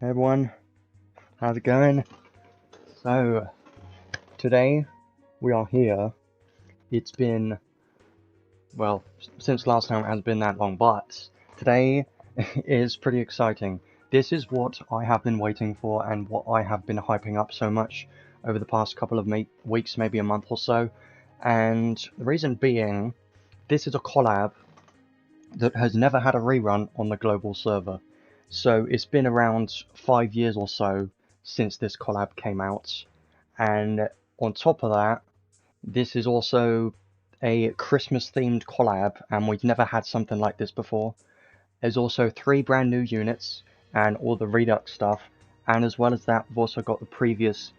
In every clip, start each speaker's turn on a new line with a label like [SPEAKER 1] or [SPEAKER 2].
[SPEAKER 1] Hey everyone, how's it going? So, today we are here. It's been, well, since last time it hasn't been that long, but today is pretty exciting. This is what I have been waiting for and what I have been hyping up so much over the past couple of weeks, maybe a month or so. And the reason being, this is a collab that has never had a rerun on the global server. So it's been around 5 years or so since this collab came out, and on top of that, this is also a Christmas themed collab, and we've never had something like this before. There's also 3 brand new units and all the Redux stuff, and as well as that, we've also got the previous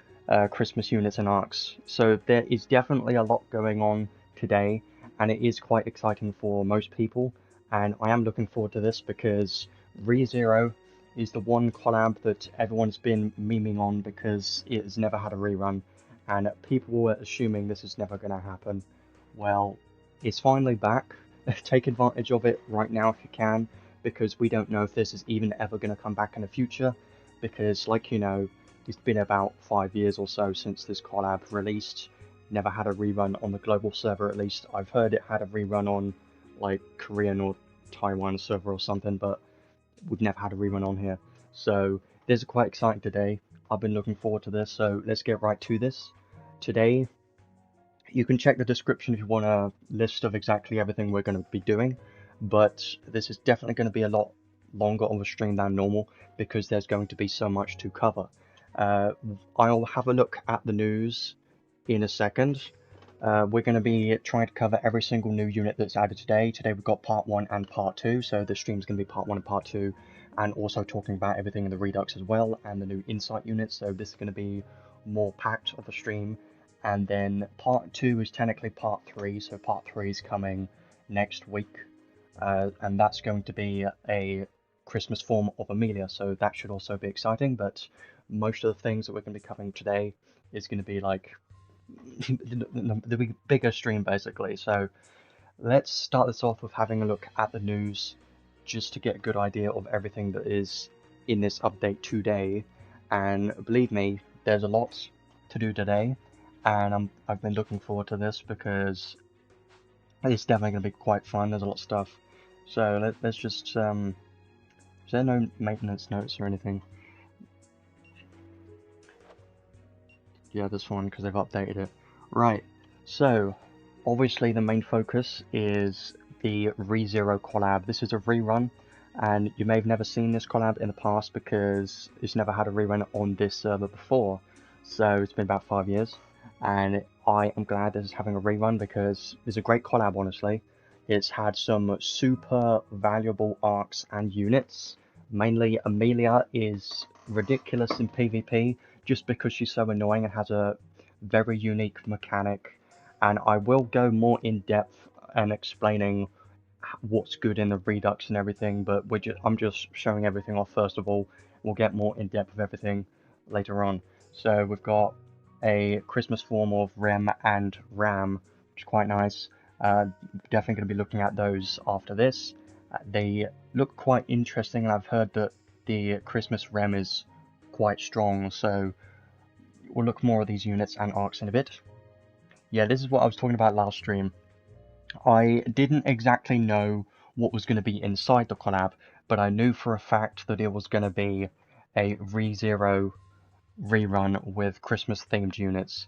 [SPEAKER 1] Christmas units and arcs. So there is definitely a lot going on today, and it is quite exciting for most people, and I am looking forward to this because ReZero is the one collab that everyone's been memeing on because it has never had a rerun, and people were assuming this is never going to happen. Well, it's finally back. Take advantage of it right now if you can, because we don't know if this is even ever going to come back in the future, because like you know, it's been about 5 years or so since this collab released. Never had a rerun on the global server, at least. I've heard it had a rerun on like Korean or Taiwan server or something, but we've never had a rerun on here. So this is quite exciting today. I've been looking forward to this, so let's get right to this. Today, you can check the description if you want a list of exactly everything we're going to be doing, but this is definitely going to be a lot longer of a stream than normal because there's going to be so much to cover. I'll have a look at the news in a second. We're going to be trying to cover every single new unit that's added today. Today we've got part 1 and part 2, so the stream's going to be part 1 and part 2, and also talking about everything in the Redux as well, and the new Insight units, so this is going to be more packed of a stream. And then part 2 is technically part 3, so part 3 is coming next week, and that's going to be a Christmas form of Emilia, so that should also be exciting, but most of the things that we're going to be covering today is going to be like the bigger stream basically. So let's start this off with having a look at the news just to get a good idea of everything that is in this update today. And believe me, there's a lot to do today, and I've been looking forward to this because it's definitely going to be quite fun. There's a lot of stuff. So let's just is there no maintenance notes or anything? Yeah, this one, because they've updated it. Right, so obviously the main focus is the ReZero collab. This is a rerun, and you may have never seen this collab in the past because it's never had a rerun on this server before. So it's been about 5 years, and I am glad this is having a rerun because it's a great collab, honestly. It's had some super valuable arcs and units. Mainly Emilia is ridiculous in PvP, just because she's so annoying and has a very unique mechanic, and I will go more in depth and explaining what's good in the Redux and everything, but I'm just showing everything off first of all. We'll get more in depth of everything later on. So we've got a Christmas form of Rem and Ram, which is quite nice. Definitely going to be looking at those after this. They look quite interesting, and I've heard that the Christmas Rem is quite strong, so we'll look more at these units and arcs in a bit. Yeah, this is what I was talking about last stream. I didn't exactly know what was going to be inside the collab, but I knew for a fact that it was going to be a ReZero rerun with Christmas themed units,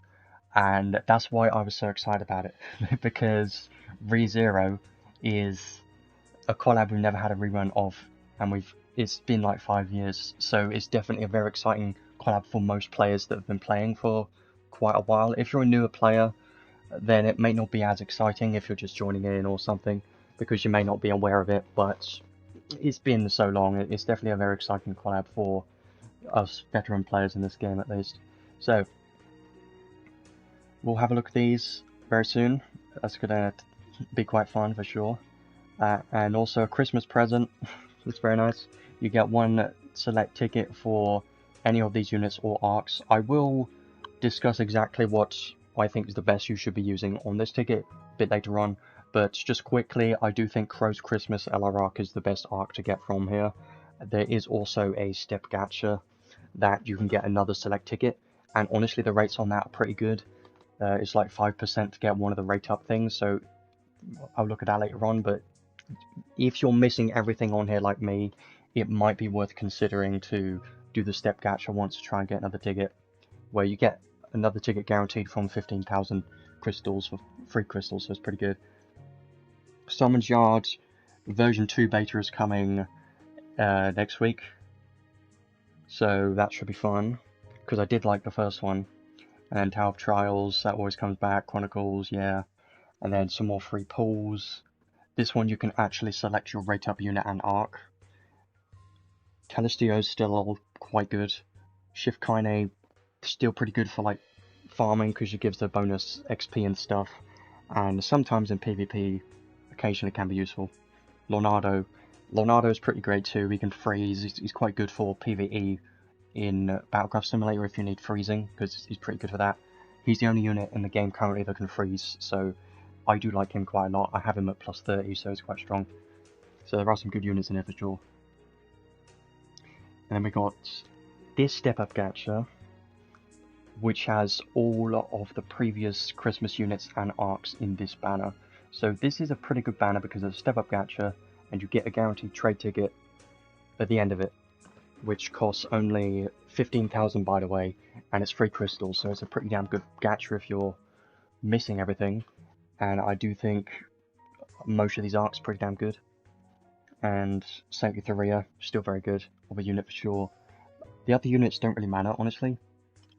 [SPEAKER 1] and that's why I was so excited about it, because ReZero is a collab we've never had a rerun of, and it's been like 5 years, so it's definitely a very exciting collab for most players that have been playing for quite a while. If you're a newer player, then it may not be as exciting if you're just joining in or something, because you may not be aware of it, but it's been so long. It's definitely a very exciting collab for us veteran players in this game at least. So we'll have a look at these very soon. That's gonna be quite fun for sure. And also a Christmas present. It's very nice. You get one select ticket for any of these units or arcs. I will discuss exactly what I think is the best you should be using on this ticket a bit later on, but just quickly, I do think Crow's Christmas LR Ark is the best arc to get from here. there is also a step gacha that you can get another select ticket, and honestly the rates on that are pretty good. It's like 5% to get one of the rate up things, so I'll look at that later on, but if you're missing everything on here like me, it might be worth considering to do the step gacha once to try and get another ticket, where you get another ticket guaranteed from 15,000 crystals for free crystals, so it's pretty good. Summon's Yard version 2 beta is coming next week, so that should be fun, because I did like the first one. And then Tower of Trials, that always comes back, Chronicles, yeah, and then some more free pools. This one you can actually select your rate up unit and arc. Calistio is still all quite good. Shift Kine still pretty good for like farming because it gives the bonus XP and stuff, and sometimes in PvP occasionally can be useful. Leonardo is pretty great too. He can freeze. He's quite good for PvE in Battlecraft Simulator if you need freezing, because he's pretty good for that. He's the only unit in the game currently that can freeze, so I do like him quite a lot. I have him at plus 30, so he's quite strong. So there are some good units in here for sure. And then we got this Step Up Gacha, which has all of the previous Christmas units and arcs in this banner. So this is a pretty good banner because it's a Step Up Gacha, and you get a guaranteed trade ticket at the end of it, which costs only 15,000 by the way, and it's free crystals, so it's a pretty damn good gacha if you're missing everything. And I do think most of these arcs are pretty damn good. And Saint Etheria, still very good of a unit for sure. The other units don't really matter, honestly,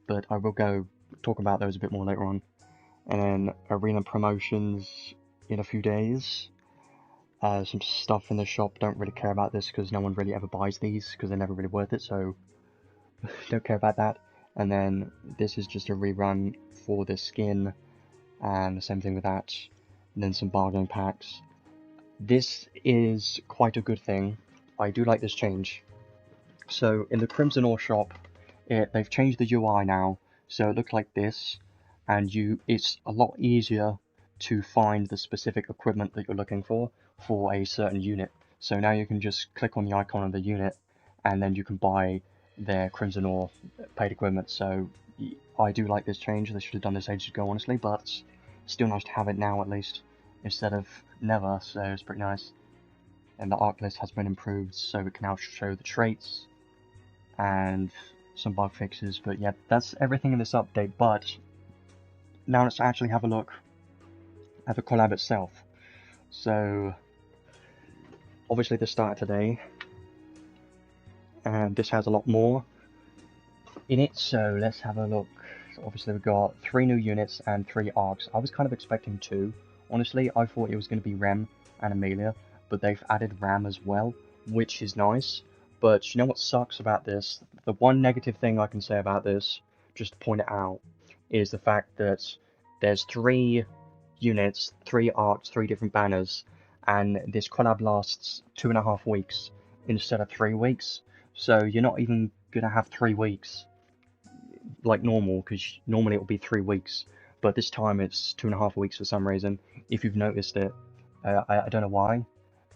[SPEAKER 1] but I will go talk about those a bit more later on. And then arena promotions in a few days. Some stuff in the shop, don't really care about this because no one really ever buys these because they're never really worth it, so don't care about that. And then this is just a rerun for the skin, and the same thing with that. And then some bargain packs. This is quite a good thing. I do like this change. So in the Crimson Ore shop, they've changed the UI now, so it looks like this, and it's a lot easier to find the specific equipment that you're looking for a certain unit. So now you can just click on the icon of the unit, and then you can buy their Crimson Ore paid equipment. So I do like this change. They should have done this ages ago, honestly, but it's still nice to have it now at least, instead of never, so it's pretty nice. And the arc list has been improved, so it can now show the traits and some bug fixes. But yeah, that's everything in this update. But now let's actually have a look at the collab itself. So obviously this started today, and this has a lot more in it, so let's have a look. So obviously we've got 3 new units and 3 arcs. I was kind of expecting 2. Honestly, I thought it was going to be Rem and Emilia, but they've added Ram as well, which is nice. But you know what sucks about this? The one negative thing I can say about this, just to point it out, is the fact that there's 3 units, 3 arcs, 3 different banners, and this collab lasts 2.5 weeks instead of 3 weeks. So you're not even gonna have 3 weeks like normal, because normally it will be 3 weeks, but this time it's 2.5 weeks for some reason. If you've noticed it, I don't know why.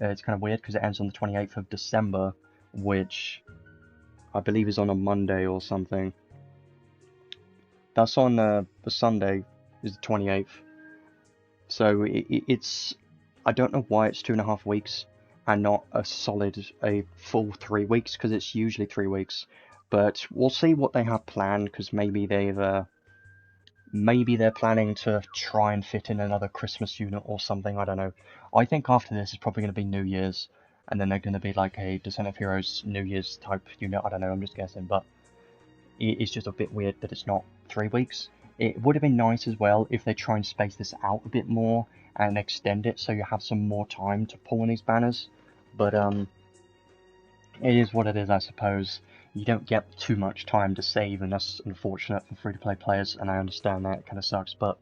[SPEAKER 1] It's kind of weird because it ends on the 28th of December, which I believe is on a Monday or something. That's on the Sunday, is the 28th. So it's, I don't know why it's 2.5 weeks and not a full 3 weeks, because it's usually 3 weeks. But we'll see what they have planned, because maybe they're planning to try and fit in another Christmas unit or something, I don't know. I think after this it's probably going to be New Year's, and then they're going to be like a Descent of Heroes New Year's type unit, I don't know, I'm just guessing, but it's just a bit weird that it's not 3 weeks. It would have been nice as well if they try and space this out a bit more and extend it so you have some more time to pull in these banners, but it is what it is, I suppose. You don't get too much time to save, and that's unfortunate for free-to-play players, and I understand that, it kind of sucks, but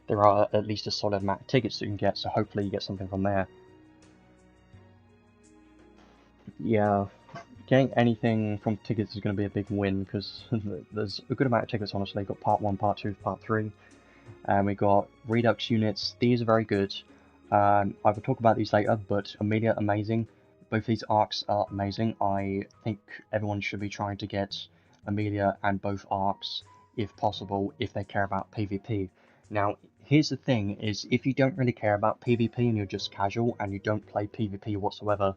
[SPEAKER 1] there are at least a solid amount of tickets that you can get, so hopefully you get something from there. Yeah, getting anything from tickets is going to be a big win, because there's a good amount of tickets, honestly. Got Part 1, Part 2, Part 3, and we got Redux units. These are very good. I will talk about these later, but Emilia, amazing. both these arcs are amazing. I think everyone should be trying to get Emilia and both arcs, if possible, if they care about PvP. Now, here's the thing, is if you don't really care about PvP and you're just casual and you don't play PvP whatsoever,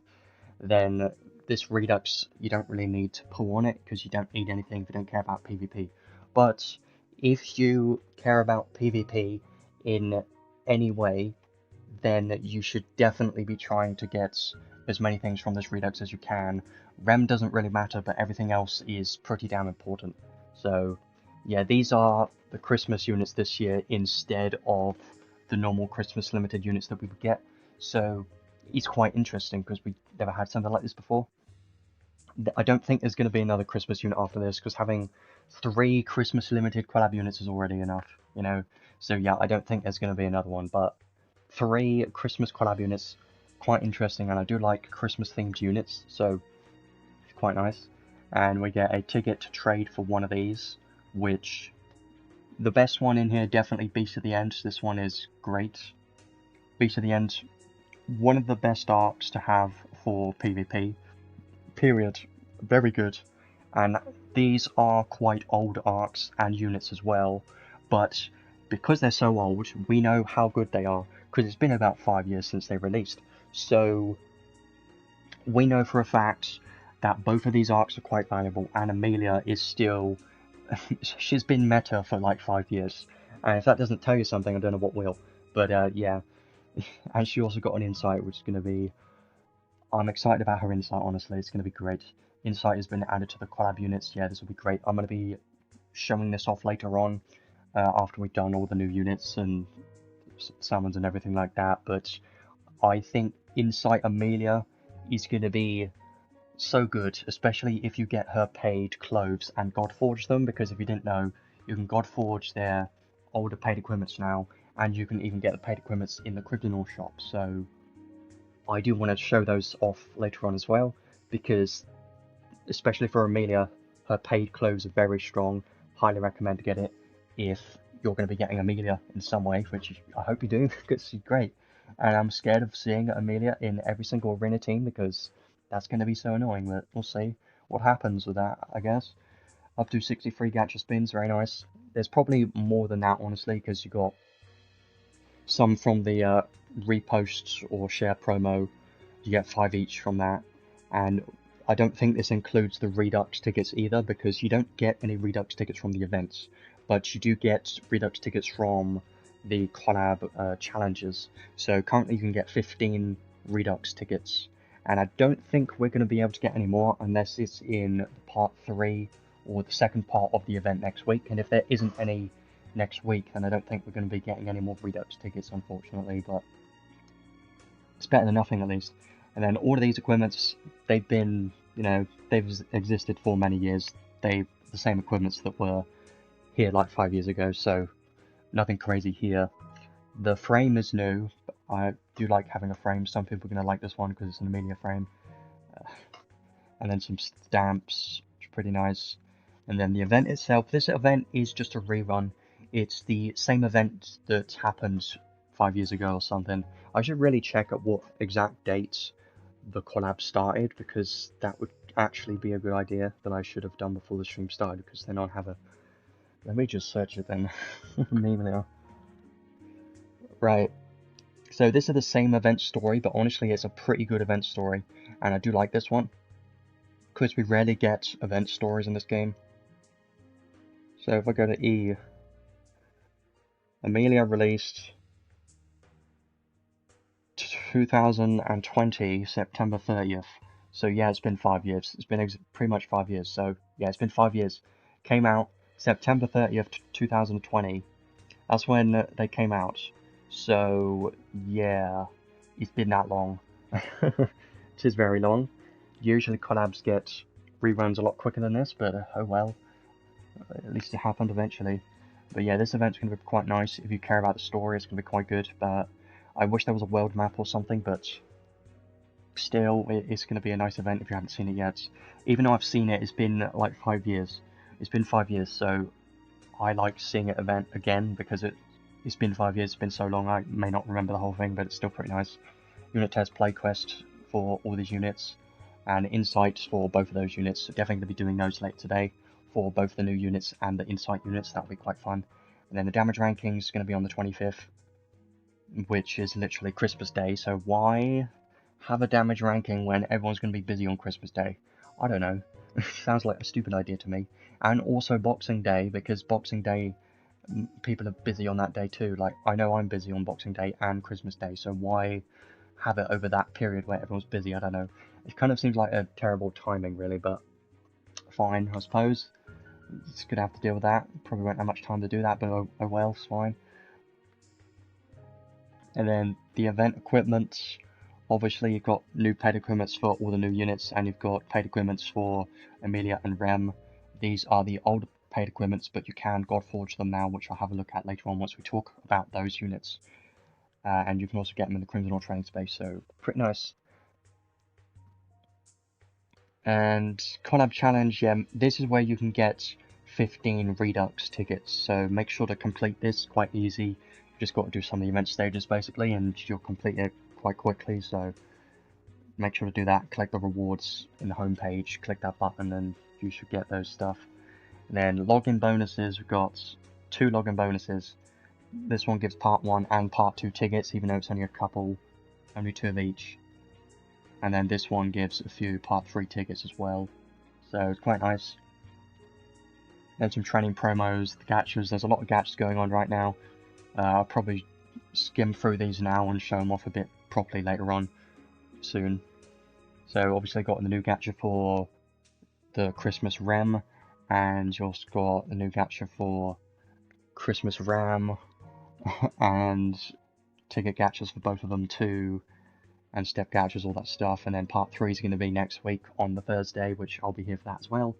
[SPEAKER 1] then this Redux, you don't really need to pull on it, because you don't need anything if you don't care about PvP. But if you care about PvP in any way, then you should definitely be trying to get as many things from this Redux as you can. Rem doesn't really matter, but everything else is pretty damn important. So, yeah, these are the Christmas units this year instead of the normal Christmas limited units that we would get. So, it's quite interesting because we never had something like this before. I don't think there's going to be another Christmas unit after this, because having 3 Christmas limited collab units is already enough, you know? So yeah, I don't think there's going to be another one, but 3 Christmas collab units, quite interesting, and I do like Christmas themed units, so it's quite nice. And we get a ticket to trade for one of these, which the best one in here, definitely Beast of the End. This one is great. Beast of the End, one of the best arcs to have for PvP. Period. Very good. And these are quite old arcs and units as well, but because they're so old, we know how good they are, because it's been about 5 years since they released. So we know for a fact that both of these arcs are quite valuable, and Emilia is still... she's been meta for like 5 years. And if that doesn't tell you something, I don't know what will. But yeah. And she also got an insight, which is going to be... I'm excited about her insight, honestly. It's going to be great. Insight has been added to the collab units. Yeah, this will be great. I'm going to be showing this off later on, after we've done all the new units and summons and everything like that. But I think Insight Emilia is going to be so good, especially if you get her paid clothes and Godforge them, because if you didn't know, you can Godforge their older paid equipments now, and you can even get the paid equipments in the Cryptonaut shop. So I do want to show those off later on as well, because especially for Emilia, her paid clothes are very strong. Highly recommend to get it if you're going to be getting Emilia in some way, which I hope you do, because she's great. And I'm scared of seeing Emilia in every single arena team, because that's going to be so annoying, but we'll see what happens with that, I guess. Up to 63 gacha spins, very nice. There's probably more than that, honestly, because you got some from the reposts or share promo. You get 5 each from that, and I don't think this includes the Redux tickets either, because you don't get any Redux tickets from the events, but you do get Redux tickets from the collab challenges. So currently you can get 15 Redux tickets, and I don't think we're going to be able to get any more unless it's in part 3 or the second part of the event next week. And if there isn't any next week, then I don't think we're going to be getting any more Redux tickets, unfortunately, but it's better than nothing at least. And then all of these equipments, they've been, you know, they've existed for many years. They're the same equipments that were here like 5 years ago, so nothing crazy here. The frame is new. I do like having a frame. Some people are going to like this one because it's an Emilia frame. And then some stamps, which are pretty nice. And then the event itself, this event is just a rerun. It's the same event that happened 5 years ago or something. I should really check at what exact dates the collab started, because that would actually be a good idea that I should have done before the stream started, because then I'll have a... Let me just search it then. Emilia. Right. So this is the same event story, but honestly it's a pretty good event story, and I do like this one, because we rarely get event stories in this game. So if I go to E, Emilia released 2020, September 30th. So yeah, it's been 5 years. It's been pretty much 5 years. So yeah, it's been 5 years. Came out September 30th, 2020. That's when they came out. So yeah, it's been that long. It is very long. Usually collabs get reruns a lot quicker than this, but oh well. At least it happened eventually. But yeah, this event's going to be quite nice. If you care about the story, it's going to be quite good. But I wish there was a world map or something, but still, it's going to be a nice event if you haven't seen it yet. Even though I've seen it, it's been like 5 years. It's been 5 years, so I like seeing it event again, because it's been 5 years, it's been so long, I may not remember the whole thing, but it's still pretty nice. Unit test play quest for all these units, and insights for both of those units. So definitely going to be doing those later today for both the new units and the insight units. That'll be quite fun. And then the damage rankings is going to be on the 25th, which is literally Christmas Day. So why have a damage ranking when everyone's going to be busy on Christmas Day? I don't know. Sounds like a stupid idea to me. And also Boxing Day, because Boxing Day, people are busy on that day too. Like, I know I'm busy on Boxing Day and Christmas Day, so why have it over that period where everyone's busy? I don't know. It kind of seems like a terrible timing, really, but fine, I suppose. Just gonna have to deal with that. Probably won't have much time to do that, but oh well, it's fine. And then the event equipment. Obviously, you've got new paid equipments for all the new units, and you've got paid equipments for Emilia and Rem. These are the old paid equipments, but you can Godforge them now, which I'll have a look at later on once we talk about those units. And you can also get them in the Crimson Horde training space, so pretty nice. And collab challenge, yeah, this is where you can get 15 Redux tickets, so make sure to complete this. Quite easy. You just got to do some of the event stages basically, and you'll complete it quite quickly, so make sure to do that. Collect the rewards in the home page, click that button, and you should get those stuff. And then login bonuses, we've got 2 login bonuses. This one gives part 1 and part 2 tickets, even though it's only a couple, only 2 of each. And then this one gives a few part 3 tickets as well, so it's quite nice. Then some training promos, the gachas. There's a lot of gachas going on right now. I'll probably skim through these now and show them off a bit properly later on, soon. So obviously got the new gacha for the Christmas Rem, and you also got the new gacha for Christmas Ram, and ticket gachas for both of them too, and step gachas, all that stuff. And then part 3 is going to be next week on the Thursday, which I'll be here for that as well,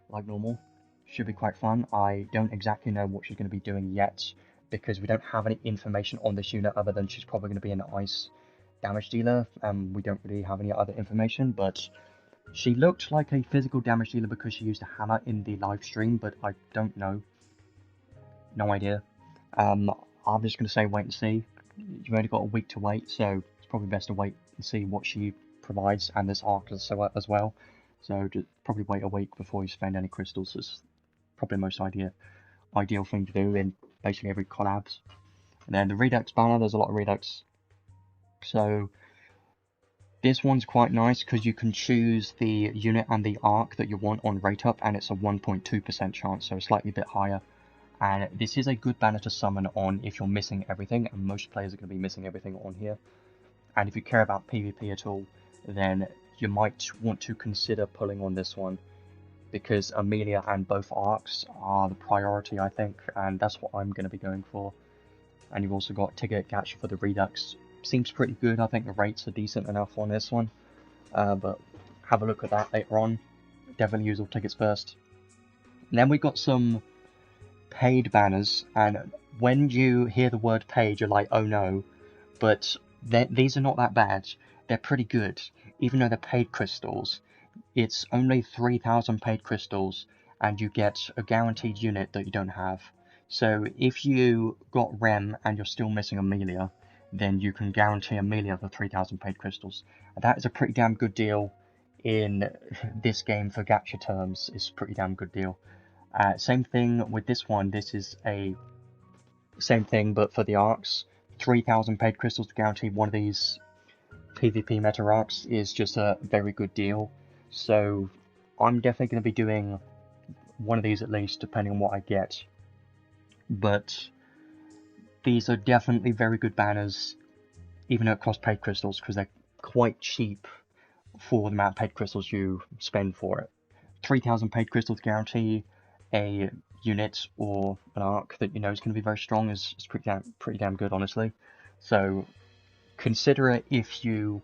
[SPEAKER 1] like normal. Should be quite fun. I don't exactly know what she's going to be doing yet, because we don't have any information on this unit other than she's probably going to be an ice damage dealer. We don't really have any other information, but she looked like a physical damage dealer because she used a hammer in the live stream, but I don't know. No idea. I'm just going to say wait and see. You've only got a week to wait, so it's probably best to wait and see what she provides, and this arc as well. So just probably wait a week before you spend any crystals. It's probably the most ideal thing to do in basically every collabs. And then the Redux banner, there's a lot of Redux. So this one's quite nice because you can choose the unit and the arc that you want on rate up, and it's a 1.2% chance, so slightly a bit higher. And this is a good banner to summon on if you're missing everything, and most players are going to be missing everything on here. And if you care about PvP at all, then you might want to consider pulling on this one, because Emilia and both arcs are the priority, I think, and that's what I'm going to be going for. And you've also got ticket gacha for the Redux. Seems pretty good. I think the rates are decent enough on this one, but have a look at that later on. Definitely use all tickets first. And then we got some paid banners, and when you hear the word paid, you're like, oh no, but these are not that bad. They're pretty good, even though they're paid crystals. It's only 3,000 paid crystals, and you get a guaranteed unit that you don't have. So if you got Rem and you're still missing Emilia, then you can guarantee Emilia for 3,000 paid crystals. And that is a pretty damn good deal in this game for gacha terms. It's a pretty damn good deal. Same thing with this one. This is a same thing, but for the arcs. 3,000 paid crystals to guarantee one of these PvP meta arcs is just a very good deal. So I'm definitely going to be doing one of these at least, depending on what I get. But these are definitely very good banners, even though it costs paid crystals, because they're quite cheap for the amount of paid crystals you spend for it. 3,000 paid crystals guarantee a unit or an arc that you know is going to be very strong is pretty damn good, honestly. So consider it if you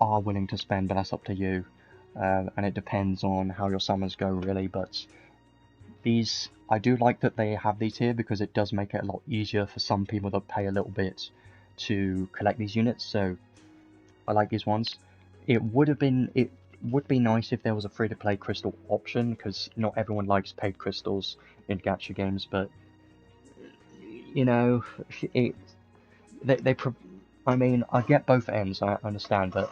[SPEAKER 1] are willing to spend, but that's up to you. And it depends on how your summers go, really. But these, I do like that they have these here, because it does make it a lot easier for some people that pay a little bit to collect these units. So I like these ones. It would be nice if there was a free-to-play crystal option, because not everyone likes paid crystals in gacha games. But you know, I mean, I get both ends. I understand, but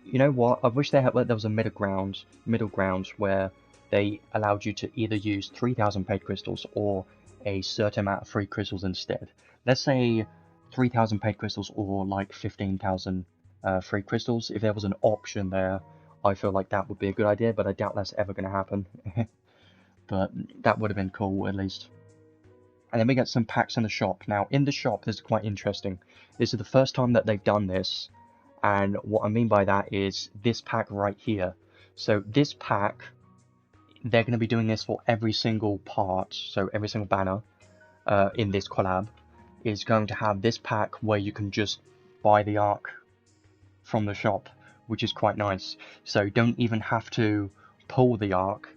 [SPEAKER 1] you know what? I wish there was a middle ground where they allowed you to either use 3,000 paid crystals or a certain amount of free crystals instead. Let's say 3,000 paid crystals or like 15,000 free crystals. If there was an option there, I feel like that would be a good idea, but I doubt that's ever going to happen. But that would have been cool, at least. And then we get some packs in the shop. Now, in the shop, this is quite interesting. This is the first time that they've done this, and what I mean by that is this pack right here. So this pack, they're going to be doing this for every single part, so every single banner in this collab is going to have this pack where you can just buy the Ark from the shop, which is quite nice. So you don't even have to pull the Ark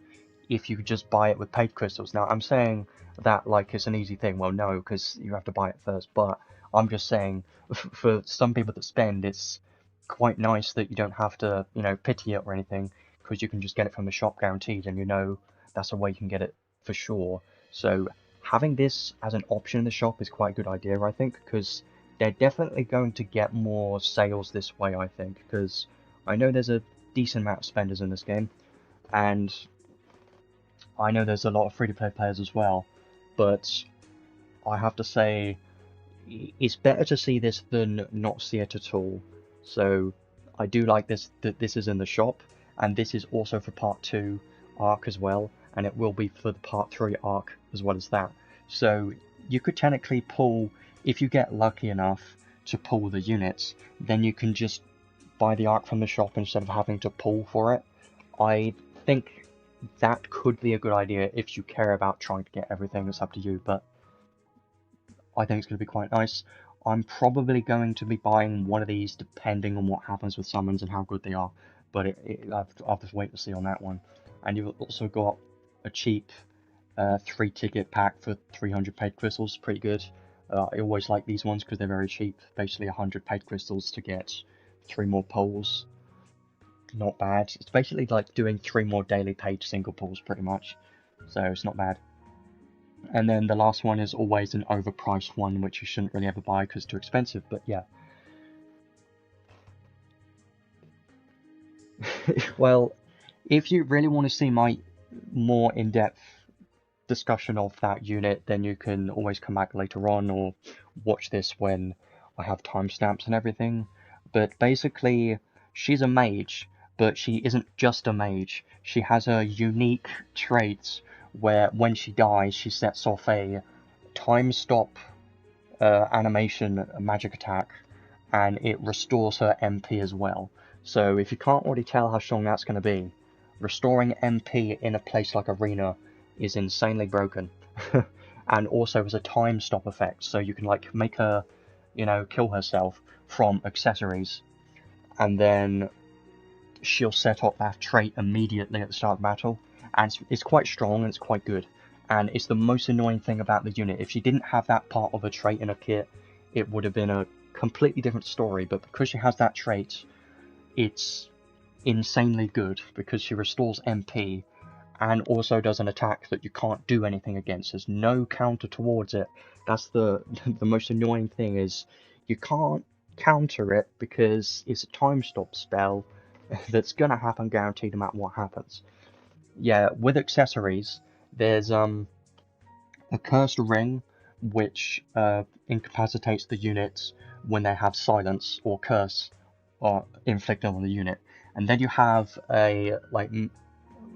[SPEAKER 1] if you just buy it with paid crystals. Now, I'm saying that like it's an easy thing. Well, no, because you have to buy it first, but I'm just saying for some people that spend, it's quite nice that you don't have to, you know, pity it or anything, because you can just get it from the shop guaranteed, and you know that's a way you can get it for sure. So having this as an option in the shop is quite a good idea, I think, because they're definitely going to get more sales this way, I think, because I know there's a decent amount of spenders in this game, and I know there's a lot of free-to-play players as well, but I have to say it's better to see this than not see it at all. So I do like this, that this is in the shop, and this is also for part 2 Ark as well, and it will be for the part 3 Ark as well as that. So you could technically pull, if you get lucky enough to pull the units, then you can just buy the Ark from the shop instead of having to pull for it. I think that could be a good idea if you care about trying to get everything. It's up to you, but I think it's going to be quite nice. I'm probably going to be buying one of these depending on what happens with summons and how good they are, but I'll have to wait to see on that one. And you've also got a cheap 3-ticket pack for 300 paid crystals, pretty good. I always like these ones because they're very cheap, basically 100 paid crystals to get 3 more polls. Not bad. It's basically like doing 3 more daily paid single polls pretty much, so it's not bad. And then the last one is always an overpriced one, which you shouldn't really ever buy because it's too expensive, but yeah. Well, if you really want to see my more in-depth discussion of that unit, then you can always come back later on or watch this when I have timestamps and everything. But basically, she's a mage, but she isn't just a mage. She has a unique trait where when she dies, she sets off a time stop animation magic attack, and it restores her MP as well. So if you can't already tell how strong that's going to be, restoring MP in a place like Arena is insanely broken. And also as a time stop effect, so you can like make her, you know, kill herself from accessories, and then she'll set off that trait immediately at the start of battle, and it's quite strong and it's quite good. And it's the most annoying thing about the unit. If she didn't have that part of a trait in her kit, it would have been a completely different story, but because she has that trait, it's insanely good, because she restores MP, and also does an attack that you can't do anything against. There's no counter towards it. That's the most annoying thing, is you can't counter it because it's a time stop spell that's gonna happen guaranteed no matter what happens. Yeah, with accessories, there's a cursed ring which incapacitates the units when they have silence or curse or inflicted on the unit, and then you have a like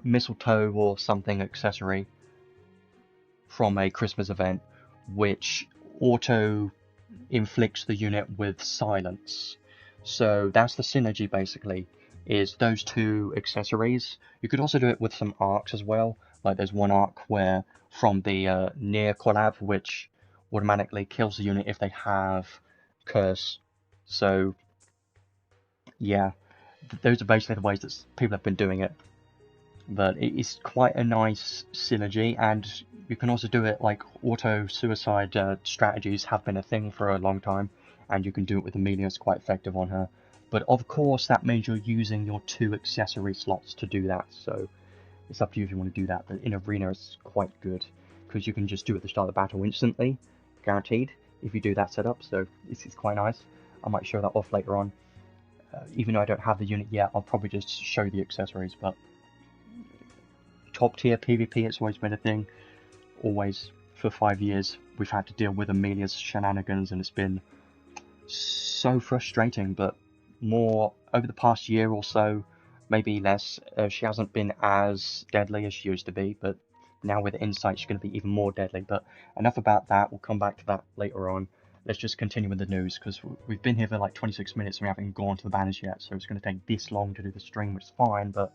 [SPEAKER 1] mistletoe or something accessory from a Christmas event which auto inflicts the unit with silence. So that's the synergy basically, is those 2 accessories. You could also do it with some arcs as well, like there's one arc where from the near collab which automatically kills the unit if they have curse. So yeah, those are basically the ways that people have been doing it. But it's quite a nice synergy, and you can also do it like auto-suicide strategies have been a thing for a long time, and you can do it with Emilia. It's quite effective on her. But of course that means you're using your 2 accessory slots to do that, so it's up to you if you want to do that. But in Arena it's quite good, because you can just do it at the start of the battle instantly, guaranteed, if you do that setup, so it's quite nice. I might show that off later on. even though I don't have the unit yet, I'll probably just show the accessories. But top tier PvP, it's always been a thing. Always, for 5 years, we've had to deal with Emilia's shenanigans, and it's been so frustrating. But more over the past year or so, maybe less, she hasn't been as deadly as she used to be, but now with insight she's going to be even more deadly. But enough about that, we'll come back to that later on. Let's just continue with the news, because we've been here for like 26 minutes and we haven't gone to the banners yet, so it's going to take this long to do the stream, which is fine, but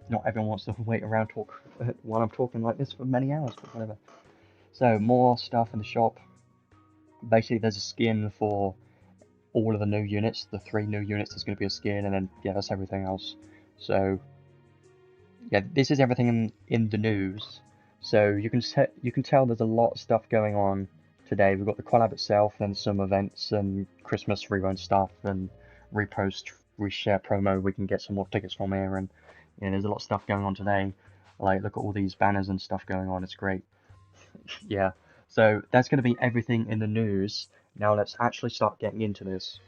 [SPEAKER 1] not everyone wants to wait around talk while I'm talking like this for many hours, but whatever. So, more stuff in the shop. Basically, there's a skin for all of the new units, the 3 new units, there's going to be a skin, and then, yeah, that's everything else. So, yeah, this is everything in the news. So, you can tell there's a lot of stuff going on today. We've got the collab itself, and some events, and Christmas rerun stuff, and repost, reshare promo, we can get some more tickets from here, and yeah, there's a lot of stuff going on today. Like, look at all these banners and stuff going on, it's great. Yeah, so that's going to be everything in the news. Now let's actually start getting into this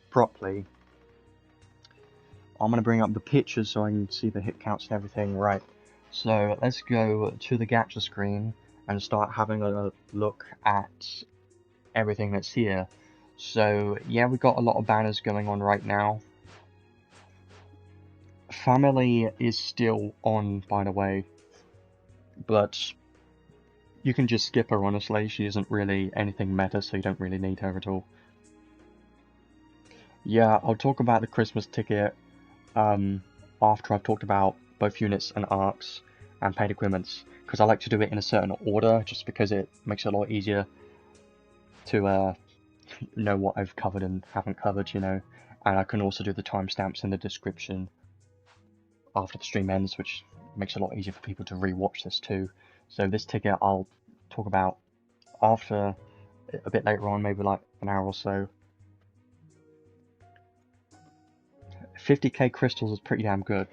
[SPEAKER 1] properly. I'm going to bring up the pictures so I can see the hit counts and everything. Right, so let's go to the gacha screen and start having a look at everything that's here. So yeah, we've got a lot of banners going on right now. Family is still on, by the way, but you can just skip her, honestly. She isn't really anything meta, so you don't really need her at all. Yeah, I'll talk about the Christmas ticket after I've talked about both units and arcs and paid equipments, because I like to do it in a certain order, just because it makes it a lot easier to know what I've covered and haven't covered, you know. And I can also do the timestamps in the description after the stream ends, which makes it a lot easier for people to rewatch this too. So this ticket I'll talk about after, a bit later on, maybe like an hour or so. 50k crystals is pretty damn good.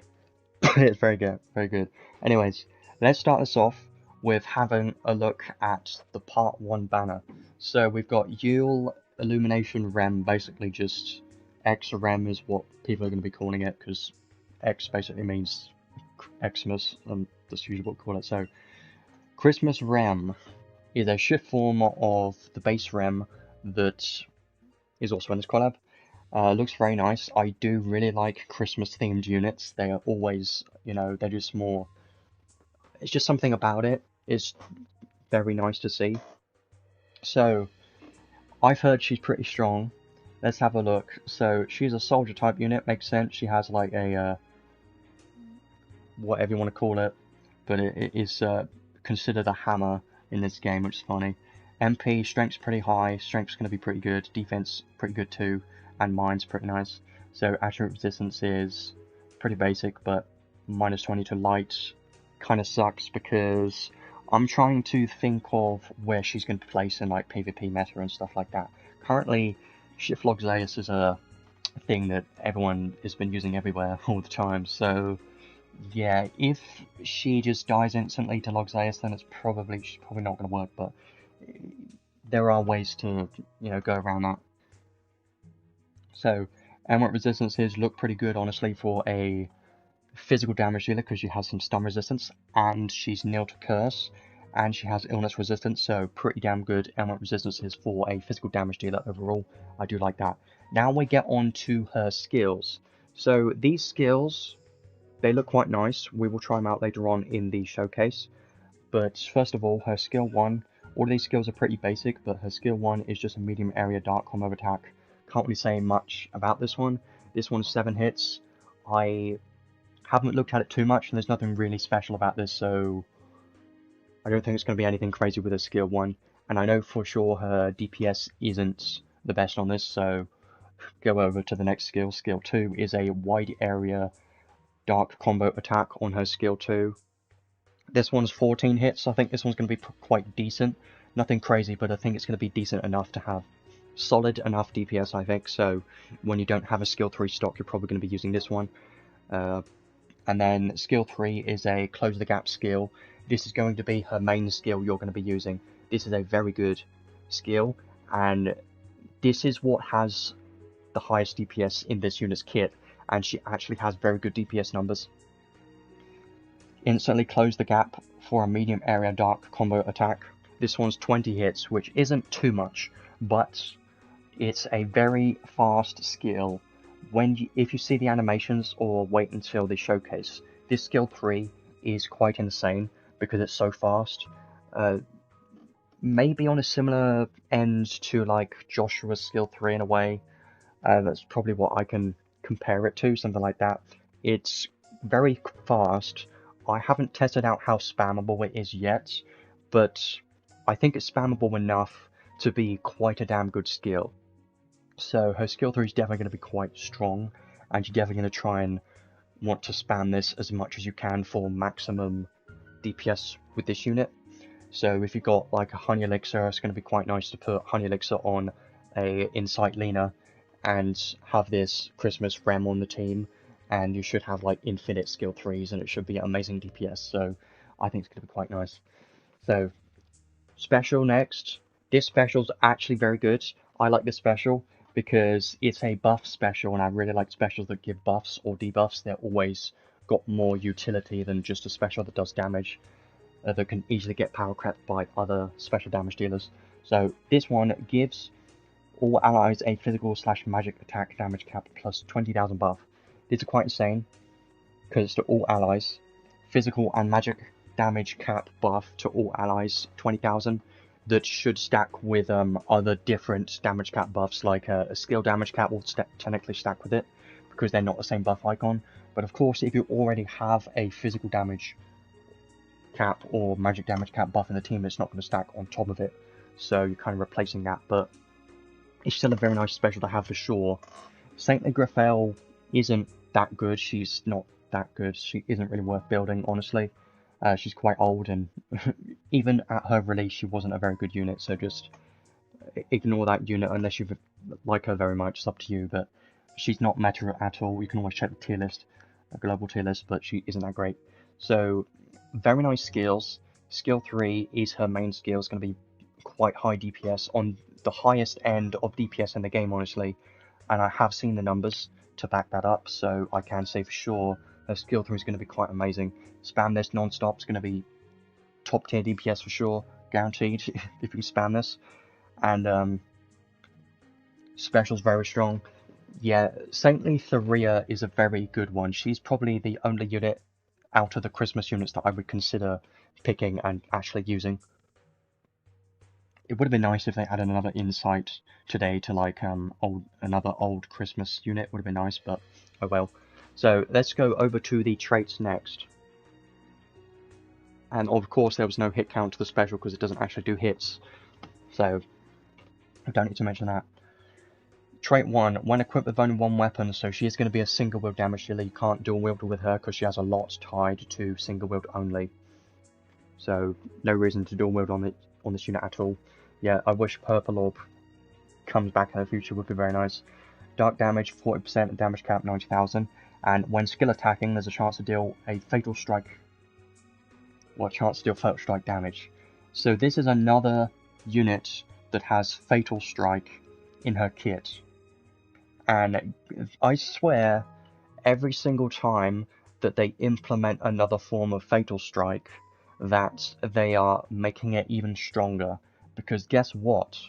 [SPEAKER 1] It's very good, very good. Anyways, let's start this off with having a look at the part 1 banner. So we've got Yule Illumination Rem, basically just XRem is what people are going to be calling it, because X basically means Xmas, and that's usually what we call it. So Christmas Rem is a shift form of the base Rem that is also in this collab. Looks very nice. I do really like Christmas themed units. They are always, you know, they're just more, it's just something about it. It's very nice to see. So, I've heard she's pretty strong. Let's have a look. So, she's a soldier type unit, makes sense. She has like a, whatever you want to call it, but it is considered a hammer in this game, which is funny. MP, strength's pretty high, strength's going to be pretty good, defense pretty good too, and mine's pretty nice. So accurate resistance is pretty basic, but minus 20 to light kind of sucks, because I'm trying to think of where she's going to place in like PvP meta and stuff like that. Currently, Shift Log Zeus is a thing that everyone has been using everywhere all the time, so yeah, if she just dies instantly to Log Zeus, then she's probably not going to work, but there are ways to, you know, go around that. So, and what resistances look pretty good, honestly, for a physical damage dealer, because she has some stun resistance, and she's nil to curse, and she has illness resistance, so pretty damn good element resistances for a physical damage dealer overall. I do like that. Now we get on to her skills. So these skills, they look quite nice. We will try them out later on in the showcase. But first of all, her skill 1, all of these skills are pretty basic, but her skill 1 is just a medium area dark combo attack. Can't really say much about this one. This one's 7 hits. I haven't looked at it too much, and there's nothing really special about this, so I don't think it's going to be anything crazy with her skill 1. And I know for sure her DPS isn't the best on this, so go over to the next skill. Skill 2 is a wide area dark combo attack on her skill 2. This one's 14 hits. I think this one's going to be quite decent. Nothing crazy, but I think it's going to be decent enough to have solid enough DPS, I think. So when you don't have a skill 3 stock, you're probably going to be using this one. And then skill 3 is a close the gap skill. This is going to be her main skill you're going to be using. This is a very good skill, and this is what has the highest DPS in this unit's kit. and she actually has very good DPS numbers. Instantly close the gap for a medium area dark combo attack. This one's 20 hits, which isn't too much, but it's a very fast skill. If you see the animations or wait until the showcase, this skill 3 is quite insane because it's so fast. Maybe on a similar end to like Joshua's skill 3 in a way. That's probably what I can compare it to, something like that. It's very fast. I haven't tested out how spammable it is yet, but I think it's spammable enough to be quite a damn good skill. So her skill 3 is definitely going to be quite strong, and you're definitely going to try and want to spam this as much as you can for maximum DPS with this unit. So if you've got like a Honey Elixir, it's going to be quite nice to put Honey Elixir on a Insight Lena and have this Christmas Rem on the team, and you should have like infinite skill 3s and it should be amazing DPS, so I think it's going to be quite nice. So, special next. This special's actually very good. I like this special because it's a buff special, and I really like specials that give buffs or debuffs. They're always got more utility than just a special that does damage. That can easily get power crept by other special damage dealers. So this one gives all allies a physical / magic attack damage cap plus 20,000 buff. These are quite insane because it's to all allies. Physical and magic damage cap buff to all allies 20,000. That should stack with other different damage cap buffs, like a skill damage cap will technically stack with it because they're not the same buff icon. But of course, if you already have a physical damage cap or magic damage cap buff in the team, it's not going to stack on top of it, so you're kind of replacing that, but it's still a very nice special to have for sure. Saintly Grafel isn't that good. She's not that good. She isn't really worth building, honestly. She's quite old, and even at her release she wasn't a very good unit, so just ignore that unit unless you like her very much. It's up to you, but she's not meta at all. You can always check the tier list, a global tier list, but she isn't that great. So very nice skills. Skill 3 is her main skill. It's going to be quite high DPS, on the highest end of DPS in the game, honestly. And I have seen the numbers to back that up, so I can say for sure her skill 3 is going to be quite amazing. Spam this non-stop, it's going to be top tier DPS for sure, guaranteed, if you spam this. And special's very strong. Yeah, Saintly Theria is a very good one. She's probably the only unit out of the Christmas units that I would consider picking and actually using. It would have been nice if they added another insight today to like another old Christmas unit. Would have been nice, but oh well. So let's go over to the traits next. And of course there was no hit count to the special because it doesn't actually do hits, so I don't need to mention that. Trait 1, when equipped with only one weapon, so she is going to be a single wield damage dealer. You can't dual wield with her because she has a lot tied to single wield only. So no reason to dual wield on this unit at all. Yeah, I wish Purple Orb comes back in the future, would be very nice. Dark damage 40% and damage cap 90,000. And when skill attacking, there's a chance to deal a fatal strike. Well, a chance to deal fatal strike damage. So this is another unit that has fatal strike in her kit. And I swear, every single time that they implement another form of fatal strike, that they are making it even stronger. Because guess what?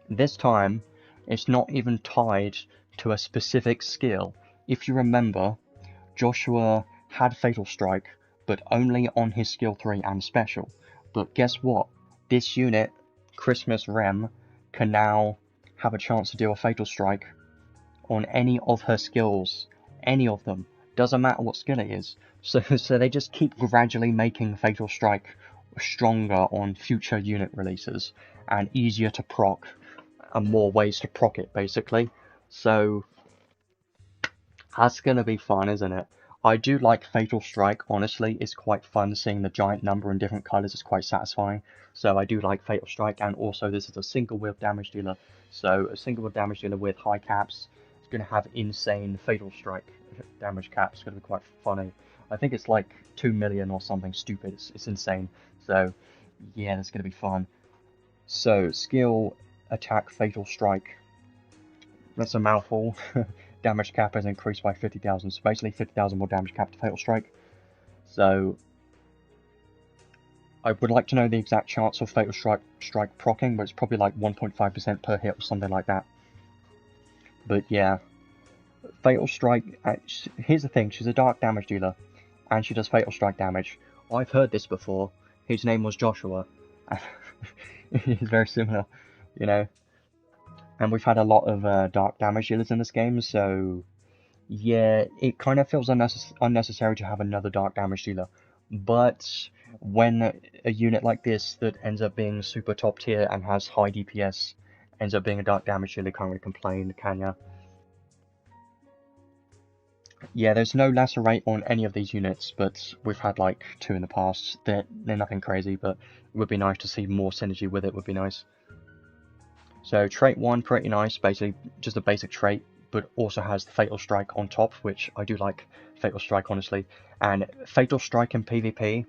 [SPEAKER 1] This time, it's not even tied to a specific skill. If you remember, Joshua had fatal strike, but only on his skill 3 and special. But guess what? This unit, Christmas Rem, can now have a chance to deal a fatal strike on any of her skills. Any of them. Doesn't matter what skill it is. So they just keep gradually making fatal strike stronger on future unit releases and easier to proc and more ways to proc it, basically. So that's gonna be fun, isn't it? I do like Fatal Strike, honestly. It's quite fun seeing the giant number in different colours. It's quite satisfying. So I do like Fatal Strike, and also this is a single wield damage dealer. So a single wield damage dealer with high caps is going to have insane Fatal Strike damage caps. It's going to be quite funny. I think it's like 2 million or something stupid. It's insane. So yeah, that's going to be fun. So skill, attack, Fatal Strike. That's a mouthful. damage cap has increased by 50,000, so basically 50,000 more damage cap to Fatal Strike. So I would like to know the exact chance of Fatal Strike proccing, but it's probably like 1.5% per hit or something like that. But yeah, Fatal Strike, here's the thing, she's a dark damage dealer, and she does Fatal Strike damage. I've heard this before. His name was Joshua. He's very similar, you know. And we've had a lot of dark damage dealers in this game, so yeah, it kind of feels unnecessary to have another dark damage dealer. But when a unit like this that ends up being super top tier and has high DPS ends up being a dark damage dealer, can't really complain, can ya? Yeah, there's no lacerate on any of these units, but we've had like 2 in the past. They're nothing crazy, but it would be nice to see more synergy with it, would be nice. So trait 1, pretty nice, basically just a basic trait, but also has the Fatal Strike on top, which I do like Fatal Strike, honestly. And Fatal Strike in PvP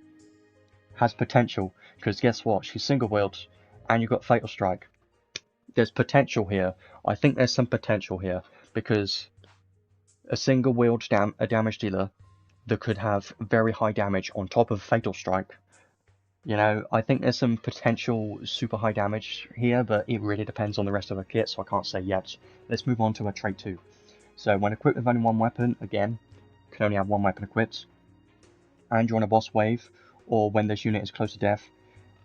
[SPEAKER 1] has potential, because guess what, she's single wield, and you've got Fatal Strike. There's potential here. I think there's some potential here, because a single wield damage dealer that could have very high damage on top of Fatal Strike. You know, I think there's some potential super high damage here, but it really depends on the rest of the kit, so I can't say yet. Let's move on to a trait 2. So when equipped with only one weapon, again, can only have one weapon equipped, and you're on a boss wave, or when this unit is close to death,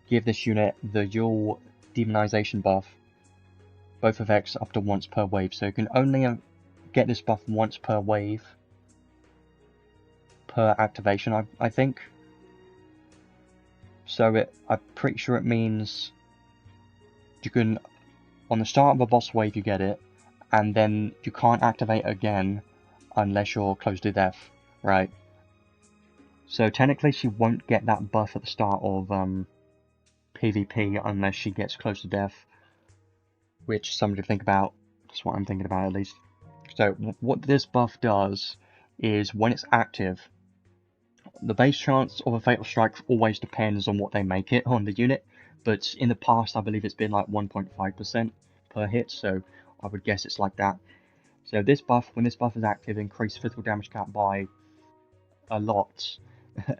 [SPEAKER 1] give this unit the Yule Demonization buff, both effects up to once per wave. So you can only get this buff once per wave, per activation, I think. So I'm pretty sure it means you can, on the start of a boss wave you get it, and then you can't activate again unless you're close to death, right? So technically she won't get that buff at the start of PvP unless she gets close to death, which something to think about. That's what I'm thinking about, at least. So what this buff does is when it's active, the base chance of a Fatal Strike always depends on what they make it on the unit, but in the past I believe it's been like 1.5% per hit, so I would guess it's like that. So this buff, when this buff is active, increases physical damage cap by a lot,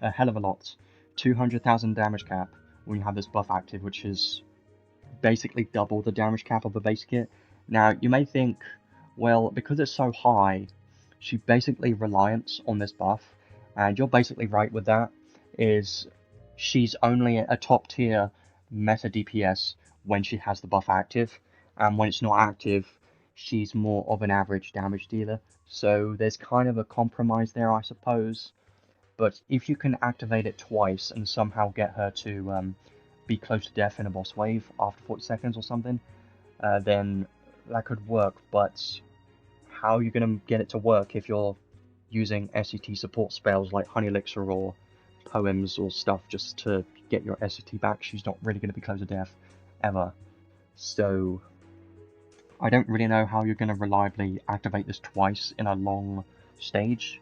[SPEAKER 1] a hell of a lot, 200,000 damage cap when you have this buff active, which is basically double the damage cap of the base kit. Now you may think, well, because it's so high, she's basically reliant on this buff. And you're basically right with that, is she's only a top tier meta DPS when she has the buff active, and when it's not active, she's more of an average damage dealer. So there's kind of a compromise there, I suppose. But if you can activate it twice and somehow get her to be close to death in a boss wave after 40 seconds or something, then that could work. But how are you going to get it to work if you're using SCT support spells like Honey Elixir or Poems or stuff just to get your SCT back? She's not really going to be close to death, ever. So I don't really know how you're going to reliably activate this twice in a long stage.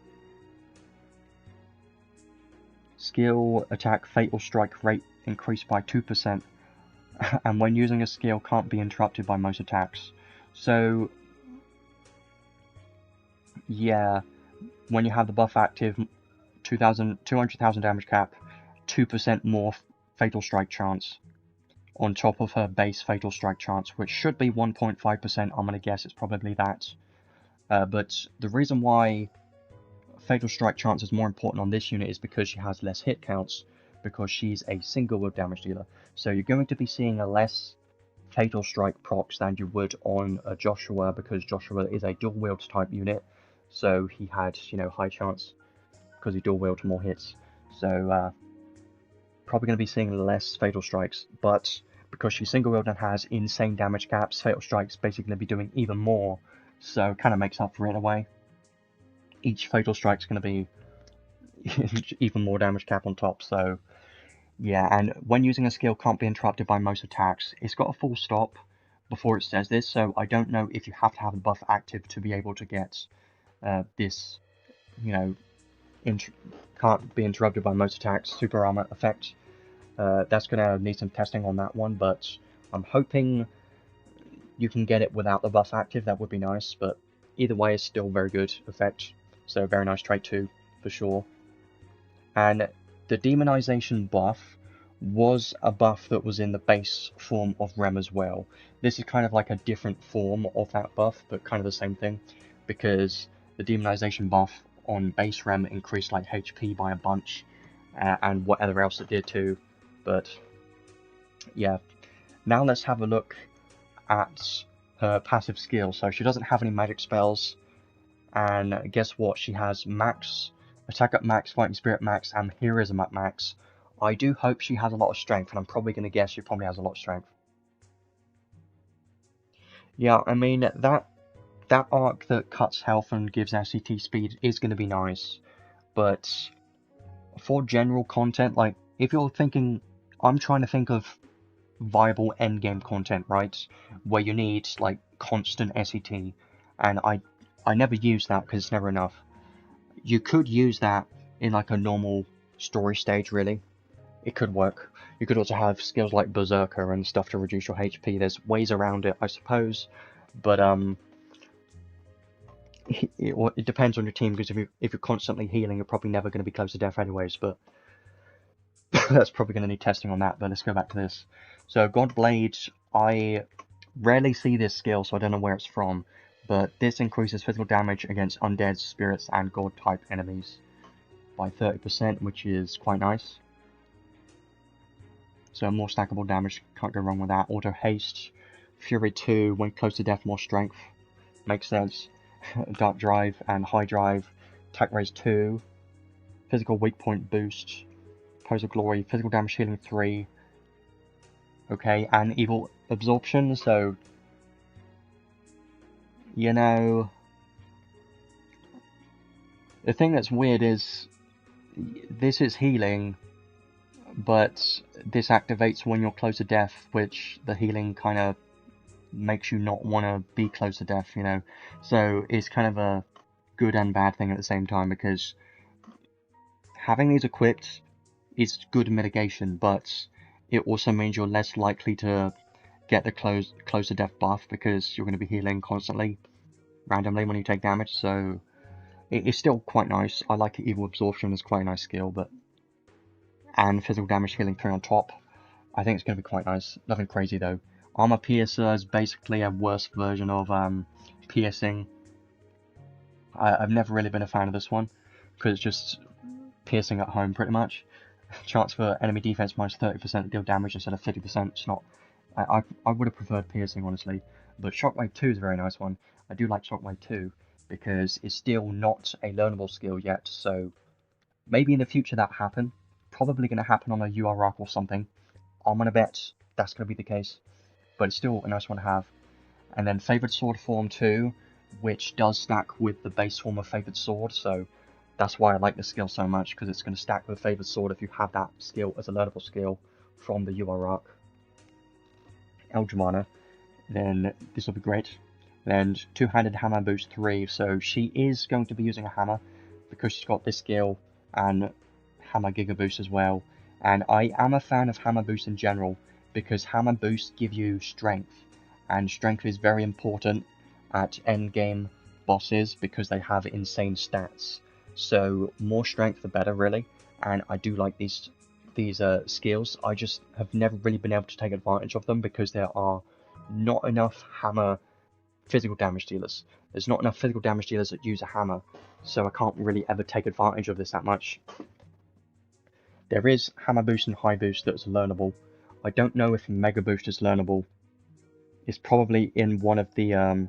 [SPEAKER 1] Skill attack Fatal Strike rate increased by 2%, and when using a skill can't be interrupted by most attacks. So yeah, when you have the buff active, 200,000 damage cap, 2% more Fatal Strike chance on top of her base Fatal Strike chance, which should be 1.5%. I'm going to guess it's probably that. But the reason why Fatal Strike chance is more important on this unit is because she has less hit counts, because she's a single wield damage dealer. So you're going to be seeing a less Fatal Strike procs than you would on a Joshua, because Joshua is a dual wield type unit. So he had, you know, high chance because he dual wield more hits. So probably going to be seeing less Fatal Strikes, but because she's single wield and has insane damage caps, Fatal Strike's basically going to be doing even more. So kind of makes up for it in a way. Each Fatal Strike's going to be even more damage cap on top. So yeah, and when using a skill can't be interrupted by most attacks, it's got a full stop before it says this. So I don't know if you have to have the buff active to be able to get this, you know, can't be interrupted by most attacks super armor effect. That's gonna need some testing on that one, but I'm hoping you can get it without the buff active. That would be nice, but either way, it's still very good effect. So very nice trait too, for sure. And the demonization buff was a buff that was in the base form of Rem as well. This is kind of like a different form of that buff, but kind of the same thing, because the demonization buff on base Rem increased like HP by a bunch, and whatever else it did too. But yeah, now let's have a look at her passive skill. So she doesn't have any magic spells, and guess what? She has max attack at max, fighting spirit max, and heroism at max. I do hope she has a lot of strength, and I'm probably going to guess she probably has a lot of strength. Yeah, I mean, that arc that cuts health and gives SCT speed is going to be nice, but for general content, like, if you're thinking, I'm trying to think of viable endgame content, right, where you need, like, constant SCT, and I never use that because it's never enough. You could use that in, like, a normal story stage, really. It could work. You could also have skills like Berserker and stuff to reduce your HP. There's ways around it, I suppose, but it depends on your team, because if you're constantly healing, you're probably never going to be close to death anyways, but that's probably going to need testing on that. But let's go back to this. So Godblade, I rarely see this skill, so I don't know where it's from, but this increases physical damage against undead, spirits, and god-type enemies by 30%, which is quite nice. So more stackable damage, can't go wrong with that. Auto haste, Fury 2, when close to death, more strength, makes sense. Dark drive and high drive, attack raise 2, physical weak point boost, pose of glory, physical damage healing 3. Okay, and evil absorption, so, you know, the thing that's weird is, this is healing, but this activates when you're close to death, which the healing kind of makes you not want to be close to death, you know. So it's kind of a good and bad thing at the same time, because having these equipped is good mitigation, but it also means you're less likely to get the close to death buff, because you're going to be healing constantly, randomly when you take damage. So it's still quite nice. I like evil absorption as quite a nice skill, but and physical damage healing 3 on top. I think it's going to be quite nice. Nothing crazy though. Armor Piercer is basically a worse version of piercing. I've never really been a fan of this one, because it's just piercing at home pretty much. Chance for enemy defense minus 30% to deal damage instead of 50%. It's not. I would have preferred piercing, honestly. But Shockwave 2 is a very nice one. I do like Shockwave 2 because it's still not a learnable skill yet. So maybe in the future that happen. Probably going to happen on a UR Ark or something. I'm going to bet that's going to be the case. But it's still a nice one to have. And then Favoured Sword Form 2, which does stack with the base form of Favoured Sword, so that's why I like this skill so much, because it's going to stack with Favoured Sword if you have that skill as a learnable skill from the UR Ark. Eldramana, then this will be great. Then Two-Handed Hammer boost 3, so she is going to be using a hammer, because she's got this skill, and Hammer Giga Boost as well. And I am a fan of Hammer Boost in general, because Hammer Boosts give you strength, and strength is very important at endgame bosses because they have insane stats. So more strength the better, really. And I do like these skills. I just have never really been able to take advantage of them because there are not enough hammer physical damage dealers. There's not enough physical damage dealers that use a hammer, so I can't really ever take advantage of this that much. There is Hammer Boost and High Boost that's learnable. I don't know if Mega Boost is learnable. It's probably in one of the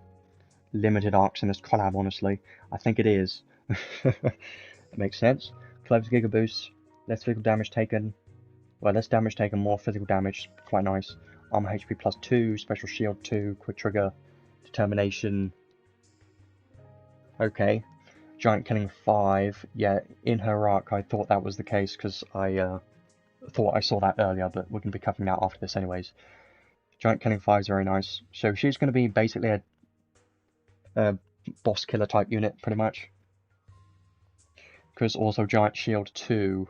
[SPEAKER 1] limited arcs in this collab, honestly. I think it is. It makes sense. Clove's Giga Boost, less physical damage taken. Well, less damage taken, more physical damage. Quite nice. Armor HP plus 2, Special Shield 2, Quick Trigger, Determination. Okay. Giant Killing 5. Yeah, in her arc, I thought that was the case because I thought I saw that earlier, but we're going to be covering that after this anyways. Giant Killing 5 is very nice. So she's going to be basically a boss killer type unit, pretty much. Because also Giant Shield 2.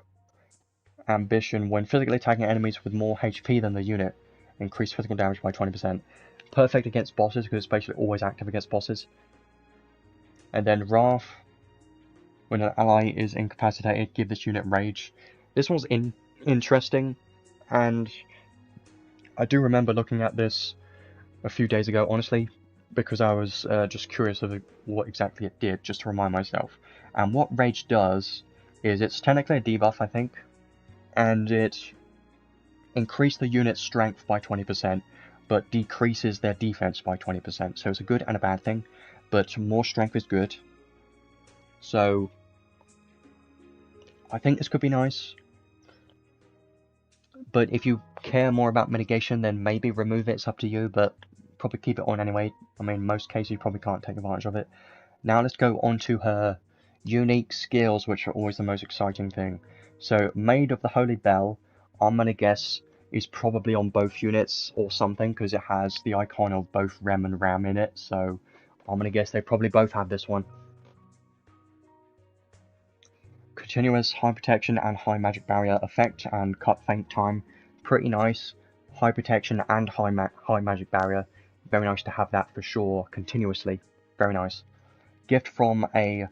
[SPEAKER 1] Ambition, when physically attacking enemies with more HP than the unit, increase physical damage by 20%. Perfect against bosses, because it's basically always active against bosses. And then Wrath, when an ally is incapacitated, give this unit Rage. This one's interesting, and I do remember looking at this a few days ago, honestly, because I was just curious of what exactly it did, just to remind myself. And what Rage does is it's technically a debuff, I think, and it increases the unit's strength by 20%, but decreases their defense by 20%. So it's a good and a bad thing, but more strength is good. So I think this could be nice. But if you care more about mitigation, then maybe remove it, it's up to you, but probably keep it on anyway. I mean, most cases you probably can't take advantage of it. Now let's go on to her unique skills, which are always the most exciting thing. So, Maid of the Holy Bell, I'm gonna guess, is probably on both units or something, because it has the icon of both Rem and Ram in it, so I'm gonna guess they probably both have this one. Continuous high protection and high magic barrier effect and cut feint time, pretty nice. High protection and high magic barrier, very nice to have that for sure, continuously, very nice. Gift from a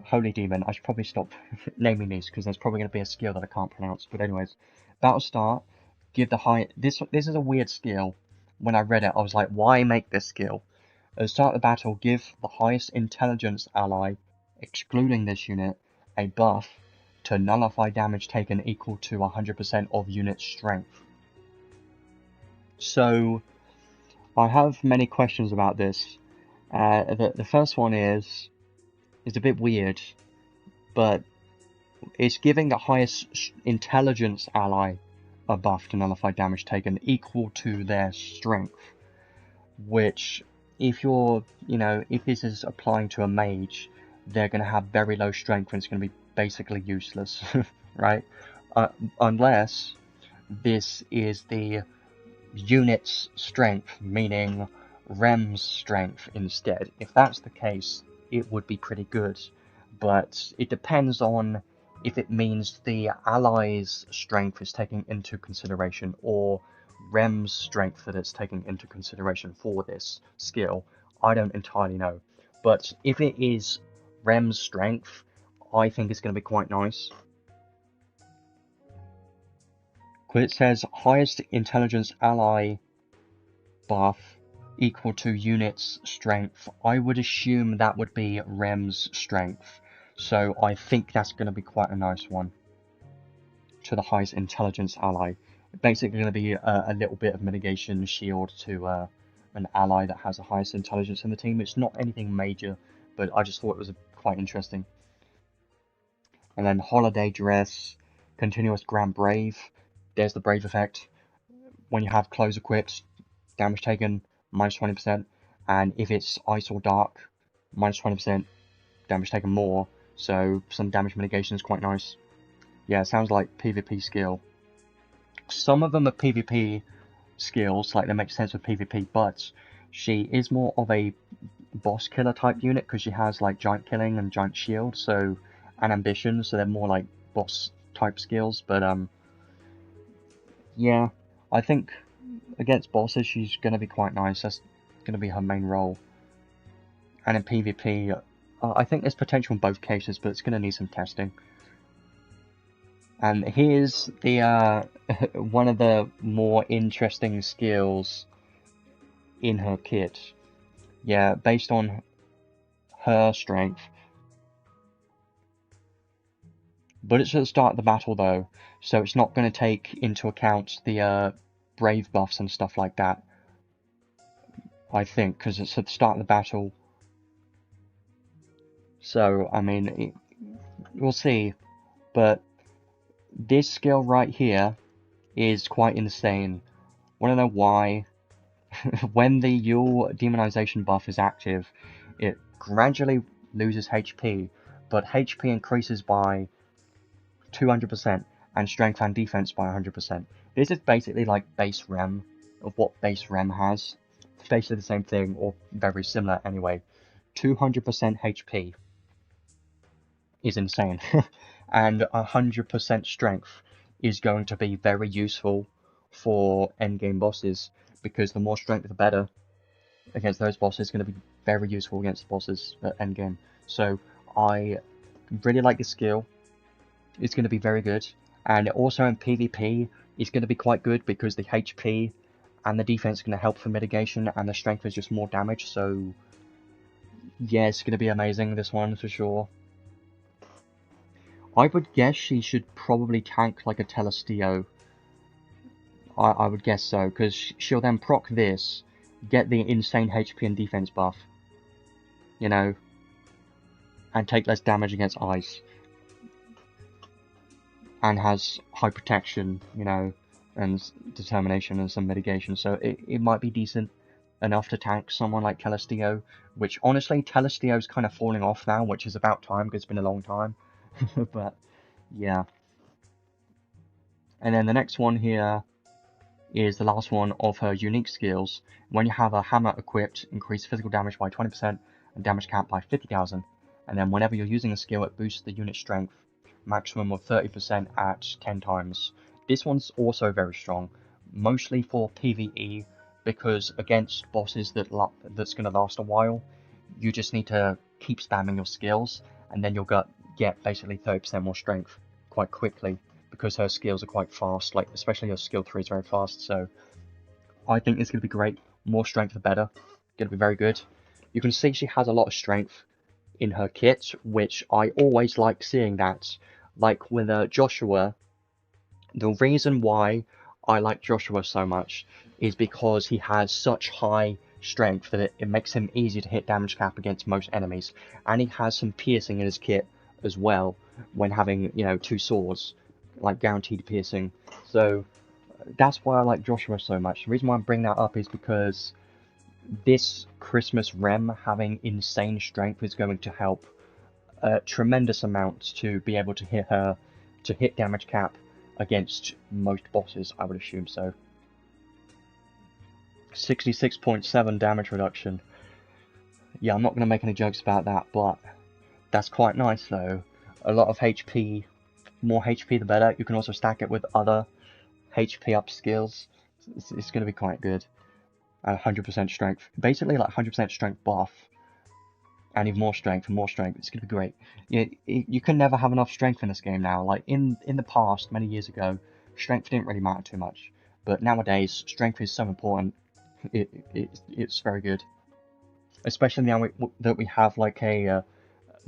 [SPEAKER 1] Holy Demon. I should probably stop naming these because there's probably going to be a skill that I can't pronounce. But anyways, battle start. Give the high. This is a weird skill. When I read it, I was like, why make this skill? At the start of the battle, give the highest intelligence ally, excluding this unit, a buff to nullify damage taken equal to 100% of unit strength. So, I have many questions about this. The first one is a bit weird, but it's giving the highest intelligence ally a buff to nullify damage taken equal to their strength, which, if you're, if this is applying to a mage, they're going to have very low strength and it's going to be basically useless, right? Unless this is the unit's strength, meaning Rem's strength instead. If that's the case, it would be pretty good, but it depends on if it means the ally's strength is taken into consideration or Rem's strength that it's taking into consideration for this skill. I don't entirely know, but if it is Rem's strength, I think it's going to be quite nice. Because it says highest intelligence ally buff equal to unit's strength. I would assume that would be Rem's strength. So I think that's going to be quite a nice one. To the highest intelligence ally. Basically going to be a little bit of mitigation shield to an ally that has the highest intelligence in the team. It's not anything major, but I just thought it was quite interesting. And then Holiday Dress, Continuous Grand Brave. There's the Brave effect. When you have clothes equipped, damage taken, minus 20%. And if it's Ice or Dark, minus 20%, damage taken more. So some damage mitigation is quite nice. Yeah, it sounds like PvP skill. Some of them are PvP skills, like they make sense with PvP, but she is more of a boss killer type unit because she has like giant killing and giant shield, so, and ambition, so they're more like boss type skills. But yeah, I think against bosses she's gonna be quite nice. That's gonna be her main role. And in PvP, I think there's potential in both cases, but it's gonna need some testing. And here's the one of the more interesting skills in her kit. Yeah, based on her strength. But it's at the start of the battle though, so it's not going to take into account the brave buffs and stuff like that. I think, because it's at the start of the battle. So, I mean, we'll see. But this skill right here is quite insane. Wanna know why? When the Yule demonization buff is active, it gradually loses HP, but HP increases by 200% and strength and defense by 100%. This is basically like base Rem, of what base Rem has. It's basically the same thing, or very similar anyway. 200% HP is insane, and 100% strength is going to be very useful for endgame bosses, because the more strength the better. against those bosses is going to be very useful against the bosses at endgame. So I really like this skill. It's going to be very good. And also in PvP, it's going to be quite good because the HP and the defense are going to help for mitigation, and the strength is just more damage. So yeah, it's going to be amazing, this one, for sure. I would guess she should probably tank like a Telestio. I would guess so, because she'll then proc this, get the insane HP and defense buff, you know, and take less damage against ice. And has high protection, you know, and determination and some mitigation, so it might be decent enough to tank someone like Telestio, which honestly, Telestio's kind of falling off now, which is about time because it's been a long time. But yeah. And then the next one here is the last one of her unique skills. When you have a hammer equipped, increase physical damage by 20% and damage cap by 50,000. And then whenever you're using a skill, it boosts the unit strength maximum of 30% at 10 times. This one's also very strong, mostly for PvE, because against bosses that's going to last a while, you just need to keep spamming your skills, and then you'll get basically 30% more strength quite quickly, because her skills are quite fast, like especially her skill 3 is very fast, so I think it's going to be great. More strength the better. Going to be very good. You can see she has a lot of strength in her kit, which I always like seeing that. Like with Joshua, the reason why I like Joshua so much is because he has such high strength that it makes him easy to hit damage cap against most enemies, and he has some piercing in his kit as well when having, you know, 2 swords, like guaranteed piercing. So that's why I like Joshua so much. The reason why I bring that up is because this Christmas Rem having insane strength is going to help tremendous amounts to be able to hit damage cap against most bosses, I would assume so. 66.7 damage reduction. Yeah, I'm not going to make any jokes about that, but that's quite nice though. A lot of HP, more HP the better. You can also stack it with other HP up skills. It's going to be quite good. 100% strength. Basically like 100% strength buff. And even more strength and more strength. It's going to be great. You can never have enough strength in this game now. Like in the past, many years ago, strength didn't really matter too much. But nowadays, strength is so important. It's very good. Especially now that we have like a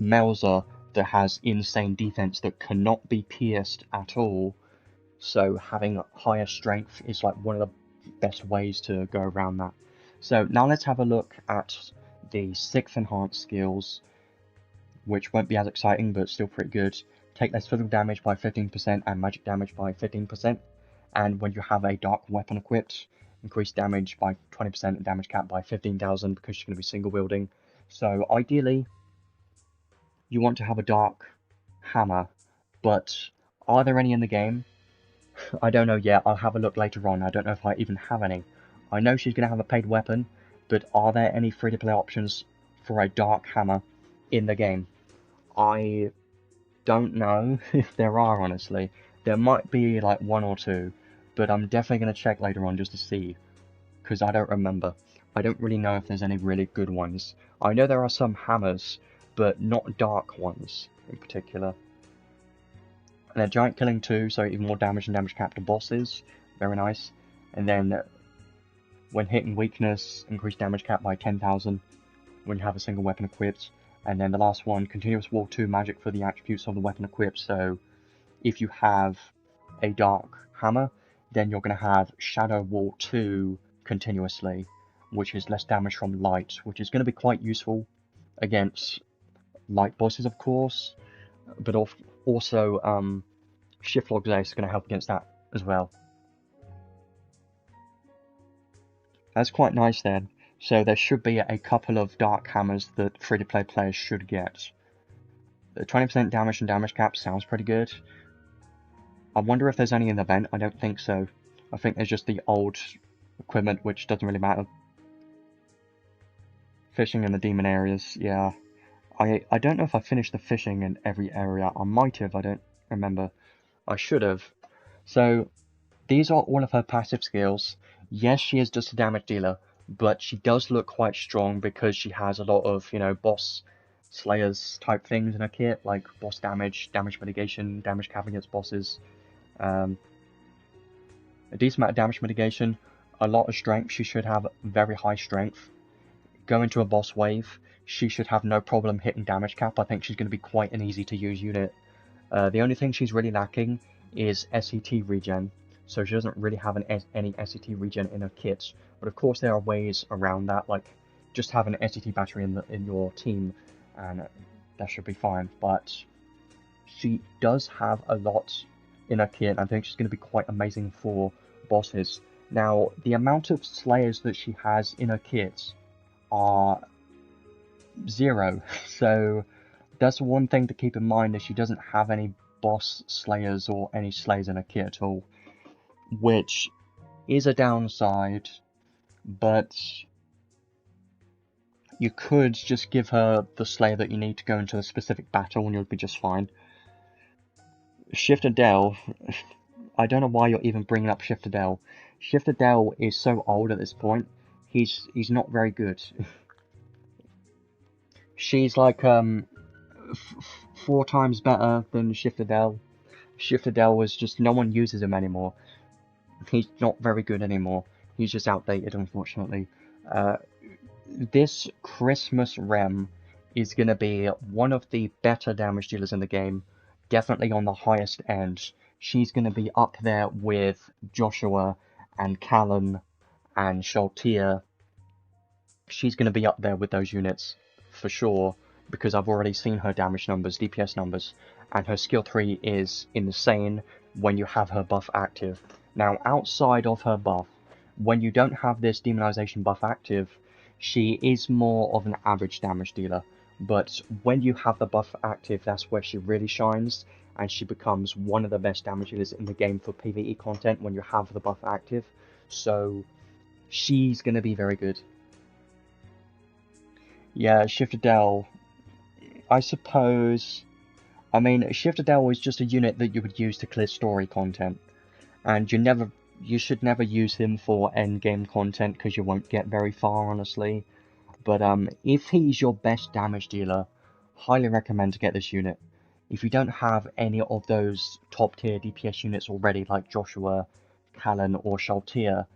[SPEAKER 1] Melzer that has insane defense that cannot be pierced at all. So having higher strength is like one of the best ways to go around that. So now let's have a look at the 6th enhanced skills, which won't be as exciting but still pretty good. Take less physical damage by 15% and magic damage by 15%. And when you have a dark weapon equipped, increase damage by 20% and damage cap by 15,000 because you're going to be single wielding. So ideally, you want to have a dark hammer, but are there any in the game? I don't know yet. I'll have a look later on. I don't know if I even have any. I know she's going to have a paid weapon, but are there any free-to-play options for a dark hammer in the game? I don't know if there are, honestly. There might be like 1 or 2, but I'm definitely going to check later on just to see, because I don't remember. I don't really know if there's any really good ones. I know there are some hammers, but not dark ones in particular. And then Giant Killing 2, so even more damage and damage cap to bosses. Very nice. And then when hitting weakness, increase damage cap by 10,000 when you have a single weapon equipped. And then the last one, Continuous Wall 2 magic for the attributes of the weapon equipped. So if you have a dark hammer, then you're going to have Shadow Wall 2 continuously, which is less damage from light, which is going to be quite useful against light bosses, of course, but also Shift Log's Ace is going to help against that as well. That's quite nice then. So there should be a couple of dark hammers that free-to-play players should get. The 20% damage and damage cap sounds pretty good. I wonder if there's any in the event. I don't think so. I think there's just the old equipment, which doesn't really matter. Fishing in the demon areas, yeah. I don't know if I finished the fishing in every area. I might have, I don't remember. I should have. So, these are all of her passive skills. Yes, she is just a damage dealer, but she does look quite strong because she has a lot of, you know, boss slayers type things in her kit, like boss damage, damage mitigation, damage cap against bosses, a decent amount of damage mitigation, a lot of strength. She should have very high strength. Go into a boss wave, she should have no problem hitting damage cap. I think she's going to be quite an easy to use unit. The only thing she's really lacking is SET regen, so she doesn't really have any SET regen in her kit. But of course there are ways around that, like just have an SET battery in your team, and that should be fine. But she does have a lot in her kit, and I think she's going to be quite amazing for bosses. Now, the amount of slayers that she has in her kit are 0, so that's one thing to keep in mind, is she doesn't have any boss slayers or any slayers in her kit at all, which is a downside, but you could just give her the slayer that you need to go into a specific battle and you'll be just fine. Shifter Dell, I don't know why you're even bringing up Shifter Dell. Shifter Dell is so old at this point, he's not very good. She's like 4 times better than Shifter Dell. Shifter Dell was just, no one uses him anymore. He's not very good anymore. He's just outdated, unfortunately. This Christmas Rem is going to be one of the better damage dealers in the game. Definitely on the highest end. She's going to be up there with Joshua and Callan and Shaltia. She's going to be up there with those units for sure, because I've already seen her damage numbers, DPS numbers, and her skill 3 is insane when you have her buff active. Now, outside of her buff, when you don't have this demonization buff active, she is more of an average damage dealer, but when you have the buff active, that's where she really shines, and she becomes one of the best damage dealers in the game for PvE content when you have the buff active. So she's going to be very good. Yeah, Shifter Dell, I suppose. I mean, Shifter Dell is just a unit that you would use to clear story content, and you should never use him for endgame content because you won't get very far, honestly. But if he's your best damage dealer, highly recommend to get this unit. If you don't have any of those top tier DPS units already, like Joshua, Callan, or Shaltia,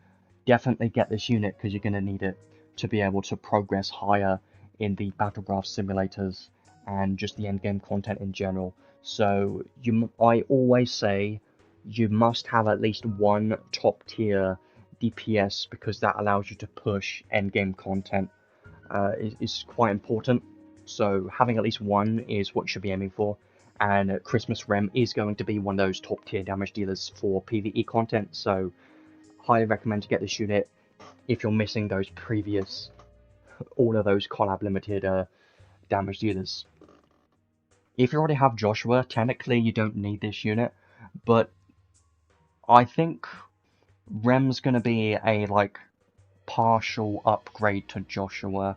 [SPEAKER 1] definitely get this unit because you're going to need it to be able to progress higher in the battlegraph simulators and just the endgame content in general. So I always say you must have at least one top tier DPS because that allows you to push endgame content. Is quite important. So having at least one is what you should be aiming for. And Christmas Rem is going to be one of those top tier damage dealers for PvE content. So highly recommend to get this unit if you're missing those previous, all of those collab limited damage dealers. If you already have Joshua, technically you don't need this unit, but I think Rem's going to be a like partial upgrade to Joshua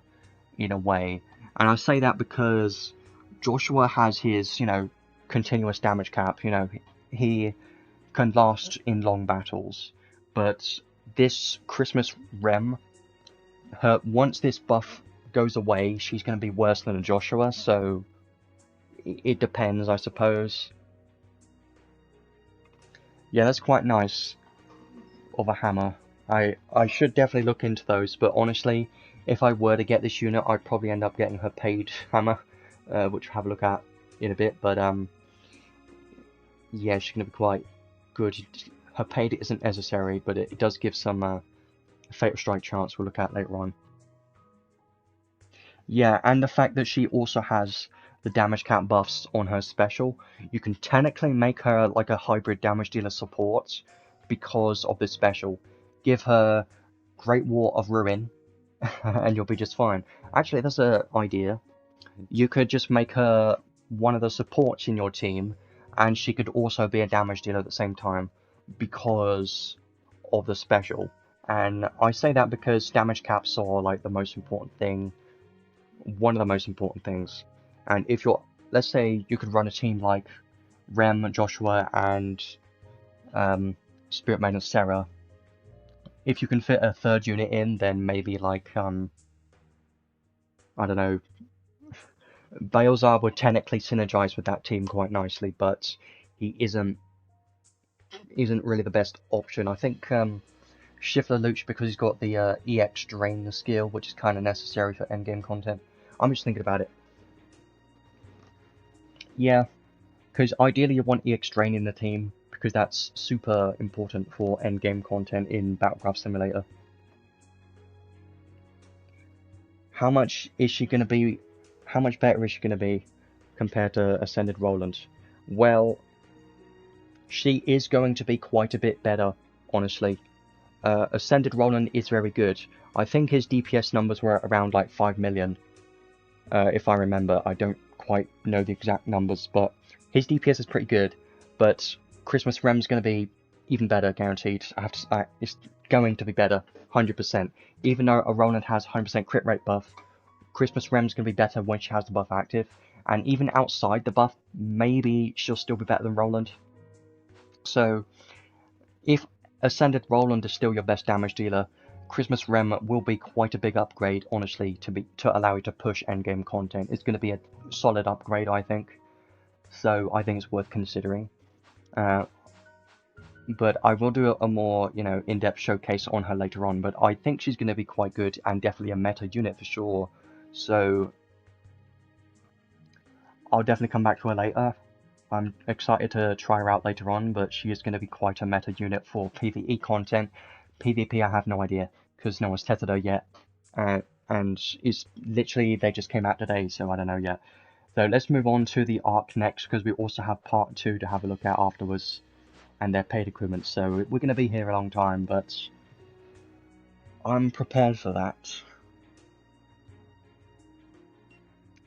[SPEAKER 1] in a way, and I say that because Joshua has his, you know, continuous damage cap, you know, he can last in long battles, but this Christmas Rem, once this buff goes away, she's going to be worse than a Joshua, so it depends, I suppose. Yeah, that's quite nice of a hammer. I should definitely look into those, but honestly, if I were to get this unit, I'd probably end up getting her paid hammer, which we'll have a look at in a bit, but yeah, she's going to be quite good. Her paid isn't necessary, but it does give some Fatal Strike chance we'll look at later on. Yeah, and the fact that she also has the damage cap buffs on her special, you can technically make her like a hybrid damage dealer support because of this special. Give her Great War of Ruin, and you'll be just fine. Actually, there's an idea. You could just make her one of the supports in your team, and she could also be a damage dealer at the same time because of the special. And I say that because damage caps are like the most important thing, one of the most important things. And if you're, let's say you could run a team like Rem, Joshua, and Spirit Maiden Sarah, if you can fit a third unit in, then maybe like, I don't know, Balezar would technically synergize with that team quite nicely, but he isn't really the best option. I think Shifter Luch, because he's got the EX Drain skill, which is kind of necessary for endgame content. I'm just thinking about it. Yeah, because ideally you want EX Drain in the team, because that's super important for endgame content in Battlecraft Simulator. How much is she going to be? How much better is she going to be compared to Ascended Roland? Well, she is going to be quite a bit better, honestly. Ascended Roland is very good. I think his DPS numbers were around like 5 million, if I remember. I don't quite know the exact numbers, but his DPS is pretty good. But Christmas Rem's going to be even better, guaranteed. It's going to be better, 100%. Even though a Roland has 100% crit rate buff, Christmas Rem's going to be better when she has the buff active. And even outside the buff, maybe she'll still be better than Roland. So, if Ascended Roland is still your best damage dealer, Christmas Rem will be quite a big upgrade, honestly, to allow you to push endgame content. It's going to be a solid upgrade, I think. So I think it's worth considering. But I will do a more, in-depth showcase on her later on. But I think she's going to be quite good and definitely a meta unit for sure. So I'll definitely come back to her later. I'm excited to try her out later on, but she is going to be quite a meta unit for PvE content. PvP, I have no idea, because no one's tested her yet. And it's literally, they just came out today, so I don't know yet. So let's move on to the Ark next, because we also have part 2 to have a look at afterwards. And their paid equipment, so we're going to be here a long time, but I'm prepared for that.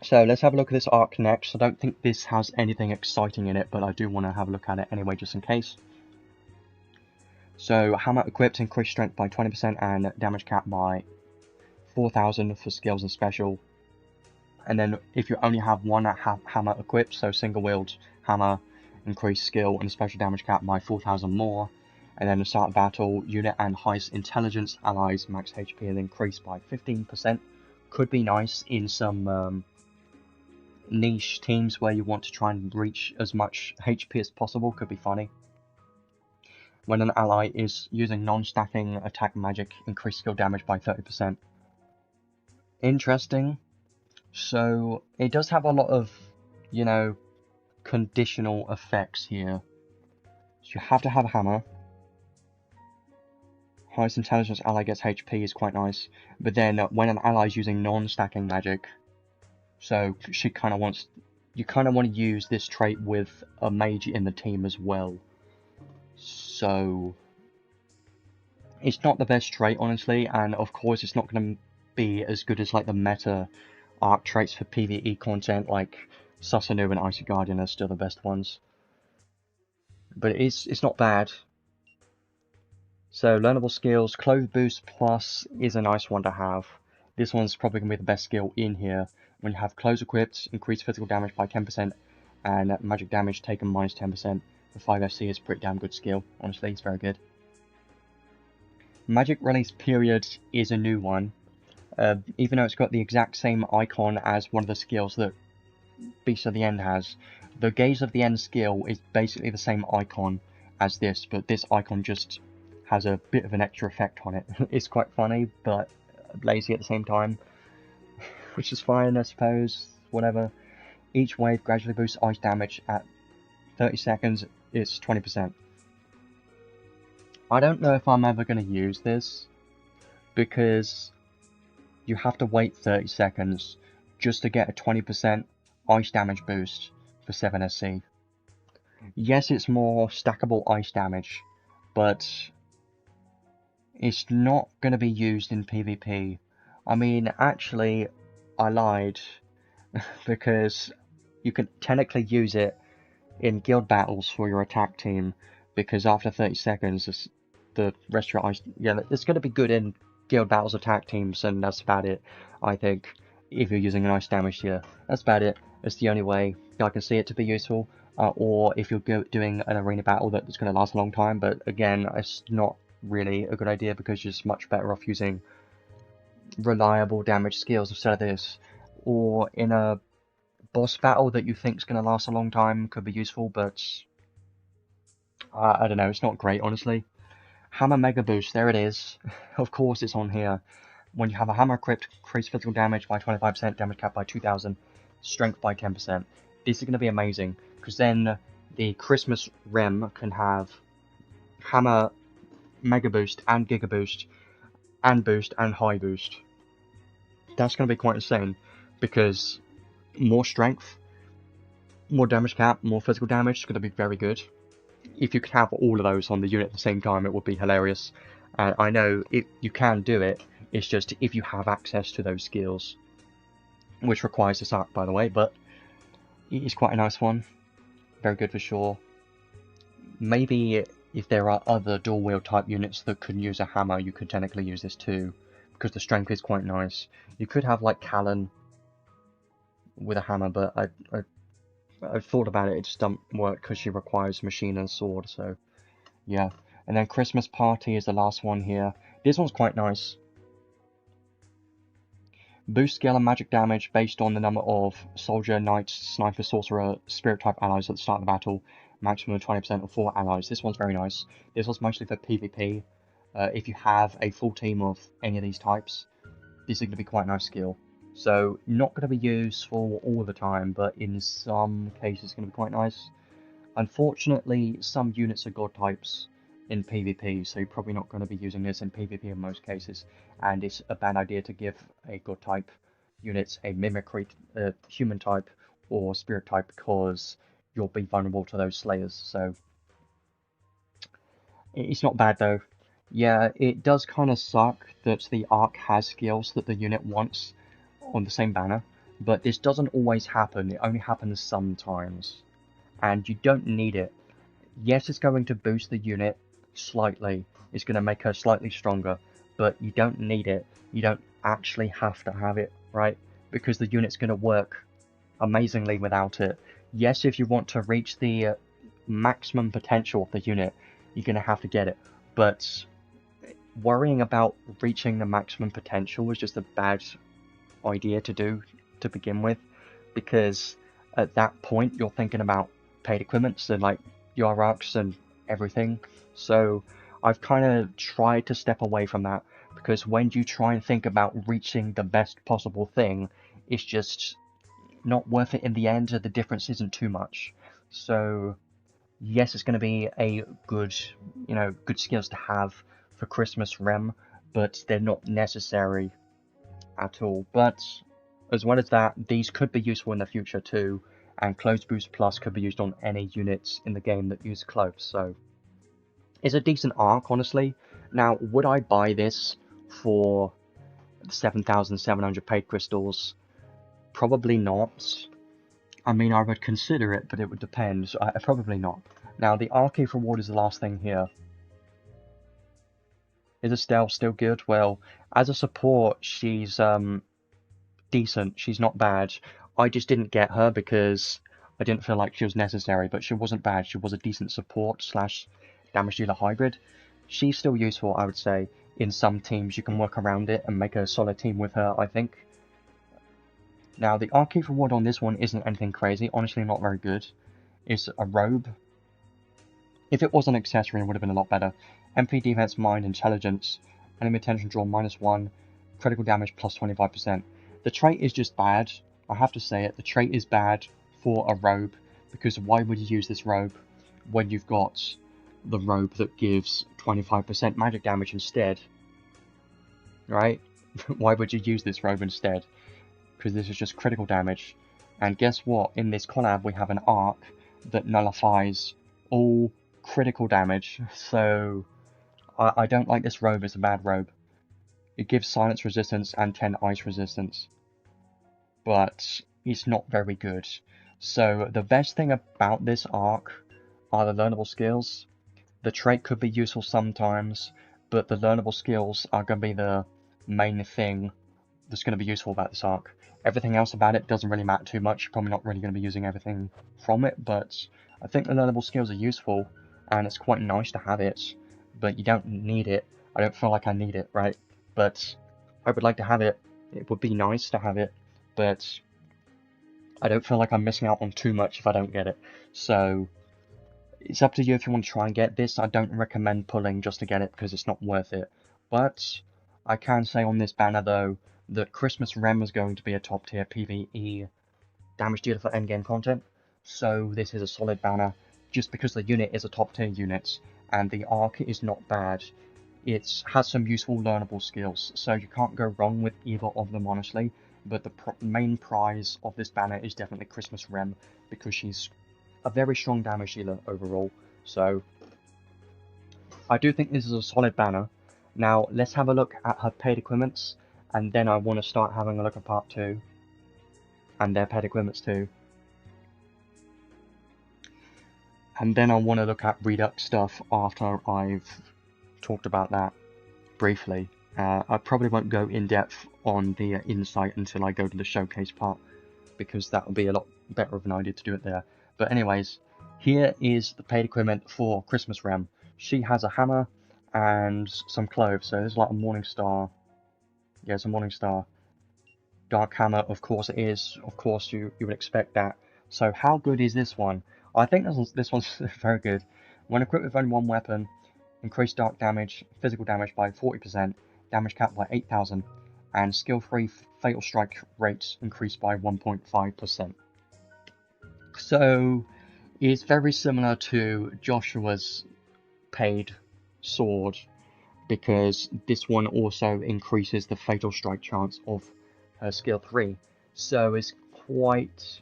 [SPEAKER 1] So let's have a look at this Ark next. I don't think this has anything exciting in it, but I do want to have a look at it anyway, just in case. So hammer equipped, increased strength by 20% and damage cap by 4,000 for skills and special. And then if you only have one hammer equipped, so single wield hammer, increased skill and special damage cap by 4,000 more. And then the start of battle, unit and highest intelligence allies max HP and increased by 15%. Could be nice in some niche teams where you want to try and reach as much HP as possible. Could be funny. When an ally is using non-stacking attack magic, increased skill damage by 30%. Interesting. So it does have a lot of, conditional effects here. So you have to have a hammer. Highest intelligence ally gets HP is quite nice. But then when an ally is using non-stacking magic, so you kind of want to use this trait with a mage in the team as well. So it's not the best trait, honestly, and of course it's not going to be as good as like the meta Ark traits for PvE content, like Susanu and Icy Guardian are still the best ones. But it's not bad. So learnable skills, Clove Boost Plus is a nice one to have. This one's probably going to be the best skill in here. When you have clothes equipped, increase physical damage by 10% and magic damage taken minus 10%. The 5 FC is a pretty damn good skill, honestly, it's very good. Magic Release Period is a new one. Even though it's got the exact same icon as one of the skills that Beast of the End has, the Gaze of the End skill is basically the same icon as this, but this icon just has a bit of an extra effect on it. It's quite funny, but lazy at the same time, which is fine, I suppose, whatever. Each wave gradually boosts ice damage at 30 seconds, it's 20%. I don't know if I'm ever going to use this, because you have to wait 30 seconds just to get a 20% ice damage boost for 7SC. Yes, it's more stackable ice damage, but it's not going to be used in PvP. I mean, actually, I lied, because you can technically use it in guild battles for your attack team, because after 30 seconds, the rest of your ice... Yeah, it's going to be good in guild battles attack teams, and that's about it, I think, if you're using an ice damage here. That's about it. It's the only way I can see it to be useful, or if you're doing an arena battle that's going to last a long time, but again, it's not really a good idea because you're just much better off using reliable damage skills instead of this. Or in a boss battle that you think is going to last a long time, could be useful, but I don't know, it's not great, honestly. Hammer Mega Boost, there it is. Of course it's on here. When you have a hammer equipped, increase physical damage by 25%, damage cap by 2000, strength by 10%. This is going to be amazing, because then the Christmas Rem can have hammer Mega Boost and Giga Boost and High Boost. That's going to be quite insane, because more strength, more damage cap, more physical damage is going to be very good. If you could have all of those on the unit at the same time, it would be hilarious. And I know you can do it, it's just if you have access to those skills. Which requires this arc, by the way, but it's quite a nice one. Very good for sure. Maybe if there are other dual wield type units that could use a hammer, you could technically use this too, because the strength is quite nice. You could have like Callan with a hammer, but I've thought about it, it just doesn't work because she requires machine and sword, so yeah. And then Christmas Party is the last one here. This one's quite nice. Boost skill and magic damage based on the number of soldier, knight, sniper, sorcerer, spirit type allies at the start of the battle. Maximum of 20% of 4 allies. This one's very nice. This one's mostly for PvP. If you have a full team of any of these types, this is going to be quite a nice skill. So, not going to be useful all the time, but in some cases it's going to be quite nice. Unfortunately, some units are god types in PvP, so you're probably not going to be using this in PvP in most cases, and it's a bad idea to give a god type unit a mimicry human type or spirit type, because you'll be vulnerable to those slayers. So it's not bad though. Yeah, it does kind of suck that the Ark has skills that the unit wants on the same banner, but this doesn't always happen, it only happens sometimes, and you don't need it. Yes, it's going to boost the unit slightly, it's going to make her slightly stronger, but you don't need it. You don't actually have to have it, right? Because the unit's going to work amazingly without it. Yes, if you want to reach the maximum potential of the unit, you're going to have to get it, but worrying about reaching the maximum potential was just a bad idea to do to begin with, because at that point you're thinking about paid equipment, so like your arks and everything. So I've kind of tried to step away from that, because when you try and think about reaching the best possible thing, it's just not worth it in the end. The difference isn't too much. So yes, it's going to be a good, good skills to have for Christmas Rem, but they're not necessary at all. But as well as that, these could be useful in the future too, and Clothes Boost Plus could be used on any units in the game that use clothes, so it's a decent arc, honestly. Now, would I buy this for 7,700 paid crystals? Probably not. I mean, I would consider it, but it would depend, so probably not. Now, the Archive reward is the last thing here. Is Estelle still good? Well, as a support, she's decent. She's not bad. I just didn't get her because I didn't feel like she was necessary, but she wasn't bad. She was a decent support slash damage dealer hybrid. She's still useful, I would say. In some teams, you can work around it and make a solid team with her, I think. Now, the Archive reward on this one isn't anything crazy. Honestly, not very good. It's a robe. If it was an accessory, it would have been a lot better. MP defense, mind, intelligence, enemy attention draw -1, critical damage plus 25%. The trait is just bad. I have to say it. The trait is bad for a robe, because why would you use this robe when you've got the robe that gives 25% magic damage instead? Right? Why would you use this robe instead? Because this is just critical damage. And guess what? In this collab, we have an arc that nullifies all critical damage, so I don't like this robe. It's a bad robe. It gives silence resistance and 10 ice resistance, but it's not very good. So the best thing about this arc are the learnable skills. The trait could be useful sometimes, but the learnable skills are going to be the main thing that's going to be useful about this arc. Everything else about it doesn't really matter too much. You're probably not really going to be using everything from it, but I think the learnable skills are useful, and it's quite nice to have it. but you don't need it. I don't feel like I need it, right? But I would like to have it. It would be nice to have it, but I don't feel like I'm missing out on too much if I don't get it. So it's up to you if you want to try and get this. I don't recommend pulling just to get it because it's not worth it. But I can say on this banner though that Christmas Rem is going to be a top tier PvE damage dealer for endgame content. So this is a solid banner just because the unit is a top tier unit and the Ark is not bad. It has some useful learnable skills, so you can't go wrong with either of them honestly, but the main prize of this banner is definitely Christmas Rem, because she's a very strong damage dealer overall, so I do think this is a solid banner. Now let's have a look at her paid equipments, and then I want to start having a look at part 2, and their paid equipments too. And then I want to look at Redux stuff after I've talked about that briefly. I probably won't go in depth on the insight until I go to the showcase part, because that will be a lot better of an idea to do it there. But anyways, here is the paid equipment for Christmas Rem. She has a hammer and some cloves, so there's like a Morning Star. Yeah, it's a Morning Star. Dark hammer, of course it is. Of course you would expect that. So how good is this one? I think this one's very good. When equipped with only one weapon, increase dark damage, physical damage by 40%, damage cap by 8,000, and skill 3 fatal strike rates increased by 1.5%. So it's very similar to Joshua's paid sword, because this one also increases the fatal strike chance of her skill 3. So it's quite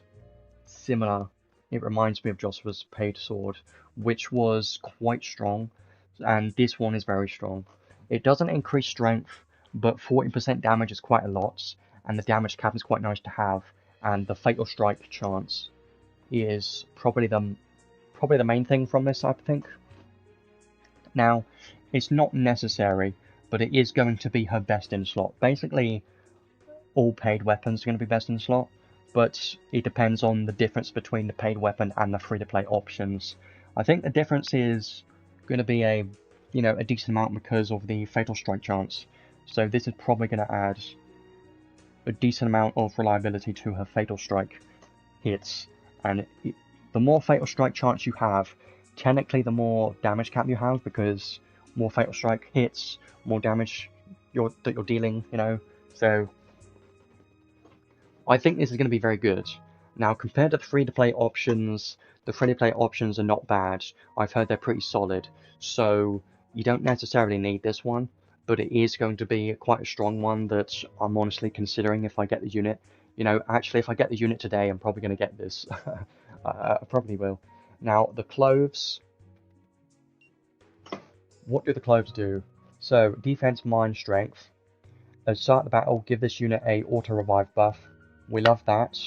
[SPEAKER 1] similar. It reminds me of Joshua's paid sword, which was quite strong, and this one is very strong. It doesn't increase strength, but 40% damage is quite a lot, and the damage cap is quite nice to have, and the fatal strike chance is probably the main thing from this, I think. Now, it's not necessary, but it is going to be her best in slot. Basically, all paid weapons are going to be best in slot, but it depends on the difference between the paid weapon and the free-to-play options. I think the difference is going to be a decent amount because of the fatal strike chance. So this is probably going to add a decent amount of reliability to her fatal strike hits, and the more fatal strike chance you have, technically the more damage cap you have, because more fatal strike hits, more damage that you're dealing, so I think this is going to be very good. Now, compared to the free-to-play options, the free-to-play options are not bad. I've heard they're pretty solid, so you don't necessarily need this one, but it is going to be quite a strong one that I'm honestly considering if I get the unit. Actually, if I get the unit today, I'm probably going to get this. I probably will. Now, the cloves. What do the cloves do? So, defense, mind, strength. At the start of the battle, give this unit a auto-revive buff. We love that.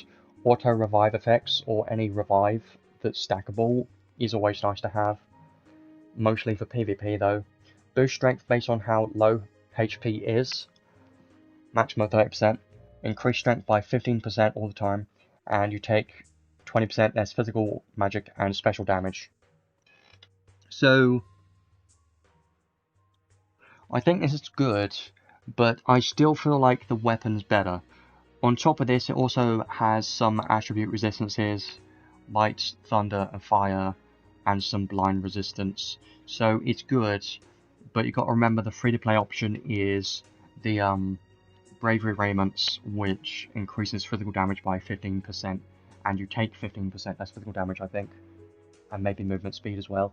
[SPEAKER 1] Auto-revive effects, or any revive that's stackable, is always nice to have. Mostly for PvP though. Boost strength based on how low HP is. Maximum 30%. Increase strength by 15% all the time. And you take 20% less physical, magic, and special damage. So, I think this is good, but I still feel like the weapon's better. On top of this, it also has some attribute resistances, light, thunder, and fire, and some blind resistance. So it's good, but you've got to remember the free-to-play option is the Bravery Raiments, which increases physical damage by 15%, and you take 15% less physical damage, I think, and maybe movement speed as well.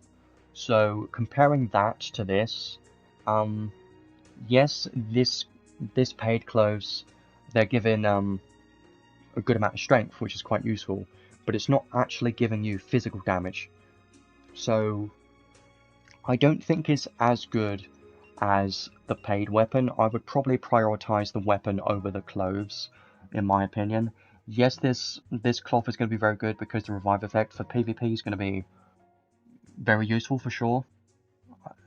[SPEAKER 1] So comparing that to this, yes, this paid clothes, they're given a good amount of strength, which is quite useful, but it's not actually giving you physical damage. So I don't think it's as good as the paid weapon. I would probably prioritize the weapon over the clothes, in my opinion. Yes, this cloth is going to be very good because the revive effect for PvP is going to be very useful for sure.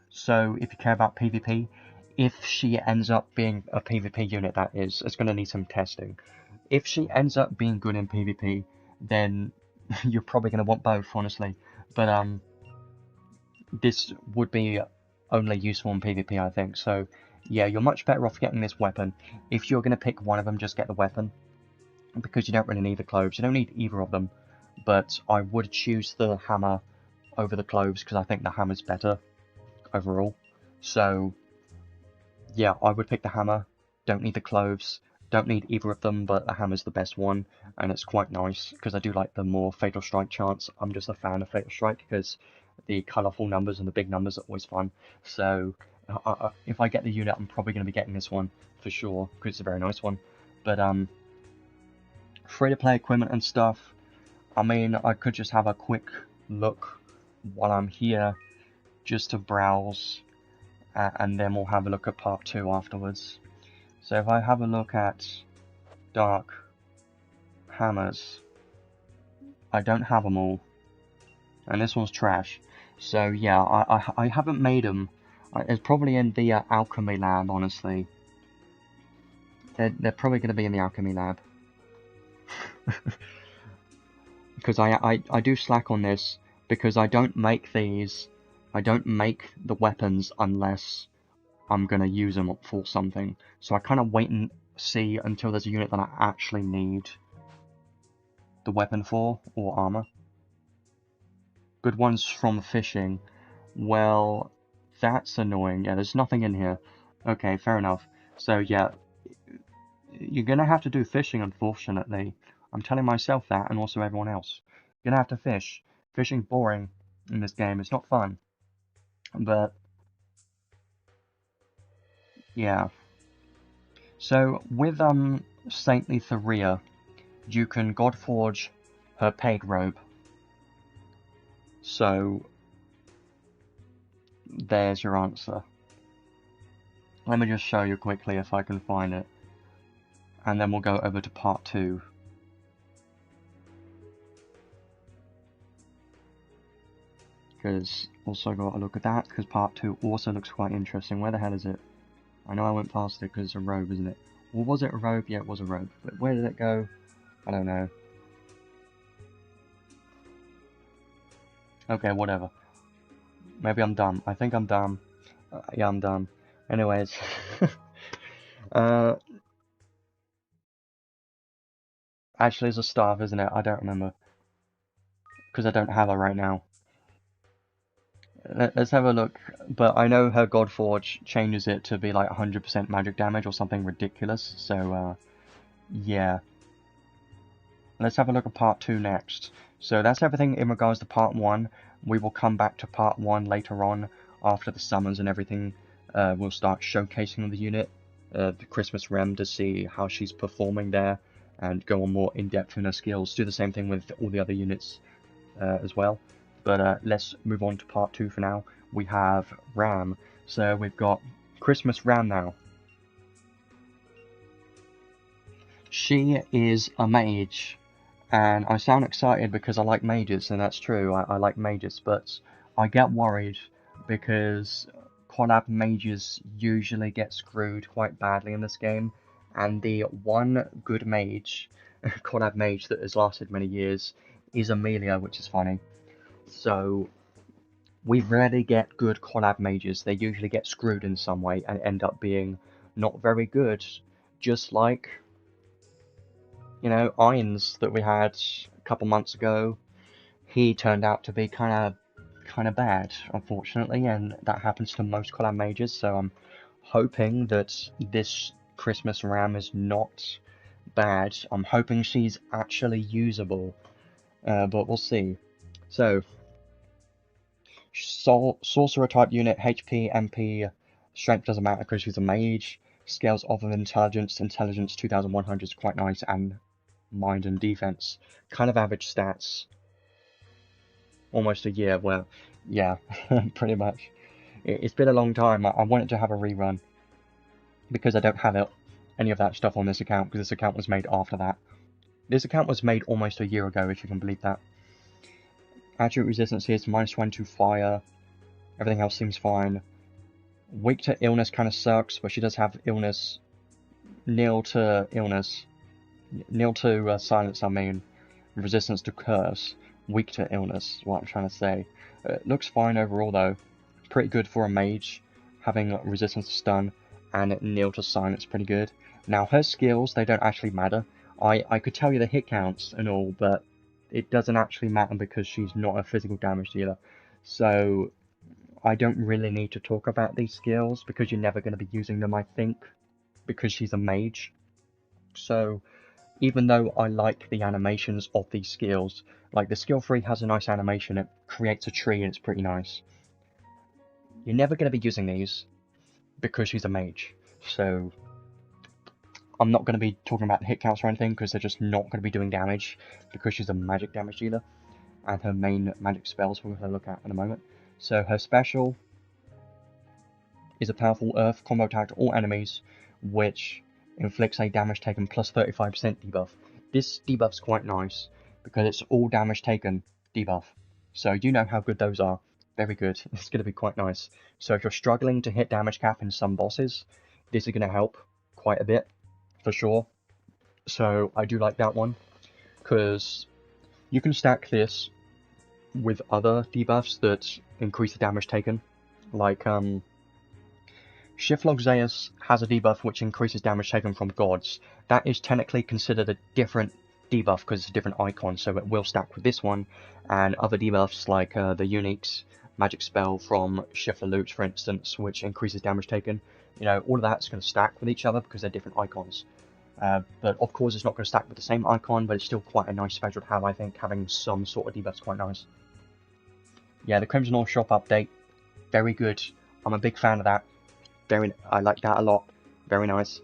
[SPEAKER 1] So if you care about PvP, if she ends up being a PvP unit, that is, it's going to need some testing. If she ends up being good in PvP, then you're probably going to want both, honestly. But this would be only useful in PvP, I think. So, yeah, you're much better off getting this weapon. If you're going to pick one of them, just get the weapon, because you don't really need the cloves. You don't need either of them, but I would choose the hammer over the cloves, because I think the hammer's better overall. So, yeah, I would pick the hammer. Don't need the cloves. Don't need either of them, but the hammer's the best one, and it's quite nice, because I do like the more Fatal Strike chance. I'm just a fan of Fatal Strike, because the colourful numbers and the big numbers are always fun. So, if I get the unit, I'm probably going to be getting this one, for sure, because it's a very nice one. But, free-to-play equipment and stuff, I mean, I could just have a quick look while I'm here, just to browse, and then we'll have a look at part 2 afterwards. So if I have a look at dark hammers, I don't have them all, and this one's trash. So yeah, I haven't made them. It's probably in the alchemy lab, honestly. They're probably going to be in the alchemy lab. Because I do slack on this, because I don't make these, I don't make the weapons unless I'm going to use them for something. So I kind of wait and see until there's a unit that I actually need the weapon for, or armor. Good ones from fishing. Well, that's annoying. Yeah, there's nothing in here. Okay, fair enough. So yeah, you're going to have to do fishing, unfortunately. I'm telling myself that, and also everyone else. You're going to have to fish. Fishing's boring in this game. It's not fun. But, yeah. So, with Saintly Theria, you can Godforge her paid robe. So, there's your answer. Let me just show you quickly if I can find it. And then we'll go over to part 2. Because, also got to look at that, because part 2 also looks quite interesting. Where the hell is it? I know I went past it because it's a robe, isn't it? Or was it a robe? Yeah, it was a robe. But where did it go? I don't know. Okay, whatever. Maybe I'm dumb. I think I'm dumb. Yeah, I'm dumb. Anyways. Actually, it's a staff, isn't it? I don't remember. Because I don't have her right now. Let's have a look. But I know her Godforge changes it to be like 100% magic damage or something ridiculous. So, yeah. Let's have a look at part 2 next. So that's everything in regards to part 1. We will come back to part 1 later on, after the summons and everything. We'll start showcasing the unit, the Christmas Rem, to see how she's performing there, and go on more in-depth in her skills. Do the same thing with all the other units as well. But let's move on to part 2 for now. We have Ram. So we've got Christmas Ram now. She is a mage. And I sound excited because I like mages, and that's true, I like mages, but I get worried because collab mages usually get screwed quite badly in this game, and the one good mage, collab mage that has lasted many years, is Emilia, which is funny. So, we rarely get good collab mages. They usually get screwed in some way and end up being not very good, just like, you know, Irons that we had a couple months ago. He turned out to be kind of bad, unfortunately, and that happens to most collab mages. So I'm hoping that this Christmas Ram is not bad. I'm hoping she's actually usable, but we'll see. So, sorcerer type unit, HP, MP, strength doesn't matter because she's a mage. Scales off of intelligence, intelligence 2100 is quite nice, and mind and defense. Kind of average stats. Almost a year, well, yeah, pretty much. It's been a long time. I wanted to have a rerun, because I don't have any of that stuff on this account, because this account was made after that. This account was made almost a year ago, if you can believe that. Attribute resistance here is -1 to fire. Everything else seems fine. Weak to illness kind of sucks, but she does have illness. Nil to illness. Nil to silence, I mean. Resistance to curse. Weak to illness, is what I'm trying to say. It looks fine overall, though. pretty good for a mage, having resistance to stun and kneel to silence pretty good. Now her skills, they don't actually matter. I could tell you the hit counts and all, but it doesn't actually matter because she's not a physical damage dealer. So I don't really need to talk about these skills because you're never going to be using them, I think, because she's a mage. So even though I like the animations of these skills, like the skill 3 has a nice animation, it creates a tree and it's pretty nice. You're never going to be using these because she's a mage. So I'm not going to be talking about the hit counts or anything because they're just not going to be doing damage because she's a magic damage dealer. And her main magic spells we're going to look at in a moment. So her special is a powerful earth combo attack to all enemies, which inflicts a damage taken plus 35% debuff. This debuff's quite nice because it's all damage taken debuff. So you know how good those are. Very good. It's going to be quite nice. So if you're struggling to hit damage cap in some bosses, this is going to help quite a bit, for sure. So I do like that one, because you can stack this with other debuffs that increase the damage taken. Like, Shift-Log Zeus has a debuff which increases damage taken from gods. That is technically considered a different debuff because it's a different icon, so it will stack with this one. And other debuffs like the Unique's magic spell from Shift Loots, for instance, which increases damage taken. You know, all of that's going to stack with each other because they're different icons. But of course it's not going to stack with the same icon, but it's still quite a nice special to have, I think. Having some sort of debuff's quite nice. Yeah, the Crimson Ore Shop update, very good. I'm a big fan of that. I like that a lot. Very nice.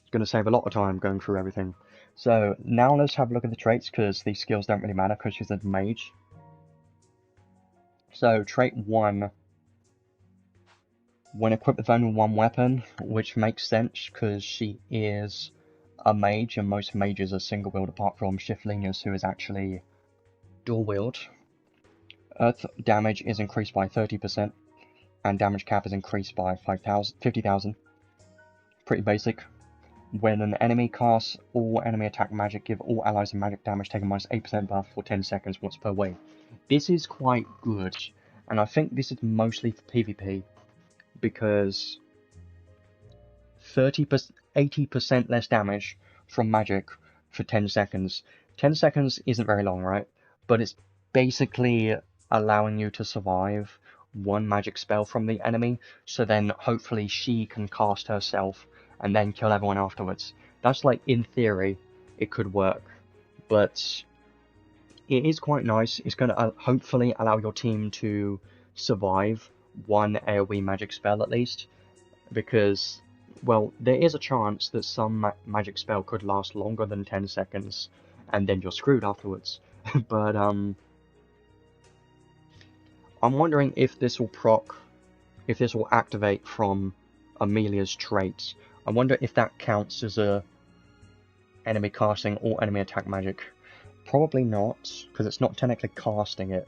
[SPEAKER 1] It's going to save a lot of time going through everything. So now let's have a look at the traits, because these skills don't really matter because she's a mage. So trait 1, when equipped with only one weapon, which makes sense because she is a mage and most mages are single wield apart from Shiftlenius, who is actually dual wield. Earth damage is increased by 30%. And damage cap is increased by 50,000. Pretty basic. When an enemy casts all enemy attack magic, give all allies a magic damage taken minus 8% buff for 10 seconds once per wave. This is quite good, and I think this is mostly for PvP, because 80% less damage from magic for 10 seconds. 10 seconds isn't very long, right? But it's basically allowing you to survive one magic spell from the enemy, so then hopefully she can cast herself and then kill everyone afterwards. That's like, in theory, it could work, but it is quite nice. It's going to hopefully allow your team to survive one AoE magic spell at least, because, well, there is a chance that some magic spell could last longer than 10 seconds, and then you're screwed afterwards. But, I'm wondering if this will activate from Emilia's traits. I wonder if that counts as a enemy casting all enemy attack magic. Probably not, because it's not technically casting it.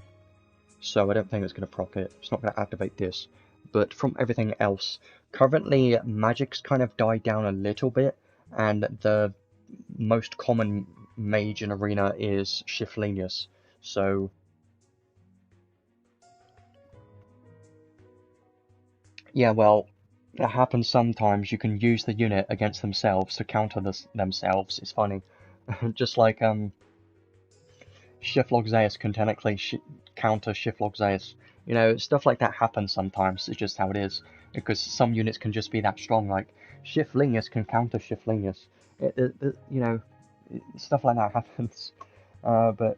[SPEAKER 1] So I don't think it's going to proc it. It's not going to activate this. But from everything else, currently magic's kind of died down a little bit, and the most common mage in Arena is Shiftlenius. So yeah, well, it happens sometimes. You can use the unit against themselves to counter themselves. It's funny. Just like Shift-Log Zeus can technically counter Shift-Log Zeus. You know, stuff like that happens sometimes. It's just how it is. Because some units can just be that strong. Like, Shiftlenius can counter Shiftlenius. You know, stuff like that happens. But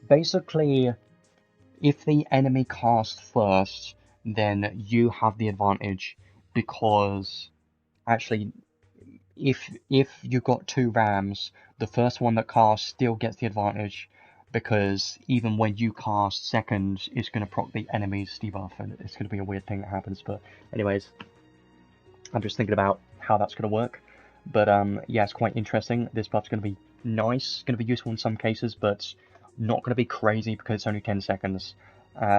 [SPEAKER 1] basically, if the enemy casts first, then you have the advantage, because actually, if you got 2 rams, the first one that casts still gets the advantage, because even when you cast second, it's going to proc the enemy's debuff, and it's going to be a weird thing that happens. But anyways, I'm just thinking about how that's going to work. But yeah, it's quite interesting. This buff's going to be nice, going to be useful in some cases, but not going to be crazy because it's only 10 seconds.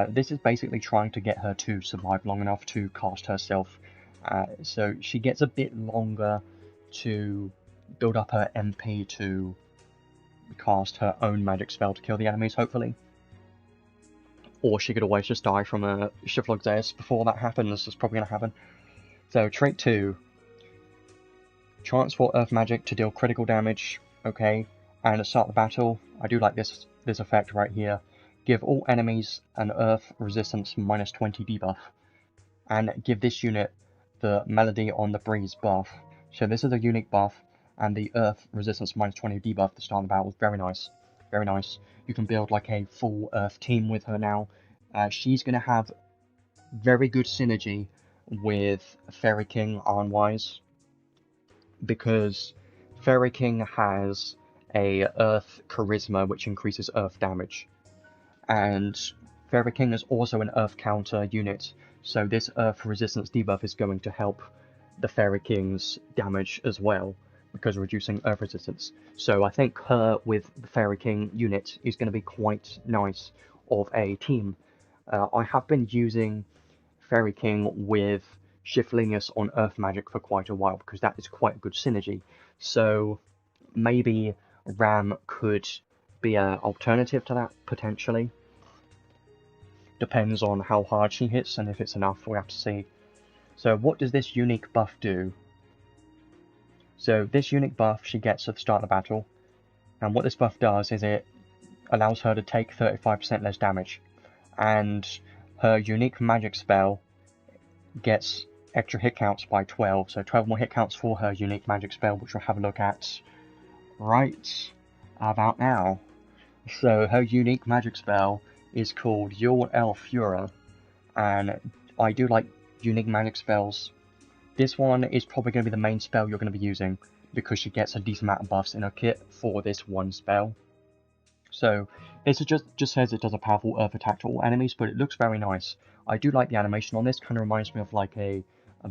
[SPEAKER 1] This is basically trying to get her to survive long enough to cast herself. So she gets a bit longer to build up her MP to cast her own magic spell to kill the enemies, hopefully. or she could always just die from a Shiflog Zeus before that happens. It's probably going to happen. So, trait 2. Transfer Earth Magic to deal critical damage. Okay. And at the start of the battle, I do like this effect right here. Give all enemies an Earth Resistance -20 debuff. And give this unit the Melody on the Breeze buff. So this is a unique buff, and the Earth Resistance -20 debuff at the start of the battle is very nice. Very nice. You can build like a full Earth team with her now. She's going to have very good synergy with Fairy King Iron-wise, because Fairy King has a Earth Charisma which increases Earth damage, and Fairy King is also an Earth counter unit, so this Earth Resistance debuff is going to help the Fairy King's damage as well, because reducing Earth Resistance. So I think her with the Fairy King unit is going to be quite nice of a team. I have been using Fairy King with Shiflingus on Earth Magic for quite a while, because that is quite a good synergy. So maybe Ram could be an alternative to that, potentially. Depends on how hard she hits, and if it's enough, we'll have to see. So what does this unique buff do? So this unique buff she gets at the start of the battle, and what this buff does is it allows her to take 35% less damage, and her unique magic spell gets extra hit counts by 12, so 12 more hit counts for her unique magic spell, which we'll have a look at right about now. So her unique magic spell is called Yule Illumination Rem, and I do like unique magic spells. This one is probably going to be the main spell you're going to be using, because she gets a decent amount of buffs in her kit for this one spell. So this just says it does a powerful earth attack to all enemies, but it looks very nice. I do like the animation on this. Kind of reminds me of like a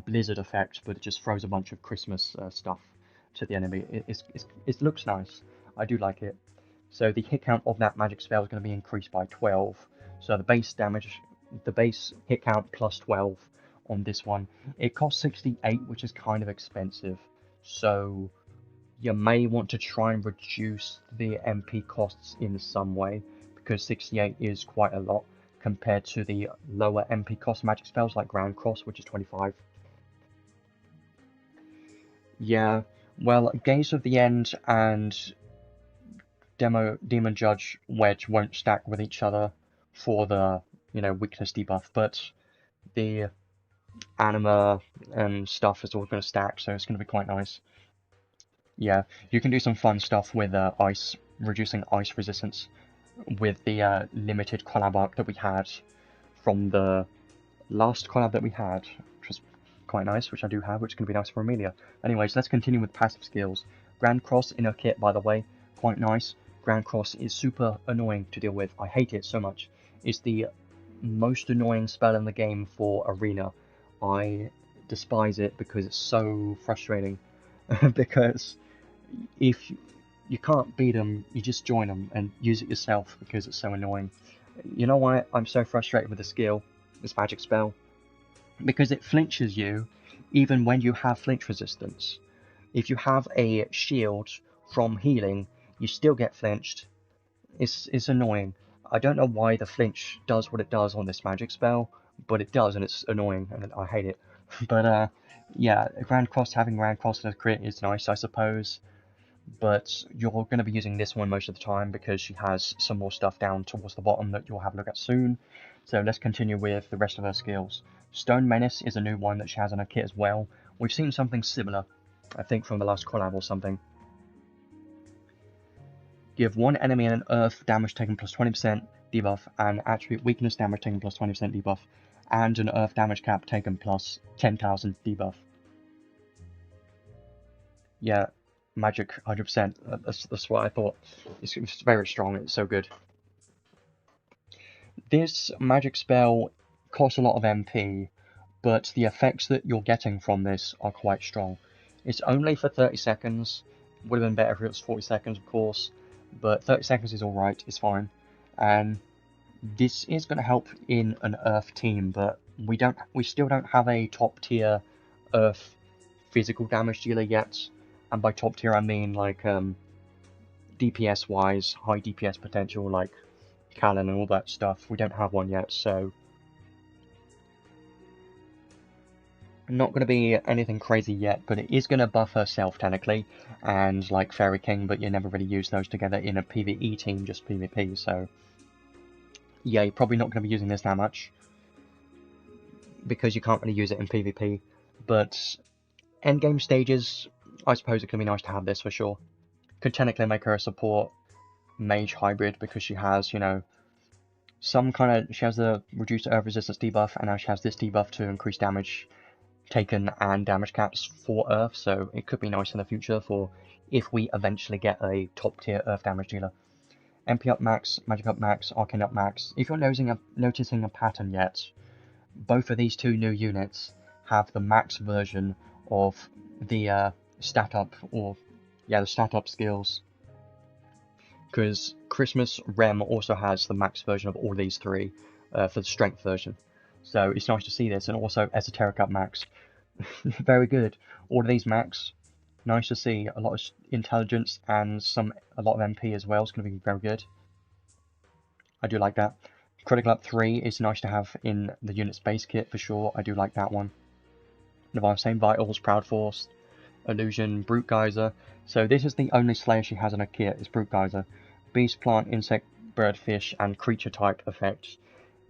[SPEAKER 1] blizzard effect, but it just throws a bunch of Christmas stuff to the enemy. It looks nice. I do like it. So the hit count of that magic spell is going to be increased by 12. So the base damage, the base hit count plus 12 on this one. It costs 68, which is kind of expensive. So you may want to try and reduce the MP costs in some way, because 68 is quite a lot compared to the lower MP cost magic spells like Grand Cross, which is 25. Yeah, well, Gaze of the End and Demon Judge Wedge won't stack with each other for the, weakness debuff, but the Anima and stuff is all going to stack, so it's going to be quite nice. Yeah, you can do some fun stuff with ice, reducing ice resistance with the limited collab arc that we had from the last collab that we had, which was quite nice, which I do have, which is going to be nice for Emilia. Anyways, let's continue with passive skills. Grand Cross in her kit, by the way, quite nice. Grand Cross is super annoying to deal with. I hate it so much. It's the most annoying spell in the game for Arena. I despise it because it's so frustrating. Because if you can't beat them, you just join them and use it yourself because it's so annoying. You know why I'm so frustrated with the skill, this magic spell? Because it flinches you even when you have flinch resistance. If you have a shield from healing, you still get flinched. It's annoying. I don't know why the flinch does what it does on this magic spell, but it does, and it's annoying, and I hate it. But yeah, having Grand Cross as a crit is nice, I suppose. But you're going to be using this one most of the time because she has some more stuff down towards the bottom that you'll have a look at soon. So let's continue with the rest of her skills. Stone Menace is a new one that she has on her kit as well. We've seen something similar, I think from the last collab or something. Give one enemy an earth damage taken plus 20% debuff, and attribute weakness damage taken plus 20% debuff, and an earth damage cap taken plus 10,000 debuff. Yeah, magic 100%. That's what I thought. It's very strong. It's so good. This magic spell costs a lot of MP, but the effects that you're getting from this are quite strong. It's only for 30 seconds. Would have been better if it was 40 seconds, of course, but 30 seconds is alright, it's fine. And this is going to help in an Earth team, but we still don't have a top tier Earth physical damage dealer yet. And by top tier I mean like DPS wise, high DPS potential, like cannon and all that stuff. We don't have one yet, so not going to be anything crazy yet, but it is going to buff herself technically, and like Fairy King, but you never really use those together in a PvE team, just PvP, so yeah, you're probably not going to be using this that much, because you can't really use it in PvP, but endgame stages, I suppose it can be nice to have this for sure. Could technically make her a support mage hybrid, because she has, you know, some kind of, she has the reduced earth resistance debuff, and now she has this debuff to increase damage taken and damage caps for Earth, so it could be nice in the future for if we eventually get a top tier Earth damage dealer. MP up max, magic up max, arcane up max. If you're noticing a pattern yet, both of these two new units have the max version of the stat up, or yeah, the stat up skills. Because Christmas Rem also has the max version of all these three for the strength version. So it's nice to see this, and also esoteric up max. Very good. All of these max. Nice to see. A lot of intelligence and a lot of MP as well. It's going to be very good. I do like that. Critical up 3 is nice to have in the unit's base kit for sure. I do like that one. Same Vitals, Proud Force, Illusion, Brute Geyser. So this is the only Slayer she has in her kit, is Brute Geyser. Beast, Plant, Insect, Bird, Fish, and Creature type effects.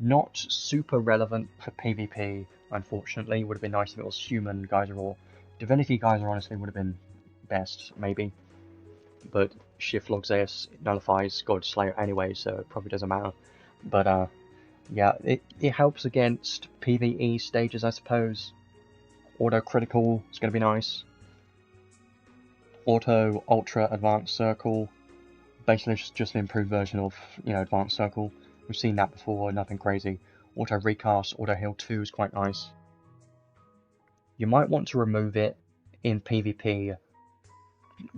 [SPEAKER 1] Not super relevant for PvP, unfortunately. Would have been nice if it was Human Geyser or Divinity Geyser, honestly, would have been best, maybe. But Shift Log Zeus nullifies God Slayer anyway, so it probably doesn't matter. But, yeah, it helps against PvE stages, I suppose. Auto Critical is going to be nice. Auto Ultra Advanced Circle. Basically, it's just an improved version of, you know, Advanced Circle. We've seen that before, nothing crazy. Auto Recast, Auto Heal 2 is quite nice. You might want to remove it in PvP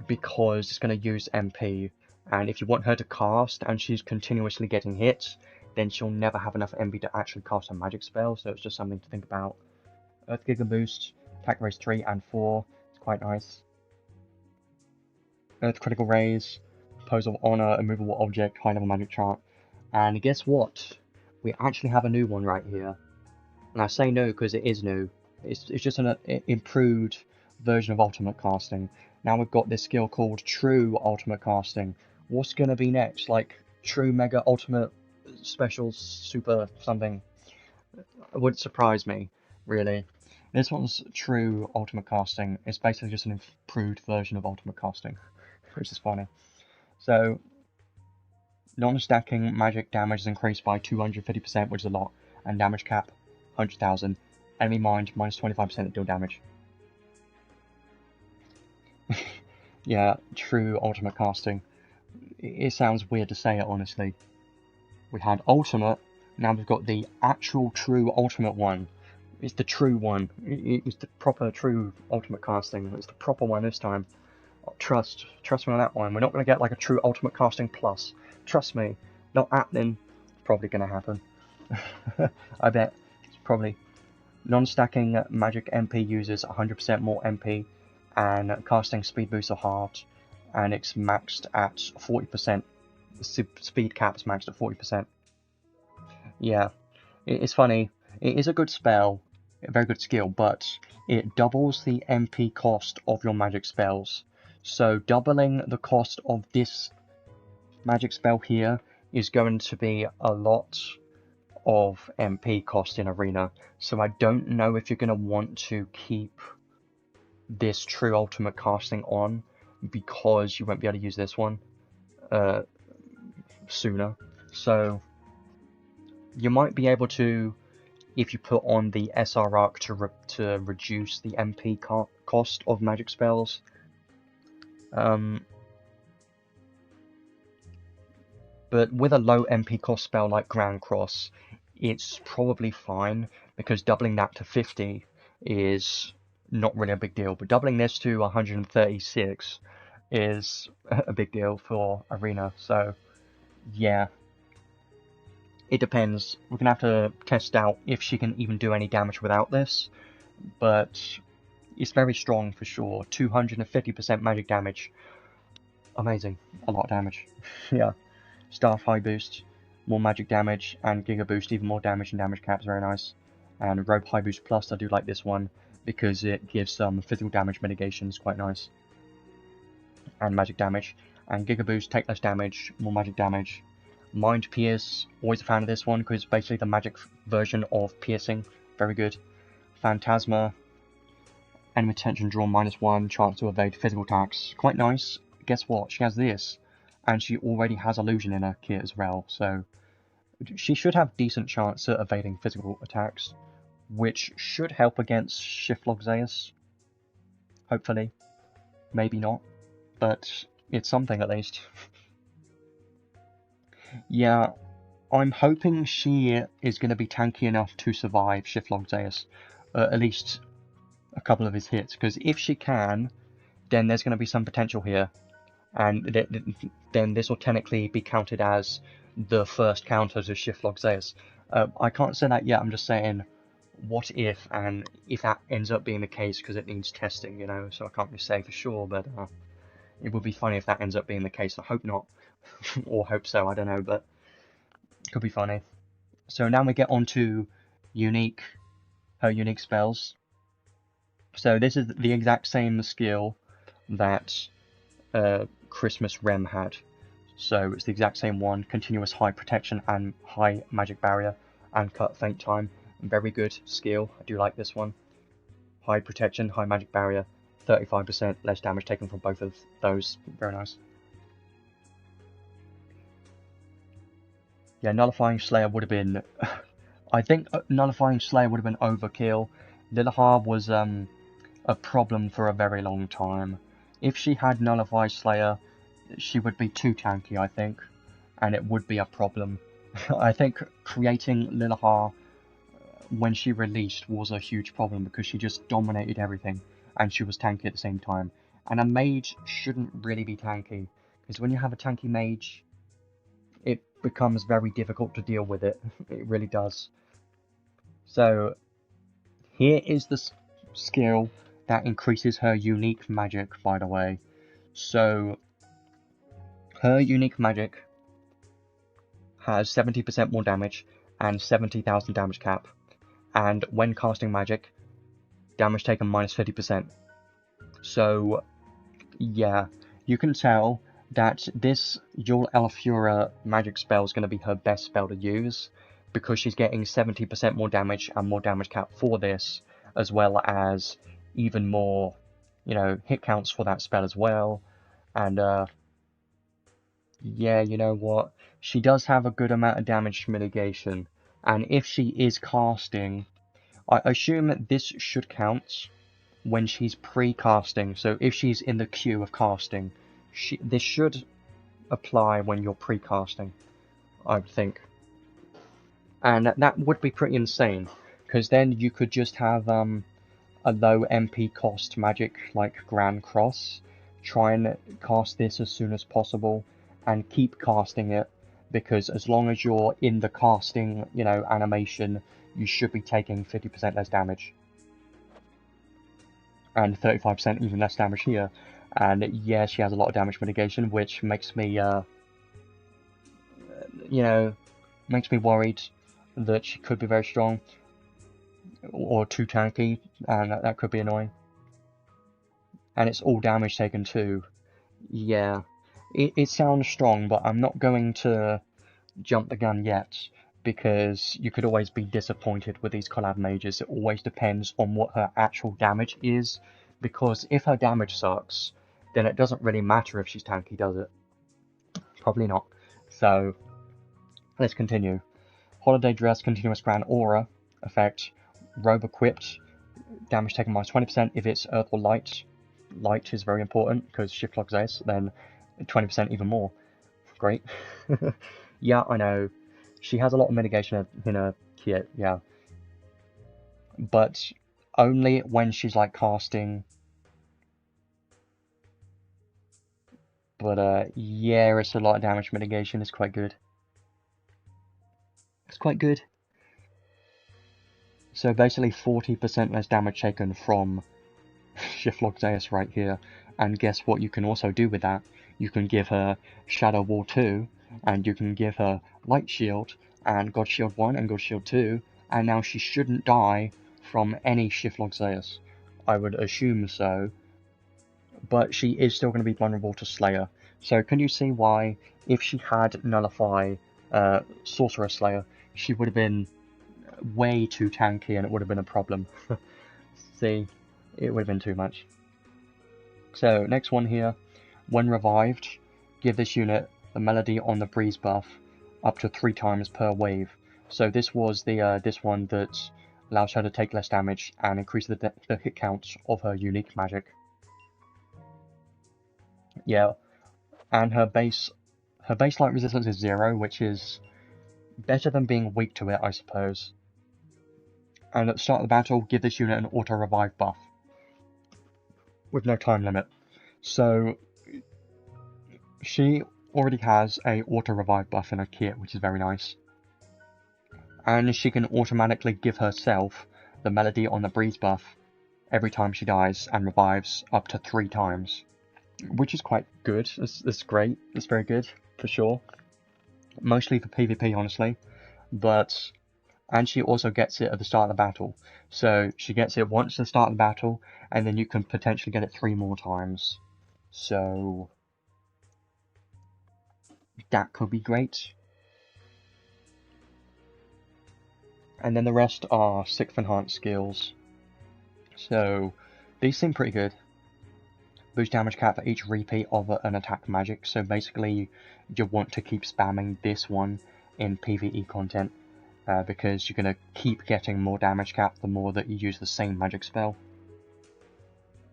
[SPEAKER 1] because it's going to use MP, and if you want her to cast and she's continuously getting hits, then she'll never have enough MP to actually cast a magic spell, so it's just something to think about. Earth Giga Boost, Attack Raise 3 and 4, it's quite nice. Earth Critical Raise, Pose of Honor, Immovable Object, High Level Magic Chart. And guess what? We actually have a new one right here. And I say new because it is new. It's just an improved version of Ultimate Casting. Now we've got this skill called True Ultimate Casting. What's going to be next? Like True Mega Ultimate Special Super something? It wouldn't surprise me, really. This one's True Ultimate Casting. It's basically just an improved version of Ultimate Casting, which is funny. So, non-stacking magic damage is increased by 250%, which is a lot, and damage cap 100,000. Enemy mind minus 25% of deal damage. Yeah, True Ultimate Casting. It sounds weird to say it, honestly. We had Ultimate, now we've got the actual True Ultimate one. It's the true one. It was the proper True Ultimate Casting. It's the proper one this time. Trust me on that one. We're not going to get like a True Ultimate Casting Plus. Trust me, not happening. It's probably going to happen. I bet. It's probably. Non-stacking magic MP uses 100% more MP, and casting speed boosts are halved, and it's maxed at 40%. The speed cap's maxed at 40%. Yeah, it's funny. It is a good spell, a very good skill, but it doubles the MP cost of your magic spells. So doubling the cost of this magic spell here is going to be a lot of MP cost in Arena. So I don't know if you're going to want to keep this True Ultimate Casting on, because you won't be able to use this one sooner. So you might be able to, if you put on the LR Ark to reduce the MP cost of magic spells. But with a low MP cost spell like Grand Cross, it's probably fine, because doubling that to 50 is not really a big deal. But doubling this to 136 is a big deal for Arena. So, yeah. It depends. We're going to have to test out if she can even do any damage without this. But it's very strong for sure. 250% magic damage. Amazing. A lot of damage. Yeah. Staff High Boost. more magic damage, and Giga Boost, even more damage and damage caps, very nice. And Robe High Boost Plus, I do like this one, because it gives some physical damage mitigation, it's quite nice. And magic damage. And Giga Boost, take less damage, more magic damage. Mind Pierce, always a fan of this one, because it's basically the magic version of piercing, very good. Phantasma, enemy attention drawn -1, chance to evade physical attacks, quite nice. Guess what, she has this, and she already has illusion in her kit as well, so she should have decent chance at evading physical attacks, which should help against Shiftlog Zeus, hopefully. Maybe not, but it's something at least. Yeah, I'm hoping she is going to be tanky enough to survive Shiftlog Zeus, at least a couple of his hits, because if she can, then there's going to be some potential here, and then this will technically be counted as the first counter to Shiftlog Zeus. I can't say that yet, I'm just saying, what if, and if that ends up being the case, because it needs testing, you know, so I can't really say for sure, but it would be funny if that ends up being the case. I hope not, or hope so, I don't know, but it could be funny. So now we get on to her unique spells. So this is the exact same skill that Christmas Rem had. So it's the exact same one, continuous high protection and high magic barrier and cut faint time. Very good skill, I do like this one. High protection, high magic barrier, 35% less damage taken from both of those, very nice. Yeah, Nullifying Slayer would have been, I think Nullifying Slayer would have been overkill. Lilahar was a problem for a very long time. If she had Nullify Slayer, she would be too tanky, I think, and it would be a problem. I think creating Lilahar when she released was a huge problem because she just dominated everything, and she was tanky at the same time. And a mage shouldn't really be tanky, because when you have a tanky mage, it becomes very difficult to deal with it. It really does. So, here is the skill that increases her unique magic, by the way. So, her unique magic has 70% more damage and 70,000 damage cap. And when casting magic, damage taken -50%. So, yeah, you can tell that this Yule Illumination magic spell is going to be her best spell to use, because she's getting 70% more damage and more damage cap for this, as well as even more, you know, hit counts for that spell as well. And yeah, you know what, she does have a good amount of damage mitigation, and if she is casting, I assume that this should count when she's pre-casting. So if she's in the queue of casting, this should apply when you're pre-casting, I would think. And that would be pretty insane, because then you could just have a low MP cost magic like Grand Cross, try and cast this as soon as possible, and keep casting it, because as long as you're in the casting, you know, animation, you should be taking 50% less damage. And 35% even less damage here. And yeah, she has a lot of damage mitigation, which makes me, you know, makes me worried that she could be very strong, or too tanky, and that could be annoying. And it's all damage taken too. Yeah, it sounds strong, but I'm not going to jump the gun yet, because you could always be disappointed with these collab mages. It always depends on what her actual damage is, because if her damage sucks, then it doesn't really matter if she's tanky, does it? Probably not. So, let's continue. Holiday Dress, Continuous Grand Aura effect, Robe equipped, damage taken -20% if it's Earth or Light. Light is very important, because Shiftlog Zeus, then 20% even more. Great. Yeah, I know. She has a lot of mitigation in her kit, yeah. But only when she's like casting. But yeah, it's a lot of damage mitigation, it's quite good. It's quite good. So basically 40% less damage taken from Shiftlog Zeus right here. And guess what you can also do with that? You can give her Shadow Wall 2, and you can give her Light Shield and God Shield 1 and God Shield 2, and now she shouldn't die from any Shift Log Zeus. I would assume so, but she is still going to be vulnerable to Slayer. So can you see why, if she had Nullify Sorcerer Slayer, she would have been way too tanky and it would have been a problem. See, it would have been too much. So next one here, when revived, give this unit the Melody on the Breeze buff up to 3 times per wave. So this was the this one that allows her to take less damage and increase the hit count of her unique magic. Yeah, and her base light resistance is 0, which is better than being weak to it, I suppose. And at the start of the battle, give this unit an auto revive buff with no time limit. So she already has a auto revive buff in her kit, which is very nice. And she can automatically give herself the Melody on the Breeze buff every time she dies and revives up to 3 times. Which is quite good. It's great. It's very good, for sure. Mostly for PvP, honestly. And she also gets it at the start of the battle. So she gets it once at the start of the battle, and then you can potentially get it 3 more times. So that could be great. And then the rest are 6th enhanced skills. So these seem pretty good. Boost damage cap for each repeat of an attack magic. So basically you want to keep spamming this one in PvE content. Because you're going to keep getting more damage cap the more that you use the same magic spell.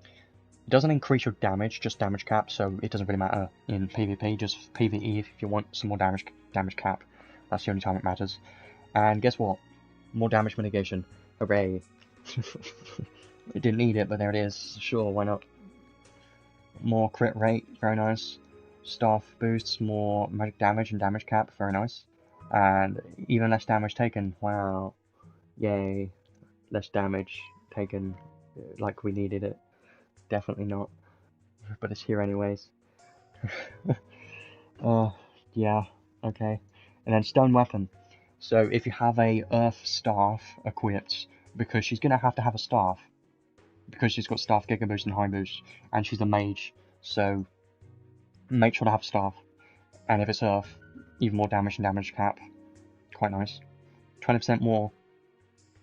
[SPEAKER 1] It doesn't increase your damage, just damage cap, so it doesn't really matter in PvP, just PvE if you want some more damage cap. That's the only time it matters. And guess what? More damage mitigation. Hooray. It didn't need it, but there it is. Sure, why not? More crit rate, very nice. Staff boosts, more magic damage and damage cap, very nice. And even less damage taken, wow. Yay. Less damage taken, like we needed it. Definitely not. But it's here anyways. Yeah, okay. And then stone weapon. So if you have a earth staff equipped, because she's gonna have to have a staff, because she's got staff giga boost and high boost, and she's a mage, so make sure to have staff. And if it's earth, even more damage and damage cap. Quite nice. 20% more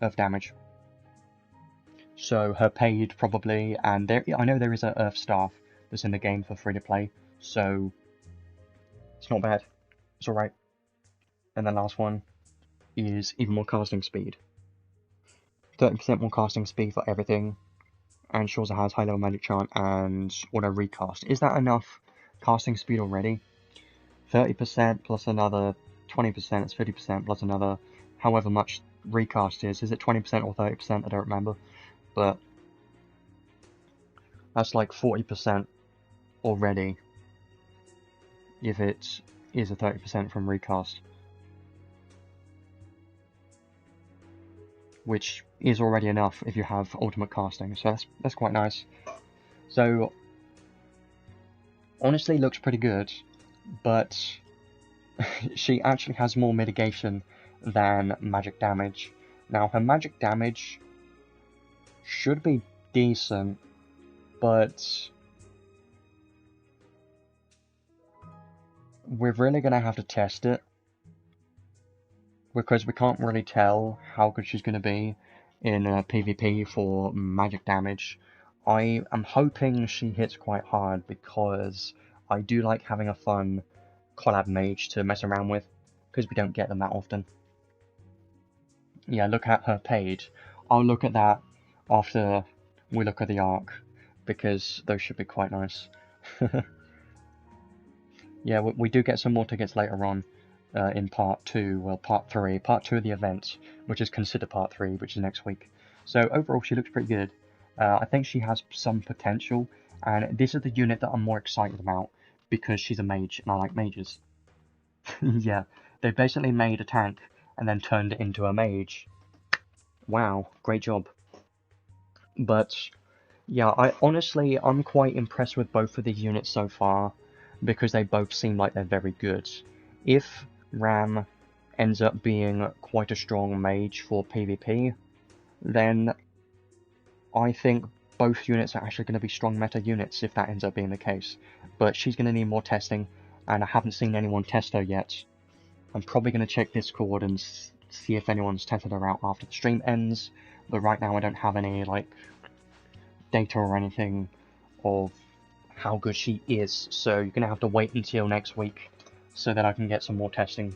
[SPEAKER 1] earth damage. So her paid probably, and I know there is a earth staff that's in the game for free to play, so it's not bad. It's alright. And the last one is even more casting speed. 30% more casting speed for everything, and she also has high level magic chant and auto recast. Is that enough casting speed already? 30% plus another 20%, it's 50% plus another however much recast is. Is it 20% or 30%? I don't remember. But that's like 40% already if it is a 30% from recast. Which is already enough if you have ultimate casting, so that's quite nice. So honestly looks pretty good, but she actually has more mitigation than magic damage. Now her magic damage should be decent, but we're really gonna have to test it, because we can't really tell how good she's gonna be in PvP for magic damage. I am hoping she hits quite hard, because I do like having a fun collab mage to mess around with, because we don't get them that often. Yeah, look at her page. I'll look at that after we look at the Ark, because those should be quite nice. Yeah, we do get some more tickets later on in part 2, well, part 3, part 2 of the event, which is considered part 3, which is next week. So overall, she looks pretty good. I think she has some potential, and this is the unit that I'm more excited about, because she's a mage, and I like mages. Yeah, they basically made a tank, and then turned it into a mage. Wow, great job. But yeah, I'm quite impressed with both of these units so far, because they both seem like they're very good. if Ram ends up being quite a strong mage for PvP, then I think both units are actually going to be strong meta units if that ends up being the case. But she's going to need more testing, and I haven't seen anyone test her yet. I'm probably going to check Discord and see if anyone's tested her out after the stream ends, but right now I don't have any, like, data or anything of how good she is, so you're going to have to wait until next week so that I can get some more testing,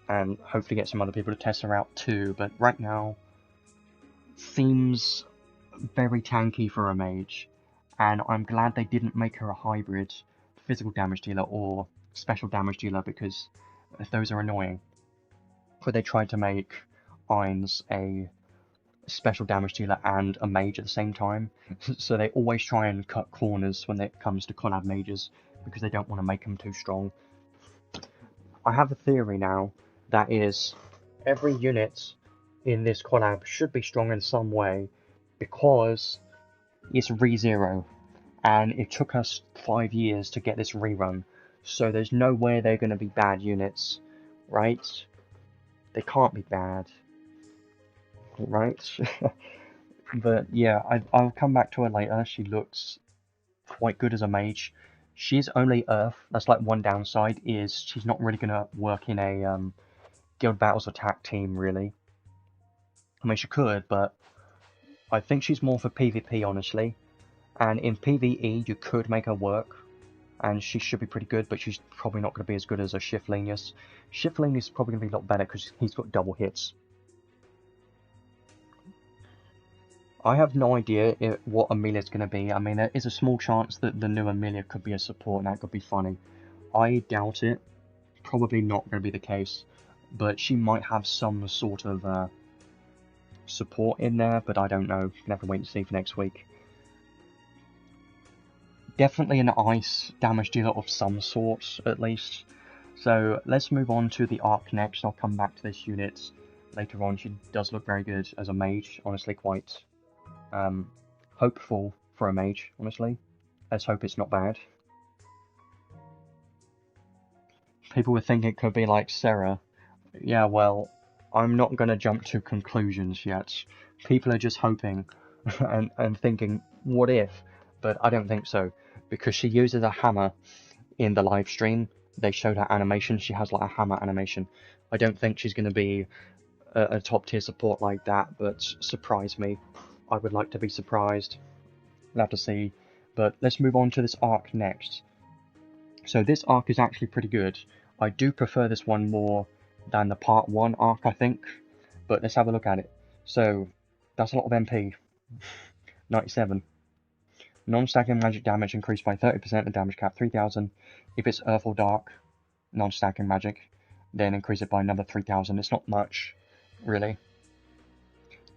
[SPEAKER 1] and hopefully get some other people to test her out too, but right now, seems very tanky for a mage, and I'm glad they didn't make her a hybrid physical damage dealer or special damage dealer, because those are annoying. But they tried to make Ainz a special damage dealer and a mage at the same time, so they always try and cut corners when it comes to collab mages, because they don't want to make them too strong. I have a theory now, that is, every unit in this collab should be strong in some way, because it's ReZero, and it took us 5 years to get this rerun, so there's no way they're going to be bad units, right? They can't be bad, right? But yeah, I'll come back to her later. She looks quite good as a mage. She's only Earth. That's like one downside, is she's not really going to work in a Guild Battles attack team, really. I mean, she could, but I think she's more for PvP, honestly. And in PvE, you could make her work, and she should be pretty good, but she's probably not going to be as good as a Shiftlenius. Shiftlenius is probably going to be a lot better, because he's got double hits. I have no idea what Emilia's going to be. I mean, there is a small chance that the new Emilia could be a support, and that could be funny. I doubt it. Probably not going to be the case. But she might have some sort of support in there, but I don't know. We'll have to wait and see for next week. Definitely an ice damage dealer of some sort, at least. So let's move on to the Ark next. I'll come back to this unit later on. She does look very good as a mage. Honestly, quite hopeful for a mage, honestly. Let's hope it's not bad. People would think it could be like Sarah. Yeah, well, I'm not going to jump to conclusions yet. People are just hoping and thinking, what if? But I don't think so, because she uses a hammer in the live stream. They showed her animation. She has like a hammer animation. I don't think she's going to be a top tier support like that, but surprise me. I would like to be surprised. We'll have to see. But let's move on to this Ark next. So this Ark is actually pretty good. I do prefer this one more than the part 1 Ark, I think. But let's have a look at it. So, that's a lot of MP. 97. Non-stacking magic damage increased by 30% and damage cap 3000. If it's Earth or Dark, non-stacking magic, then increase it by another 3000. It's not much, really.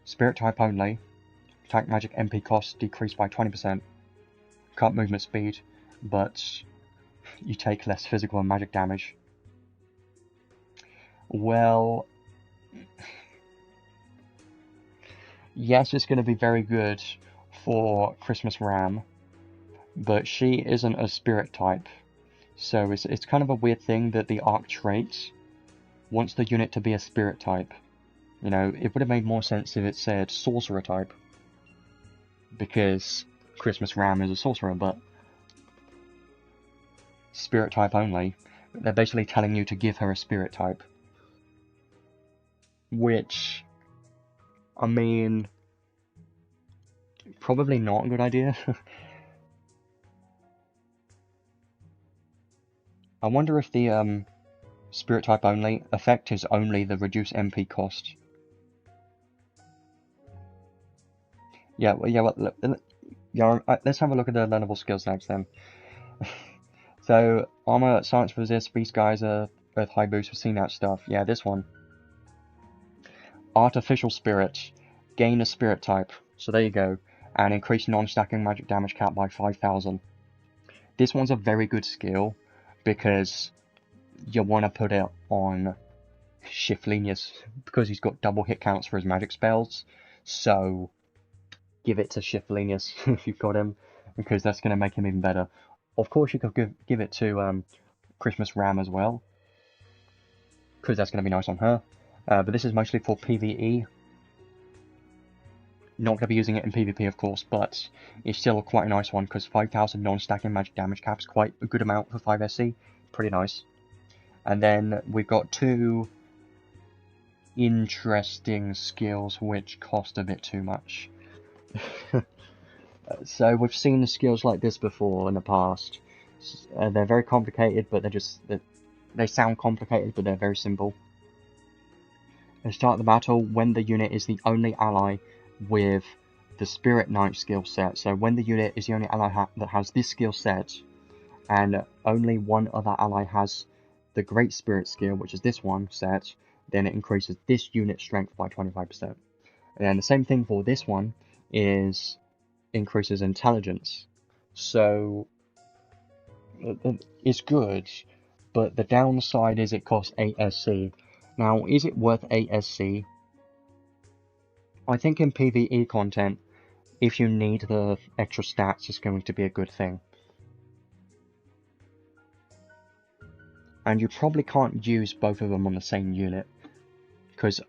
[SPEAKER 1] Spirit type only. Attack magic MP cost decreased by 20%. Cut movement speed, but you take less physical and magic damage. Well, yes, it's going to be very good for Christmas Ram, but she isn't a spirit type. So it's kind of a weird thing that the Ark trait wants the unit to be a spirit type. You know, it would have made more sense if it said sorcerer type, because Christmas Ram is a sorcerer, but spirit type only. They're basically telling you to give her a spirit type. Which, I mean, probably not a good idea. I wonder if the spirit type only effect is only the reduce MP cost. Yeah, let's have a look at the learnable skills next then. So, armor, science resist, beast geyser, earth high boost, we've seen that stuff. Yeah, this one. Artificial spirit, gain a spirit type. So there you go. And increase non-stacking magic damage cap by 5000. This one's a very good skill, because you want to put it on Shiftlenius, because he's got double hit counts for his magic spells. So give it to Shiftlenius if you've got him, because that's going to make him even better. Of course, you could give it to Christmas Ram as well, because that's going to be nice on her. But this is mostly for PvE. Not going to be using it in PvP, of course, but it's still quite a nice one, because 5,000 non-stacking magic damage cap is quite a good amount for 5SC. Pretty nice. And then we've got two interesting skills which cost a bit too much. So we've seen skills like this before in the past. They're very complicated, but they sound complicated, but they're very simple. At the start of the battle, when the unit is the only ally with the Spirit Knight skill set, so when the unit is the only ally that has this skill set, and only one other ally has the Great Spirit skill, which is this one set, then it increases this unit's strength by 25%. And the same thing for this one is increases intelligence. So it's good, but the downside is it costs 8 SC. Now, is it worth 8 SC? I think in PvE content, if you need the extra stats, it's going to be a good thing. And you probably can't use both of them on the same unit, because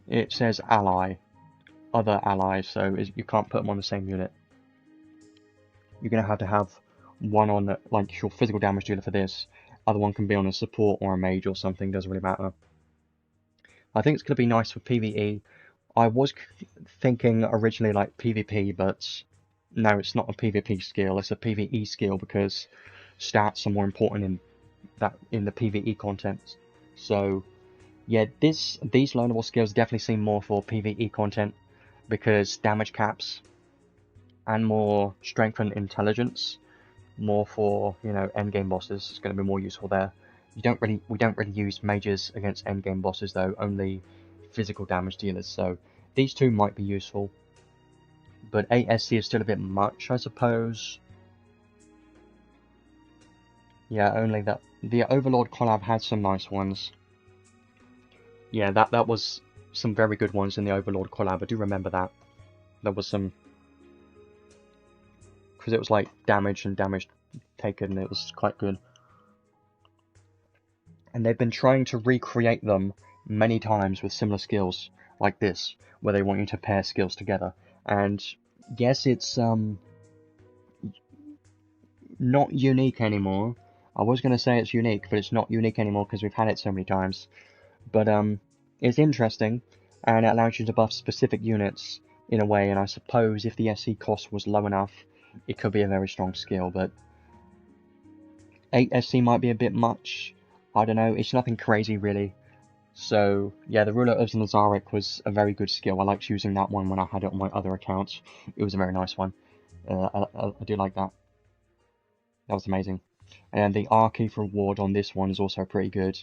[SPEAKER 1] it says ally, other allies, so you can't put them on the same unit. You're going to have one on, like, your physical damage dealer for this, other one can be on a support or a mage or something, doesn't really matter. I think it's going to be nice for PvE. I was thinking originally like PvP, but no, it's not a PvP skill, it's a PvE skill, because stats are more important in the PvE content. So yeah, these learnable skills definitely seem more for PvE content, because damage caps and more strength and intelligence, more for, you know, endgame bosses, is going to be more useful there. We don't really use mages against endgame bosses though, only physical damage dealers, so these two might be useful. But 8 SC is still a bit much, I suppose. Yeah, only that. The Overlord collab had some nice ones. Yeah, that was some very good ones in the Overlord collab, I do remember that. There was some... because it was like damage and damage taken, it was quite good. And they've been trying to recreate them many times with similar skills, like this, where they want you to pair skills together. And yes, it's not unique anymore. I was going to say it's unique, but it's not unique anymore because we've had it so many times. But it's interesting, and it allows you to buff specific units in a way, and I suppose if the SC cost was low enough, it could be a very strong skill, but 8 SC might be a bit much. I don't know, it's nothing crazy really. So yeah, the Ruler of Nazarick was a very good skill. I liked using that one when I had it on my other accounts. It was a very nice one. I do like that. That was amazing. And the Archive reward on this one is also pretty good.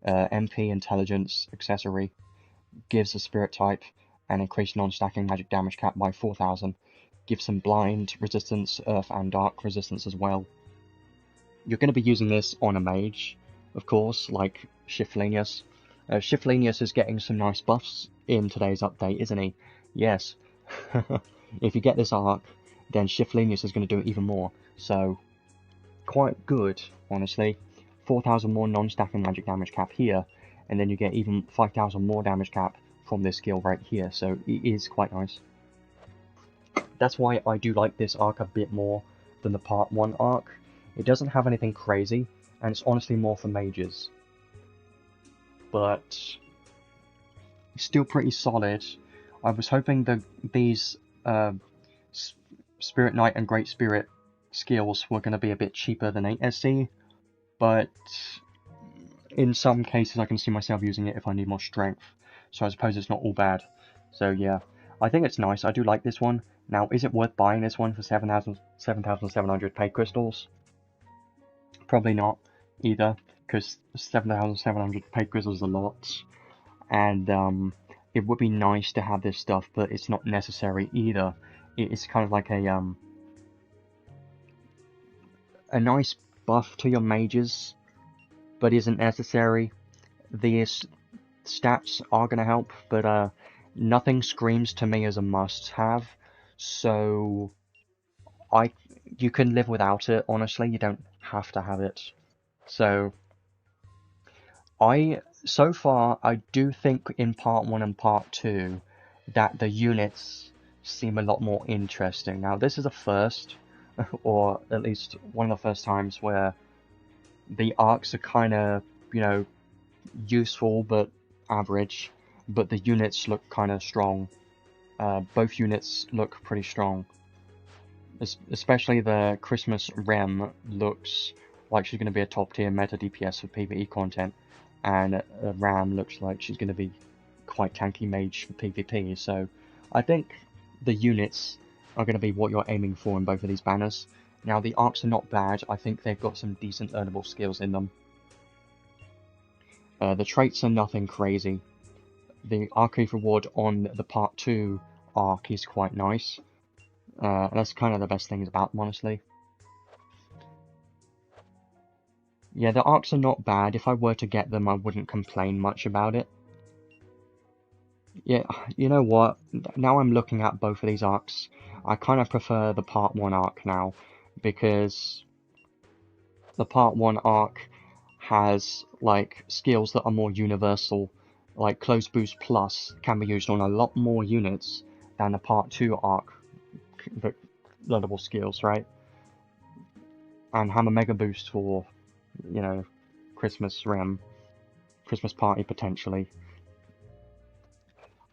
[SPEAKER 1] MP Intelligence Accessory gives a Spirit type and increased non-stacking magic damage cap by 4,000. Gives some blind resistance, earth and dark resistance as well. You're going to be using this on a mage, of course, like Shiflenius. Shiflenius is getting some nice buffs in today's update, isn't he? Yes. If you get this arc, then Shiflenius is going to do even more. So, quite good, honestly. 4,000 more non-stacking magic damage cap here, and then you get even 5,000 more damage cap from this skill right here, so it is quite nice. That's why I do like this arc a bit more than the Part 1 arc. It doesn't have anything crazy, and it's honestly more for mages. But it's still pretty solid. I was hoping that these Spirit Knight and Great Spirit skills were going to be a bit cheaper than 8 SC, but in some cases I can see myself using it if I need more strength, so I suppose it's not all bad. So yeah, I think it's nice. I do like this one. Now, is it worth buying this one for 7,700 paid crystals? Probably not either, because 7,700 paid crystals is a lot, and it would be nice to have this stuff, but it's not necessary either. It's kind of like a nice buff to your mages, but isn't necessary. These stats are going to help, but nothing screams to me as a must-have, so you can live without it, honestly. You don't have to have it. So So far, I do think in part 1 and part 2 that the units seem a lot more interesting. Now, this is a first, or at least one of the first times where the arcs are kind of, you know, useful but average, but the units look kind of strong. Both units look pretty strong. Especially the Christmas Rem looks like she's going to be a top tier meta DPS for PvE content, and Ram looks like she's going to be quite tanky mage for PvP, so I think the units are going to be what you're aiming for in both of these banners. Now, the arcs are not bad. I think they've got some decent earnable skills in them. The traits are nothing crazy. The arcade reward on the part 2 arc is quite nice. That's kind of the best things about them, honestly. Yeah, the arcs are not bad. If I were to get them, I wouldn't complain much about it. Yeah, you know what? Now I'm looking at both of these arcs, I kind of prefer the part 1 arc now, because the part 1 arc has, like, skills that are more universal. Like, Close Boost Plus can be used on a lot more units than the part 2 arc learnable skills, right? And Hammer Mega Boost for, you know, Christmas Rem, Christmas Party potentially.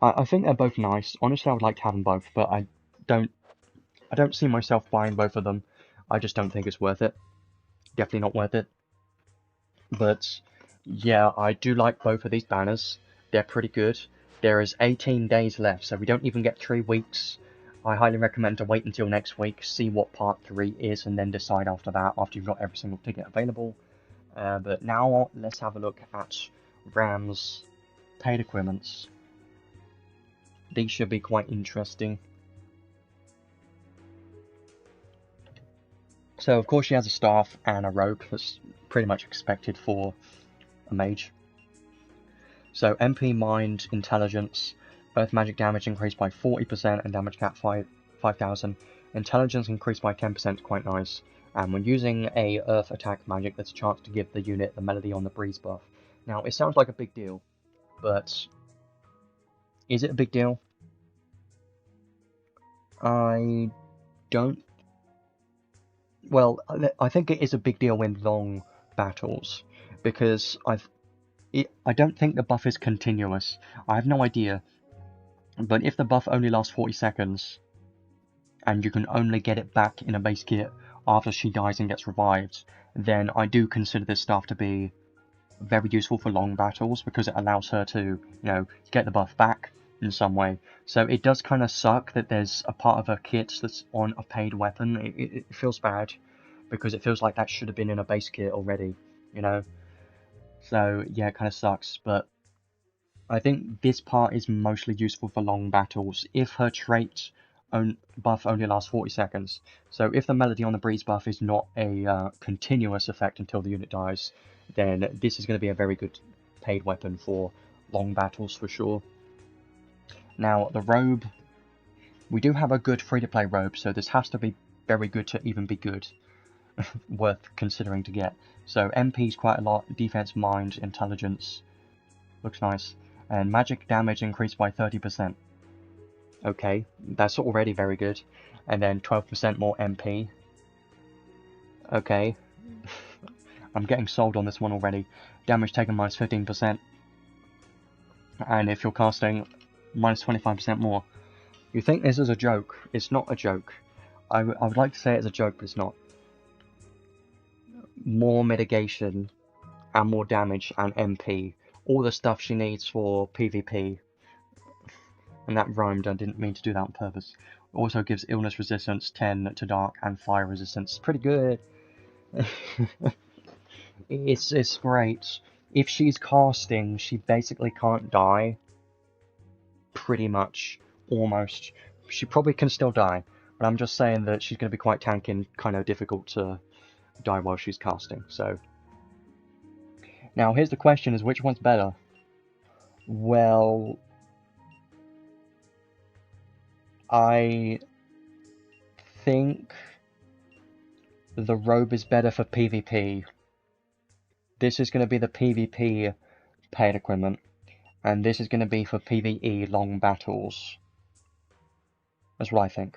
[SPEAKER 1] I think they're both nice. Honestly, I would like to have them both, but I don't see myself buying both of them. I just don't think it's worth it. Definitely not worth it. But yeah, I do like both of these banners. They're pretty good. There is 18 days left, so we don't even get 3 weeks. I highly recommend to wait until next week, see what part 3 is, and then decide after that, after you've got every single ticket available. But now, let's have a look at Ram's paid equipments. These should be quite interesting. So, of course, she has a staff and a robe. That's pretty much expected for a mage. So, MP, Mind, Intelligence, Earth Magic damage increased by 40% and damage cap 5,000. Intelligence increased by 10%, quite nice. And when using a Earth attack magic, there's a chance to give the unit the Melody on the Breeze buff. Now, it sounds like a big deal, but is it a big deal? I don't... Well, I think it is a big deal in long battles, because I don't think the buff is continuous. I have no idea. But if the buff only lasts 40 seconds, and you can only get it back in a base kit after she dies and gets revived, then I do consider this stuff to be very useful for long battles, because it allows her to, you know, get the buff back in some way. So it does kind of suck that there's a part of her kit that's on a paid weapon. It feels bad, because it feels like that should have been in a base kit already, you know? So yeah, it kind of sucks, but I think this part is mostly useful for long battles. If her trait buff only lasts 40 seconds, so if the Melody on the Breeze buff is not a continuous effect until the unit dies, then this is going to be a very good paid weapon for long battles for sure. Now, the robe, we do have a good free-to-play robe, so this has to be very good to even be good. Worth considering to get. So MP's quite a lot, defense, mind, intelligence, looks nice. And magic damage increased by 30%. Okay, that's already very good. And then 12% more MP. Okay. I'm getting sold on this one already. Damage taken minus 15%. And if you're casting, minus 25% more. You think this is a joke. It's not a joke. I would like to say it's a joke, but it's not. More mitigation, and more damage, and MP. All the stuff she needs for PvP. And that rhymed, I didn't mean to do that on purpose. Also gives illness resistance 10 to dark and fire resistance. Pretty good. It's great. If she's casting, she basically can't die. Pretty much. Almost. She probably can still die. But I'm just saying that she's going to be quite tanky and kind of difficult to die while she's casting. So. Now, here's the question, is which one's better? Well, I think the robe is better for PvP. This is going to be the PvP paid equipment, and this is going to be for PvE long battles. That's what I think.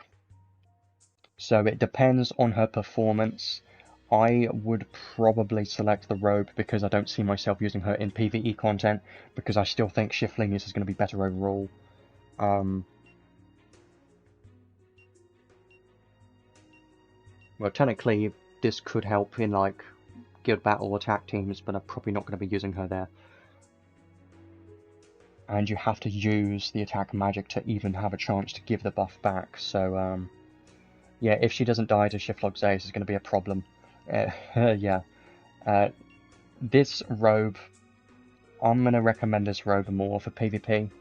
[SPEAKER 1] So it depends on her performance. I would probably select the robe because I don't see myself using her in PvE content, because I still think Shiftlinius is going to be better overall. Well, technically, this could help in, like, guild battle attack teams, but I'm probably not going to be using her there. And you have to use the attack magic to even have a chance to give the buff back, so, yeah, if she doesn't die to Shiftlog Zeus, it's going to be a problem. Yeah. This robe, I'm going to recommend this robe more for PvP.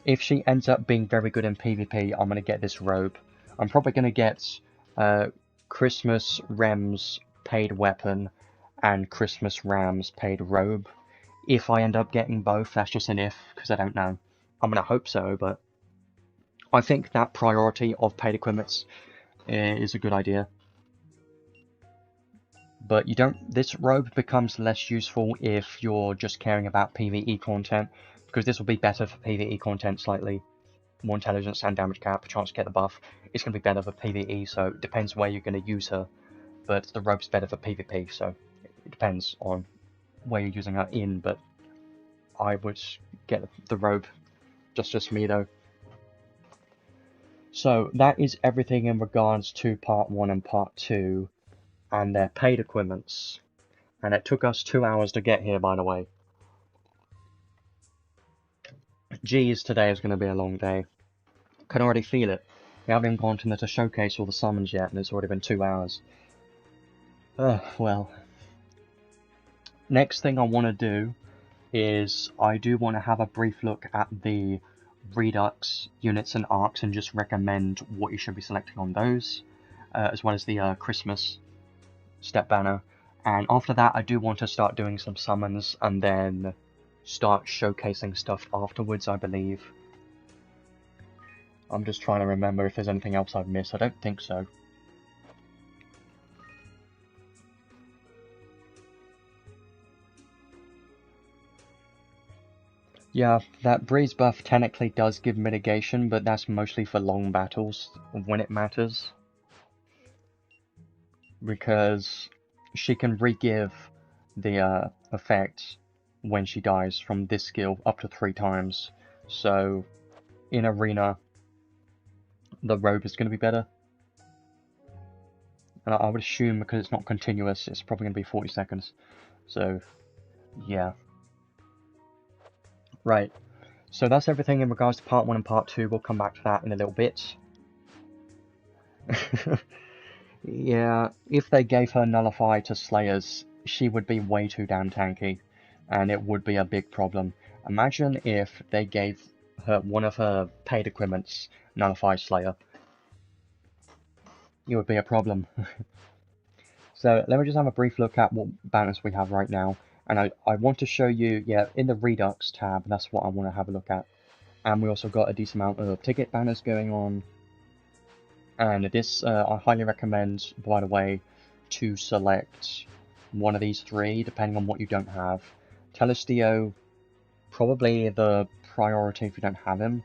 [SPEAKER 1] If she ends up being very good in PvP, I'm going to get this robe. I'm probably going to get Christmas Rem's paid weapon and Christmas Ram's paid robe. If I end up getting both, that's just an if, because I don't know. I'm going to hope so, but I think that priority of paid equipments is a good idea. But you don't. This robe becomes less useful if you're just caring about PvE content, because this will be better for PvE content slightly. More intelligence and damage cap, a chance to get the buff. It's going to be better for PvE, so it depends where you're going to use her. But the robe's better for PvP, so it depends on where you're using her in, but I would get the robe. Just me though. So that is everything in regards to part 1 and part 2 and their paid equipments. And it took us 2 hours to get here, by the way. Geez, today is going to be a long day. Can already feel it. We haven't even gone to the showcase or the summons yet, and it's already been 2 hours. Well. Next thing I want to do is I do want to have a brief look at the Redux units and arks and just recommend what you should be selecting on those, as well as the Christmas step banner. And after that, I do want to start doing some summons and then start showcasing stuff afterwards, I believe. I'm just trying to remember if there's anything else I've missed. I don't think so. Yeah, that breeze buff technically does give mitigation, but that's mostly for long battles, when it matters. Because she can re-give the effect when she dies from this skill up to 3 times. So, in arena, the robe is going to be better. And I would assume because it's not continuous, it's probably going to be 40 seconds. So, yeah. Right. So that's everything in regards to part 1 and part 2. We'll come back to that in a little bit. Yeah, if they gave her Nullify to Slayers, she would be way too damn tanky, and it would be a big problem. Imagine if they gave her one of her paid equipments Nullify Slayer. It would be a problem. So let me just have a brief look at what banners we have right now. And I want to show you, yeah, in the Redux tab, that's what I want to have a look at. And we also got a decent amount of ticket banners going on. And this, I highly recommend, by the way, to select one of these 3, depending on what you don't have. Telestio, probably the priority if you don't have him,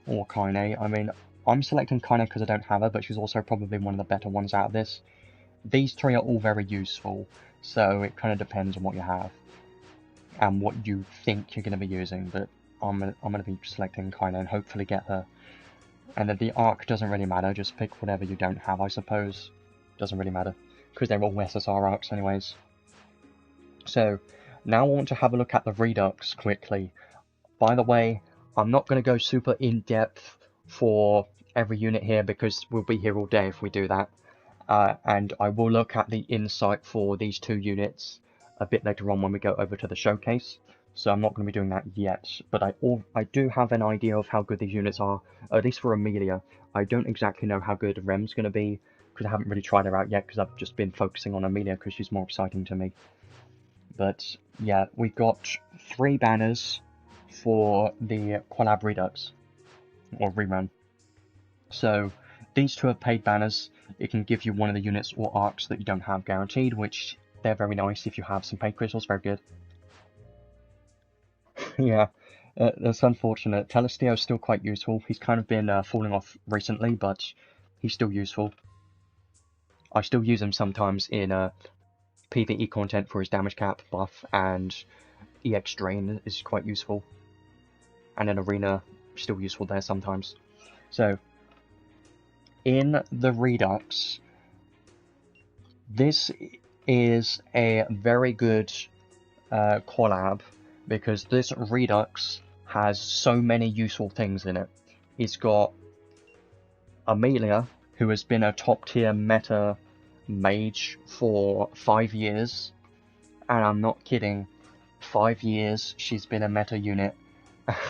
[SPEAKER 1] or Kaine. I mean, I'm selecting Kaine because I don't have her, but she's also probably one of the better ones out of this. These 3 are all very useful, so it kind of depends on what you have and what you think you're going to be using, but I'm going to be selecting Kaine and hopefully get her. And then the Ark doesn't really matter, just pick whatever you don't have, I suppose. Doesn't really matter, because they're all SSR Arks anyways. So, now I want to have a look at the Redux quickly. By the way, I'm not going to go super in-depth for every unit here, because we'll be here all day if we do that. And I will look at the insight for these 2 units a bit later on when we go over to the showcase. So I'm not going to be doing that yet, but I do have an idea of how good these units are, at least for Emilia. I don't exactly know how good Rem's going to be, because I haven't really tried her out yet, because I've just been focusing on Emilia, because she's more exciting to me. But yeah, we've got 3 banners for the Collab Redux, or Rerun. So these 2 are paid banners. It can give you one of the units or arcs that you don't have guaranteed, which they're very nice if you have some paid crystals, very good. Yeah, that's unfortunate. Telesteo's still quite useful. He's kind of been falling off recently, but he's still useful. I still use him sometimes in PvE content for his damage cap buff, and EX Drain is quite useful. And in Arena, still useful there sometimes. So, in the Redux, this is a very good collab, because this Redux has so many useful things in it. It's got Emilia, who has been a top tier meta mage for 5 years, and I'm not kidding, 5 years she's been a meta unit.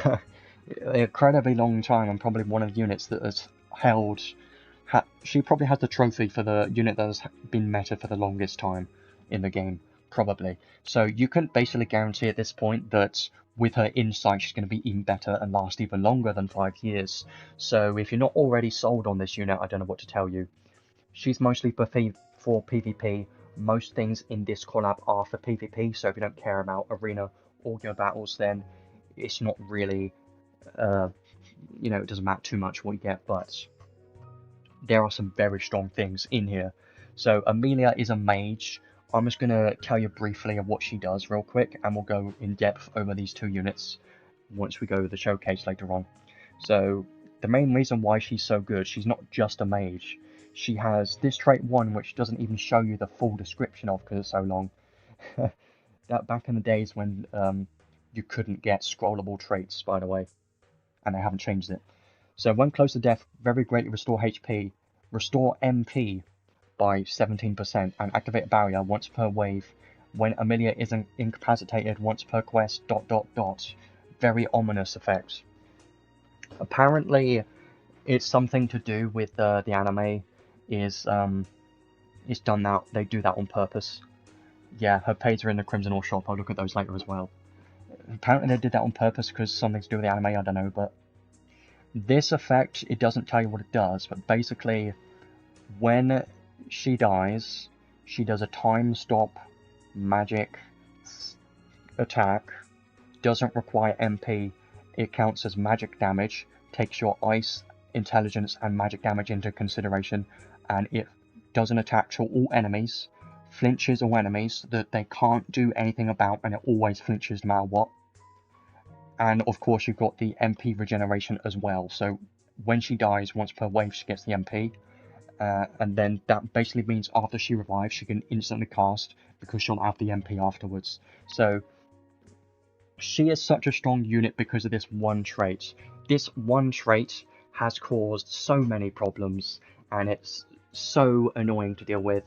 [SPEAKER 1] An incredibly long time, and probably one of the units that has held. She probably has the trophy for the unit that has been meta for the longest time in the game, probably. So you can basically guarantee at this point that with her insight, she's going to be even better and last even longer than 5 years. So if you're not already sold on this unit, I don't know what to tell you. She's mostly for PvP. Most things in this collab are for PvP, so if you don't care about arena or your battles, then it's not really, you know, it doesn't matter too much what you get, but there are some very strong things in here. So Emilia is a mage. I'm just going to tell you briefly of what she does real quick, and we'll go in depth over these two units once we go to the showcase later on. So the main reason why she's so good, she's not just a mage. She has this trait 1, which doesn't even show you the full description of because it's so long. That back in the days when you couldn't get scrollable traits, by the way, and they haven't changed it. So when close to death, very greatly restore HP, restore MP by 17%, and activate a barrier once per wave. When Emilia is incapacitated once per quest, ... Very ominous effect. Apparently, it's something to do with the anime. It's done that. They do that on purpose. Yeah, her pays are in the Crimson Ore shop. I'll look at those later as well. Apparently they did that on purpose because something to do with the anime, I don't know, but this effect, it doesn't tell you what it does, but basically, when she dies, she does a time stop magic attack, doesn't require MP, it counts as magic damage, takes your ice, intelligence, and magic damage into consideration, and it does an attack to all enemies, flinches all enemies that they can't do anything about, and it always flinches no matter what. And of course you've got the MP regeneration as well, so when she dies once per wave she gets the MP, and then that basically means after she revives she can instantly cast because she'll have the MP afterwards. So she is such a strong unit because of this one trait. This one trait has caused so many problems, and it's so annoying to deal with.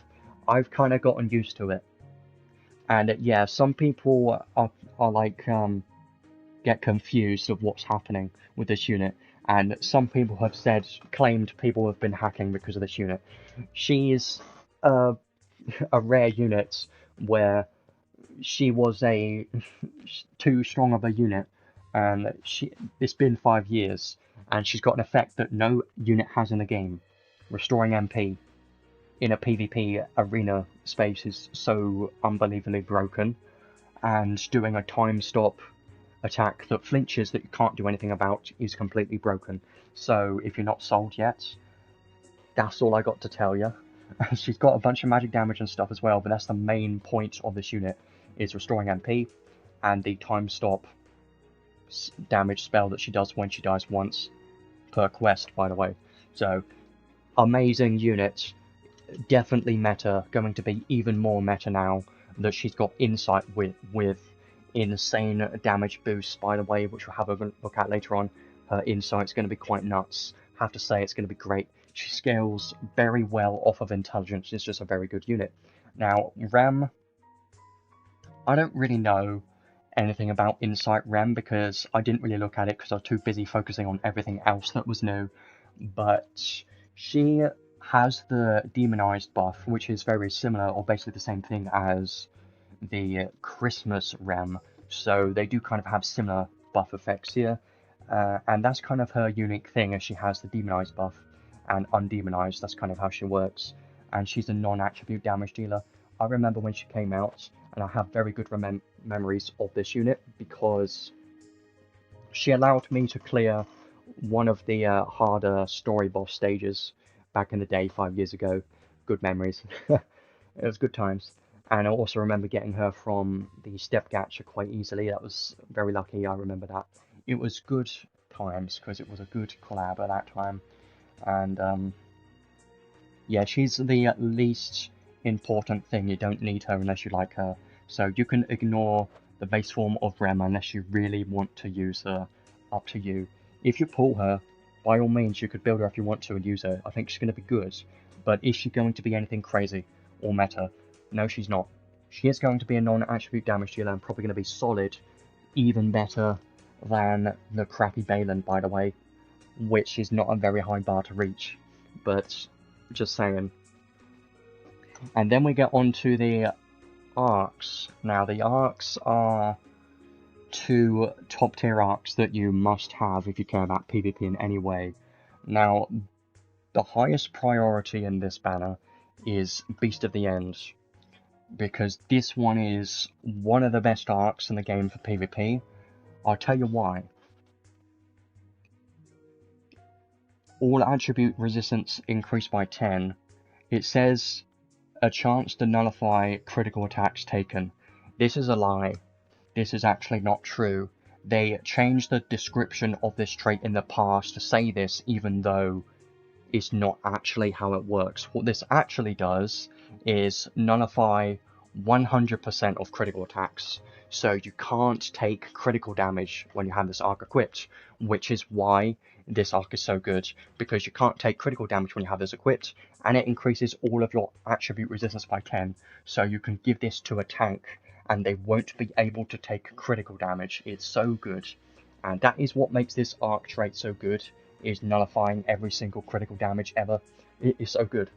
[SPEAKER 1] I've kind of gotten used to it. And yeah, some people are like, get confused of what's happening with this unit. And some people have claimed people have been hacking because of this unit. She's a rare unit where she was a too strong of a unit, and it's been 5 years, and she's got an effect that no unit has in the game. Restoring MP in a PvP arena space is so unbelievably broken, and doing a time stop attack that flinches that you can't do anything about is completely broken. So if you're not sold yet, that's all I got to tell you. She's got a bunch of magic damage and stuff as well, but that's the main point of this unit, is restoring MP, and the time stop damage spell that she does when she dies once per quest, by the way. So, amazing unit, definitely meta, going to be even more meta now that she's got insight with insane damage boosts, by the way, which we'll have a look at later on. Her insight's going to be quite nuts. Have to say, it's going to be great. She scales very well off of intelligence. It's just a very good unit. Now, Rem, I don't really know anything about Insight Rem because I didn't really look at it because I was too busy focusing on everything else that was new. But she has the Demonized buff, which is very similar, or basically the same thing as the Christmas Rem. So they do kind of have similar buff effects here. And that's kind of her unique thing, as she has the Demonized buff and Undemonized. That's kind of how she works. And she's a non-attribute damage dealer. I remember when she came out, and I have very good memories of this unit because she allowed me to clear one of the harder story boss stages back in the day 5 years ago. Good memories. It was good times. And I also remember getting her from the step gacha quite easily. That was very lucky, I remember that. It was good times, because it was a good collab at that time. And yeah, she's the least important thing. You don't need her unless you like her. So you can ignore the base form of Rem unless you really want to use her. Up to you. If you pull her, by all means you could build her if you want to and use her. I think she's going to be good. But is she going to be anything crazy or meta? No, she's not. She is going to be a non-attribute damage dealer and probably going to be solid, even better than the crappy Balin, by the way, which is not a very high bar to reach. But just saying. And then we get on to the arks. Now, the arks are 2 top tier arks that you must have if you care about PvP in any way. Now, the highest priority in this banner is Beast of the End, because this one is one of the best arks in the game for PvP. I'll tell you why. All attribute resistance increased by 10. It says a chance to nullify critical attacks taken. This is a lie. This is actually not true. They changed the description of this trait in the past to say this, even though it's not actually how it works. What this actually does is nullify 100% of critical attacks. So you can't take critical damage when you have this arc equipped, which is why this arc is so good, because you can't take critical damage when you have this equipped, and it increases all of your attribute resistance by 10. So you can give this to a tank and they won't be able to take critical damage. It's so good. And that is what makes this arc trait so good, is nullifying every single critical damage ever. It is so good.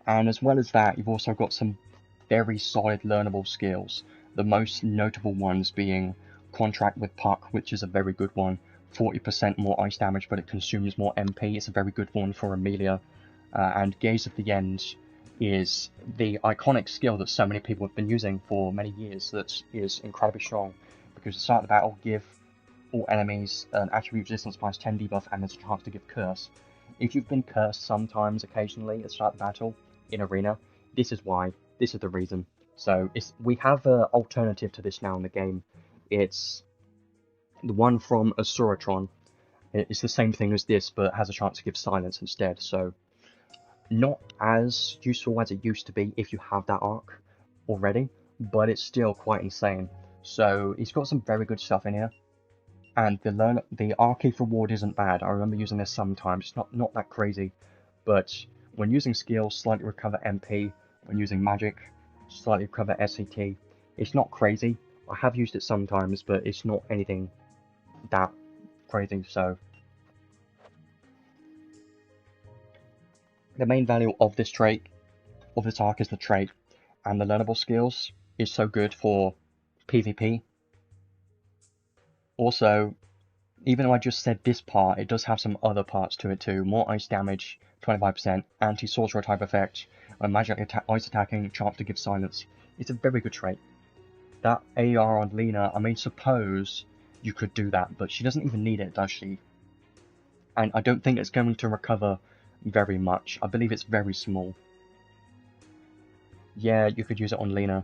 [SPEAKER 1] And as well as that, you've also got some very solid learnable skills. The most notable ones being Contract with Puck, which is a very good one. 40% more ice damage, but it consumes more MP. It's a very good one for Emilia. And Gaze of the End is the iconic skill that so many people have been using for many years that is incredibly strong, because at the start of the battle, give all enemies an attribute resistance plus 10 debuff, and there's a chance to give curse. If you've been cursed sometimes, occasionally, at the start of the battle, in Arena, this is why. This is the reason. So we have an alternative to this now in the game. It's the one from Asuratron. It's the same thing as this, but has a chance to give silence instead. So not as useful as it used to be if you have that arc already, but it's still quite insane. So it's got some very good stuff in here. And the Archive reward isn't bad. I remember using this sometimes. It's not that crazy, but when using skills, slightly recover MP. When using magic, slightly recover SCT. It's not crazy. I have used it sometimes, but it's not anything that crazy. So the main value of this trait, of this arc, is the trait, and the learnable skills is so good for PvP. Also, even though I just said this part, it does have some other parts to it too. More ice damage, 25%, anti-sorcerer type effect, and magic ice attacking, chance to give silence. It's a very good trait. That AR on Lena, I mean, suppose you could do that, but she doesn't even need it, does she? And I don't think it's going to recover very much. I believe it's very small. Yeah, you could use it on Lena,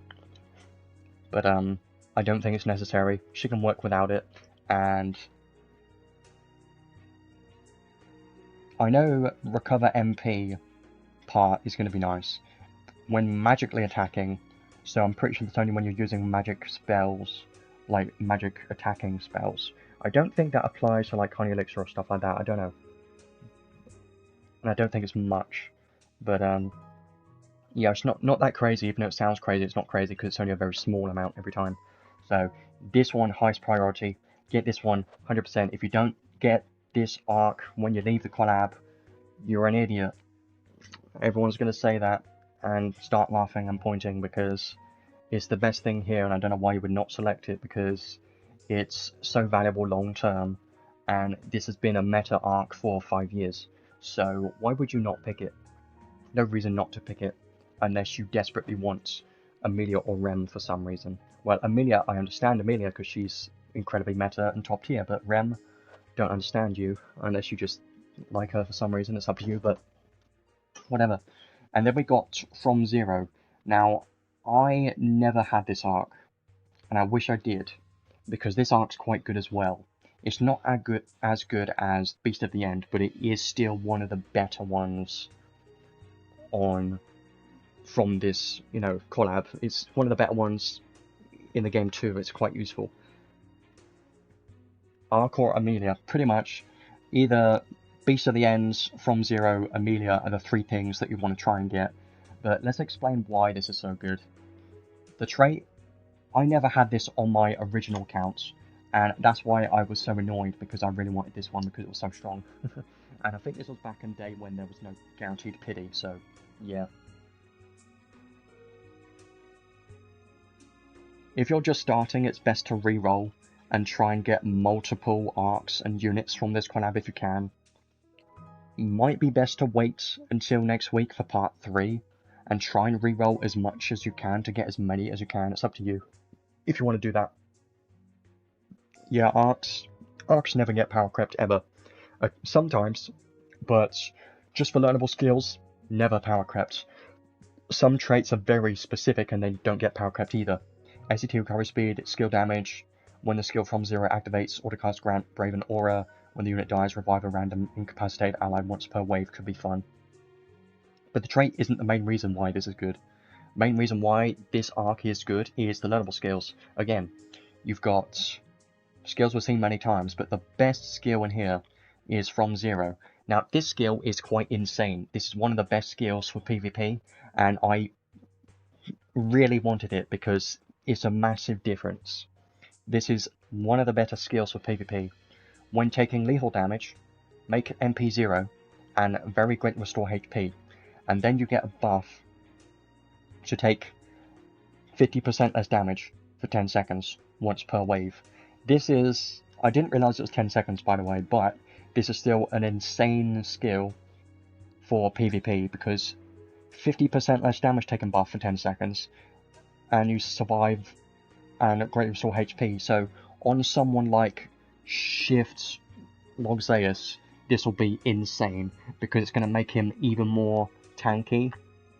[SPEAKER 1] but I don't think it's necessary. She can work without it, and I know recover MP part is going to be nice when magically attacking, so I'm pretty sure that's only when you're using magic spells, like magic attacking spells. I don't think that applies to like Honey Elixir or stuff like that, I don't know. And I don't think it's much, but yeah, it's not that crazy. Even though it sounds crazy, it's not crazy because it's only a very small amount every time. So this one, highest priority. Get this one 100%. If you don't get this arc when you leave the collab, you're an idiot. Everyone's going to say that and start laughing and pointing, because it's the best thing here, and I don't know why you would not select it, because it's so valuable long term, and this has been a meta arc for 5 years. So why would you not pick it? No reason not to pick it, unless you desperately want Emilia or Rem for some reason. Well, Emilia, I understand Emilia because she's incredibly meta and top tier, but Rem, don't understand you unless you just like her for some reason. It's up to you, but whatever. And then we got From Zero. Now, I never had this arc, and I wish I did, because this arc's quite good as well. It's not as good as Beast of the End, but it is still one of the better ones on from this, you know, collab. It's one of the better ones in the game too. It's quite useful. Ark or Emilia, pretty much either Beast of the Ends, From Zero, Emilia are the three things that you want to try and get. But let's explain why this is so good. The trait, I never had this on my original accounts, and that's why I was so annoyed, because I really wanted this one because it was so strong. And I think this was back in the day when there was no guaranteed pity, so yeah. If you're just starting, it's best to re-roll and try and get multiple arcs and units from this collab if you can. Might be best to wait until next week for part 3 and try and re-roll as much as you can to get as many as you can. It's up to you if you want to do that. Yeah, arcs never get power crept ever. Sometimes, but just for learnable skills, never power crept. Some traits are very specific and they don't get power crept either. ACT recovery speed, skill damage, when the skill From Zero activates, autocast grant Brave and Aura, when the unit dies, revive a random incapacitated ally once per wave could be fun. But the trait isn't the main reason why this is good. The main reason why this arc is good is the learnable skills. Again, you've got skills we've seen many times, but the best skill in here is From Zero. Now, this skill is quite insane. This is one of the best skills for PvP, and I really wanted it because it's a massive difference. This is one of the better skills for PvP. When taking lethal damage, make MP 0 and very great restore HP, and then you get a buff to take 50% less damage for 10 seconds once per wave. This is, I didn't realize it was 10 seconds by the way, but this is still an insane skill for PvP because 50% less damage taken buff for 10 seconds and you survive and great restore HP. So on someone like Shift Logzeus, this will be insane because it's going to make him even more tanky.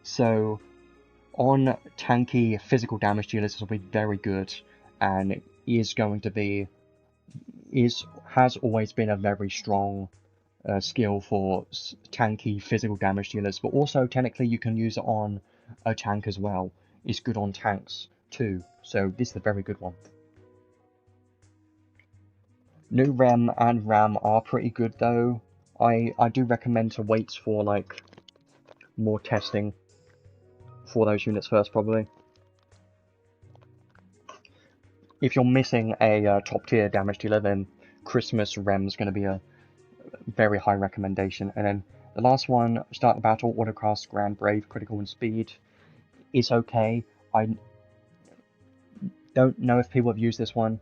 [SPEAKER 1] So on tanky physical damage dealers, this will be very good, and is going to be has always been a very strong skill for tanky physical damage dealers. But also technically you can use it on a tank as well. It's good on tanks too. So this is a very good one. New Rem and Ram are pretty good though. I do recommend to wait for like more testing for those units first probably. If you're missing a top tier damage dealer, then Christmas Rem is going to be a very high recommendation. And then the last one, start the battle, autocast Grand Brave, critical and speed. It's okay. I don't know if people have used this one.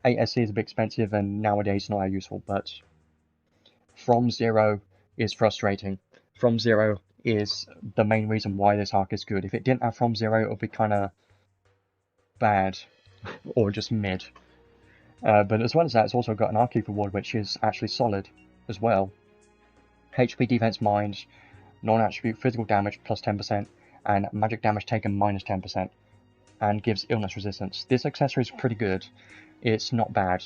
[SPEAKER 1] 8SC is a bit expensive and nowadays not that useful, but From Zero is frustrating. From Zero is the main reason why this arc is good. If it didn't have From Zero, it would be kind of bad, or just mid. But as well as that, it's also got an Arc reward, which is actually solid as well. HP, defense, mind, non-attribute physical damage plus 10%, and magic damage taken minus 10%, and gives illness resistance. This accessory is pretty good. It's not bad.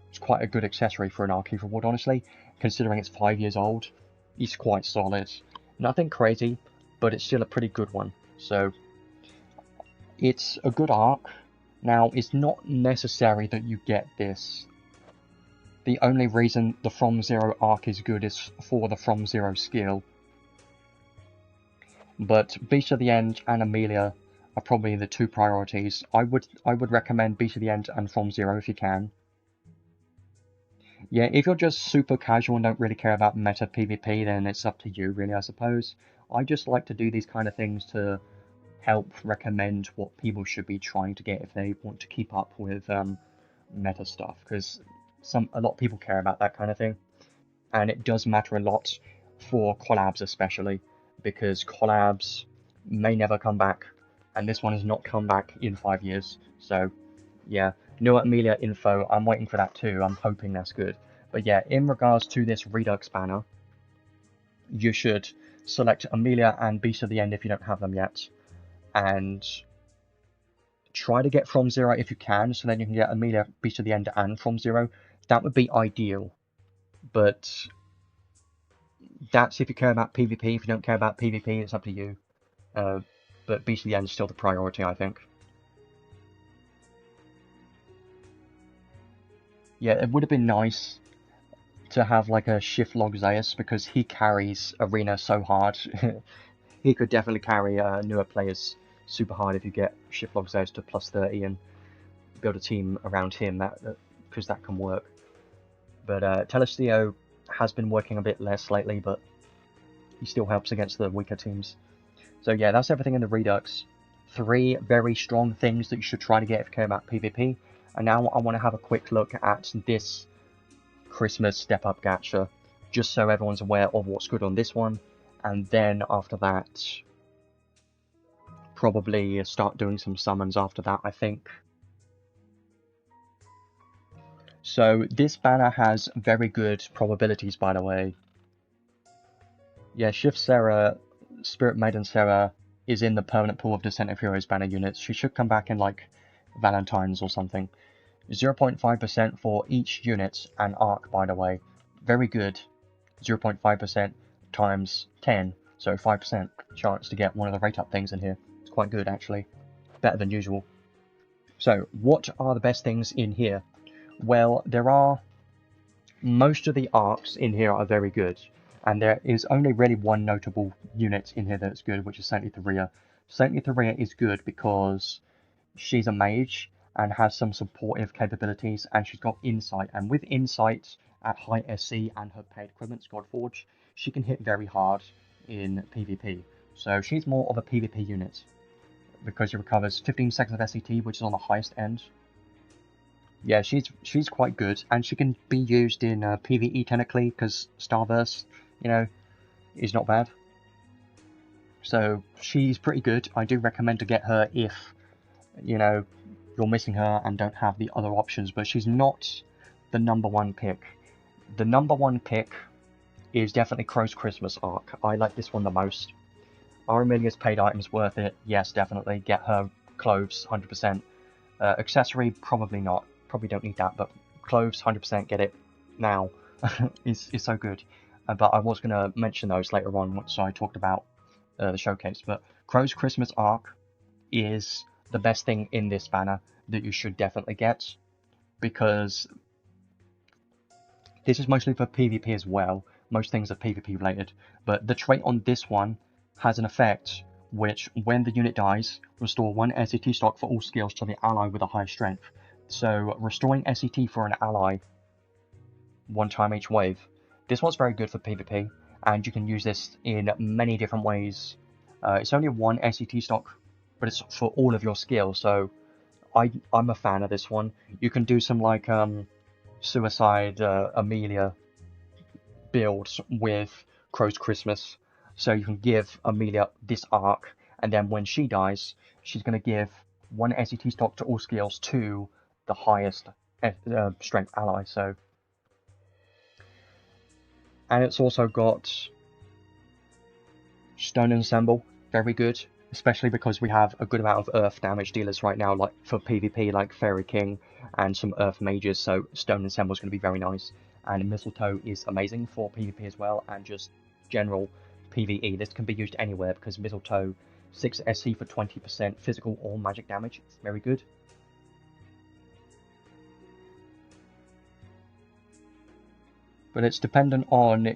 [SPEAKER 1] It's quite a good accessory for an Arc reward, honestly. Considering it's 5 years old, it's quite solid. Nothing crazy, but it's still a pretty good one. So, it's a good arc. Now, it's not necessary that you get this. The only reason the From Zero arc is good is for the From Zero skill. But Beast of the End and Emilia are probably the two priorities. I would recommend Beast of the End and From Zero if you can. Yeah, if you're just super casual and don't really care about meta PvP, then it's up to you, really, I suppose. I just like to do these kind of things to help recommend what people should be trying to get if they want to keep up with meta stuff, because a lot of people care about that kind of thing, and it does matter a lot for collabs especially, because collabs may never come back, and this one has not come back in 5 years. So yeah, new Emilia info, I'm waiting for that too. I'm hoping that's good. But yeah, in regards to this Redux banner, you should select Emilia and Beast of the End if you don't have them yet, and try to get From Zero if you can, so then you can get Emilia, Beast of the End, and From Zero. That would be ideal, but that's if you care about PvP. If you don't care about PvP, it's up to you. But Beast of the End is still the priority, I think. Yeah, it would have been nice to have like a Shift Log Zeus, because he carries Arena so hard. He could definitely carry newer players super hard if you get Shift Log Zeus to plus 30 and build a team around him, because that can work. But Telestio has been working a bit less lately, but he still helps against the weaker teams. So yeah, that's everything in the Redux. 3 very strong things that you should try to get if you care about PvP. And now I want to have a quick look at this Christmas Step Up Gacha, just so everyone's aware of what's good on this one. And then after that, probably start doing some summons after that, I think. So this banner has very good probabilities, by the way. Yeah, Shift Sarah, Spirit Maiden Sarah is in the permanent pool of Descent of Heroes banner units. She should come back in like Valentine's or something. 0.5% for each unit and arc, by the way. Very good. 0.5% times 10, so 5% chance to get one of the rate up things in here. It's quite good, actually. Better than usual. So, what are the best things in here? Well, there are... most of the arcs in here are very good, and there is only really one notable unit in here that's good, which is Saintly Theria. Saintly Theria is good because she's a mage and has some supportive capabilities, and she's got insight, and with insight at high SC and her paid equipment, Godforge, she can hit very hard in PvP. So she's more of a PvP unit, because she recovers 15 seconds of SCT, which is on the highest end. Yeah, she's quite good, and she can be used in PvE technically, because Starverse, you know, is not bad. So she's pretty good. I do recommend to get her if, you know, you're missing her and don't have the other options, but she's not the #1 pick. The #1 pick is definitely Crow's Christmas Ark. I like this one the most. Are Emilia's paid items worth it? Yes, definitely. Get her clothes, 100%. Accessory, probably not. Probably don't need that, but clothes, 100% get it now. It's so good. But I was going to mention those later on once I talked about the showcase. But Crow's Christmas Ark is the best thing in this banner that you should definitely get, because this is mostly for PvP as well. Most things are PvP related, but the trait on this one has an effect which, when the unit dies, restore 1 SCT stock for all skills to the ally with a higher strength. So restoring SCT for an ally 1 time each wave. This one's very good for PvP, and you can use this in many different ways. It's only 1 SCT stock, but it's for all of your skills, so I'm a fan of this one. You can do some like Suicide Emilia builds with Crow's Christmas, so you can give Emilia this arc, and then when she dies, she's going to give 1 SCT stock to all skills to the highest strength ally. So, and it's also got Stone Ensemble, very good, especially because we have a good amount of earth damage dealers right now, like for PvP, like Fairy King and some earth mages, so Stone Ensemble is going to be very nice. And Mistletoe is amazing for PvP as well, and just general PvE. This can be used anywhere, because Mistletoe 6 SC for 20% physical or magic damage. It's very good. But it's dependent on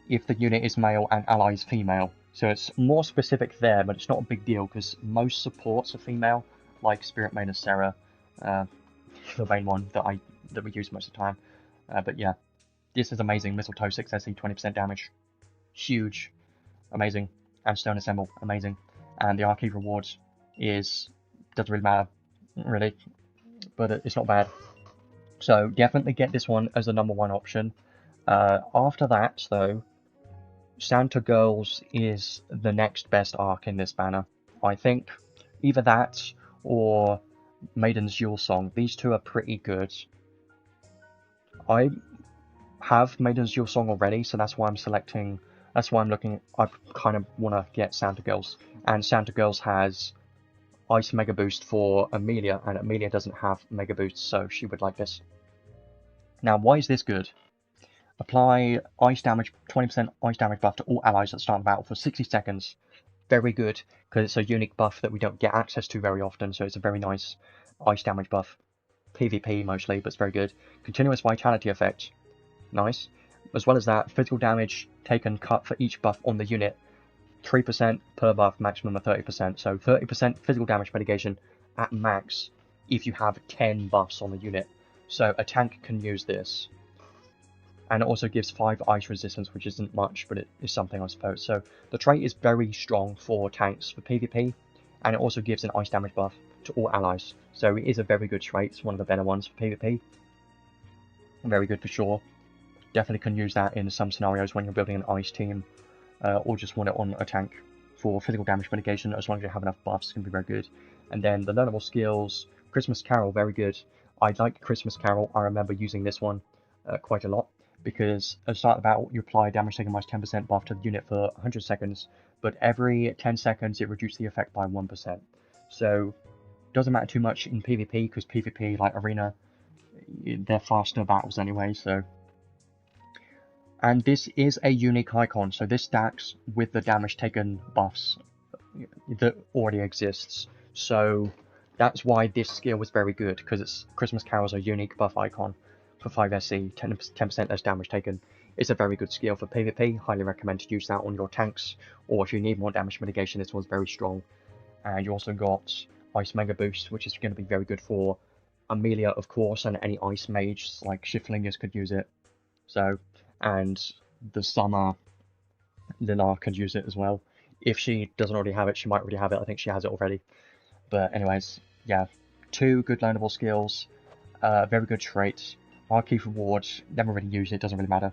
[SPEAKER 1] if the unit is male and ally is female. So it's more specific there, but it's not a big deal, because most supports are female, like Spirit Maiden Sarah, the main one that we use most of the time. But yeah, this is amazing. Mistletoe 6 SC, 20% damage. Huge. Amazing. And Stone Assemble, amazing. And the Arcade rewards doesn't really matter, really, but it's not bad. So definitely get this one as the #1 option. After that, though, Santa Girls is the next best arc in this banner. I think either that or Maiden's Yule Song. These two are pretty good. I have Maiden's Yule Song already, so that's why I'm selecting. That's why I'm looking. I kind of want to get Santa Girls, and Santa Girls has Ice Mega Boost for Emilia, and Emilia doesn't have Mega Boost, so she would like this. Now, why is this good? Apply ice damage, 20% ice damage buff to all allies at the start of the battle for 60 seconds. Very good, because it's a unique buff that we don't get access to very often, so it's a very nice ice damage buff. PvP mostly, but it's very good. Continuous vitality effect. Nice. As well as that, physical damage taken cut for each buff on the unit. 3% per buff, maximum of 30%. So 30% physical damage mitigation at max if you have 10 buffs on the unit. So a tank can use this. And it also gives 5 ice resistance, which isn't much, but it is something, I suppose. So the trait is very strong for tanks for PvP, and it also gives an ice damage buff to all allies. So it is a very good trait. It's one of the better ones for PvP. Very good for sure. Definitely can use that in some scenarios when you're building an ice team, or just want it on a tank for physical damage mitigation. As long as you have enough buffs, it can be very good. And then the learnable skills, Christmas Carol, very good. I like Christmas Carol. I remember using this one quite a lot, because at the start of the battle, you apply damage taken minus 10% buff to the unit for 100 seconds, but every 10 seconds it reduces the effect by 1%. So it doesn't matter too much in PvP, because PvP, like Arena, they're faster battles anyway, so. And this is a unique icon, so this stacks with the damage taken buffs that already exists. So that's why this skill was very good, because it's Christmas Carol is a unique buff icon for 5 SC, 10% less damage taken. It's a very good skill for PvP. Highly recommend to use that on your tanks, or if you need more damage mitigation, this one's very strong. And you also got Ice Mega Boost, which is going to be very good for Emilia, of course, and any Ice Mages like Shiftlingers could use it. So, and the Summer LR could use it as well. If she doesn't already have it, she might already have it. I think she has it already. But anyways, yeah, 2 good learnable skills, very good traits. Archive rewards, never really used it, doesn't really matter.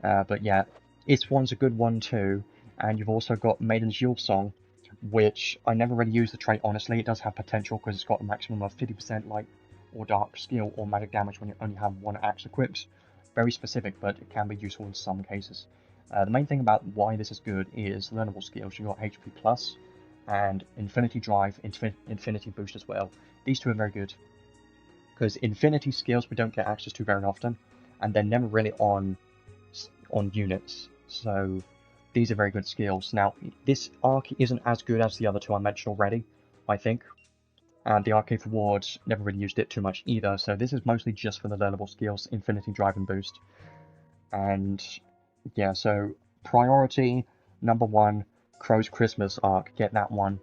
[SPEAKER 1] But yeah, this one's a good one too. And you've also got Maiden's Yule Song, which I never really used the trait, honestly. It does have potential because it's got a maximum of 50% light or dark skill or magic damage when you only have 1 axe equipped. Very specific, but it can be useful in some cases. The main thing about why this is good is learnable skills. You've got HP Plus and Infinity Drive, Infinity Boost as well. These 2 are very good, because Infinity skills we don't get access to very often, and they're never really on units. So these are very good skills. Now, this arc isn't as good as the other 2 I mentioned already, I think. And the Arcade Rewards, never really used it too much either, so this is mostly just for the learnable skills, Infinity Drive and Boost. And yeah, so priority number 1, Crow's Christmas Arc, get that one.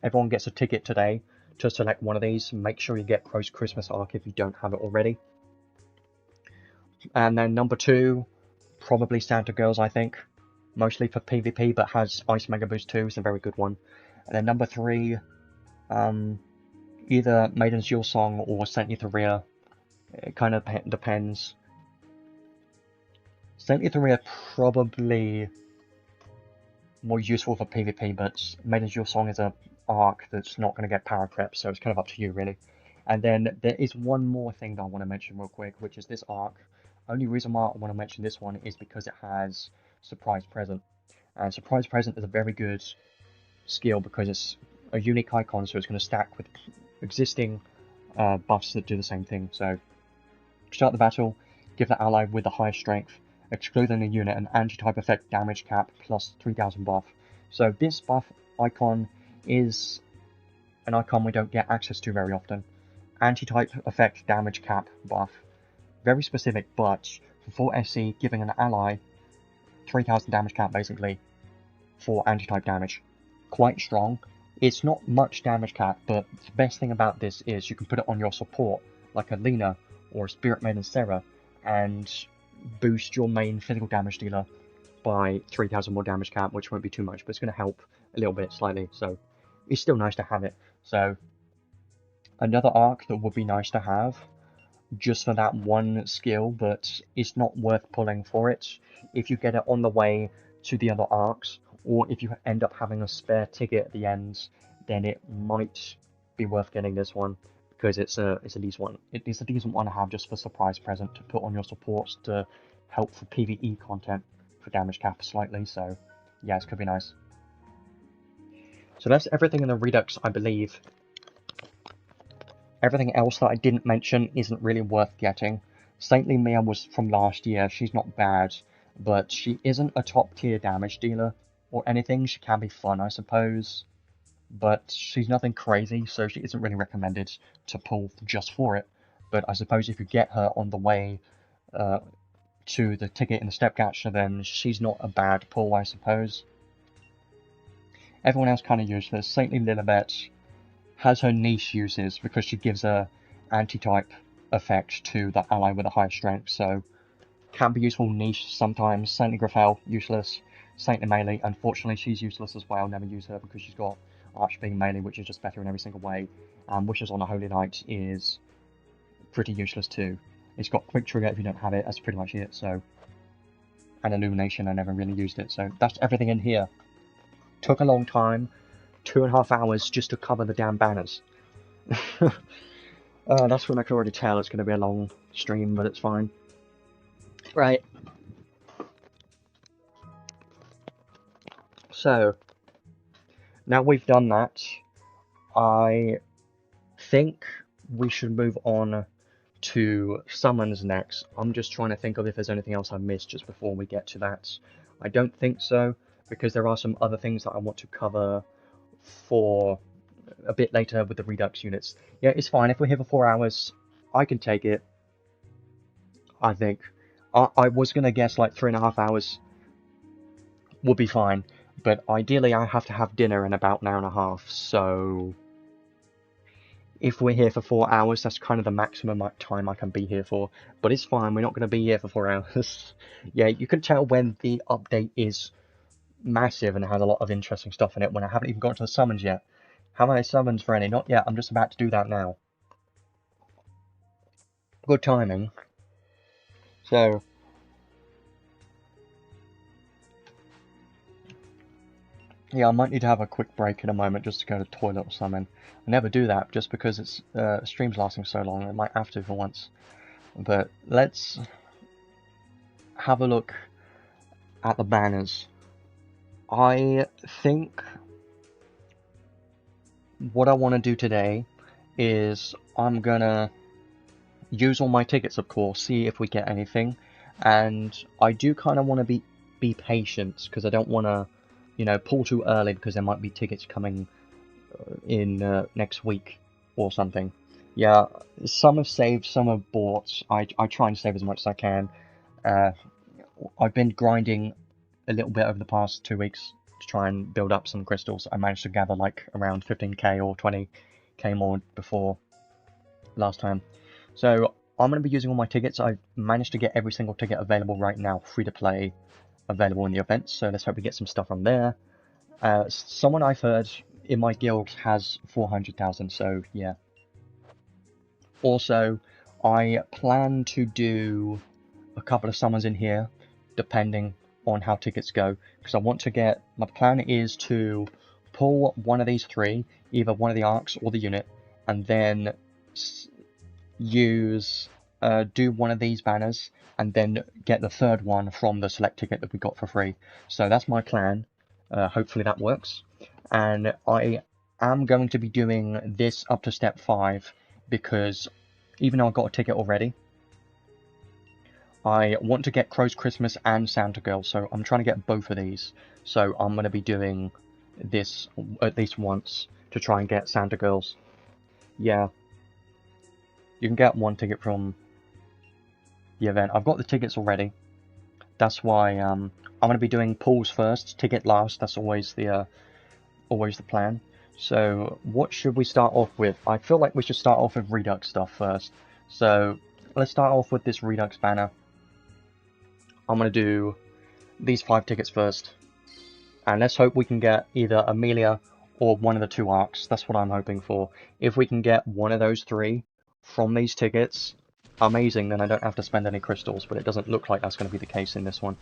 [SPEAKER 1] Everyone gets a ticket today to select one of these. Make sure you get Crow's Christmas Arc if you don't have it already. And then number 2, probably Santa Girls, I think. Mostly for PvP, but has Ice Mega Boost too, it's a very good one. And then number 3, either Maiden's Yule Song or Saint Etheria. It kind of depends. Saint Etheria probably more useful for PvP, but Maiden's Yule Song is a arc that's not going to get power creep, so it's kind of up to you really. And then there is one more thing that I want to mention real quick, which is this arc. Only reason why I want to mention this one is because it has Surprise Present. And Surprise Present is a very good skill because it's a unique icon, so it's going to stack with existing buffs that do the same thing. So, start the battle, give the ally with the highest strength, excluding the unit, an anti-type effect damage cap plus 3000 buff. So this buff icon is an icon we don't get access to very often. Anti-type effect damage cap buff. Very specific, but for 4 SC, giving an ally 3000 damage cap basically for anti-type damage. Quite strong. It's not much damage cap, but the best thing about this is you can put it on your support, like a Lena or a Spirit Maiden Sarah, and boost your main physical damage dealer by 3000 more damage cap, which won't be too much, but it's going to help a little bit slightly, so it's still nice to have it. So another arc that would be nice to have, just for that one skill, but it's not worth pulling for it. If you get it on the way to the other arcs, or if you end up having a spare ticket at the end, then it might be worth getting this one, because it's a decent one. It's a decent one to have just for surprise present to put on your supports to help for PvE content for damage cap slightly. So yeah, it could be nice. So that's everything in the Redux, I believe. Everything else that I didn't mention isn't really worth getting. Saintly Mia was from last year. She's not bad, but she isn't a top tier damage dealer or anything. She can be fun, I suppose, but she's nothing crazy, so she isn't really recommended to pull just for it. But I suppose if you get her on the way to the ticket in the step gacha, then she's not a bad pull, I suppose. Everyone else kind of useless. Saintly Lilibet has her niche uses because she gives a anti-type effect to the ally with a higher strength, so can be useful niche sometimes. Saintly Grafel, useless. Saintly Melee, unfortunately she's useless as well, never use her because she's got Archbeam Melee, which is just better in every single way. Wishes on a Holy Knight is pretty useless too. It's got Quick Trigger if you don't have it, that's pretty much it, so... And Illumination, I never really used it, so that's everything in here. Took a long time, 2.5 hours just to cover the damn banners. That's when I can already tell it's going to be a long stream, but it's fine. Right. So, now we've done that, I think we should move on to summons next. I'm just trying to think of if there's anything else I missed just before we get to that. I don't think so, because there are some other things that I want to cover for a bit later with the Redux units. Yeah, it's fine. If we're here for 4 hours, I can take it. I think. I was going to guess like 3.5 hours would be fine, but ideally I have to have dinner in about an hour and a half, so... If we're here for 4 hours, that's kind of the maximum time I can be here for. But it's fine, we're not going to be here for 4 hours. Yeah, you can tell when the update is massive and has a lot of interesting stuff in it when I haven't even got to the summons yet. Have I summons for any? Not yet, I'm just about to do that now. Good timing. So... yeah, I might need to have a quick break in a moment just to go to the toilet or something. I never do that just because it's stream's lasting so long. I might have to for once. But let's have a look at the banners. I think what I want to do today is I'm gonna use all my tickets, of course, see if we get anything. And I do kind of want to be patient because I don't want to, you know, pull too early because there might be tickets coming in next week or something. Yeah, some have saved, some have bought. I try and save as much as I can. I've been grinding a little bit over the past 2 weeks to try and build up some crystals. I managed to gather like around 15k or 20k more before last time. So I'm going to be using all my tickets. I've managed to get every single ticket available right now, free to play, available in the event. So let's hope we get some stuff from there. Someone I've heard in my guild has 400,000, so yeah. Also, I plan to do a couple of summons in here, depending on how tickets go, because I want to get, my plan is to pull one of these three, either one of the arcs or the unit, and then use, do one of these banners, and then get the third one from the select ticket that we got for free. So that's my plan. Hopefully that works. And I am going to be doing this up to step 5, because even though I got a ticket already, I want to get Crow's Christmas and Santa Girl, so I'm trying to get both of these. So I'm going to be doing this at least once to try and get Santa Girls. Yeah. You can get one ticket from the event. I've got the tickets already. That's why I'm going to be doing pulls first, ticket last. That's always the plan. So what should we start off with? I feel like we should start off with Redux stuff first. So let's start off with this Redux banner. I'm going to do these 5 tickets first. And let's hope we can get either Emilia or one of the 2 arcs. That's what I'm hoping for. If we can get one of those 3 from these tickets, amazing, then I don't have to spend any crystals, but it doesn't look like that's going to be the case in this one.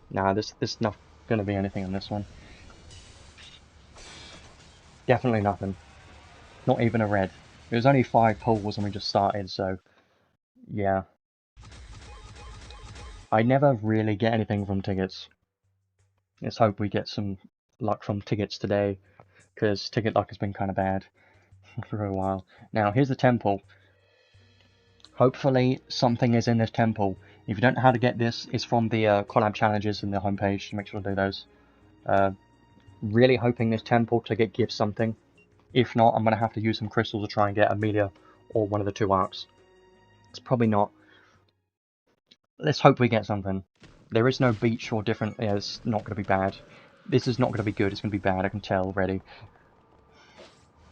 [SPEAKER 1] Nah, this not going to be anything on this one. Definitely nothing. Not even a red. It was only 5 pulls and we just started, so yeah. I never really get anything from tickets. Let's hope we get some luck from tickets today, because ticket luck has been kind of bad for a while. Now, here's the temple. Hopefully something is in this temple. If you don't know how to get this, it's from the collab challenges in the homepage, so make sure to do those. Really hoping this temple to give something. If not, I'm going to have to use some crystals to try and get Emilia or one of the 2 arks. It's probably not. Let's hope we get something. There is no beach or different. Yeah, it's not going to be bad. This is not going to be good. It's going to be bad. I can tell already.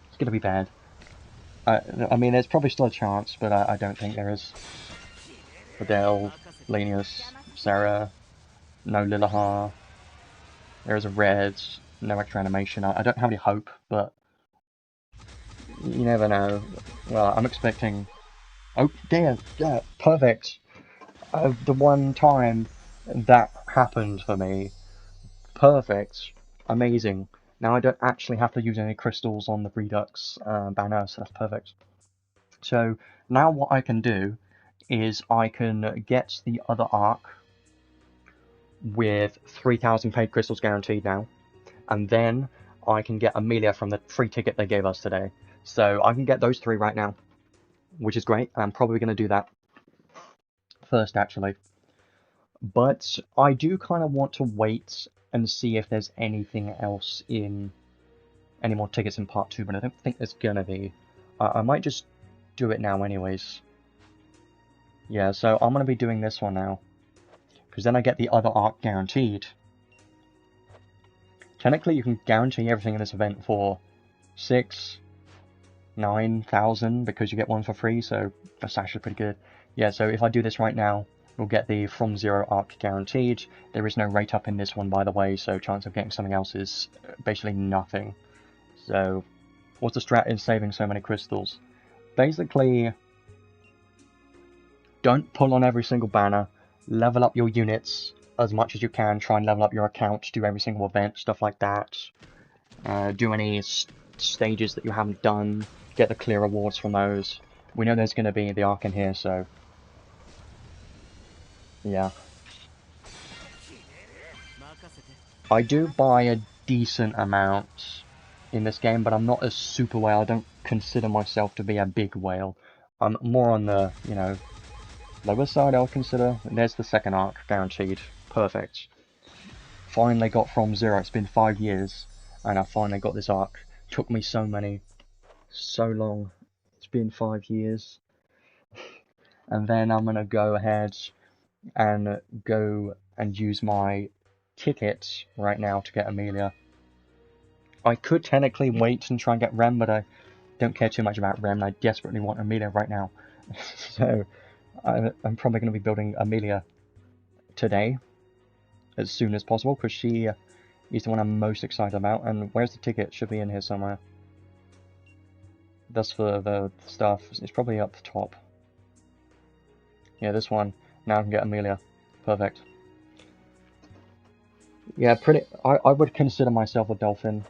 [SPEAKER 1] It's going to be bad. I mean, there's probably still a chance, but I don't think there is. Adele, Linus, Sarah, no Lilahar. There is a red. No extra animation. I don't have any hope, but you never know. Well, I'm expecting. Oh dear, yeah, perfect. The one time that happened for me, perfect, amazing. Now I don't actually have to use any crystals on the Redux banner, so that's perfect. So now what I can do is I can get the other Ark with 3,000 paid crystals guaranteed now, and then I can get Emilia from the free ticket they gave us today. So I can get those 3 right now, which is great. I'm probably going to do that first, actually. But I do kind of want to wait and see if there's anything else in any more tickets in part 2, but I don't think there's gonna be. I might just do it now anyways. Yeah, so I'm gonna be doing this one now, because then I get the other Ark guaranteed. Technically, you can guarantee everything in this event for 6, 9,000 because you get one for free, so that's actually pretty good. Yeah, so if I do this right now, we'll get the From Zero Ark guaranteed. There is no rate up in this one, by the way, so chance of getting something else is basically nothing. So, what's the strat in saving so many crystals? Basically, don't pull on every single banner, level up your units as much as you can, try and level up your account, do every single event, stuff like that. Do any stages that you haven't done, get the clear rewards from those. We know there's going to be the Ark in here, so yeah. I do buy a decent amount in this game, but I'm not a super whale. I don't consider myself to be a big whale. I'm more on the, you know, lower side, I'll consider. And there's the second Ark, guaranteed. Perfect. Finally got From Zero. It's been 5 years, and I finally got this Ark. Took me so long. It's been 5 years. And then I'm gonna go ahead and use my ticket right now to get Emilia. I could technically wait and try and get Rem, but I don't care too much about Rem. I desperately want Emilia right now. So I'm probably going to be building Emilia today as soon as possible, because she is the one I'm most excited about. And where's the ticket? Should be in here somewhere. That's for the stuff. It's probably up the top. Yeah, this one. Now I can get Emilia. Perfect. Yeah, I would consider myself a dolphin.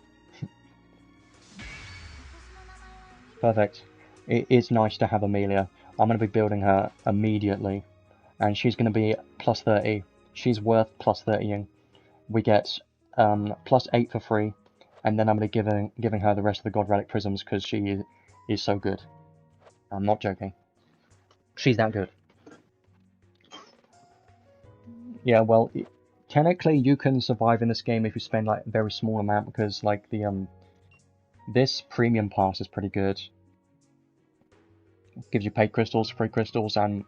[SPEAKER 1] Perfect. It is nice to have Emilia. I'm going to be building her immediately. And she's going to be plus 30. She's worth plus 30ing. We get plus 8 for free. And then I'm going to be giving her the rest of the God Relic Prisms because she is so good. I'm not joking. She's that good. Yeah, well, technically you can survive in this game if you spend like a very small amount, because like the this premium pass is pretty good. It gives you paid crystals, free crystals, and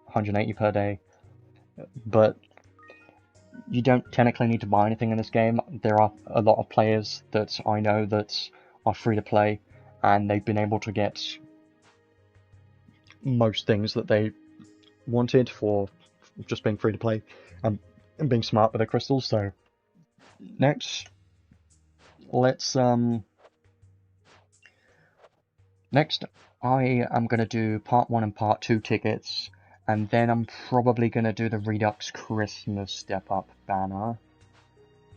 [SPEAKER 1] 180 per day. But you don't technically need to buy anything in this game. There are a lot of players that I know that are free to play, and they've been able to get most things that they wanted for just being free to play and being smart with their crystals. So next I am going to do part 1 and part 2 tickets, and then I'm probably going to do the Redux Christmas step up banner.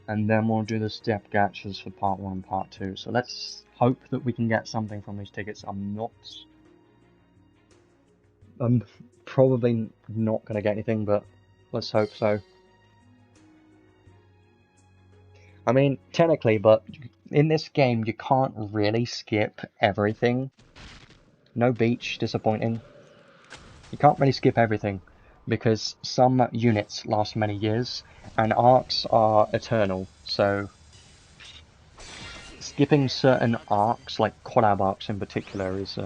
[SPEAKER 1] and then we'll do the step gathers for part 1 and part 2. So let's hope that we can get something from these tickets. I'm probably not going to get anything, but let's hope so. I mean, technically, but in this game you can't really skip everything. No beach, disappointing. You can't really skip everything, because some units last many years, and arcs are eternal, so skipping certain arcs, like collab arcs in particular, is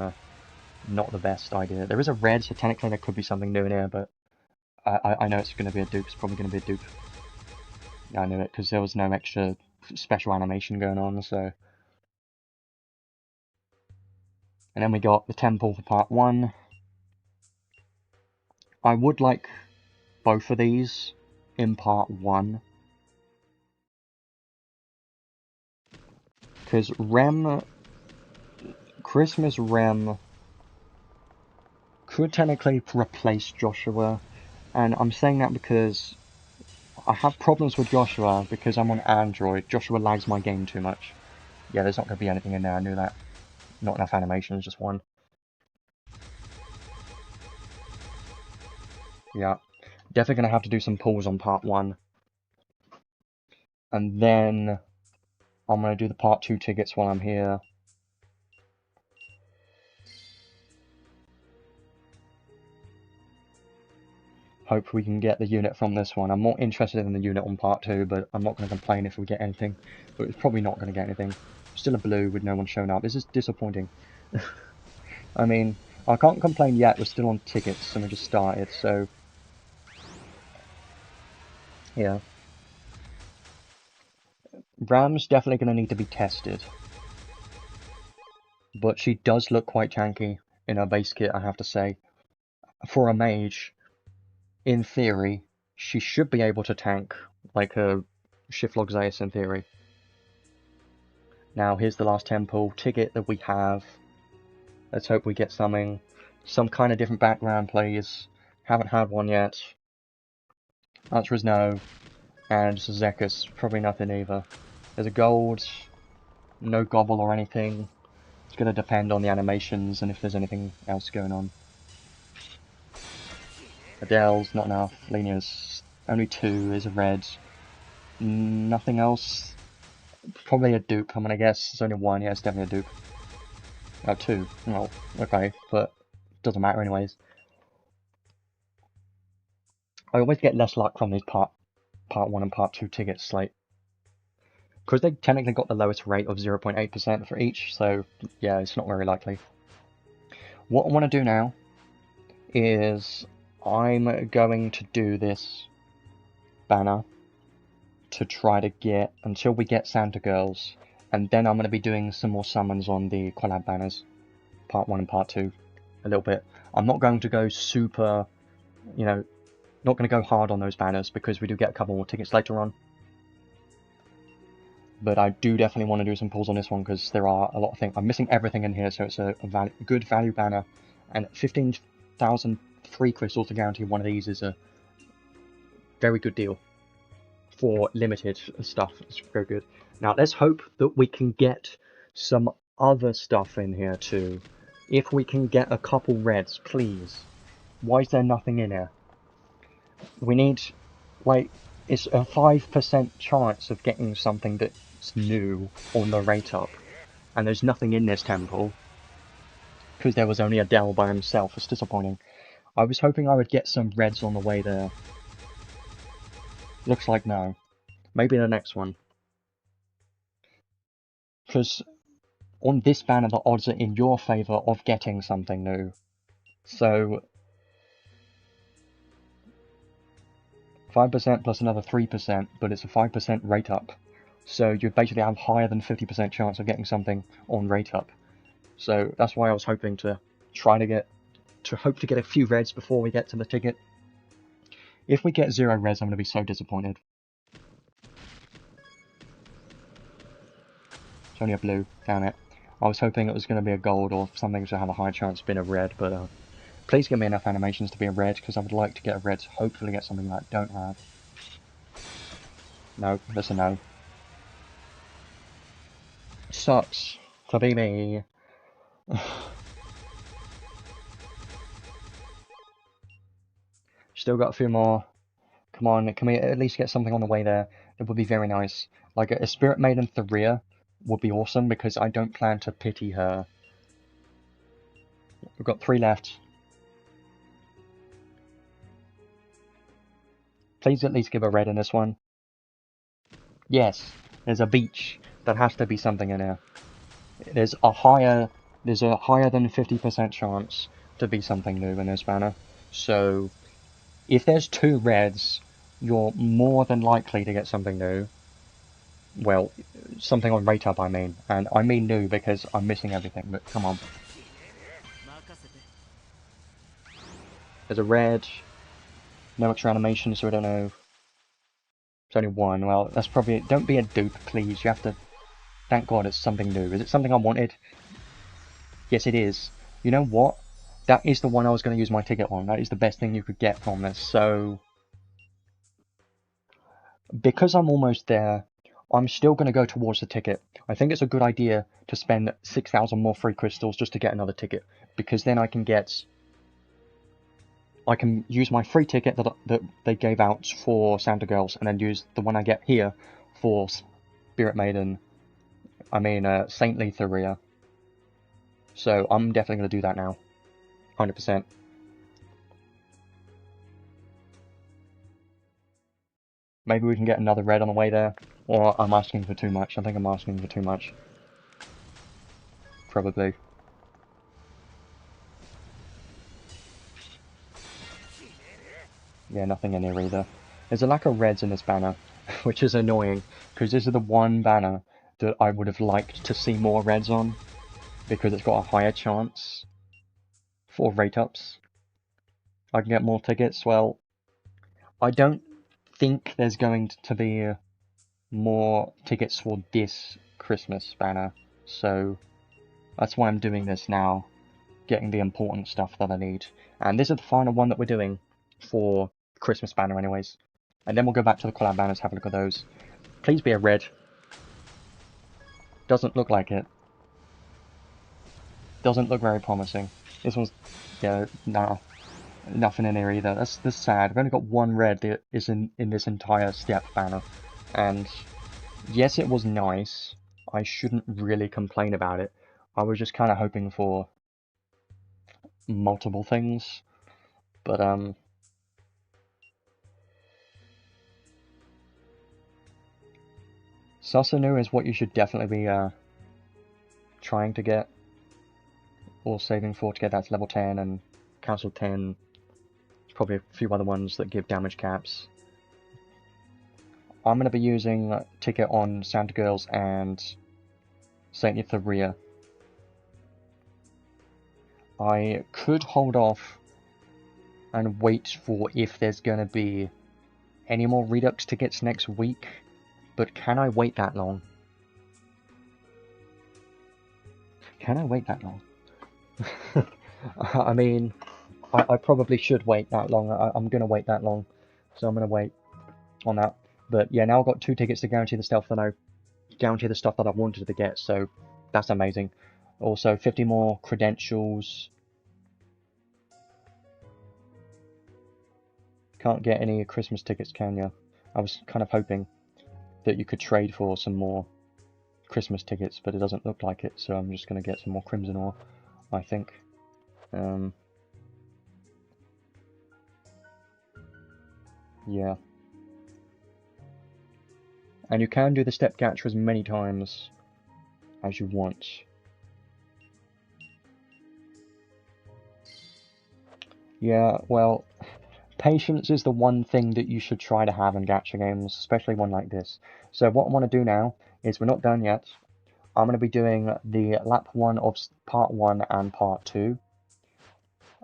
[SPEAKER 1] not the best idea. There is a red, so technically there could be something new in here, but I know it's going to be a dupe. It's probably going to be a dupe. Yeah, I knew it, because there was no extra special animation going on, so... And then we got the temple for part 1. I would like both of these in part 1. Because Christmas Rem could technically replace Joshua, and I'm saying that because I have problems with Joshua because I'm on Android. Joshua lags my game too much. Yeah, there's not going to be anything in there, I knew that. Not enough animations, just one. Yeah, definitely going to have to do some pulls on part 1. And then I'm going to do the part 2 tickets while I'm here. Hope we can get the unit from this one. I'm more interested in the unit on part 2, but I'm not going to complain if we get anything. But it's probably not going to get anything. Still a blue with no one showing up. This is disappointing. I mean, I can't complain yet. We're still on tickets and we just started, so... Yeah. Ram's definitely going to need to be tested. But she does look quite tanky in her base kit, I have to say. For a mage, in theory, she should be able to tank like a Shiftlog Zeus in theory. Now, here's the last temple ticket that we have. Let's hope we get something. Some kind of different background, please. Haven't had one yet. Answer is no. And Zekus, probably nothing either. There's a gold, no gobble or anything. It's going to depend on the animations and if there's anything else going on. Adele's not enough. Lenia's only 2 is a red. Nothing else. Probably a dupe, I'm gonna guess. It's only 1, yeah, it's definitely a dupe. Oh, 2. Well, okay, but doesn't matter anyways. I always get less luck from these part 1 and part 2 tickets, like, because they technically got the lowest rate of 0.8% for each, so yeah, it's not very likely. What I want to do now is I'm going to do this banner to try to get, until we get Santa Girls, and then I'm going to be doing some more summons on the collab banners, part 1 and part 2, a little bit. I'm not going to go super, you know, not going to go hard on those banners, because we do get a couple more tickets later on. But I do definitely want to do some pulls on this one, because there are a lot of things. I'm missing everything in here, so it's a good value banner, and 15,000 free crystals to guarantee one of these is a very good deal. For limited stuff, it's very good. Now let's hope that we can get some other stuff in here too. If we can get a couple reds, please. Why is there nothing in here? We need, like, it's a 5% chance of getting something that's new on the rate up. And there's nothing in this temple. Because there was only Adele by himself, it's disappointing. I was hoping I would get some reds on the way there. Looks like no. Maybe the next one. Because on this banner, the odds are in your favour of getting something new. So 5% plus another 3%, but it's a 5% rate up. So you basically have higher than 50% chance of getting something on rate up. So that's why I was hoping to hope to get a few reds before we get to the ticket. If we get 0 reds, I'm going to be so disappointed. It's only a blue, damn it. I was hoping it was going to be a gold or something to have a high chance of being a red, but please give me enough animations to be a red, because I would like to get a red, hopefully get something that I don't have. No, that's a no. Sucks to be me. Still got a few more. Come on, can we at least get something on the way there? It would be very nice. Like a Spirit Maiden Tharia would be awesome because I don't plan to pity her. We've got 3 left. Please at least give a red in this one. Yes, there's a beach. That has to be something in here. There's a higher than 50% chance to be something new in this banner. So if there's 2 reds, you're more than likely to get something new. Well, something on rate up, I mean. And I mean new because I'm missing everything, but come on. There's a red. No extra animation, so I don't know. It's only 1. Well, that's probably... Don't be a dupe, please. You have to... Thank God it's something new. Is it something I wanted? Yes, it is. You know what? That is the one I was going to use my ticket on. That is the best thing you could get from this. So... Because I'm almost there, I'm still going to go towards the ticket. I think it's a good idea to spend 6,000 more free crystals just to get another ticket. Because then I can get... I can use my free ticket that they gave out for Santa Girls, and then use the one I get here for Spirit Maiden. I mean, Saintly Tharia. So I'm definitely going to do that now. 100%. Maybe we can get another red on the way there. Or I'm asking for too much. I think I'm asking for too much. Probably. Yeah, nothing in here either. There's a lack of reds in this banner, which is annoying, because this is the one banner that I would have liked to see more reds on, because it's got a higher chance for rate ups. I can get more tickets. Well, I don't think there's going to be more tickets for this Christmas banner, so that's why I'm doing this now, getting the important stuff that I need. And this is the final one that we're doing for Christmas banner anyways. And then we'll go back to the collab banners, have a look at those. Please be a red. Doesn't look like it. Doesn't look very promising. This one's, yeah, nah. Nothing in here either. That's sad. I've only got 1 red that is in this entire step banner. And yes, it was nice. I shouldn't really complain about it. I was just kind of hoping for multiple things. But, Susanu is what you should definitely be, trying to get. Or saving for to get that to level 10 and Council 10. There's probably a few other ones that give damage caps. I'm going to be using ticket on Santa Girls and Saint Tharia. I could hold off and wait for if there's going to be any more Redux tickets next week, but can I wait that long? Can I wait that long? I mean, I probably should wait that long. I'm going to wait that long, so I'm going to wait on that. But yeah, now I've got 2 tickets to guarantee the stuff that I wanted to get, so that's amazing. Also, 50 more credentials. Can't get any Christmas tickets, can you? I was kind of hoping that you could trade for some more Christmas tickets, but it doesn't look like it, so I'm just going to get some more Crimson Ore, I think. Yeah. And you can do the step gacha as many times as you want. Yeah, well, patience is the one thing that you should try to have in gacha games, especially one like this. So what I want to do now is, we're not done yet. I'm going to be doing the lap 1 of part 1 and part 2.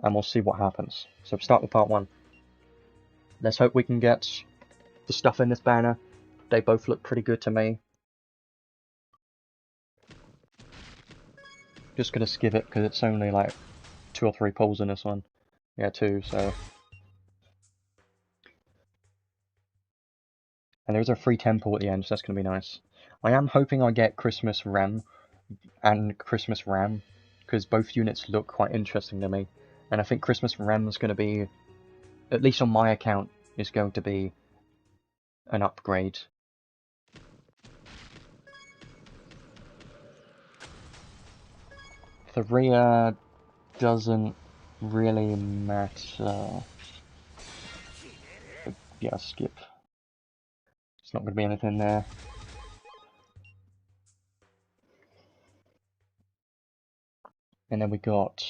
[SPEAKER 1] And we'll see what happens. So start with part 1. Let's hope we can get the stuff in this banner. They both look pretty good to me. Just going to skip it because it's only like 2 or 3 pulls in this one. Yeah, 2, so... And there's a free temple at the end, so that's going to be nice. I am hoping I get Christmas Rem, and Christmas Ram, because both units look quite interesting to me. And I think Christmas Ram is going to be, at least on my account, is going to be an upgrade. The rear doesn't really matter. Yeah, skip. It's not going to be anything there. And then we got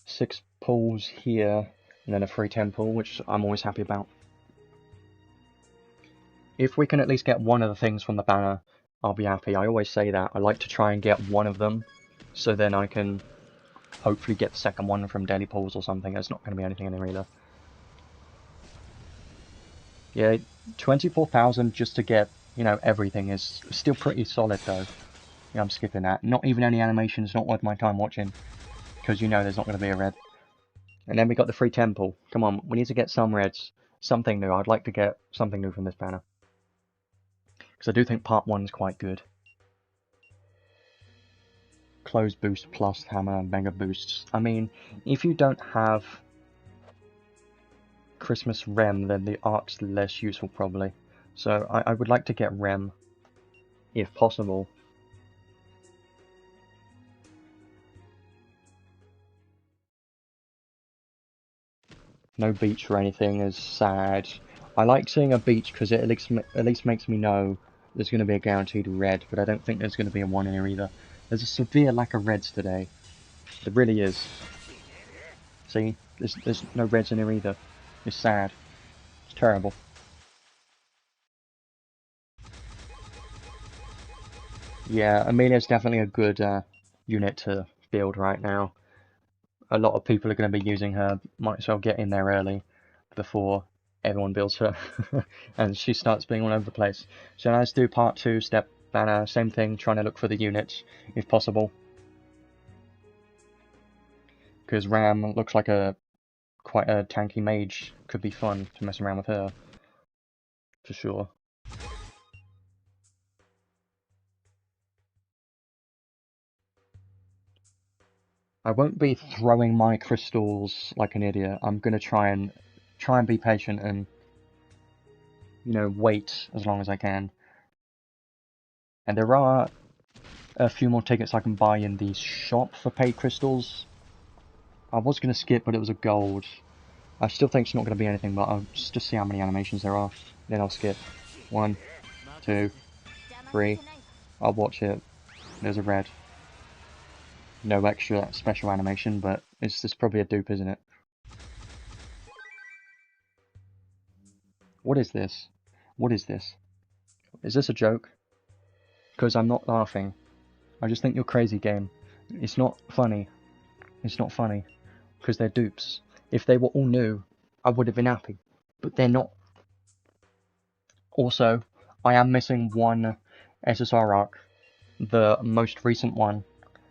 [SPEAKER 1] 6 pulls here, and then a free 10 pull, which I'm always happy about. If we can at least get one of the things from the banner, I'll be happy. I always say that. I like to try and get one of them, so then I can hopefully get the second one from daily pulls or something. There's not going to be anything in there either. Yeah, 24,000 just to get, you know, everything is still pretty solid though. Yeah, I'm skipping that. Not even any animations, not worth my time watching. Because you know there's not going to be a red. And then we got the free temple. Come on, we need to get some reds. Something new. I'd like to get something new from this banner. Because I do think part 1 is quite good. Close boost plus hammer and mega boosts. I mean, if you don't have Christmas Rem, then the Ark's less useful probably. So I would like to get Rem, if possible. No beach or anything is sad. I like seeing a beach because it at least makes me know there's going to be a guaranteed red, but I don't think there's going to be a one in here either. There's a severe lack of reds today. There really is. See? There's no reds in here either. It's sad. It's terrible. Yeah, Emilia's definitely a good unit to build right now. A lot of people are going to be using her. Might as well get in there early before everyone builds her and she starts being all over the place. So let's do part 2, step banner, same thing, trying to look for the units if possible. Because Ram looks like quite a tanky mage, could be fun to mess around with her, for sure. I won't be throwing my crystals like an idiot. I'm gonna try and be patient and, you know, wait as long as I can. And there are a few more tickets I can buy in the shop for paid crystals. I was going to skip, but it was a gold. I still think it's not going to be anything, but I'll just see how many animations there are. Then I'll skip. 1, 2, 3. I'll watch it. There's a red. No extra special animation, but it's just probably a dupe, isn't it? What is this? What is this? Is this a joke? Because I'm not laughing. I just think you're crazy, game. It's not funny. It's not funny. Because they're dupes. If they were all new, I would have been happy. But they're not. Also, I am missing one SSR arc, the most recent one,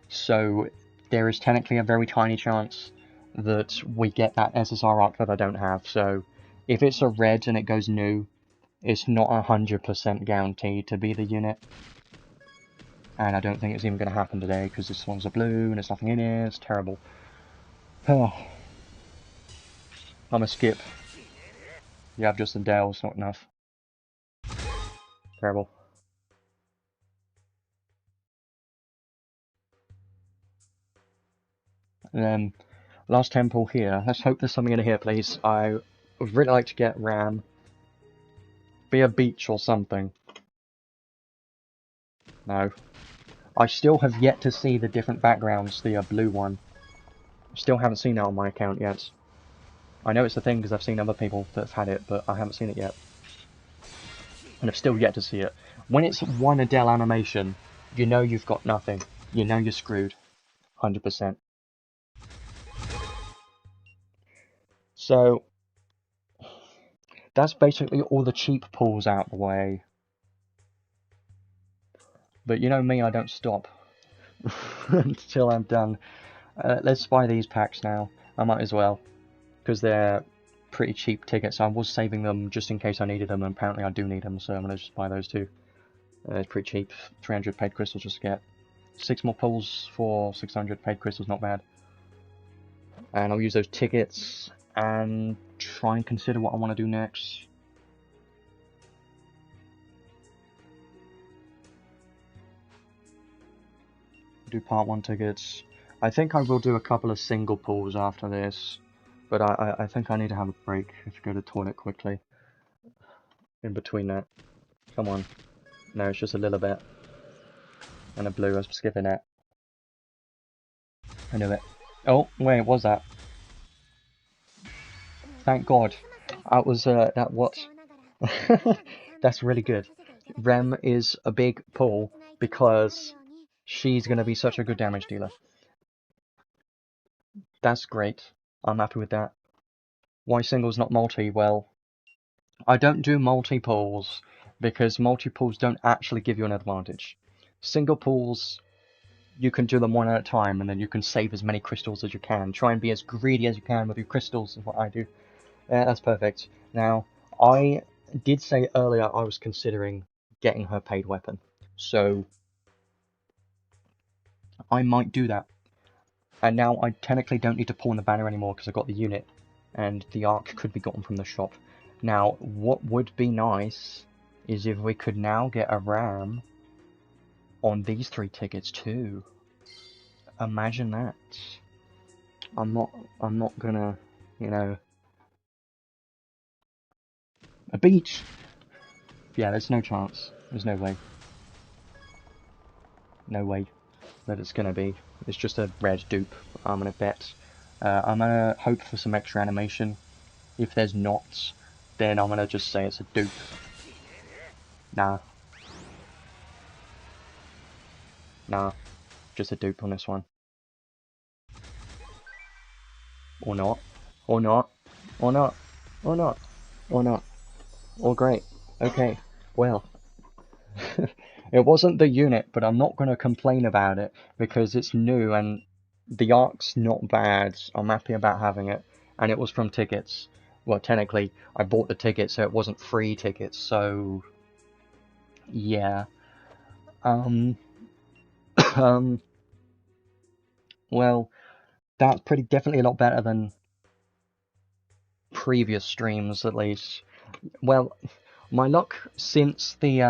[SPEAKER 1] so there is technically a very tiny chance that we get that SSR arc that I don't have. So if it's a red and it goes new, it's not 100% guaranteed to be the unit. And I don't think it's even going to happen today because this one's a blue and there's nothing in it. It's terrible. I'm a skip. You have just a Dale, it's not enough. Terrible. And then, last temple here. Let's hope there's something in here, please. I would really like to get Ram. Be a beach or something. No. I still have yet to see the different backgrounds, the blue one. Still haven't seen that on my account yet. I know it's a thing because I've seen other people that have had it, but I haven't seen it yet. And I've still yet to see it. When it's one Adele animation, you know you've got nothing. You know you're screwed. 100%. So, that's basically all the cheap pulls out the way. But you know me, I don't stop until I'm done. Let's buy these packs now. I might as well, because they're pretty cheap tickets. I was saving them just in case I needed them, and apparently I do need them, so I'm going to just buy those too. It's pretty cheap. 300 paid crystals just to get 6 more pulls for 600 paid crystals, not bad. And I'll use those tickets and try and consider what I want to do next. Do part 1 tickets. I think I will do a couple of single pulls after this, but I think I need to have a break if I go to the toilet quickly. In between that. Come on. No, it's just a little bit. And a blue, I was skipping it. I knew it. Oh, wait, what was that? Thank God. That was, that what? That's really good. Rem is a big pull because she's going to be such a good damage dealer. That's great. I'm happy with that. Why singles, not multi? Well, I don't do multi-pulls because multi-pulls don't actually give you an advantage. Single pulls, you can do them one at a time and then you can save as many crystals as you can. Try and be as greedy as you can with your crystals is what I do. Yeah, that's perfect. Now, I did say earlier I was considering getting her paid weapon. So, I might do that. And now I technically don't need to pull in the banner anymore because I got the unit. And the Ark could be gotten from the shop. Now, what would be nice is if we could now get a Ram on these 3 tickets too. Imagine that. I'm not gonna, you know... A beach! Yeah, there's no chance. There's no way. No way that it's gonna be. It's just a red dupe, I'm gonna bet. I'm gonna hope for some extra animation. If there's not, then I'm gonna just say it's a dupe. Nah. Nah. Just a dupe on this one. Or not. Or not. Or not. Or not. Or not. Or great. Okay. Well. It wasn't the unit, but I'm not going to complain about it because it's new and the Ark's not bad. I'm happy about having it. And it was from tickets. Well, technically, I bought the ticket, so it wasn't free tickets, so... Yeah. Well, that's definitely a lot better than previous streams, at least. Well, my luck since the,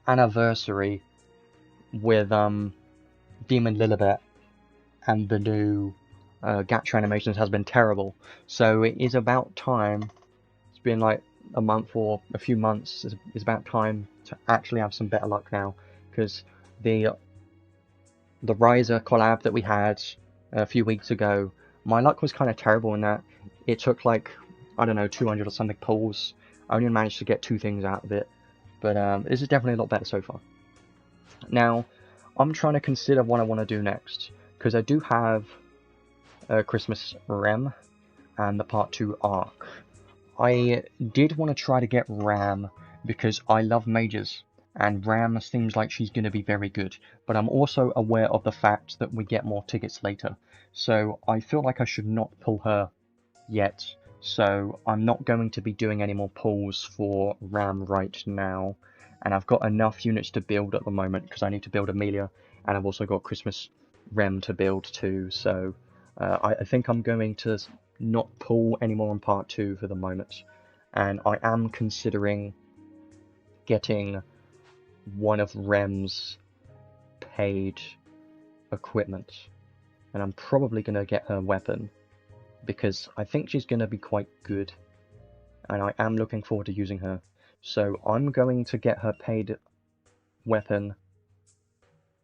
[SPEAKER 1] anniversary with, Demon Lilibet and the new, Gacha animations has been terrible. So it is about time, it's been like a month or a few months, it's about time to actually have some better luck now. Because the Riser collab that we had a few weeks ago, my luck was kind of terrible in that it took like, I don't know, 200 or something pulls. I only managed to get 2 things out of it, but this is definitely a lot better so far. Now, I'm trying to consider what I want to do next, because I do have Christmas Rem and the Part 2 Ark. I did want to try to get Ram, because I love mages, and Ram seems like she's going to be very good, but I'm also aware of the fact that we get more tickets later, so I feel like I should not pull her yet, so I'm not going to be doing any more pulls for Ram right now, and I've got enough units to build at the moment, because I need to build Emilia, and I've also got Christmas Rem to build too, so I think I'm going to not pull anymore on Part 2 for the moment, and I am considering getting one of Rem's paid equipment, and I'm probably going to get her weapon, because I think she's going to be quite good, and I am looking forward to using her. So I'm going to get her paid weapon,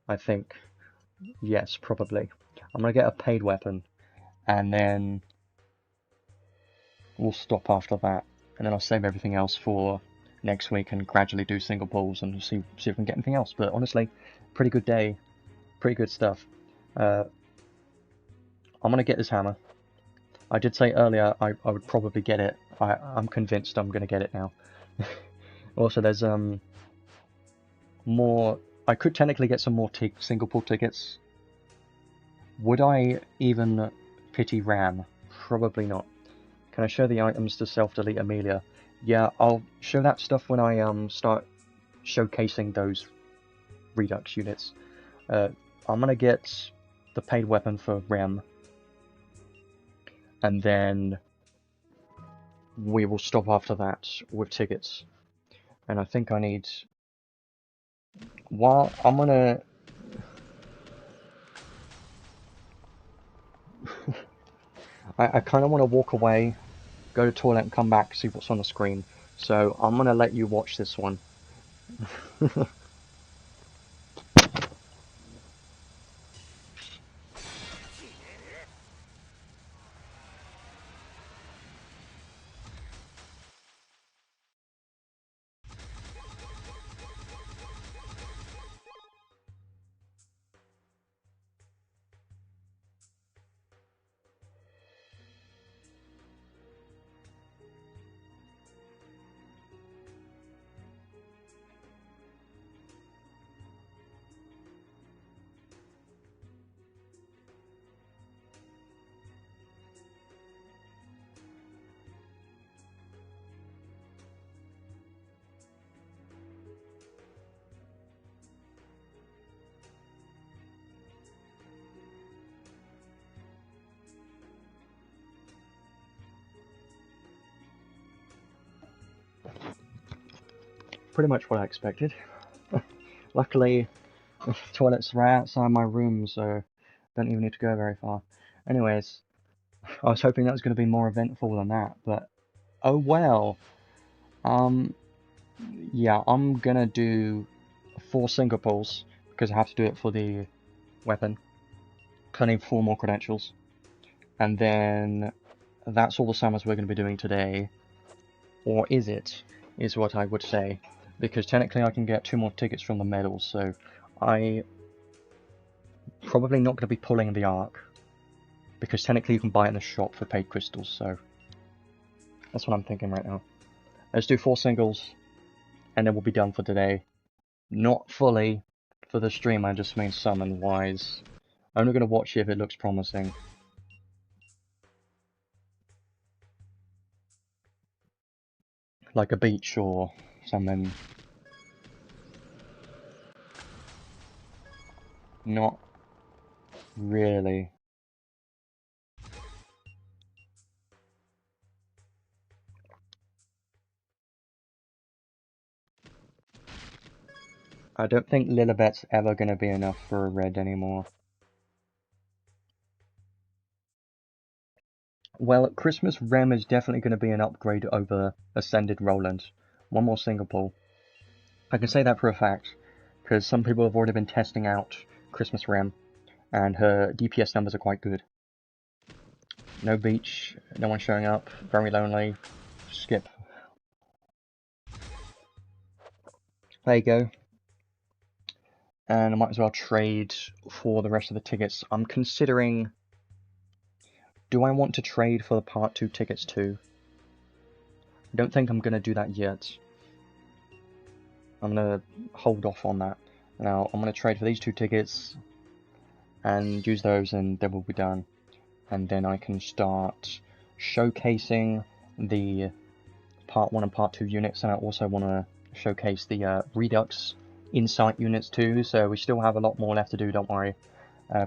[SPEAKER 1] I think. Yes, probably. I'm going to get a paid weapon, and then we'll stop after that, and then I'll save everything else for next week and gradually do single pulls and see if we can get anything else. But honestly, pretty good day, pretty good stuff. I'm going to get this hammer. I did say earlier I would probably get it. I'm convinced I'm going to get it now. Also, there's more... I could technically get some more single pull tickets. Would I even pity Ram? Probably not. Can I show the items to self-delete Emilia? Yeah, I'll show that stuff when I start showcasing those Redux units. I'm gonna get the paid weapon for Rem, and then we will stop after that with tickets. And I think I need... While I'm gonna... I kind of want to walk away, go to the toilet and come back, see what's on the screen. So I'm gonna let you watch this one. Pretty much what I expected. Luckily, the toilet's right outside my room, so don't even need to go very far. Anyways, I was hoping that was going to be more eventful than that, but oh well. Yeah, I'm gonna do 4 single pulls because I have to do it for the weapon. I need 4 more credentials, and then that's all the summons we're going to be doing today. Or is it? Is what I would say, because technically I can get 2 more tickets from the medals, so I probably not going to be pulling the Ark, because technically you can buy it in the shop for paid crystals, so that's what I'm thinking right now. Let's do 4 singles, and then we'll be done for today. Not fully for the stream, I just mean summon-wise. I'm only going to watch it if it looks promising. Like a beach or something. Not really. I don't think Lilibet's ever going to be enough for a red anymore. Well, Christmas Rem is definitely going to be an upgrade over Ascended Roland. 1 more single pull. I can say that for a fact, because some people have already been testing out Christmas Rem, and her DPS numbers are quite good. No beach, no one showing up, very lonely. Skip. There you go. And I might as well trade for the rest of the tickets. I'm considering... Do I want to trade for the Part 2 tickets too? I don't think I'm going to do that yet. I'm going to hold off on that. Now, I'm going to trade for these 2 tickets and use those, and then we'll be done. And then I can start showcasing the Part 1 and Part 2 units, and I also want to showcase the Redux Insight units too, so we still have a lot more left to do, don't worry.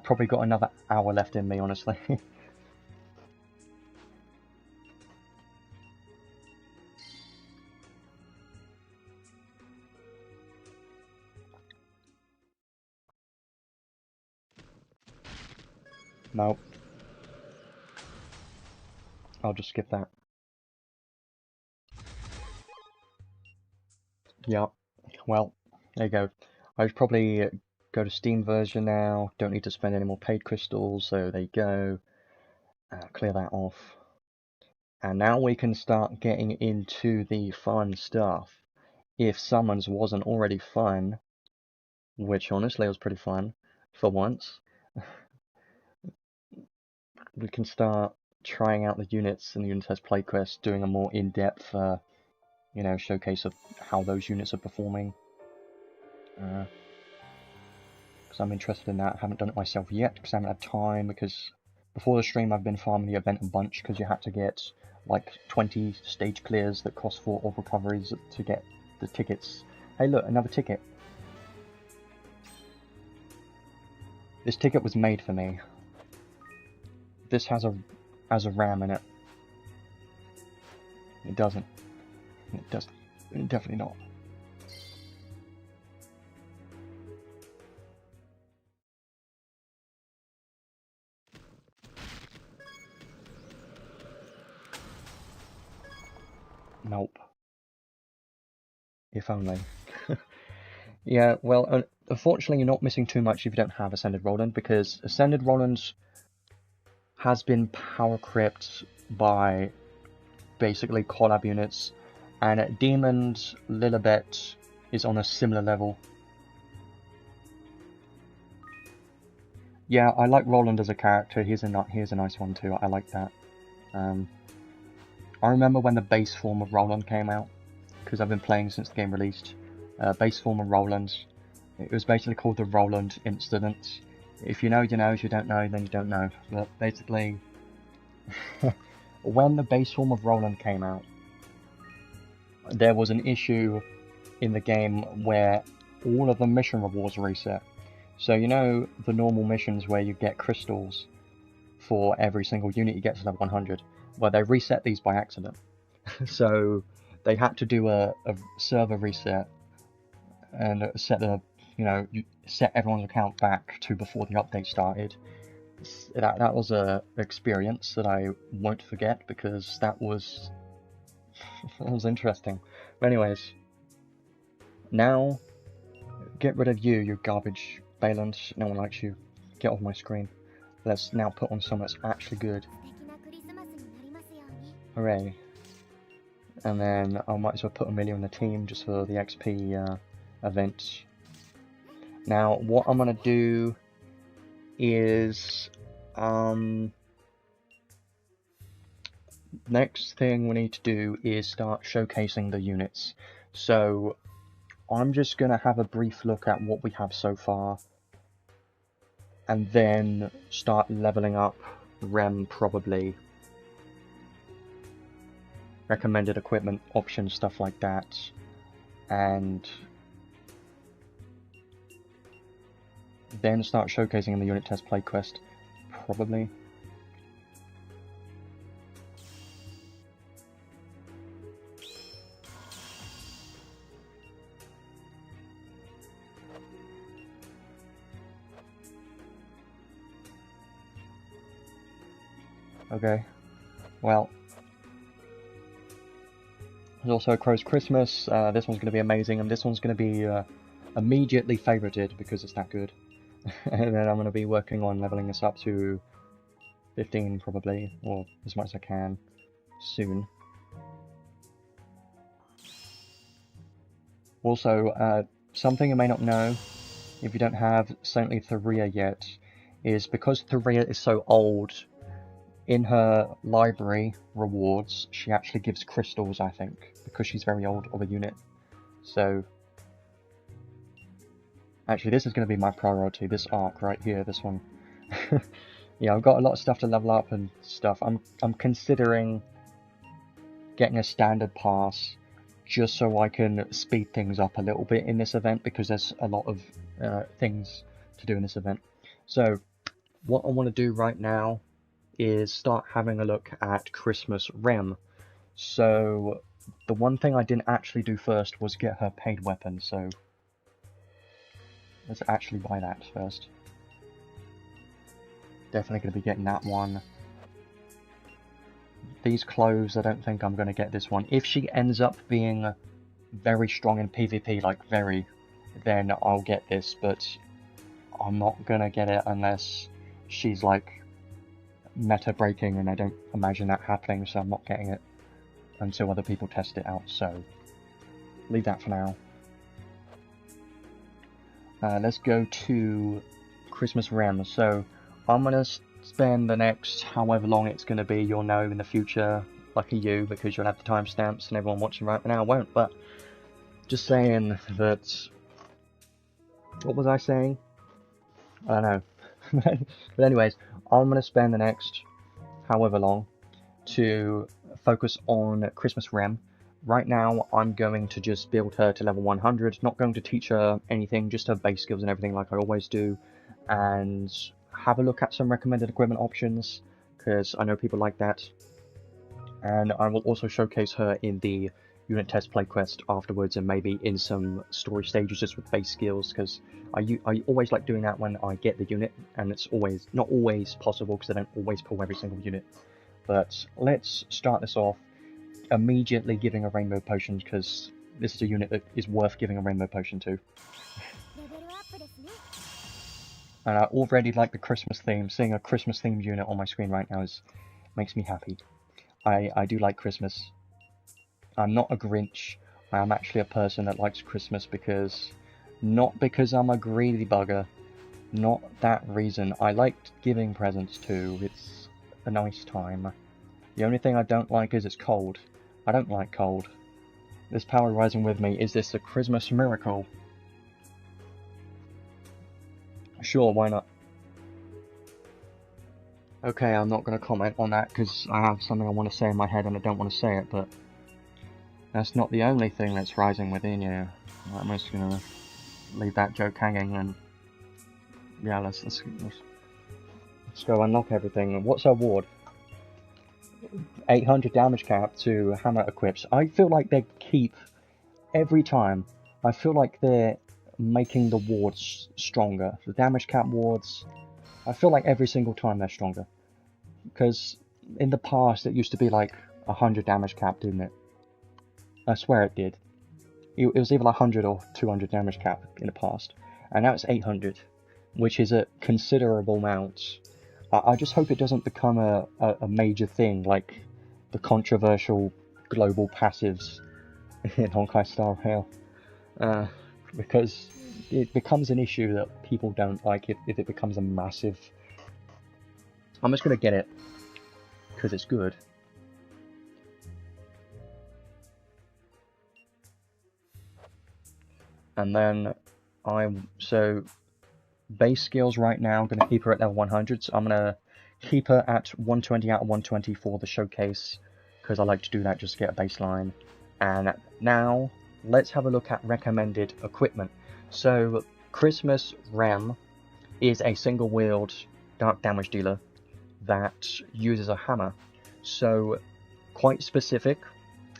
[SPEAKER 1] Probably got another hour left in me, honestly. Nope. I'll just skip that. Yep. Well, there you go. I should probably go to Steam version now. Don't need to spend any more paid crystals, so there you go. Clear that off. And now we can start getting into the fun stuff. If summons wasn't already fun, which honestly was pretty fun, for once, we can start trying out the units in the Unit Test playquest, doing a more in-depth, you know, showcase of how those units are performing. Because I'm interested in that. I haven't done it myself yet, because I haven't had time, because before the stream I've been farming the event a bunch, because you had to get like 20 stage clears that cost 4 orb recoveries to get the tickets Hey look, another ticket. This ticket was made for me. This has a ram in it. It doesn't. It doesn't. Definitely not. Nope. If only. Yeah, well, unfortunately you're not missing too much if you don't have Ascended Roland, because Ascended Roland has been power crept by basically collab units, and Demon's Lilibet is on a similar level. Yeah, I like Roland as a character. Here's a nice one too. I like that. I remember when the base form of Roland came out, because I've been playing since the game released. Base form of Roland. It was basically called the Roland Incident. If you know, you know. If you don't know, then you don't know. But basically, when the base form of Roland came out, there was an issue in the game where all of the mission rewards reset. So you know the normal missions where you get crystals for every single unit you get to level 100? Well, they reset these by accident. So they had to do a server reset and set set everyone's account back to before the update started. That was a experience that I won't forget, because that was interesting. But anyways, now get rid of you garbage Baland. No one likes you. Get off my screen. Let's now put on someone that's actually good. Hooray. And then I might as well put Emilia in the team just for the XP event. Now, what I'm going to do is... next thing we need to do is start showcasing the units. So, I'm just going to have a brief look at what we have so far, and then start leveling up Rem, probably. Recommended equipment options, stuff like that. And then start showcasing in the unit test play quest, probably. Okay, well, there's also Crow's Christmas. This one's going to be amazing, and this one's going to be immediately favorited because it's that good. And then I'm going to be working on leveling this up to 15 probably, or as much as I can, soon. Also, something you may not know, if you don't have Saintly Theria yet, is because Theria is so old, in her library rewards, she actually gives crystals, I think, because she's very old of a unit. So, actually, this is going to be my priority, this arc right here, this one. Yeah, I've got a lot of stuff to level up and stuff. I'm considering getting a standard pass just so I can speed things up a little bit in this event, because there's a lot of things to do in this event. So, what I want to do right now is start having a look at Christmas Rem. So, the one thing I didn't actually do first was get her paid weapon, so let's actually buy that first. Definitely going to be getting that one. These clothes, I don't think I'm going to get this one. If she ends up being very strong in PvP, like very, then I'll get this, but I'm not going to get it unless she's like meta breaking, and I don't imagine that happening, so I'm not getting it until other people test it out, so leave that for now. Let's go to Christmas Rem. So I'm going to spend the next however long it's going to be, you'll know in the future, lucky you, because you'll have the timestamps and everyone watching right now won't, but just saying that, what was I saying? I don't know. But anyways, I'm going to spend the next however long to focus on Christmas Rem. right now I'm going to just build her to level 100, not going to teach her anything, just her base skills and everything like I always do, and have a look at some recommended equipment options, because I know people like that. And I will also showcase her in the unit test play quest afterwards, and maybe in some story stages just with base skills, because I always like doing that when I get the unit, and it's not always possible because I don't always pull every single unit. But let's start this off immediately giving a rainbow potion, because this is a unit that is worth giving a rainbow potion to. And I already like the Christmas theme. Seeing a Christmas themed unit on my screen right now makes me happy. I do like Christmas. I'm not a Grinch. I am actually a person that likes Christmas not because I'm a greedy bugger. Not that reason. I like giving presents too. It's a nice time. The only thing I don't like is it's cold. I don't like cold. This power rising with me, is this a Christmas miracle? Sure, why not? Okay, I'm not going to comment on that because I have something I want to say in my head and I don't want to say it, but that's not the only thing that's rising within you. I'm just going to leave that joke hanging, and yeah, let's go unlock everything. What's our ward? 800 damage cap to hammer equips. I feel like they keep, every time, I feel like they're making the wards stronger. The damage cap wards, I feel like every single time they're stronger. Because in the past it used to be like 100 damage cap, didn't it? I swear it did. It was either 100 or 200 damage cap in the past. And now it's 800, which is a considerable amount. I just hope it doesn't become a major thing like the controversial global passives in Honkai Star Rail. Because it becomes an issue that people don't like if it becomes a massive... I'm just going to get it, because it's good. And then so base skills right now, I'm going to keep her at level 100, so I'm going to keep her at 120 out of 120 for the showcase, because I like to do that just to get a baseline. And now, let's have a look at recommended equipment. So, Christmas Rem is a single-wheeled dark damage dealer that uses a hammer. So, quite specific.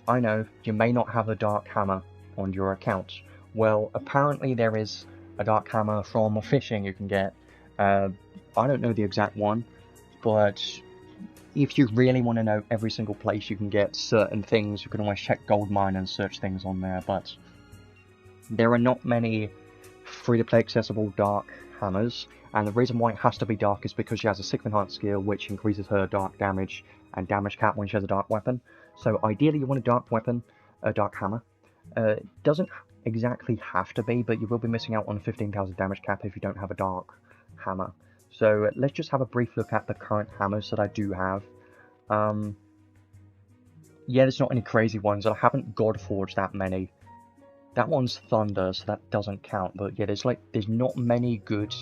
[SPEAKER 1] I know, you may not have a dark hammer on your account. Well, apparently there is a dark hammer from fishing you can get. I don't know the exact one, but if you really want to know every single place you can get certain things, you can always check Goldmine and search things on there, but there are not many free-to-play accessible dark hammers, and the reason why it has to be dark is because she has a 6th enhanced skill which increases her dark damage and damage cap when she has a dark weapon. So ideally you want a dark weapon, a dark hammer. It doesn't exactly have to be, but you will be missing out on 15,000 damage cap if you don't have a dark hammer. So let's just have a brief look at the current hammers that I do have. Yeah, there's not any crazy ones, and I haven't Godforged that many. That one's Thunder, so that doesn't count, but yeah, there's not many good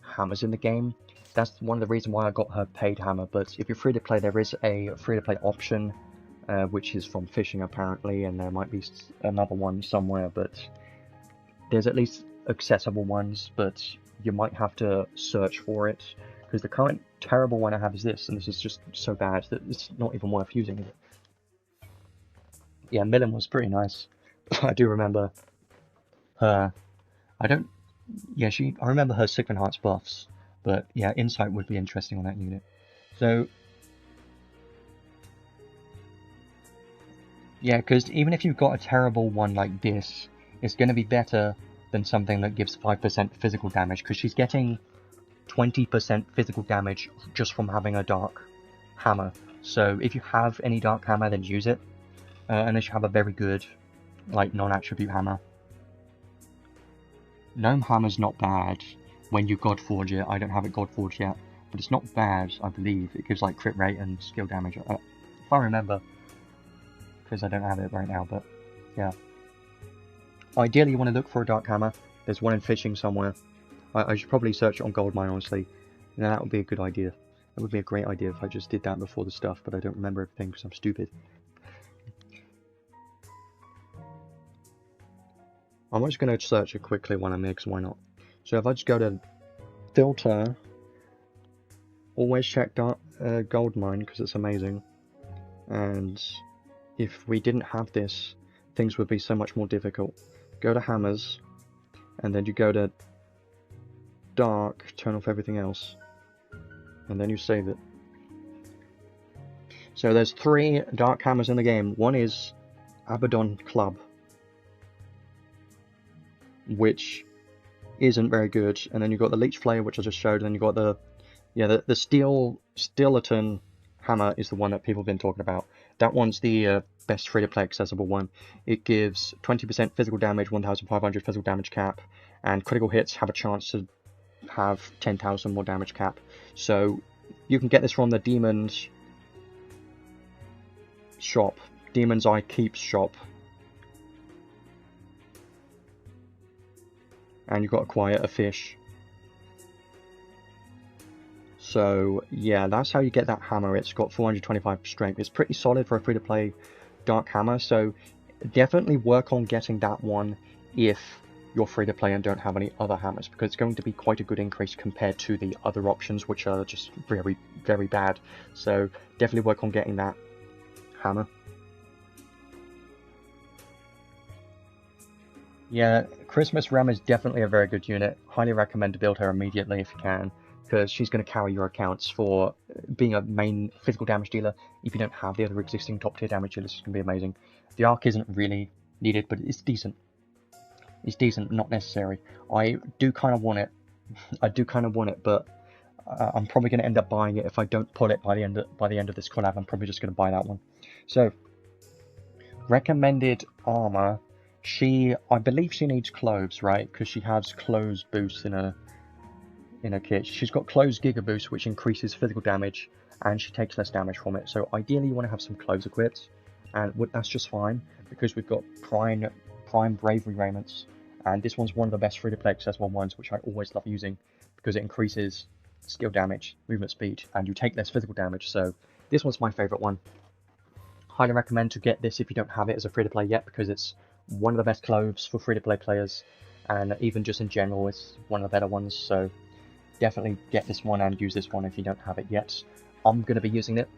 [SPEAKER 1] hammers in the game. That's one of the reasons why I got her paid hammer, but if you're free to play, there is a free to play option, which is from fishing apparently, and there might be another one somewhere, but there's at least accessible ones, but you might have to search for it, because the current terrible one I have is this, and this is just so bad that it's not even worth using, is it? Yeah, Millen was pretty nice. I do remember her. I remember her 6th enhanced buffs, but yeah, Insight would be interesting on that unit. So, yeah, because even if you've got a terrible one like this, it's going to be better than something that gives 5% physical damage, because she's getting 20% physical damage just from having a dark hammer. So if you have any dark hammer, then use it, unless you have a very good, like, non-attribute hammer. Gnome hammer's not bad when you Godforge it. I don't have it Godforged yet, but it's not bad, I believe. It gives like crit rate and skill damage, if I remember, because I don't have it right now, but yeah. Ideally you want to look for a dark hammer. There's one in fishing somewhere. I should probably search it on Goldmine, honestly. And that would be a good idea. That would be a great idea if I just did that before the stuff, but I don't remember everything because I'm stupid. I'm just going to search it quickly when I mix, why not? So if I just go to filter, always check gold mine because it's amazing. And if we didn't have this, things would be so much more difficult. Go to hammers, and then you go to dark, turn off everything else, and then you save it. So there's 3 dark hammers in the game. One is Abaddon Club, which isn't very good, and then you've got the Leech Flayer, which I just showed, and then you've got the Steelaton hammer is the one that people have been talking about. That one's the best free-to-play accessible one. It gives 20% physical damage, 1,500 physical damage cap, and critical hits have a chance to have 10,000 more damage cap. So you can get this from the Demon's shop, Demon's Eye Keeps shop. And you've got to acquire a fish. So yeah, that's how you get that hammer. It's got 425 strength. It's pretty solid for a free-to-play dark hammer, so definitely work on getting that one if you're free-to-play and don't have any other hammers, because it's going to be quite a good increase compared to the other options, which are just very, very bad. So definitely work on getting that hammer. Yeah, Christmas Rem is definitely a very good unit. Highly recommend to build her immediately if you can, because she's going to carry your accounts for being a main physical damage dealer. If you don't have the other existing top tier damage dealers, it's going to be amazing. The Ark isn't really needed, but it's decent. It's decent, not necessary. I do kind of want it. I do kind of want it, but I'm probably going to end up buying it if I don't pull it by the end of this collab. I'm probably just going to buy that one. So, recommended armor. I believe she needs cloves, right? Because she has cloves boost in her kit. She's got cloves giga boost, which increases physical damage, and she takes less damage from it. So ideally, you want to have some cloves equipped, and that's just fine because we've got prime bravery raiments, and this one's one of the best free-to-play accessible ones, which I always love using because it increases skill damage, movement speed, and you take less physical damage. So this one's my favorite one. Highly recommend to get this if you don't have it as a free-to-play yet, because it's one of the best cloves for free-to-play players, and even just in general, it's one of the better ones. So definitely get this one and use this one if you don't have it yet. I'm going to be using it,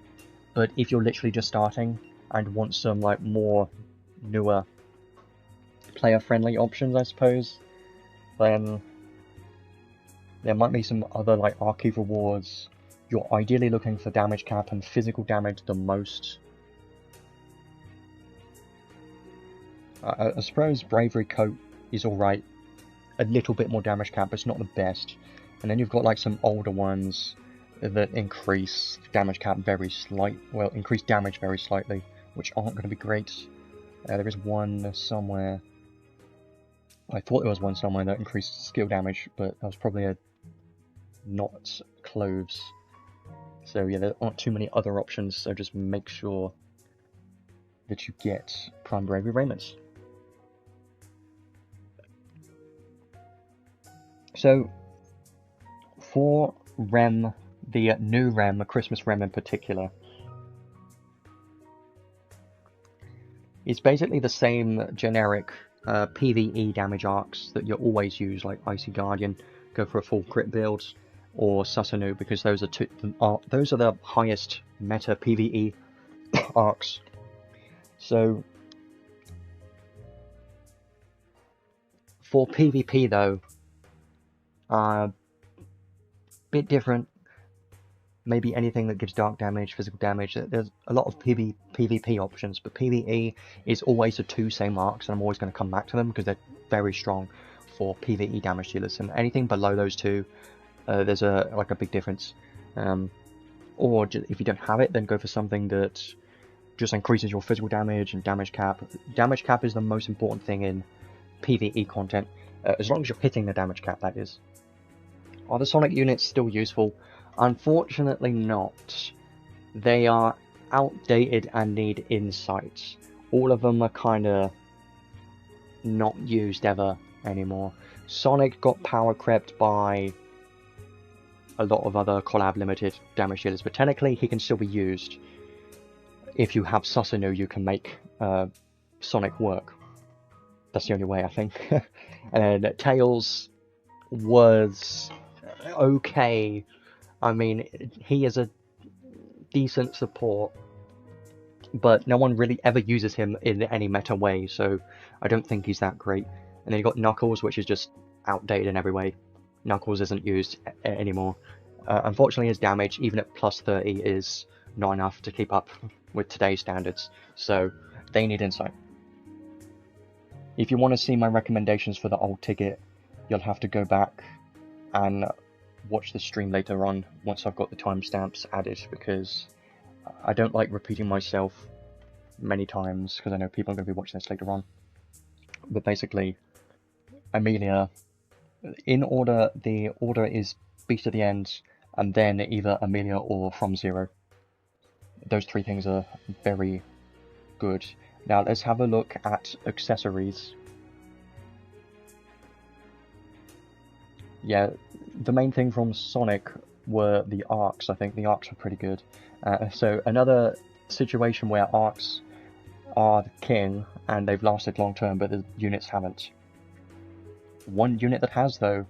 [SPEAKER 1] but if you're literally just starting and want some like more newer player-friendly options, I suppose, then there might be some other like Archive rewards. You're ideally looking for damage cap and physical damage the most. I suppose Bravery Coat is alright. A little bit more damage cap, but it's not the best. And then you've got like some older ones that increase damage cap increase damage very slightly, which aren't going to be great. There is one somewhere. I thought there was one somewhere that increased skill damage, but that was probably not cloves. So yeah, there aren't too many other options, so just make sure that you get Prime Bravery raiments. So, for Rem, the new Rem, Christmas Rem in particular, it's basically the same generic PvE damage arcs that you always use, like Icy Guardian, go for a full crit build, or Susanu, because those are the highest meta PvE arcs. So, for PvP though, bit different. Maybe anything that gives dark damage, physical damage. There's a lot of PvP options, but PvE is always the 2 same arcs, and I'm always going to come back to them because they're very strong for PvE damage dealers. And anything below those 2, there's a big difference. Or if you don't have it, then go for something that just increases your physical damage and damage cap. Damage cap is the most important thing in PvE content, as long as you're hitting the damage cap, that is. Are the Sonic units still useful? Unfortunately not. They are outdated and need insights. All of them are kinda not used ever anymore. Sonic got power crept by a lot of other collab limited damage dealers, but technically he can still be used. If you have Susanu, you can make Sonic work. That's the only way, I think. And then Tails was okay. I mean, he is a decent support, but no one really ever uses him in any meta way, so I don't think he's that great. And then you got Knuckles, which is just outdated in every way. Knuckles isn't used anymore. Unfortunately, his damage, even at plus 30, is not enough to keep up with today's standards, so they need insight. If you want to see my recommendations for the old ticket, you'll have to go back and watch the stream later on once I've got the timestamps added, because I don't like repeating myself many times, because I know people are going to be watching this later on. But basically, Emilia, in order, the order is Beast at the end, and then either Emilia or From Zero. Those three things are very good. Now let's have a look at accessories. Yeah, the main thing from Sonic were the arks. I think the arks were pretty good. So another situation where arks are the king and they've lasted long term, but the units haven't. One unit that has, though,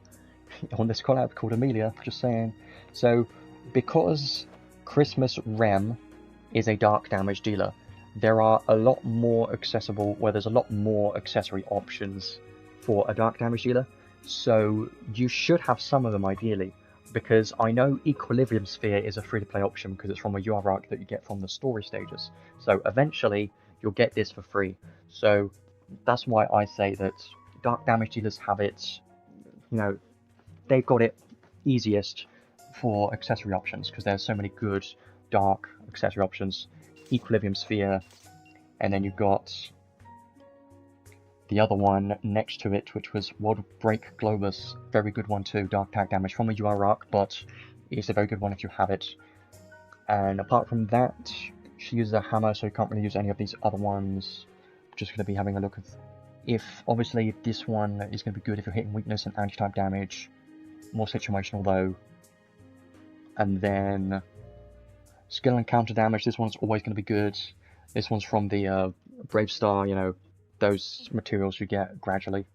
[SPEAKER 1] on this collab called Emilia, just saying. So because XRem Rem is a dark damage dealer, there are a lot more accessible, where there's a lot more accessory options for a dark damage dealer, so you should have some of them ideally, because I know Equilibrium Sphere is a free-to-play option because it's from a UR Ark that you get from the story stages, so eventually you'll get this for free. So that's why I say that dark damage dealers have it, you know, they've got it easiest for accessory options, because there's so many good dark accessory options. Equilibrium Sphere, and then you've got the other one next to it, which was World Break Globus, very good one too, dark tag damage from a UR Ark, but it's a very good one if you have it. And apart from that, she uses a hammer, so you can't really use any of these other ones. Just going to be having a look at obviously this one is going to be good if you're hitting weakness and anti-type damage, more situational though. And then skill and counter damage, this one's always going to be good. This one's from the Brave Star, you know, those materials you get gradually.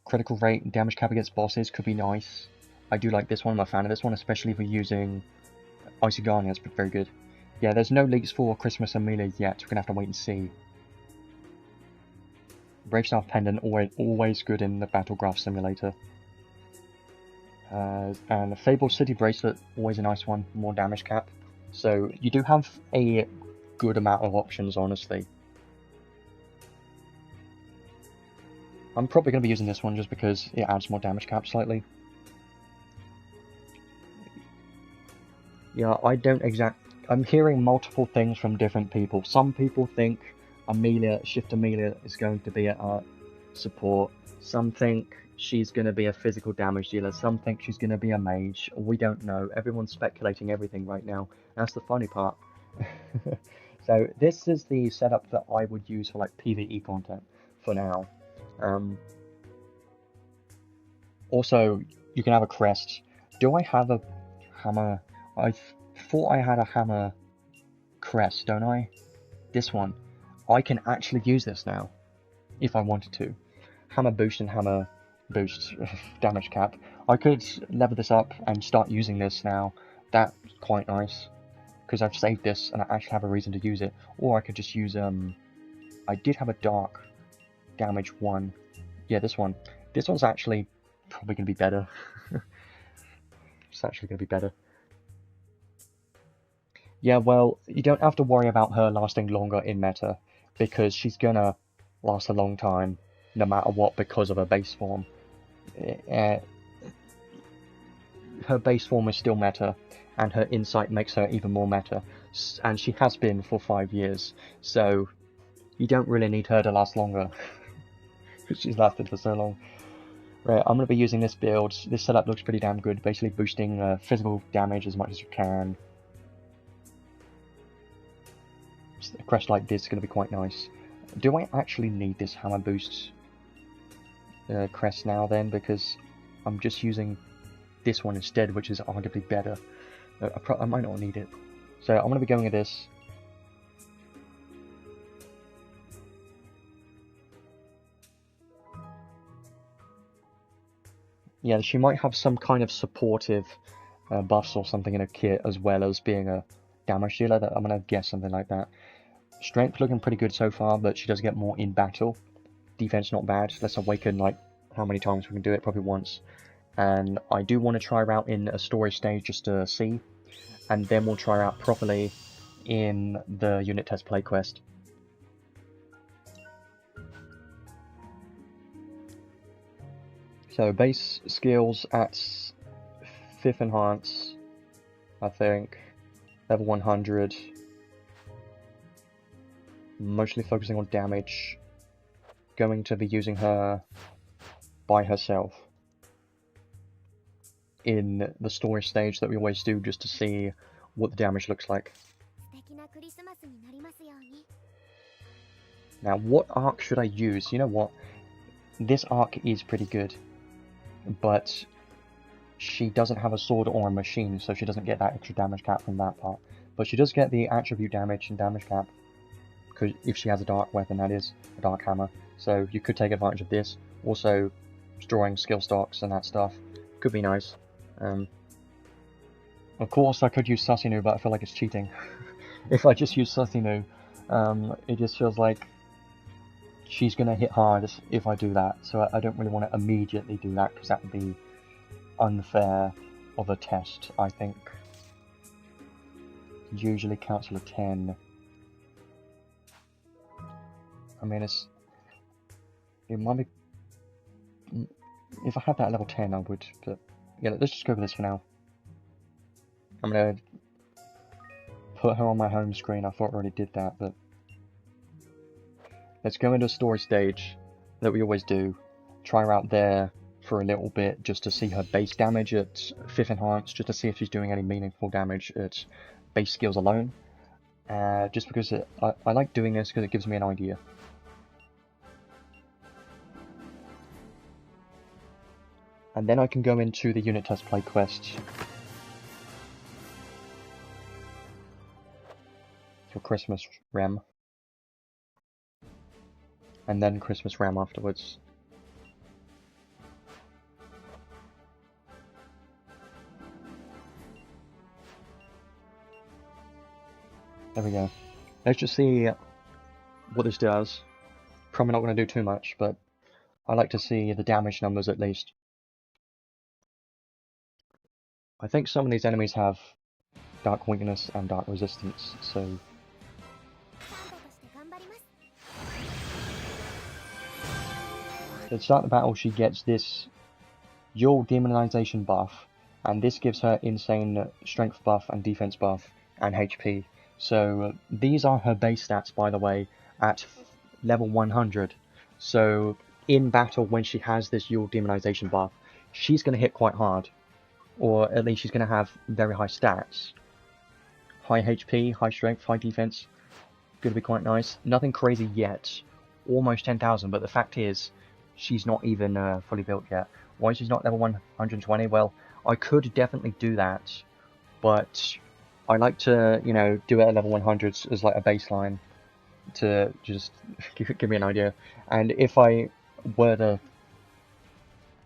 [SPEAKER 1] Critical rate and damage cap against bosses could be nice. I do like this one, I'm a fan of this one, especially if we're using Icy Guardian, it's very good. Yeah, there's no leaks for XRem Emilia yet, we're going to have to wait and see. Brave Star Pendant, always good in the Battlegraph Simulator. And the Fabled City Bracelet, always a nice one, more damage cap. So you do have a good amount of options, honestly. I'm probably going to be using this one just because it adds more damage cap slightly. Yeah, I'm hearing multiple things from different people. Some people think Shift Emilia is going to be a support. Some think she's going to be a physical damage dealer, some think she's going to be a mage, we don't know. Everyone's speculating everything right now. That's the funny part. So this is the setup that I would use for like PvE content for now. Also, you can have a crest. Do I have a hammer? I thought I had a hammer crest, don't I? This one. I can actually use this now, if I wanted to. Hammer boost and hammer boost damage cap. I could level this up and start using this now. That's quite nice, because I've saved this and I actually have a reason to use it. Or I could just use I did have a dark damage one. Yeah, this one. This one's actually probably going to be better. It's actually going to be better. Yeah, well, you don't have to worry about her lasting longer in meta, because she's gonna last a long time, no matter what, because of her base form. Her base form is still meta, and her insight makes her even more meta, and she has been for 5 years, so you don't really need her to last longer, because she's lasted for so long. Right, I'm going to be using this build. This setup looks pretty damn good, basically boosting physical damage as much as you can. A crest like this is going to be quite nice. Do I actually need this hammer boost crest now then, because I'm just using this one instead, which is arguably better. I might not need it. So I'm going to be going with this. Yeah, she might have some kind of supportive buffs or something in her kit, as well as being a damage dealer. I'm gonna guess something like that. Strength looking pretty good so far, but she does get more in battle. Defense not bad. Let's awaken, like, how many times we can do it, probably once. And I do want to try her out in a storage stage just to see, and then we'll try her out properly in the unit test play quest. So base skills at 5th enhance, I think, level 100, mostly focusing on damage, going to be using her by herself in the storage stage that we always do, just to see what the damage looks like. Now, what arc should I use? You know what? This arc is pretty good, but she doesn't have a sword or a machine, so she doesn't get that extra damage cap from that part. But she does get the attribute damage and damage cap, because if she has a dark weapon, that is, a dark hammer. So you could take advantage of this. Also, destroying skill stocks and that stuff could be nice. Of course, I could use Susinu, but I feel like it's cheating. If I just use Susinu, it just feels like she's going to hit hard if I do that. So I don't really want to immediately do that, because that would be unfair of a test, I think. Usually Council of 10. I mean, it might be... If I had that at level 10, I would, but... Yeah, let's just go with this for now. I'm gonna put her on my home screen. I thought I already did that, but... Let's go into a story stage that we always do. Try her out there for a little bit, just to see her base damage at 5th enhance, just to see if she's doing any meaningful damage at base skills alone. Just because I like doing this, because it gives me an idea. And then I can go into the unit test play quest for Christmas Rem, and then Christmas Rem afterwards. There we go. Let's just see what this does. Probably not going to do too much, but I like to see the damage numbers at least. I think some of these enemies have dark weakness and dark resistance, so... To start the battle, she gets this Yule Demonization buff, and this gives her insane strength buff and defense buff and HP. So these are her base stats, by the way, at level 100. So in battle, when she has this Yule Demonization buff, she's going to hit quite hard. Or at least she's going to have very high stats. High HP, high strength, high defense. Going to be quite nice. Nothing crazy yet. Almost 10,000, but the fact is, she's not even fully built yet. Why she's not level 120? Well, I could definitely do that, but I like to, you know, do it at level 100 as like a baseline to just give me an idea. And if I were to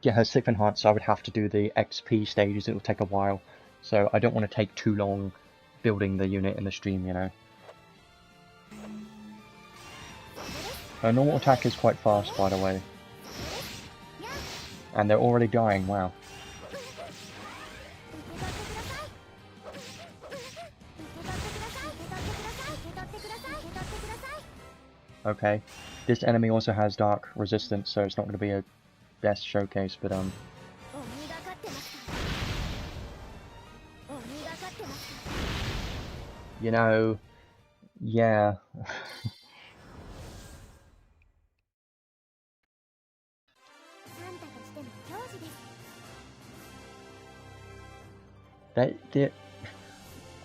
[SPEAKER 1] get her 6th enhance, I would have to do the XP stages. It will take a while, so I don't want to take too long building the unit in the stream, you know. Her normal attack is quite fast, by the way. And they're already dying, wow. Okay, this enemy also has dark resistance, so it's not going to be a best showcase, but you know, yeah.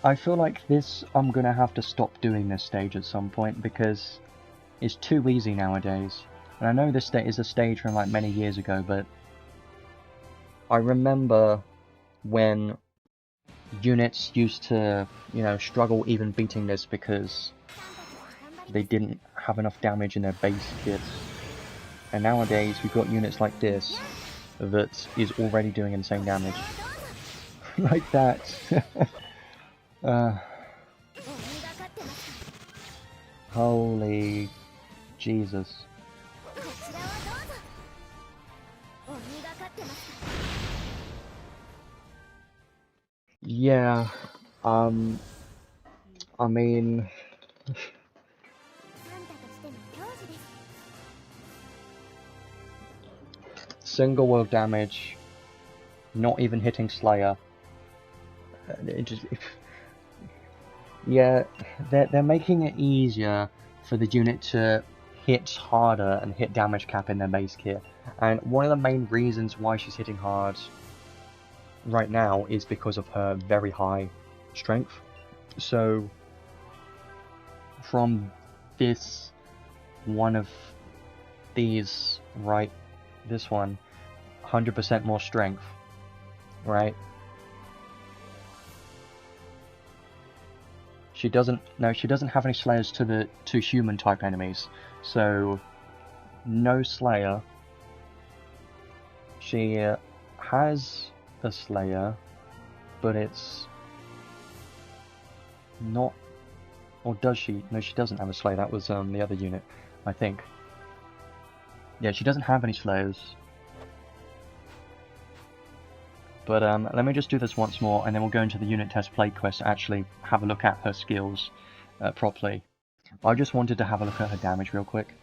[SPEAKER 1] I feel like this, I'm gonna have to stop doing this stage at some point, because it's too easy nowadays. And I know this is a stage from like many years ago, but I remember when units used to, you know, struggle even beating this because they didn't have enough damage in their base kits. And nowadays we've got units like this that is already doing insane damage. Like that. Holy Jesus. Yeah, I mean, single world damage, not even hitting Slayer. Yeah, they're making it easier for the unit to hit harder and hit damage cap in their base kit. And one of the main reasons why she's hitting hard right now is because of her very high strength. So from this one of these, right, this one, 100% more strength, right? She doesn't have any slayers to the human type enemies, so no slayer. She has a slayer, but it's not, or does she? No, she doesn't have a slayer. That was the other unit, I think. Yeah, she doesn't have any slayers. But let me just do this once more, and then we'll go into the unit test play quest to actually have a look at her skills properly. I just wanted to have a look at her damage real quick.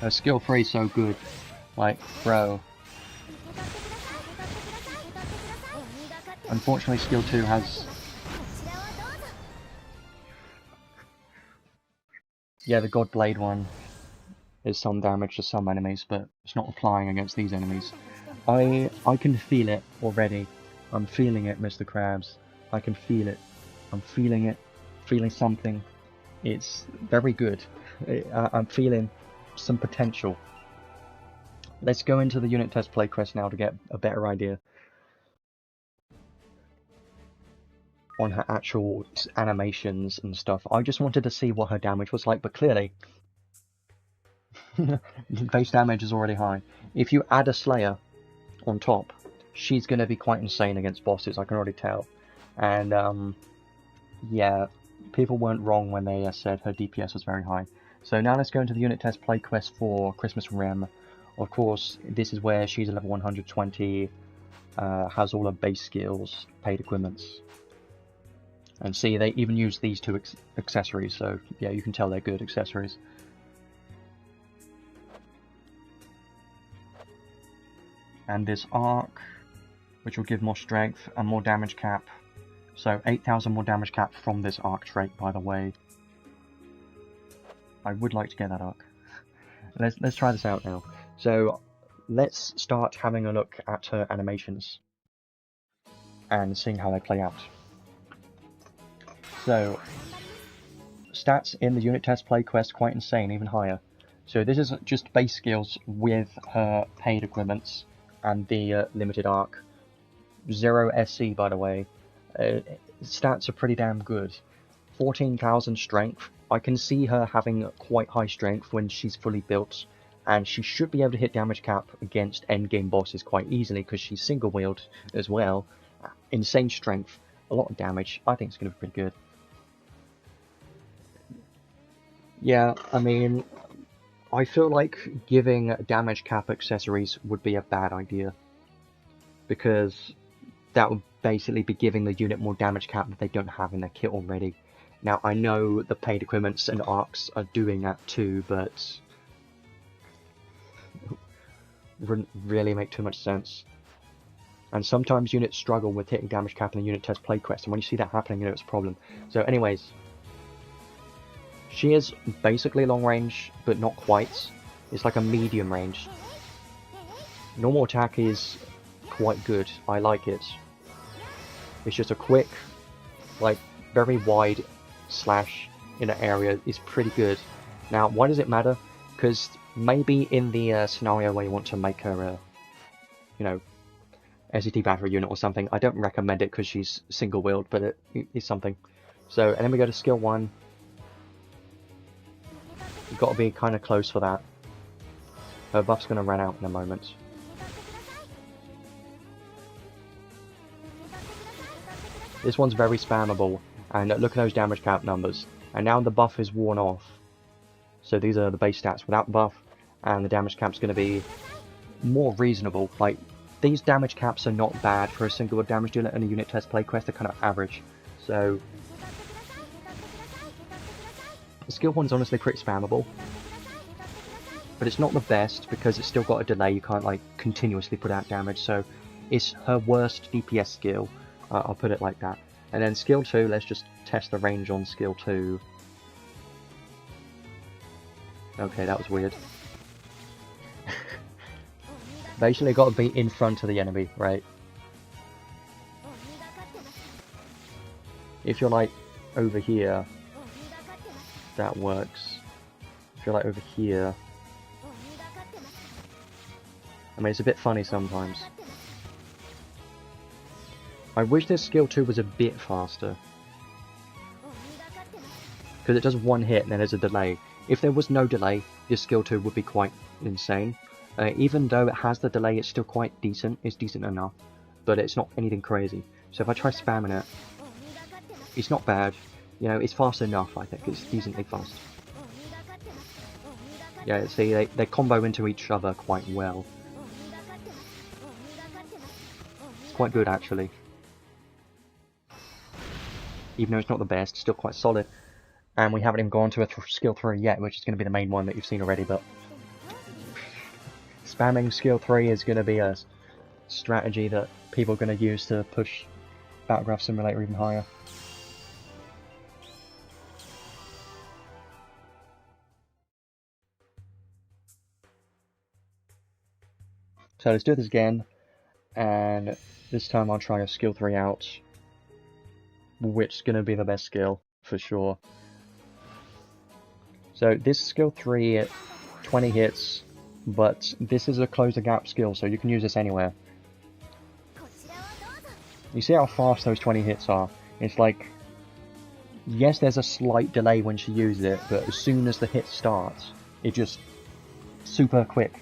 [SPEAKER 1] Her skill 3 is so good. Like, bro. Unfortunately, skill 2 has... Yeah, the God Blade one is some damage to some enemies, but it's not applying against these enemies. I can feel it already. I'm feeling it, Mr. Krabs. I can feel it. I'm feeling it. Feeling something. It's very good. I'm feeling some potential. Let's go into the unit test play quest now to get a better idea on her actual animations and stuff. I just wanted to see what her damage was like, but clearly base damage is already high. If you add a Slayer on top, she's going to be quite insane against bosses, I can already tell. And yeah, people weren't wrong when they said her DPS was very high. So now let's go into the unit test play quest for Christmas Rem. Of course, this is where she's a level 120, has all her base skills, paid equipments. And see, they even use these two accessories, so yeah, you can tell they're good accessories. And this arc, which will give more strength and more damage cap. So 8,000 more damage cap from this arc trait, by the way. I would like to get that arc. Let's try this out now. So let's start having a look at her animations and seeing how they play out. So stats in the unit test play quest quite insane, even higher. So this is just base skills with her paid equipments and the limited arc. 0 SC, by the way. Stats are pretty damn good. 14,000 strength. I can see her having quite high strength when she's fully built, and she should be able to hit damage cap against endgame bosses quite easily because she's single wield as well. Insane strength, a lot of damage. I think it's going to be pretty good. Yeah, I mean, I feel like giving damage cap accessories would be a bad idea, because that would basically be giving the unit more damage cap that they don't have in their kit already. Now, I know the paid equipments and arcs are doing that too, but it wouldn't really make too much sense. And sometimes units struggle with hitting damage cap in the unit test play quest, and when you see that happening, you know it's a problem. So anyways, she is basically long range, but not quite. It's like a medium range. Normal attack is quite good, I like it. It's just a quick, like, very wide slash in an area is pretty good. Now, why does it matter? Because maybe in the scenario where you want to make her a, you know, SCT battery unit or something, I don't recommend it because she's single-wheeled, but it is something. So, and then we go to skill 1. You've got to be kind of close for that. Her buff's going to run out in a moment. This one's very spammable, and look at those damage cap numbers. And now the buff is worn off. So these are the base stats without the buff, and the damage cap's going to be more reasonable. Like, these damage caps are not bad for a single damage dealer in a unit test play quest, they're kind of average. So the skill one's honestly pretty spammable. But it's not the best because it's still got a delay, you can't like continuously put out damage, so it's her worst DPS skill, I'll put it like that. And then skill 2, let's just test the range on skill 2. Okay, that was weird. Basically got to be in front of the enemy, right? If you're like over here, that works. If you're like over here, I mean, it's a bit funny sometimes. I wish this skill 2 was a bit faster. Because it does one hit and then there's a delay. If there was no delay, this skill 2 would be quite insane. Even though it has the delay, it's still quite decent. It's decent enough. But it's not anything crazy. So if I try spamming it, it's not bad. You know, it's fast enough, I think. It's decently fast. Yeah, see, they combo into each other quite well. It's quite good, actually. Even though it's not the best, still quite solid. And we haven't even gone to a skill 3 yet, which is going to be the main one that you've seen already, but spamming skill 3 is going to be a strategy that people are going to use to push Battlegraph Simulator even higher. So let's do this again, and this time I'll try a skill 3 out, which is going to be the best skill, for sure. So this skill 3, 20 hits, but this is a close the gap skill, so you can use this anywhere. You see how fast those 20 hits are? It's like, yes, there's a slight delay when she uses it, but as soon as the hit starts, it's just super quick.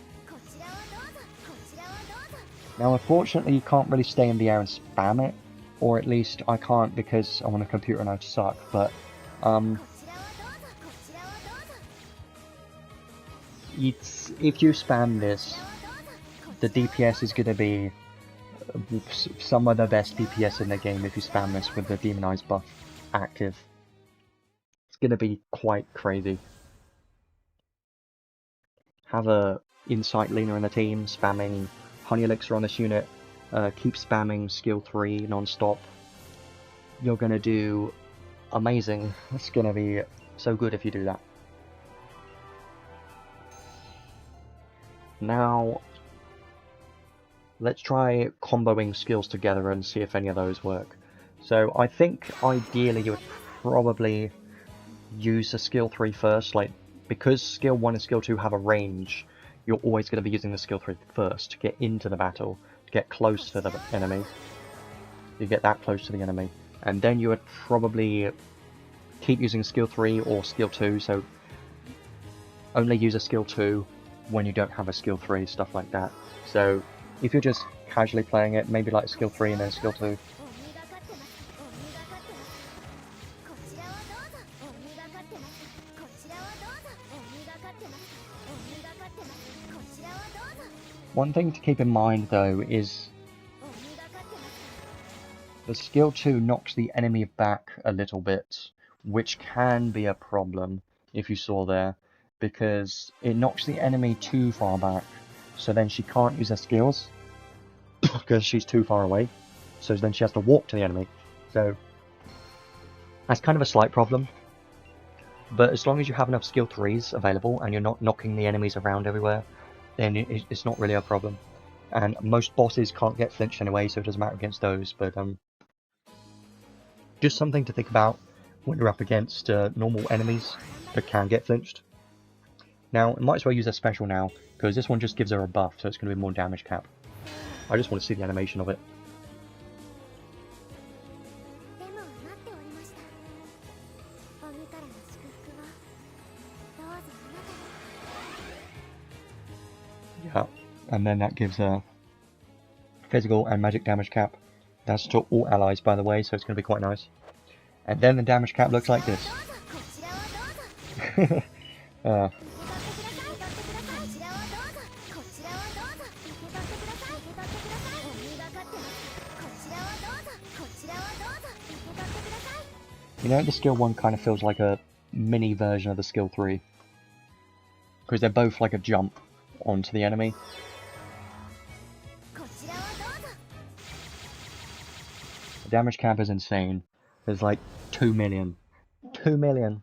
[SPEAKER 1] Now unfortunately you can't really stay in the air and spam it, or at least I can't because I'm on a computer and I suck, but if you spam this, the DPS is going to be some of the best DPS in the game if you spam this with the Demonized buff active. It's going to be quite crazy. Have a Insight leaner in the team, spamming Honey Elixir on this unit, keep spamming skill 3 non-stop. You're going to do amazing. It's going to be so good if you do that. Now, let's try comboing skills together and see if any of those work. So I think ideally you would probably use the skill 3 first, like because skill 1 and skill 2 have a range, you're always going to be using the skill 3 first to get into the battle, to get close to the enemy. You get that close to the enemy, and then you would probably keep using skill 3 or skill 2, so only use a skill 2 when you don't have a skill 3, stuff like that. So if you're just casually playing it, maybe like skill 3 and then skill 2. One thing to keep in mind though is the skill 2 knocks the enemy back a little bit, which can be a problem if you saw there, because it knocks the enemy too far back, so then she can't use her skills because she's too far away, so then she has to walk to the enemy. So that's kind of a slight problem, but as long as you have enough skill 3s available and you're not knocking the enemies around everywhere, then it's not really a problem. And most bosses can't get flinched anyway, so it doesn't matter against those, but just something to think about when you're up against normal enemies that can get flinched. Now, I might as well use a special now, because this one just gives her a buff, so it's going to be more damage cap. I just want to see the animation of it. Yeah, and then that gives her physical and magic damage cap. That's to all allies, by the way, so it's going to be quite nice. And then the damage cap looks like this. You know, the skill 1 kind of feels like a mini version of the skill 3. Because they're both like a jump onto the enemy. The damage cap is insane. There's like 2 million. 2 million!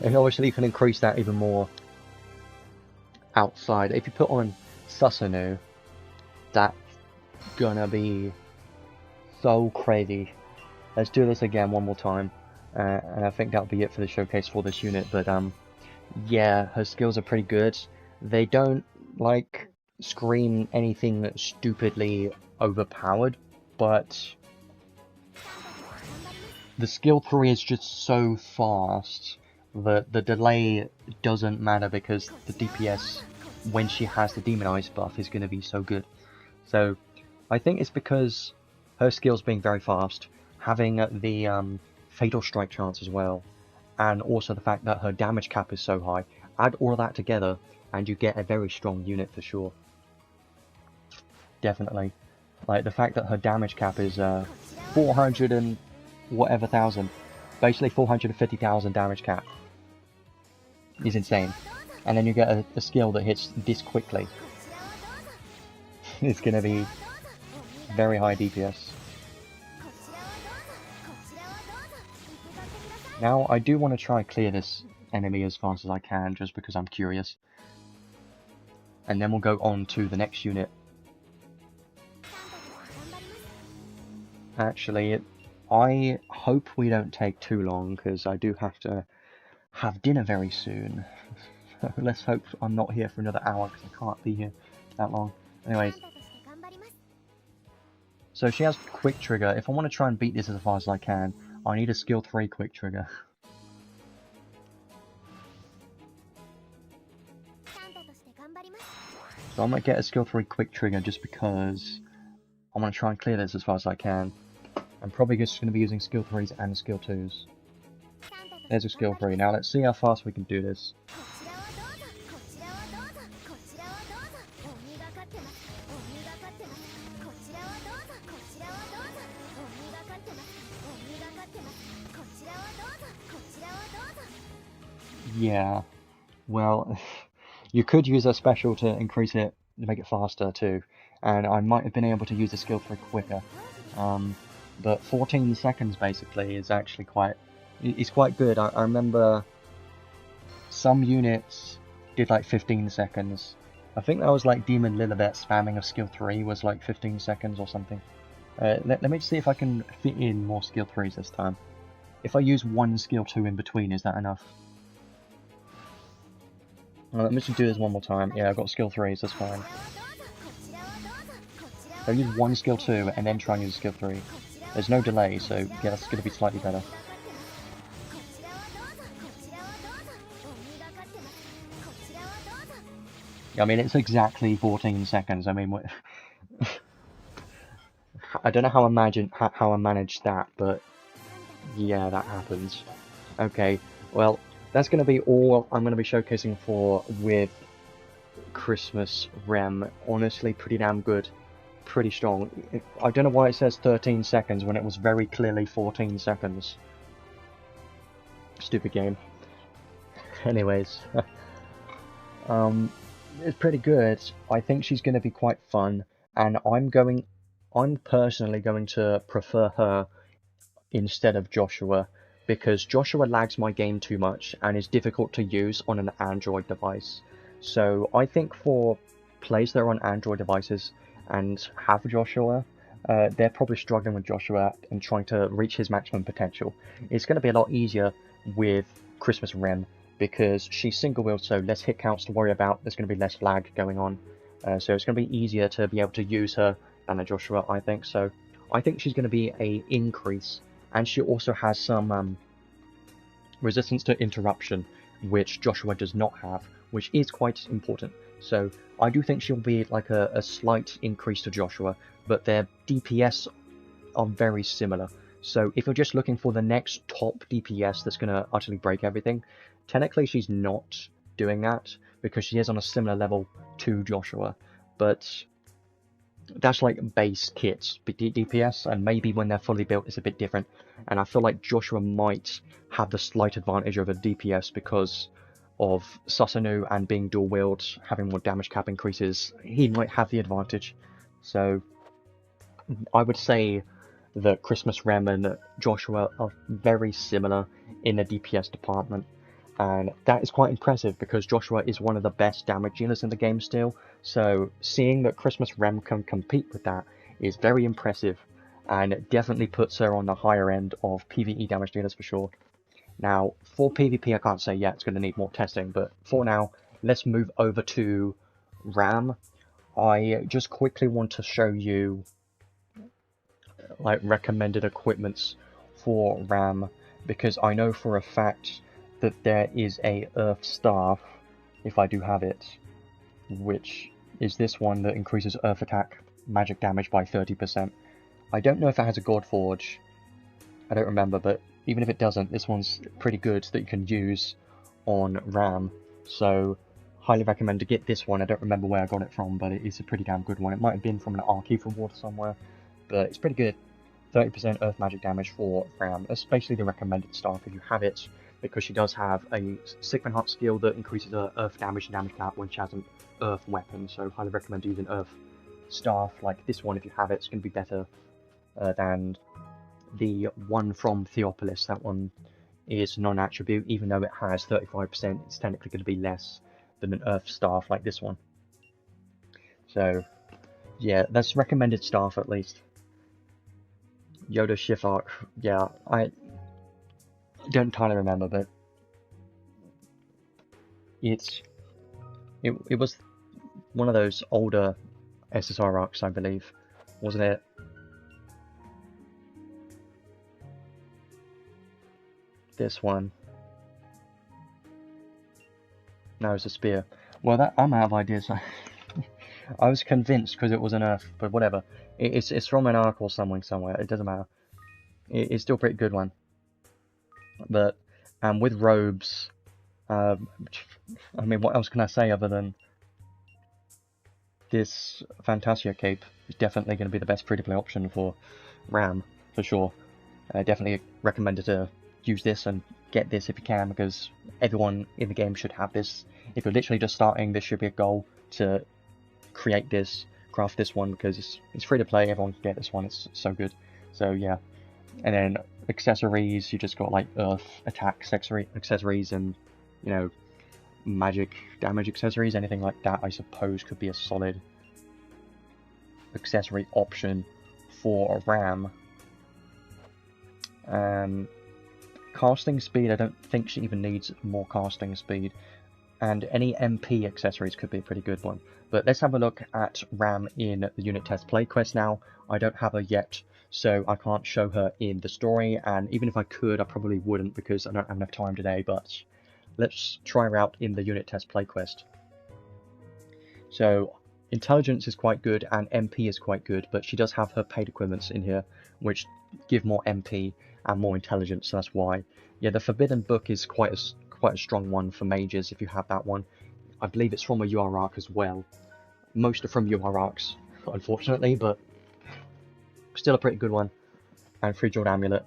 [SPEAKER 1] And obviously you can increase that even more outside. If you put on Susanoo, that's gonna be so crazy. Let's do this again one more time. And I think that'll be it for the showcase for this unit, but yeah, her skills are pretty good. They don't, like, scream anything stupidly overpowered, but the skill 3 is just so fast that the delay doesn't matter because the DPS, when she has the Demonized buff, is going to be so good. So, I think it's because her skills being very fast, having the Fatal Strike chance as well, and also the fact that her damage cap is so high. Add all of that together and you get a very strong unit for sure. Definitely. Like the fact that her damage cap is 400 and whatever thousand, basically 450,000 damage cap is insane. And then you get a skill that hits this quickly. It's gonna be very high DPS. Now, I do want to try clear this enemy as fast as I can, just because I'm curious. And then we'll go on to the next unit. Actually, I hope we don't take too long, because I do have to have dinner very soon. Let's hope I'm not here for another hour, because I can't be here that long. Anyways. So she has quick trigger. If I want to try and beat this as fast as I can, I need a skill 3 quick trigger. So I'm going to get a skill 3 quick trigger just because I want to try and clear this as fast as I can. I'm probably just going to be using skill 3s and skill 2s. There's a skill 3. Now let's see how fast we can do this. Yeah, well, you could use a special to increase it, to make it faster too, and I might have been able to use a skill 3 quicker, but 14 seconds basically is actually quite good. I remember some units did like 15 seconds. I think that was like Demon Lilibet spamming of skill 3 was like 15 seconds or something. Let me see if I can fit in more skill 3s this time. If I use one skill 2 in between, is that enough? Let me just do this one more time. Yeah, I've got skill 3s, that's fine. I'll use one skill 2 and then try and use skill 3. There's no delay, so yeah, that's going to be slightly better. I mean, it's exactly 14 seconds. I mean, I don't know how I managed that, but yeah, that happens. Okay, well, that's going to be all I'm going to be showcasing for with Christmas Rem. Honestly, pretty damn good. Pretty strong. I don't know why it says 13 seconds when it was very clearly 14 seconds. Stupid game. Anyways. It's pretty good. I think she's going to be quite fun. And I'm personally going to prefer her instead of Joshua, because Joshua lags my game too much and is difficult to use on an Android device. So I think for players that are on Android devices and have Joshua, they're probably struggling with Joshua and trying to reach his maximum potential. It's going to be a lot easier with Christmas Rem, because she's single wheeled, so less hit counts to worry about. There's going to be less lag going on, so it's going to be easier to be able to use her than a Joshua, I think. So I think she's going to be a increase, and she also has some resistance to interruption. which Joshua does not have, which is quite important. So I do think she'll be like a slight increase to Joshua, but their DPS are very similar. So if you're just looking for the next top DPS that's going to utterly break everything, technically she's not doing that because she is on a similar level to Joshua, but that's like base kits DPS, and maybe when they're fully built it's a bit different. And I feel like Joshua might have the slight advantage over DPS because of Susanoo and being dual wield, having more damage cap increases. He might have the advantage. So I would say that Christmas Rem and Joshua are very similar in the DPS department, and that is quite impressive because Joshua is one of the best damage dealers in the game still. So seeing that Christmas Rem can compete with that is very impressive, and it definitely puts her on the higher end of PvE damage dealers for sure. Now, for PvP I can't say yet, it's going to need more testing, but for now, let's move over to Ram. I just quickly want to show you like recommended equipments for Ram, because I know for a fact that there is a Earth Staff, if I do have it, which is this one that increases Earth attack magic damage by 30%. I don't know if it has a God Forge, I don't remember, but even if it doesn't, this one's pretty good that you can use on Ram, so highly recommend to get this one. I don't remember where I got it from, but it is a pretty damn good one. It might have been from an Archive reward somewhere, but it's pretty good. 30% Earth magic damage for Ram. That's basically the recommended staff if you have it, because she does have a Sigmund Heart skill that increases her Earth damage and damage cap when she has an Earth weapon, so highly recommend using Earth staff like this one if you have it. It's going to be better than the one from Theopolis. That one is non-attribute, even though it has 35%, it's technically going to be less than an Earth staff like this one. So yeah, that's recommended staff at least. Yoda Shift Ark, yeah, I don't entirely remember, but it was one of those older SSR arcs, I believe, wasn't it? This one. No, it's a spear. Well, I'm out of ideas. I was convinced because it was an Earth, but whatever. It's from an Ark or somewhere. It doesn't matter. It's still a pretty good one. But with robes, I mean, what else can I say other than this Fantasia cape is definitely going to be the best free-to-play option for Ram, for sure. I definitely recommend to use this and get this if you can, because everyone in the game should have this. If you're literally just starting, this should be a goal to create this, craft this one, because it's free to play, everyone can get this one, it's so good. So yeah, and then accessories, you just got like Earth attack accessories and, you know, magic damage accessories, anything like that I suppose could be a solid accessory option for a Ram. Casting speed, I don't think she even needs more casting speed, and any MP accessories could be a pretty good one. But let's have a look at Ram in the unit test play quest now. I don't have her yet, so I can't show her in the story, and even if I could, I probably wouldn't because I don't have enough time today, but let's try her out in the unit test play quest. So intelligence is quite good and MP is quite good, but she does have her paid equipments in here which give more MP and more intelligence, so that's why. Yeah, the Forbidden Book is quite a strong one for mages if you have that one. I believe it's from a UR Ark as well. Most are from UR Arks, unfortunately, but still a pretty good one. And Free Jeweled Amulet,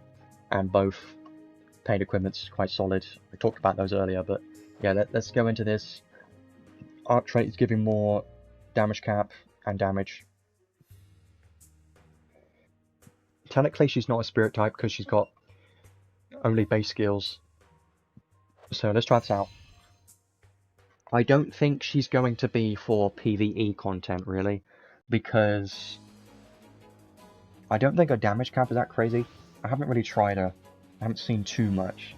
[SPEAKER 1] and both paid equipments quite solid. I talked about those earlier, but yeah, let's go into this. Arc trait is giving more damage cap and damage. Technically she's not a spirit type because she's got only base skills. So let's try this out. I don't think she's going to be for PvE content really, because I don't think her damage cap is that crazy. I haven't really tried her. I haven't seen too much.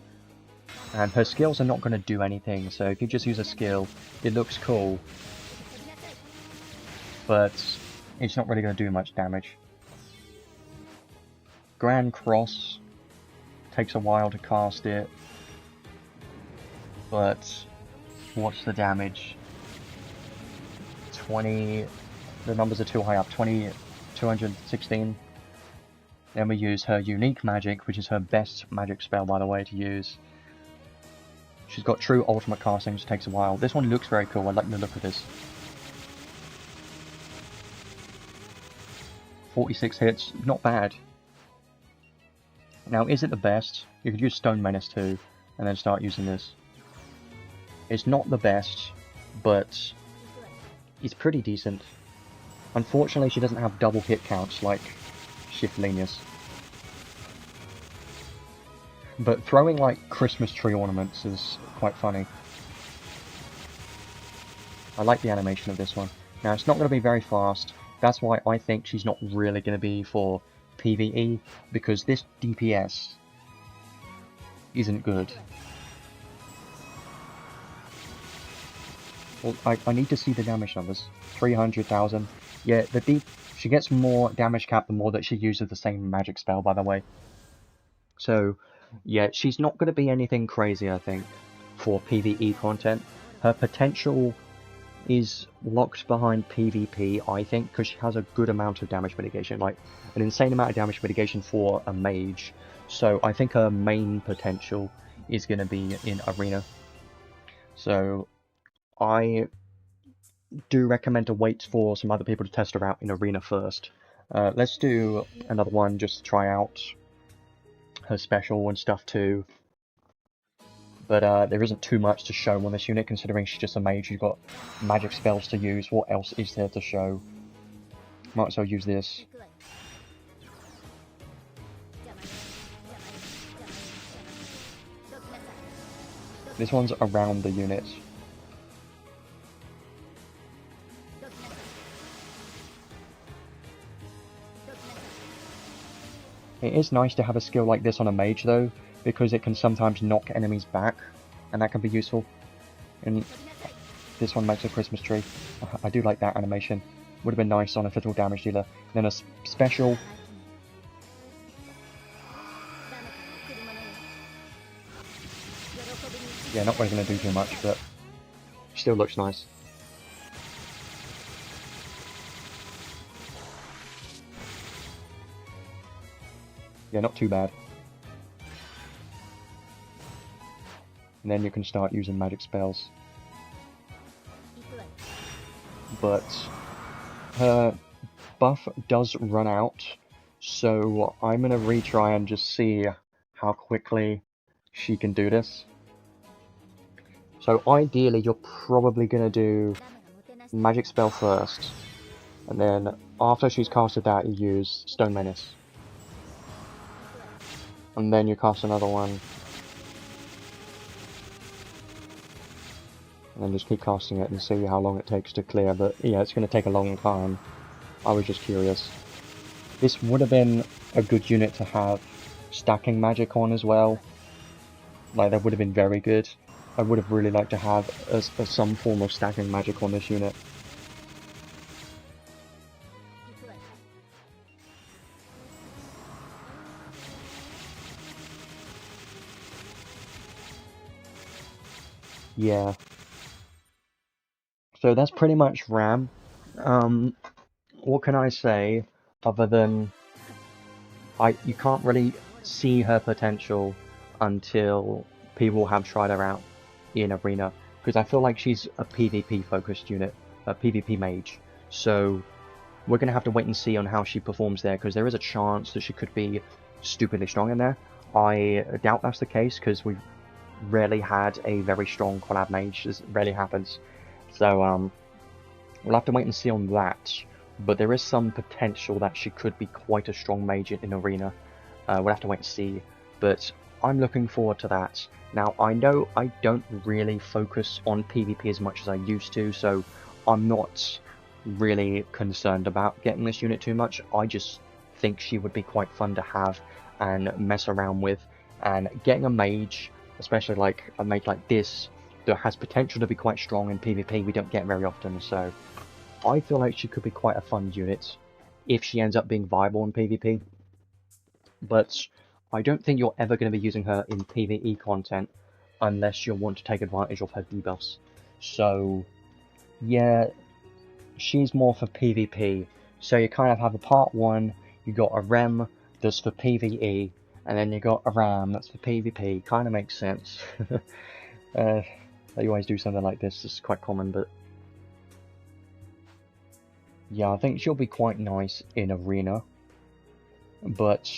[SPEAKER 1] And her skills are not going to do anything, so if you just use a skill, it looks cool, but it's not really going to do much damage. Grand Cross takes a while to cast it. but what's the damage? 20, the numbers are too high up, 216. Then we use her unique magic, which is her best magic spell, by the way, to use. She's got true ultimate casting, which takes a while. This one looks very cool, I like the look of this. 46 hits, not bad. Now, is it the best? You could use Stone Menace too, and then start using this. It's not the best, but it's pretty decent. Unfortunately, she doesn't have double hit counts like Shiftlenius. But throwing like Christmas tree ornaments is quite funny. I like the animation of this one. Now, it's not going to be very fast. That's why I think she's not really going to be for PvE, because this DPS isn't good. Well, I need to see the damage numbers. 300,000. Yeah, she gets more damage cap the more that she uses the same magic spell, by the way. So, yeah, she's not going to be anything crazy, I think, for PvE content. Her potential is locked behind PvP, I think, because she has a good amount of damage mitigation, like an insane amount of damage mitigation for a mage. So I think her main potential is going to be in Arena. So I do recommend to wait for some other people to test her out in Arena first. Let's do another one just to try out her special and stuff too. But there isn't too much to show on this unit, considering she's just a mage. You've got magic spells to use. What else is there to show? Might as well use this. This one's around the unit. It is nice to have a skill like this on a mage though, because it can sometimes knock enemies back, and that can be useful. And this one makes a Christmas tree. I do like that animation. Would have been nice on a physical damage dealer. And then a special. Yeah, not really going to do too much, but still looks nice. Yeah, not too bad. And then you can start using magic spells. But her buff does run out, so I'm going to retry and just see how quickly she can do this. So ideally you're probably going to do magic spell first, and then after she's casted that you use Stone Menace. And then you cast another one. And then just keep casting it and see how long it takes to clear, but yeah, it's going to take a long time. I was just curious. This would have been a good unit to have stacking magic on as well. Like, that would have been very good. I would have really liked to have some form of stacking magic on this unit. Yeah. So that's pretty much Ram. What can I say other than you can't really see her potential until people have tried her out in Arena, because I feel like she's a PvP focused unit, a PvP mage. So we're going to have to wait and see on how she performs there, because there is a chance that she could be stupidly strong in there. I doubt that's the case, because we've rarely had a very strong collab mage. This rarely happens. So we'll have to wait and see on that. But there is some potential that she could be quite a strong mage in Arena. We'll have to wait and see. But I'm looking forward to that. Now, I know I don't really focus on PvP as much as I used to, so I'm not really concerned about getting this unit too much. I just think she would be quite fun to have and mess around with. And getting a mage, especially like a mage like this, that has potential to be quite strong in PvP, we don't get very often, so I feel like she could be quite a fun unit if she ends up being viable in PvP. But I don't think you're ever going to be using her in PvE content, unless you want to take advantage of her debuffs. So yeah, she's more for PvP. So you kind of have a part 1, you got a Rem that's for PvE, and then you got a Ram that's for PvP. Kind of makes sense. They always do something like this. It's quite common, but yeah, I think she'll be quite nice in Arena, but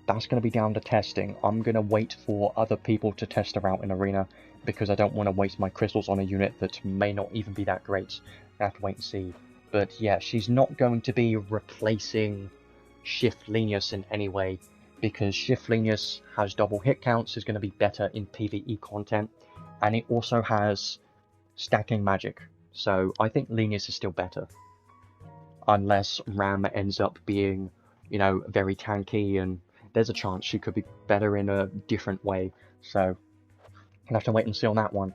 [SPEAKER 1] that's going to be down to testing. I'm going to wait for other people to test her out in Arena, because I don't want to waste my crystals on a unit that may not even be that great. I have to wait and see. But yeah, she's not going to be replacing Shift Lenius in any way, because Shift Lenius has double hit counts, is going to be better in PvE content, and it also has stacking magic. So I think Lenius is still better. Unless Ram ends up being, you know, very tanky, and there's a chance she could be better in a different way. So I'll have to wait and see on that one.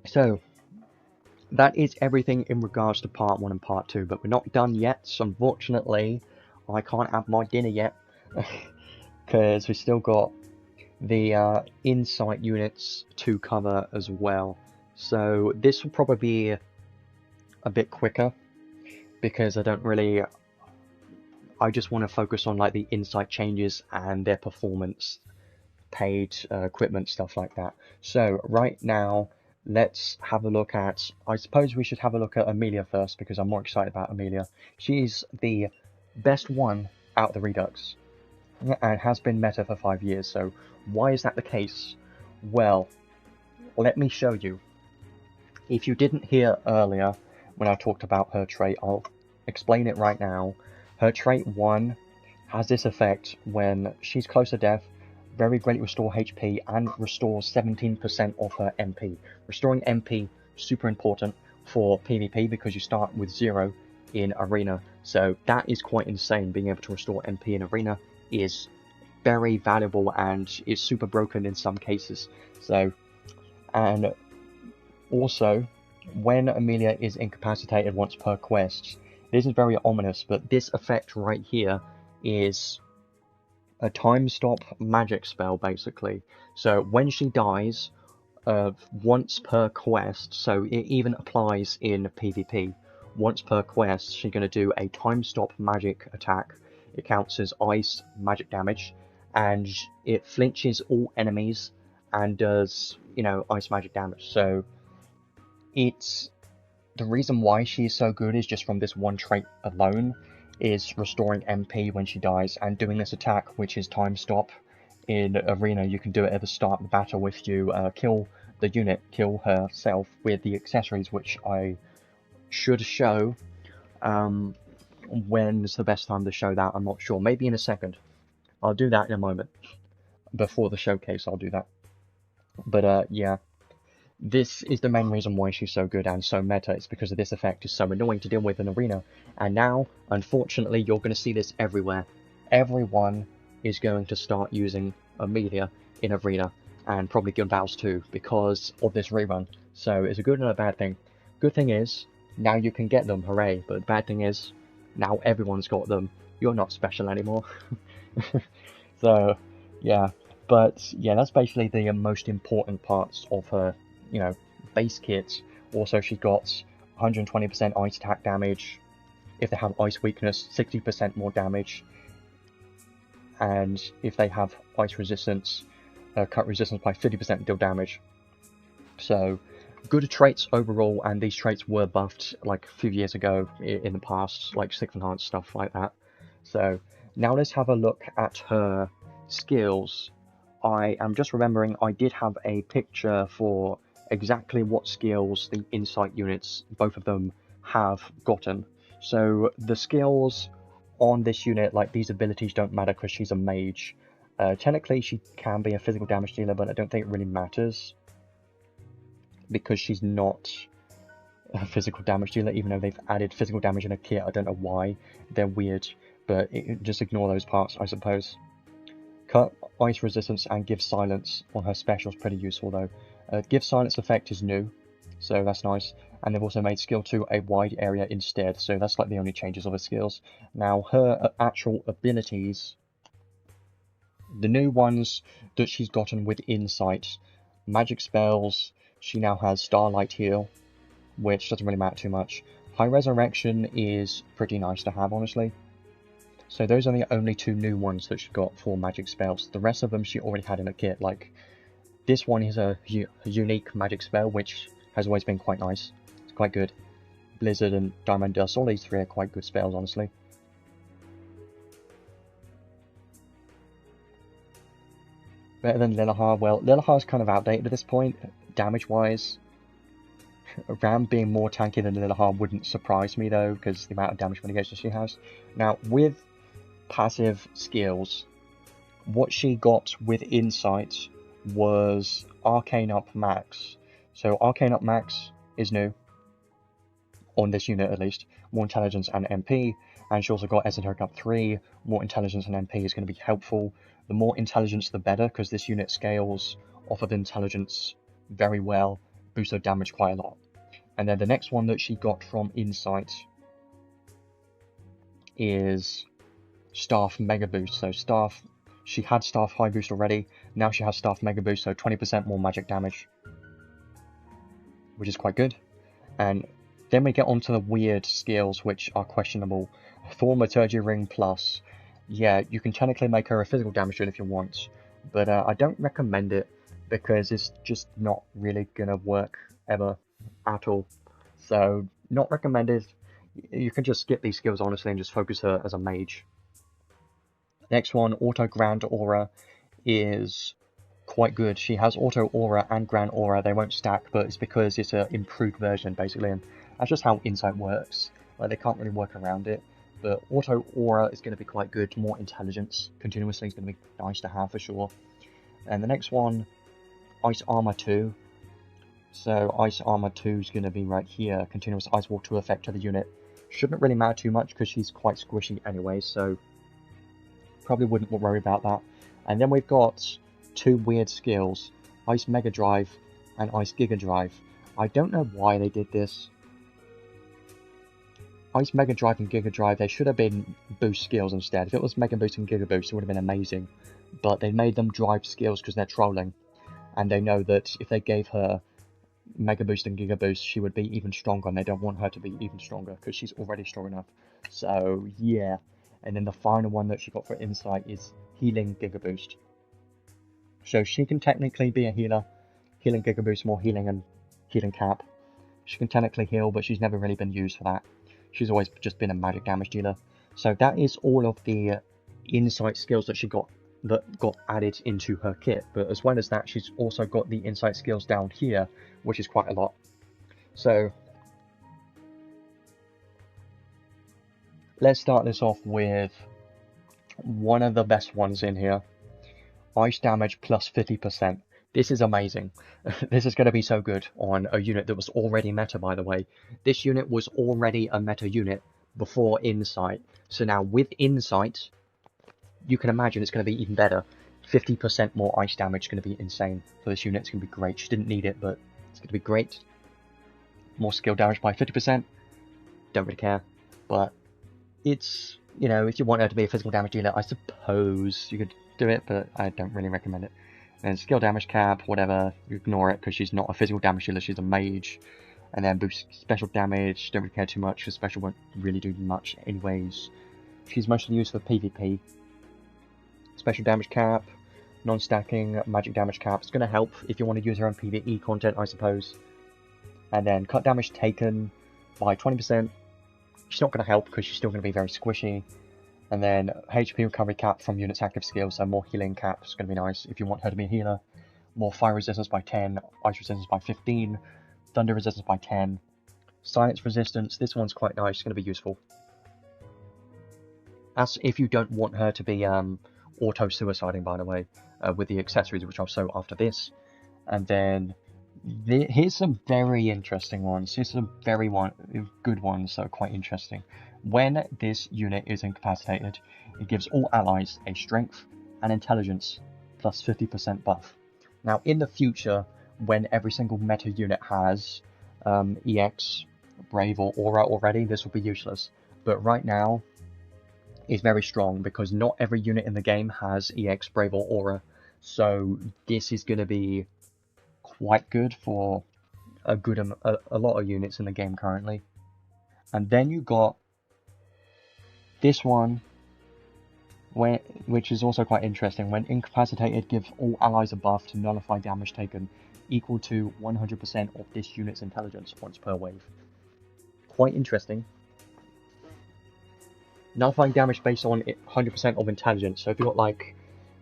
[SPEAKER 1] So that is everything in regards to part 1 and part 2, but we're not done yet. So unfortunately, I can't have my dinner yet, because we still got the insight units to cover as well. So this will probably be a bit quicker, because I just want to focus on like the insight changes and their performance, paid equipment, stuff like that. So right now, let's have a look at, I suppose we should have a look at Emilia first, because I'm more excited about Emilia. She's the best one out of the Redux, and has been meta for 5 years. So why is that the case? Well, let me show you. If you didn't hear earlier when I talked about her trait, I'll explain it right now. Her trait 1 has this effect when she's close to death, very greatly restore HP, and restores 17% of her MP. Restoring MP, super important for PvP, because you start with 0 in Arena. So that is quite insane. Being able to restore MP in Arena is very valuable, and is super broken in some cases. So, and also, when Emilia is incapacitated once per quest, this is very ominous, but this effect right here is a time stop magic spell, basically. So when she dies, once per quest, so it even applies in PvP, once per quest, she's going to do a time stop magic attack. It counts as ice magic damage, and it flinches all enemies and does, you know, ice magic damage. So it's the reason why she's so good is just from this one trait alone, is restoring MP when she dies, and doing this attack, which is time stop. In Arena, you can do it at the start of the battle if you kill the unit, kill herself with the accessories, which I should show. When's the best time to show that? I'm not sure. Maybe in a second. I'll do that in a moment. Before the showcase, I'll do that. But yeah. This is the main reason why she's so good and so meta. It's because of this effect is so annoying to deal with in Arena. And now, unfortunately, you're going to see this everywhere. Everyone is going to start using Emilia in Arena, and probably Guild Battles too, because of this rerun. So it's a good and a bad thing. Good thing is, now you can get them, hooray. But the bad thing is, now everyone's got them. You're not special anymore. So, yeah. But, yeah, that's basically the most important parts of her, you know, base kit. Also, she's got 120% ice attack damage. If they have ice weakness, 60% more damage. And if they have ice resistance, cut resistance by 50% deal damage. So, good traits overall, and these traits were buffed like a few years ago in the past, like 6th enhanced stuff like that. So, now let's have a look at her skills. I am just remembering I did have a picture for exactly what skills the insight units, both of them, have gotten. So the skills on this unit, like these abilities, don't matter because she's a mage. Technically she can be a physical damage dealer, but I don't think it really matters, because she's not a physical damage dealer, even though they've added physical damage in a kit. I don't know why. They're weird, but just ignore those parts, I suppose. Cut ice resistance and give silence on her special is pretty useful though. Give silence effect is new, so that's nice. And they've also made skill 2 a wide area instead, so that's like the only changes of her skills. Now her actual abilities, the new ones that she's gotten with Insight, magic spells, she now has Starlight Heal, which doesn't really matter too much. High Resurrection is pretty nice to have, honestly. So those are the only two new ones that she got for magic spells. The rest of them she already had in a kit. Like, this one is a unique magic spell, which has always been quite nice. It's quite good. Blizzard and Diamond Dust, all these three are quite good spells, honestly. Better than Lillahar? Well, Lillahar's kind of outdated at this point, damage-wise. Ram being more tanky than Lillahar wouldn't surprise me, though, because the amount of damage mitigation she has. Now, with passive skills, what she got with Insight was Arcane Up Max. So Arcane Up Max is new, on this unit at least, more intelligence and MP, and she also got Esoteric Up 3, more intelligence and MP is going to be helpful. The more intelligence the better, because this unit scales off of intelligence very well, boosts her damage quite a lot. And then the next one that she got from Insight is Staff Mega Boost. So Staff, she had Staff High Boost already, now she has Staff Mega Boost, so 20% more magic damage, which is quite good. And then we get onto the weird skills which are questionable. Thaumaturgy Ring Plus. Yeah, you can technically make her a physical damage dealer if you want, but I don't recommend it because it's just not really gonna work ever at all. So, not recommended. You can just skip these skills honestly and just focus her as a mage. Next one, Auto Grand Aura, is quite good. She has Auto Aura and Grand Aura. They won't stack, but it's because it's an improved version basically, and that's just how Insight works. Like, they can't really work around it. But Auto Aura is going to be quite good. More intelligence continuously is going to be nice to have for sure. And the next one, Ice Armor 2. So Ice Armor 2 is going to be right here. Continuous Ice Wall 2 effect to the unit. Shouldn't really matter too much because she's quite squishy anyway, so probably wouldn't worry about that. And then we've got two weird skills, Ice Mega Drive and Ice Giga Drive. I don't know why they did this. Ice Mega Drive and Giga Drive, they should have been boost skills instead. If it was Mega Boost and Giga Boost, it would have been amazing. But they made them drive skills because they're trolling. And they know that if they gave her Mega Boost and Giga Boost, she would be even stronger. And they don't want her to be even stronger because she's already strong enough. So, yeah. And then the final one that she got for Insight is Healing Giga Boost. So she can technically be a healer. Healing Giga Boost, more healing and healing cap. She can technically heal, but she's never really been used for that. She's always just been a magic damage dealer. So that is all of the Insight skills that she got that got added into her kit. But as well as that, she's also got the Insight skills down here, which is quite a lot. So let's start this off with one of the best ones in here. Ice damage plus 50%. This is amazing. This is going to be so good on a unit that was already meta, by the way. This unit was already a meta unit before Insight. So now with Insight, you can imagine it's going to be even better. 50% more ice damage is going to be insane for this unit. It's going to be great. She didn't need it, but it's going to be great. More skill damage by 50%. Don't really care. But it's, you know, if you want her to be a physical damage dealer, I suppose you could do it, but I don't really recommend it. And skill damage cap, whatever, you ignore it because she's not a physical damage dealer, she's a mage. And then boost special damage, don't really care too much because special won't really do much anyways. She's mostly used for PvP. Special damage cap, non-stacking magic damage cap. It's going to help if you want to use her own PvE content, I suppose. And then cut damage taken by 20%. She's not going to help because she's still going to be very squishy. And then HP recovery cap from units' active skills, so more healing cap is going to be nice if you want her to be a healer. More fire resistance by 10, ice resistance by 15, thunder resistance by 10. Silence resistance, this one's quite nice, it's going to be useful. As if you don't want her to be auto-suiciding, by the way, with the accessories, which I'll show after this. And then here's some very interesting ones. Here's some very good ones that are quite interesting. When this unit is incapacitated, it gives all allies a strength and intelligence plus 50% buff. Now, in the future, when every single meta unit has EX, Brave, or Aura already, this will be useless. But right now, is very strong because not every unit in the game has EX, Brave, or Aura. So this is going to be quite good for a lot of units in the game currently. And then you got this one, which is also quite interesting. When incapacitated, give all allies a buff to nullify damage taken equal to 100% of this unit's intelligence once per wave. Quite interesting. Nullifying damage based on 100% of intelligence. So if you've got like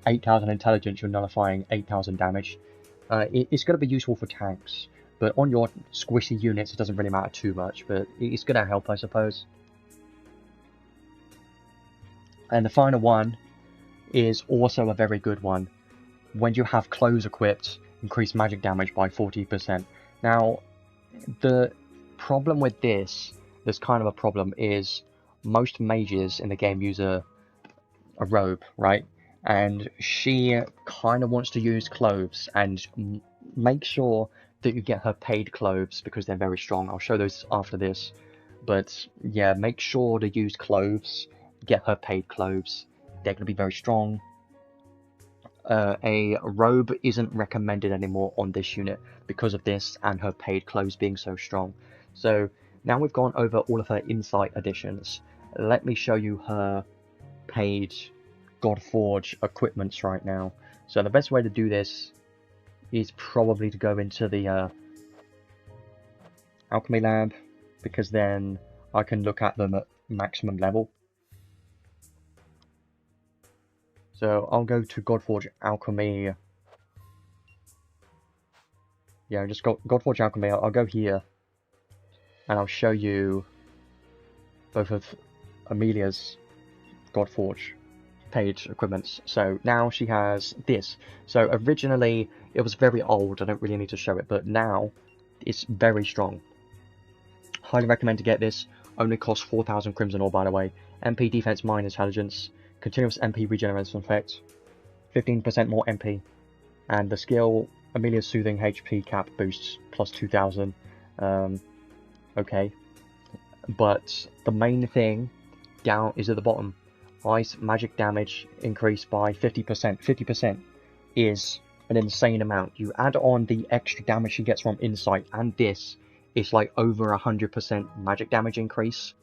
[SPEAKER 1] 8,000 intelligence, you're nullifying 8,000 damage. It's going to be useful for tanks, but on your squishy units it doesn't really matter too much, but it's going to help, I suppose. And the final one is also a very good one. When you have clothes equipped, increase magic damage by 40%. Now, the problem with this kind of a problem, is most mages in the game use a robe, right? And she kind of wants to use clothes, and make sure that you get her paid clothes because they're very strong. I'll show those after this. But yeah, make sure to use clothes. Get her paid clothes. They're going to be very strong. A robe isn't recommended anymore on this unit because of this and her paid clothes being so strong. So now we've gone over all of her insight additions. Let me show you her paid Godforge equipments right now. So the best way to do this is probably to go into the alchemy lab, because then I can look at them at maximum level. So I'll go to Godforge Alchemy. Yeah, just Godforge Alchemy. I'll go here, and I'll show you both of Emilia's Godforge paid equipments. So now she has this. So originally it was very old. I don't really need to show it, but now it's very strong. Highly recommend to get this. Only costs 4,000 Crimson Ore, by the way. MP Defense, Mine Intelligence. Continuous MP regeneration effect, 15% more MP, and the skill Emilia's Soothing HP cap boosts plus 2,000. Okay, but the main thing down is at the bottom. Ice magic damage increased by 50%. 50% is an insane amount. You add on the extra damage she gets from Insight, and this is like over 100% magic damage increase.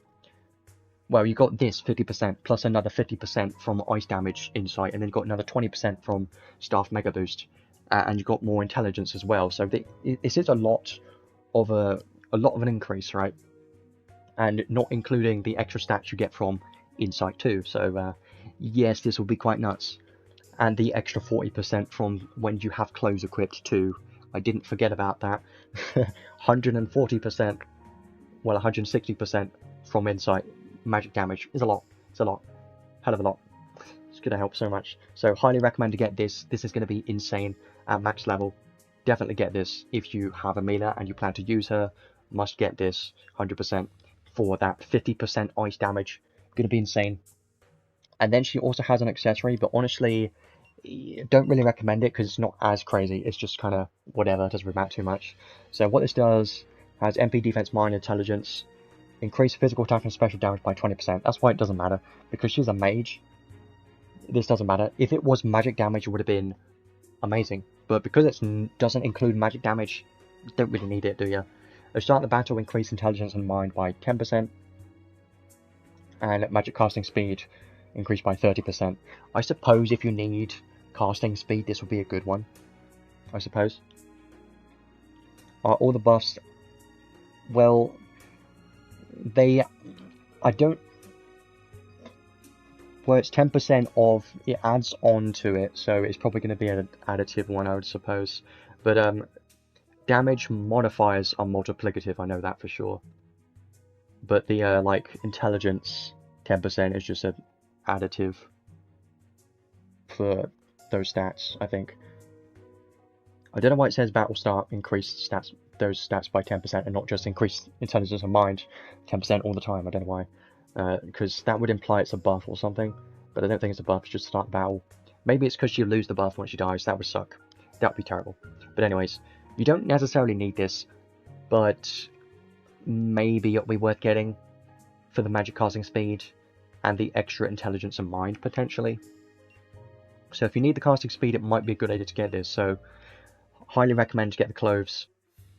[SPEAKER 1] Well, you got this 50% plus another 50% from ice damage insight, and then you got another 20% from staff mega boost, and you got more intelligence as well. So this is a lot of an increase, right? And not including the extra stats you get from insight too. So yes, this will be quite nuts. And the extra 40% from when you have clothes equipped too. I didn't forget about that. 140%, well 160% from insight. Magic damage is a lot. It's a lot. Hell of a lot. It's going to help so much. So highly recommend to get this. This is going to be insane at max level. Definitely get this if you have Emilia and you plan to use her. Must get this 100% for that 50% ice damage. Going to be insane. And then she also has an accessory, but honestly, don't really recommend it because it's not as crazy. It's just kind of whatever. It doesn't really matter too much. So what this does has MP Defense, Mine Intelligence. Increase physical attack and special damage by 20%. That's why it doesn't matter. Because she's a mage, this doesn't matter. If it was magic damage, it would have been amazing. But because it doesn't include magic damage, you don't really need it, do you? At the start of the battle, increase intelligence and mind by 10%. And magic casting speed increased by 30%. I suppose if you need casting speed, this would be a good one. I suppose. All the buffs, well, well, it's 10% of, it adds on to it, so it's probably going to be an additive one, I would suppose. But damage modifiers are multiplicative, I know that for sure. But the like intelligence 10% is just an additive for those stats, I think. I don't know why it says battle start increased stats, those stats by 10% and not just increase intelligence and mind 10% all the time. I don't know why, because that would imply it's a buff or something, but I don't think it's a buff. It's just start the battle. Maybe it's because you lose the buff once she dies. That would suck. That would be terrible. But anyways, you don't necessarily need this, but maybe it'll be worth getting for the magic casting speed. and the extra intelligence and mind, potentially. So if you need the casting speed, it might be a good idea to get this. So highly recommend to get the cloves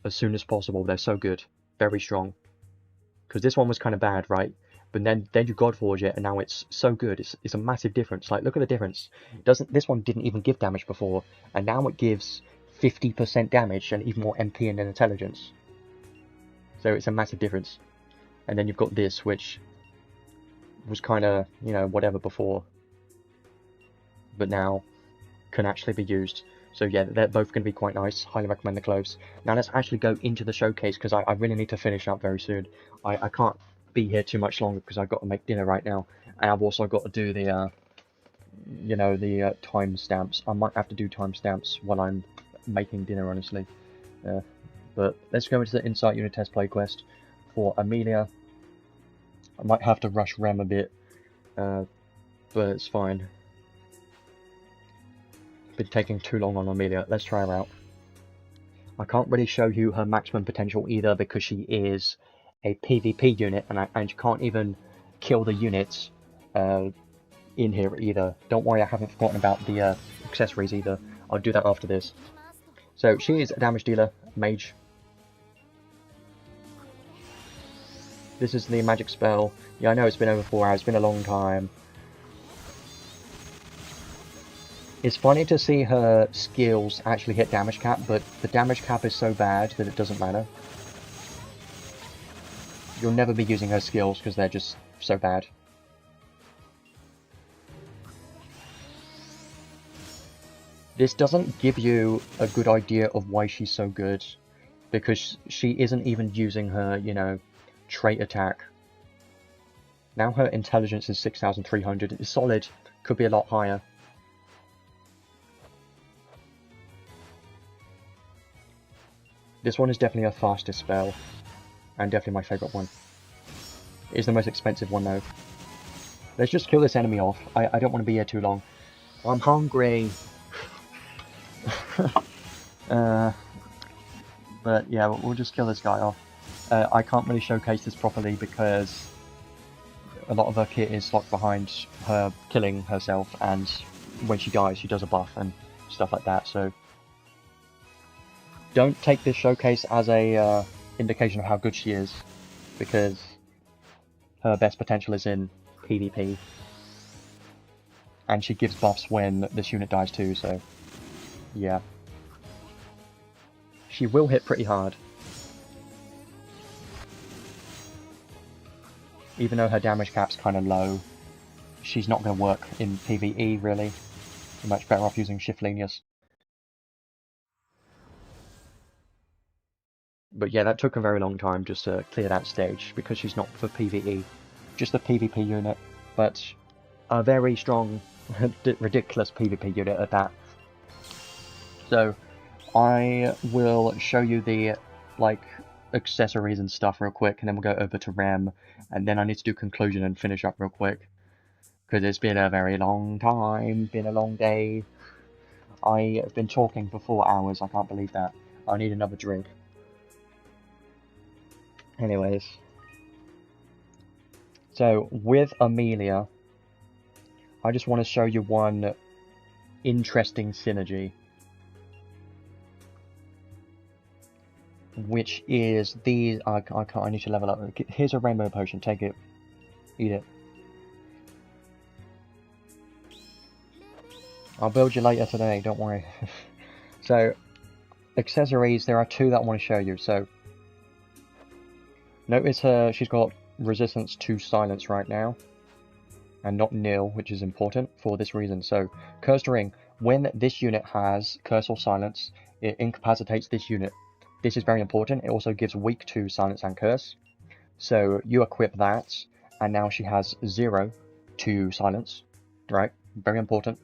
[SPEAKER 1] as soon as possible. They're so good, very strong. Because this one was kind of bad, right? But then you Godforge it, and now it's so good. It's a massive difference. Like, look at the difference. This one didn't even give damage before, and now it gives 50% damage and even more MP and intelligence. So it's a massive difference. And then you've got this, which was kind of, you know, whatever before, but now can actually be used. So yeah, they're both going to be quite nice. Highly recommend the cloves. Now let's actually go into the showcase, because I really need to finish up very soon. I can't be here too much longer because I've got to make dinner right now, and I've also got to do the you know, the timestamps. I might have to do timestamps while I'm making dinner, honestly. But let's go into the Insight Unit Test Play quest for Emilia. I might have to rush Rem a bit, but it's fine. Been taking too long on Emilia. Let's try her out. I can't really show you her maximum potential either, because she is a PvP unit, and you can't even kill the units in here either. Don't worry, I haven't forgotten about the accessories either. I'll do that after this. So she is a damage dealer, mage. This is the magic spell. Yeah, I know it's been over 4 hours, it's been a long time. It's funny to see her skills actually hit damage cap, but the damage cap is so bad that it doesn't matter. You'll never be using her skills because they're just so bad. This doesn't give you a good idea of why she's so good, because she isn't even using her, you know, trait attack. Now her intelligence is 6,300. It's solid, could be a lot higher. This one is definitely her fastest spell, and definitely my favourite one. It is the most expensive one though. Let's just kill this enemy off. I don't want to be here too long. I'm hungry. But yeah, we'll just kill this guy off. I can't really showcase this properly because a lot of her kit is locked behind her killing herself, and when she dies she does a buff and stuff like that, so don't take this showcase as a indication of how good she is, because her best potential is in PvP, and she gives buffs when this unit dies too, so yeah. She will hit pretty hard, even though her damage cap's kind of low. She's not going to work in PvE really. You're much better off using Shiftlenius. But yeah, that took a very long time just to clear that stage, because she's not for PvE, just a PvP unit, but a very strong, ridiculous PvP unit at that. So I will show you the, like, accessories and stuff real quick, and then we'll go over to Rem, and then I need to do conclusion and finish up real quick, because it's been a very long time, been a long day. I have been talking for 4 hours, I can't believe that. I need another drink. Anyways, so with Emilia, I just want to show you one interesting synergy, which is these. I need to level up. Here's a rainbow potion. Take it, eat it. I'll build you later today. Don't worry. So, accessories. There are 2 that I want to show you. So. Notice she's got resistance to silence right now, and not nil, which is important for this reason. So, Cursed Ring, when this unit has Curse or Silence, it incapacitates this unit. This is very important. It also gives weak to Silence and Curse. So, you equip that, and now she has 0 to Silence, right? Very important.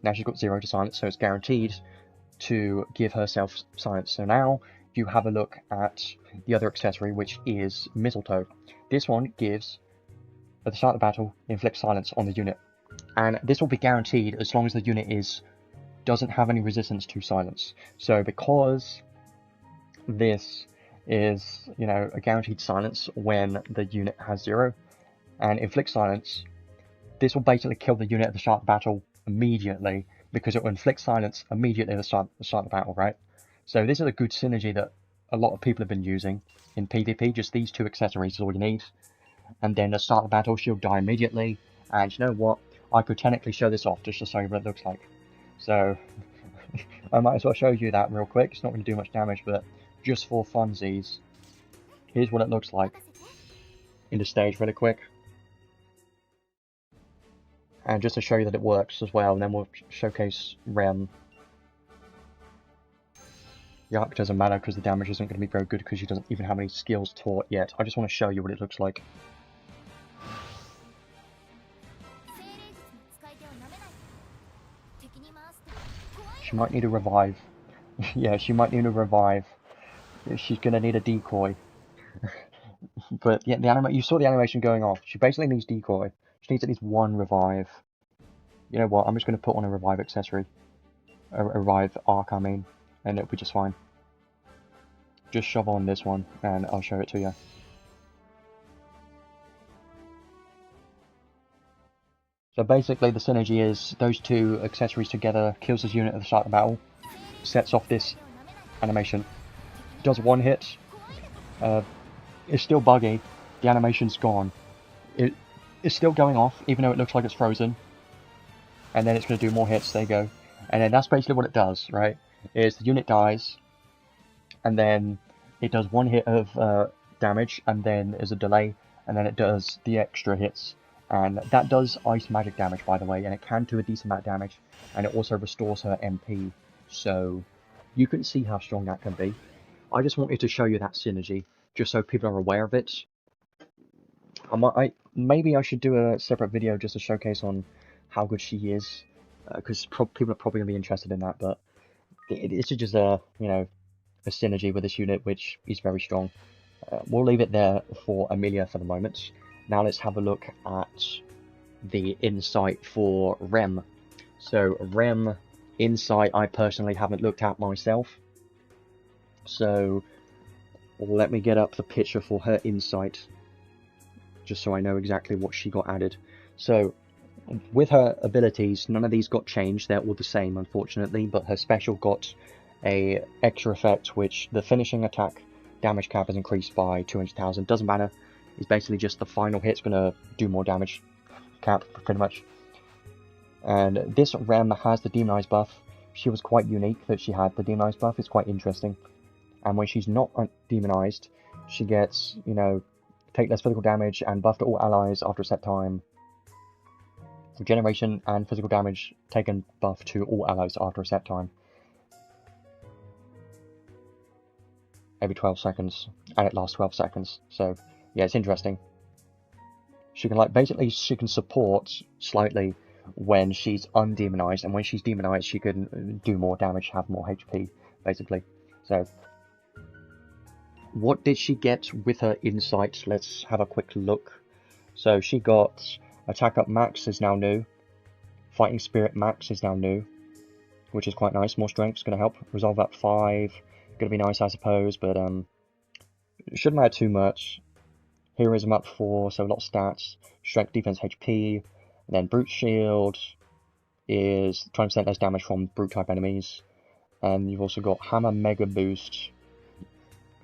[SPEAKER 1] Now she's got 0 to Silence, so it's guaranteed to give herself Silence. So now, you have a look at the other accessory, which is Mistletoe. This one gives, at the start of the battle, inflict silence on the unit, and this will be guaranteed as long as the unit doesn't have any resistance to silence. So because this is, you know, a guaranteed silence when the unit has 0, and inflict silence this will basically kill the unit at the start of the battle immediately, because it will inflict silence immediately at the start of the battle, right? So this is a good synergy that a lot of people have been using in PvP. Just these two accessories is all you need. And then at the start of the battle, she'll die immediately. And you know what? I could technically show this off just to show you what it looks like. So I might as well show you that real quick. It's not going to do much damage, but just for funsies, here's what it looks like in the stage really quick. And just to show you that it works as well, and then we'll showcase Rem. The arc doesn't matter because the damage isn't going to be very good because she doesn't even have any skills taught yet. I just want to show you what it looks like. She might need a revive. Yeah, she might need a revive. She's going to need a decoy. But yeah, you saw the animation going off. She basically needs decoy. She needs at least one revive. You know what, I'm just going to put on a revive accessory. A revive arc, I mean. And it'll be just fine. Just shove on this one, and I'll show it to you. So basically the synergy is those two accessories together, kills this unit at the start of the battle, sets off this animation, does one hit, it's still buggy, the animation's gone. It's still going off, even though it looks like it's frozen. And then it's going to do more hits, there you go. And then that's basically what it does, right? Is the unit dies, and then it does one hit of damage, and then there's a delay, and then it does the extra hits. And that does ice magic damage, by the way, and it can do a decent amount of damage, and it also restores her MP. So you can see how strong that can be. I just wanted to show you that synergy, just so people are aware of it. Maybe I should do a separate video just to showcase on how good she is, because people are probably going to be interested in that, but it's just a synergy with this unit, which is very strong. We'll leave it there for Emilia for the moment. Now let's have a look at the insight for Rem. So Rem insight I personally haven't looked at myself. So let me get up the picture for her insight, just so I know exactly what she got added. So with her abilities, none of these got changed, they're all the same unfortunately, but her special got a extra effect, which the finishing attack damage cap is increased by 200,000. Doesn't matter, it's basically just the final hit's gonna do more damage cap, pretty much. And this Rem has the demonized buff. She was quite unique that she had the demonized buff, it's quite interesting. And when she's not demonized, she gets, take less physical damage and buff to all allies after a set time. Regeneration and physical damage taken buff to all allies after a set time. Every 12 seconds, and it lasts 12 seconds. So yeah, it's interesting. She can basically she can support slightly when she's undemonized, and when she's demonized she can do more damage, have more HP, basically. So what did she get with her insight? Let's have a quick look. So she got attack up max is now new. Fighting spirit max is now new, which is quite nice. More strength is going to help. Resolve up 5, going to be nice I suppose, but it shouldn't matter too much. Heroism up 4, so a lot of stats. Strength, defense, HP. And then brute shield is 20% less damage from brute type enemies. And you've also got hammer mega boost,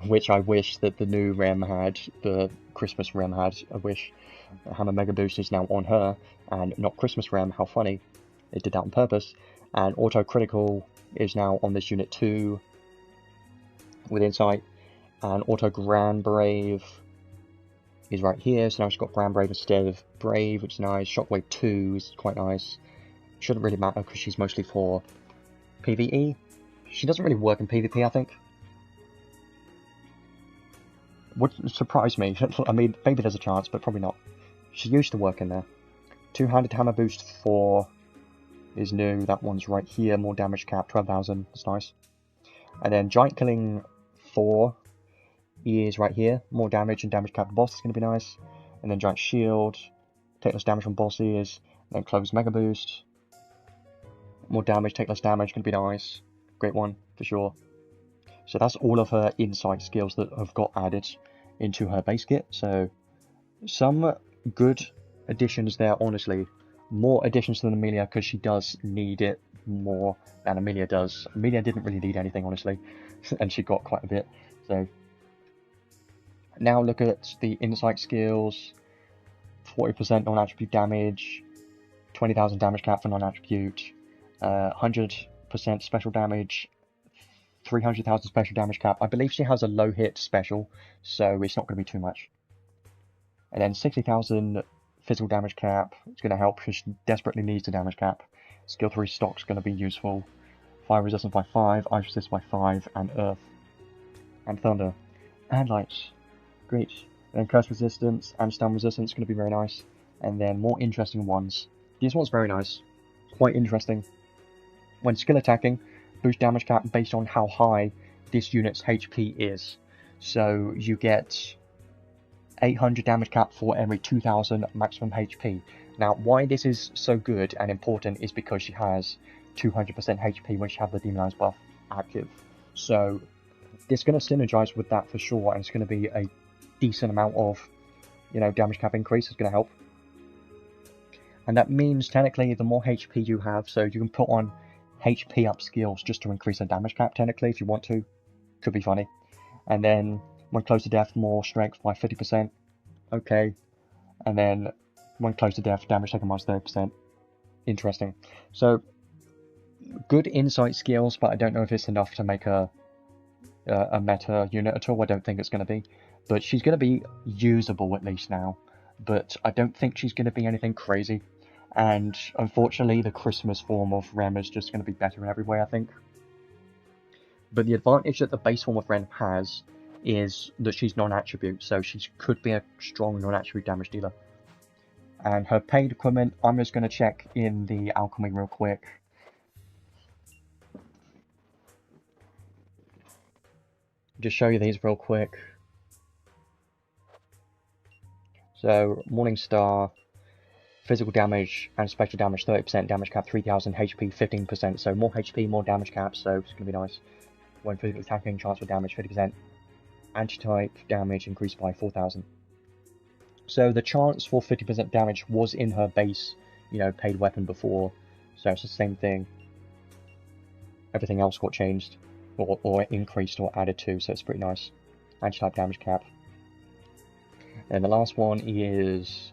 [SPEAKER 1] which I wish that the new Rem had, the Christmas Rem had. I wish hammer mega boost is now on her and not Christmas Rem. How funny, it did that on purpose. And auto critical is now on this unit too with insight. And auto grand brave is right here, so now she's got grand brave instead of brave, which is nice. Shockwave 2 is quite nice. Shouldn't really matter because she's mostly for PvE. She doesn't really work in PvP, I think. Would surprise me. I mean, maybe there's a chance, but probably not. She used to work in there. Two-handed hammer boost 4 is new. That one's right here. More damage cap, 12,000. That's nice. And then giant killing 4 is right here. More damage and damage cap boss is going to be nice. And then giant shield, take less damage from bosses. And then close mega boost. More damage, take less damage, going to be nice. Great one for sure. So that's all of her insight skills that have got added into her base kit. So some good additions there, honestly. more additions than Emilia because she does need it more than Emilia does. Emilia didn't really need anything, honestly, and she got quite a bit. So now look at the insight skills. 40% non-attribute damage, 20,000 damage cap for non-attribute, 100% special damage, 300,000 special damage cap. I believe she has a low hit special, so it's not going to be too much. And then 60,000 physical damage cap. It's going to help because she desperately needs the damage cap. Skill 3 stock's going to be useful. Fire resistance by 5, ice resist by 5, and earth, and thunder, and lights. Great. Then curse resistance and stun resistance is going to be very nice. And then more interesting ones. This one's very nice. Quite interesting. When skill attacking, boost damage cap based on how high this unit's HP is. So you get 800 damage cap for every 2000 maximum HP. Now why this is so good and important is because she has 200% HP when she has the demonized buff active. So this is going to synergize with that for sure, and it's going to be a decent amount of, you know, damage cap increase is going to help. And that means technically the more HP you have, so you can put on HP up skills just to increase the damage cap technically if you want to. Could be funny. And then when close to death, more strength by 50%. Okay. And then when close to death, damage taken minus 30%. Interesting. So good insight skills, but I don't know if it's enough to make a meta unit at all. I don't think it's going to be. But she's going to be usable at least now. But I don't think she's going to be anything crazy. And unfortunately, the Christmas form of Rem is just going to be better in every way, I think. But the advantage that the base form of Rem has is that she's non-attribute. So she could be a strong non-attribute damage dealer. And her paid equipment, I'm just going to check in the alchemy real quick. Just show you these real quick. So, Morning Star, physical damage and special damage 30%, damage cap 3000, HP 15%. So more HP, more damage cap, so it's going to be nice. When physically attacking, chance for damage 50%. Anti-type damage increased by 4000. So the chance for 50% damage was in her base, you know, paid weapon before. So it's the same thing. Everything else got changed, or increased or added to, so it's pretty nice. Anti-type damage cap. And the last one is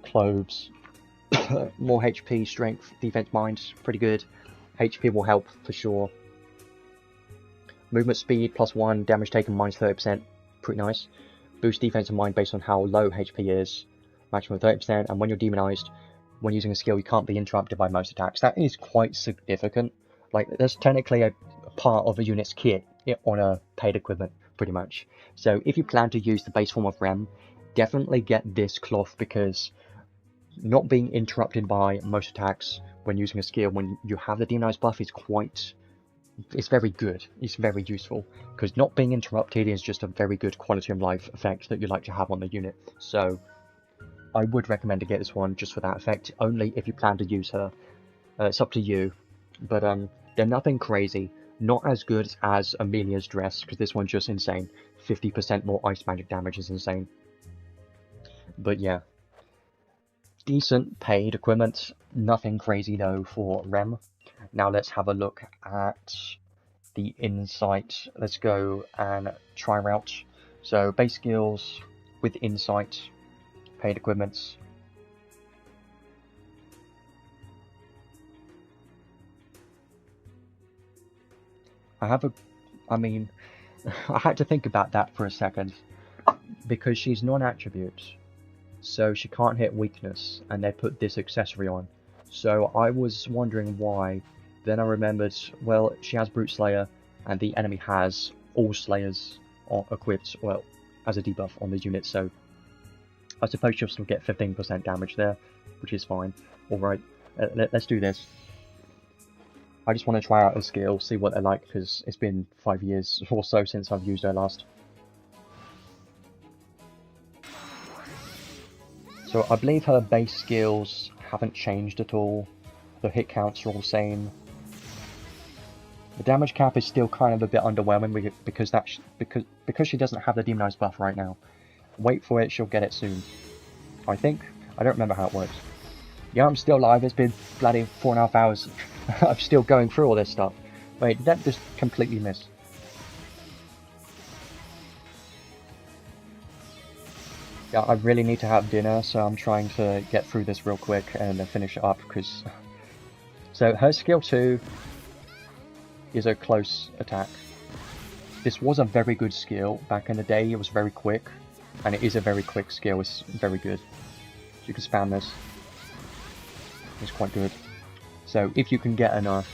[SPEAKER 1] clothes. More HP, strength, defense, mind, pretty good. HP will help for sure. Movement speed +1, damage taken minus 30%, pretty nice. Boost defense and mind based on how low HP is, maximum 30%. And when you're demonized, when using a skill, you can't be interrupted by most attacks. That is quite significant. Like, that's technically a part of a unit's kit on a paid equipment, pretty much. So if you plan to use the base form of Rem, definitely get this cloth, because not being interrupted by most attacks when using a skill when you have the demonized buff is it's very good. It's very useful, because not being interrupted is just a very good quality of life effect that you like to have on the unit. So I would recommend to get this one just for that effect, only if you plan to use her. It's up to you, but they're nothing crazy. Not as good as Emilia's dress, because this one's just insane. 50% more ice magic damage is insane. But yeah, decent paid equipment. Nothing crazy though for Rem. Now let's have a look at the insight. Let's go and try her out. So base skills with insight, paid equipments. I had to think about that for a second, because she's non-attribute, so she can't hit weakness, and they put this accessory on. So I was wondering why. Then I remembered, well, she has Brute Slayer, and the enemy has all Slayers equipped, well, as a debuff on the unit, so I suppose she'll still get 15% damage there, which is fine. Alright, let's do this. I just want to try out her skill, see what they're like, because it's been 5 years or so since I've used her last. So I believe her base skills haven't changed at all. The hit counts are all the same. The damage cap is still kind of a bit underwhelming because she doesn't have the demonized buff right now. Wait for it, she'll get it soon. I think. I don't remember how it works. Yeah, I'm still live. It's been bloody 4.5 hours. I'm still going through all this stuff. Wait, did that just completely miss? Yeah, I really need to have dinner, so I'm trying to get through this real quick and then finish it up, because... So, her skill 2 is a close attack. This was a very good skill. Back in the day, it was very quick. And it is a very quick skill, it's very good. So you can spam this. It's quite good. So if you can get enough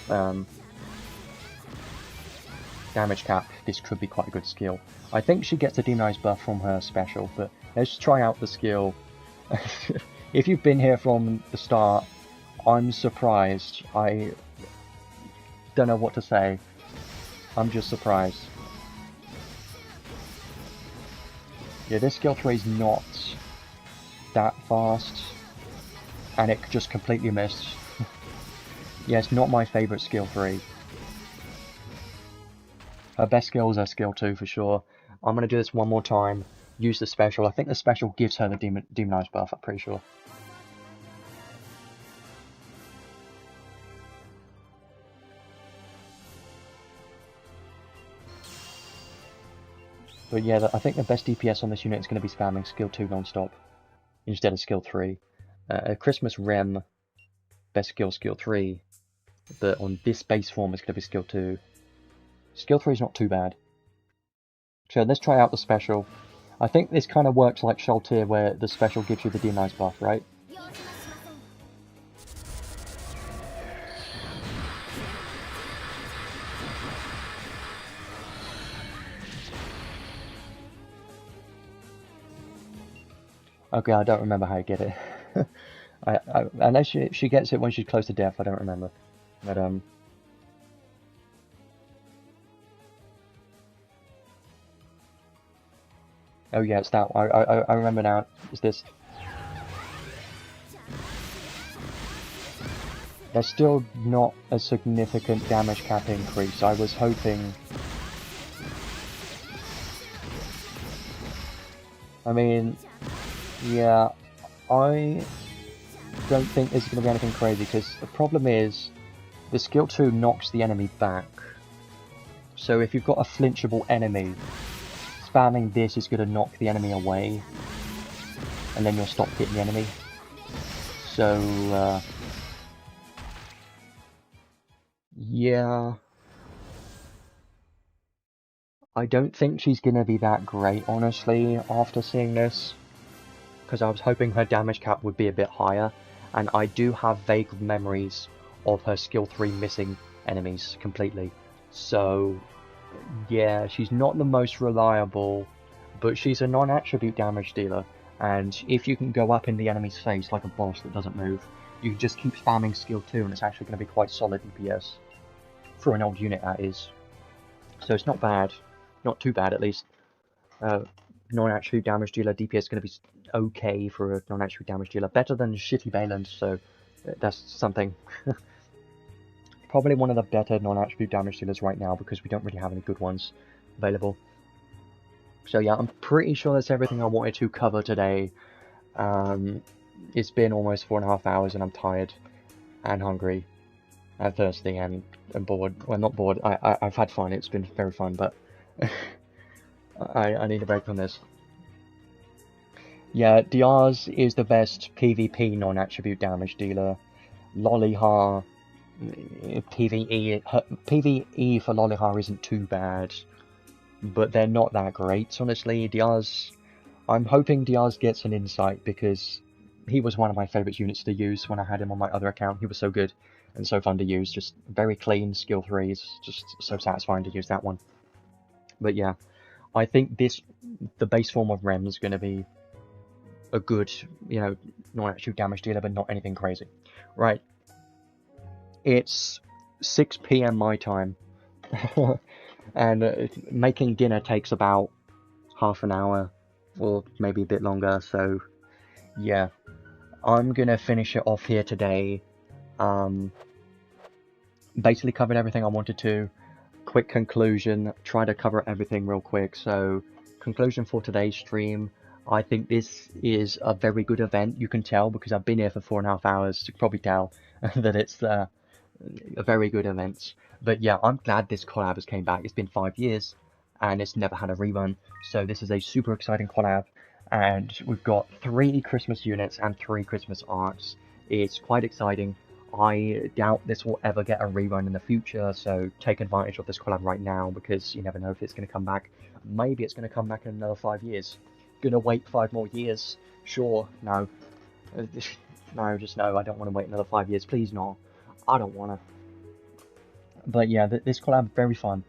[SPEAKER 1] damage cap, this could be quite a good skill. I think she gets a demonized buff from her special, but let's try out the skill. If you've been here from the start, I'm surprised. I don't know what to say. I'm just surprised. Yeah, this skill 3 is not that fast, and it just completely missed. Yeah, it's not my favourite skill 3. Her best skills are skill 2 for sure. I'm going to do this one more time, use the special. I think the special gives her the demonized buff, I'm pretty sure. But yeah, I think the best DPS on this unit is going to be spamming skill 2 non-stop instead of skill 3. XRem Rem, best skill 3, but on this base form it's going to be skill 2. Skill 3 is not too bad. So let's try out the special. I think this kind of works like Shaltir, where the special gives you the demonized buff, right? Okay, I don't remember how to get it. Unless she gets it when she's close to death, I don't remember. But oh yeah, it's that. I remember now. It's this. There's still not a significant damage cap increase. I was hoping. I mean, yeah, I don't think there's going to be anything crazy, because the problem is the skill 2 knocks the enemy back. So if you've got a flinchable enemy, spamming this is going to knock the enemy away, and then you'll stop hitting the enemy. So, yeah, I don't think she's going to be that great, honestly, after seeing this, because I was hoping her damage cap would be a bit higher, and I do have vague memories of her skill 3 missing enemies completely. So, yeah, she's not the most reliable, but she's a non-attribute damage dealer, and if you can go up in the enemy's face like a boss that doesn't move, you can just keep spamming skill 2 and it's actually going to be quite solid DPS. For an old unit, that is. So it's not bad. Not too bad, at least. Non-attribute damage dealer DPS is going to be okay for a non-attribute damage dealer. Better than shitty Baland, so that's something. Probably one of the better non-attribute damage dealers right now, because we don't really have any good ones available. So yeah, I'm pretty sure that's everything I wanted to cover today. It's been almost 4.5 hours and I'm tired and hungry and thirsty and bored. Well, not bored. I've had fun. It's been very fun, but I need a break from this. Yeah, Diaz is the best PvP non-attribute damage dealer. Lollyha, PvE for Lollyha isn't too bad, but they're not that great, honestly. Diaz, I'm hoping Diaz gets an insight, because he was one of my favourite units to use when I had him on my other account. He was so good and so fun to use, just very clean, skill 3s, just so satisfying to use that one. But yeah, I think the base form of Rem is going to be a good, you know, non-attribute damage dealer, but not anything crazy. Right, it's 6 PM my time, and making dinner takes about half an hour, or maybe a bit longer, so yeah, I'm gonna finish it off here today. Basically covered everything I wanted to. Quick conclusion, try to cover everything real quick. So, conclusion for today's stream, I think this is a very good event. You can tell because I've been here for 4.5 hours. You can probably tell that it's a very good event. But yeah, I'm glad this collab has came back. It's been 5 years and it's never had a rerun. So this is a super exciting collab. And we've got 3 Christmas units and 3 Christmas arks. It's quite exciting. I doubt this will ever get a rerun in the future, so take advantage of this collab right now because you never know if it's going to come back. Maybe it's going to come back in another 5 years. Gonna wait 5 more years? Sure, no. No, just no, I don't want to wait another 5 years. Please no. I don't want to. But yeah, this collab is very fun.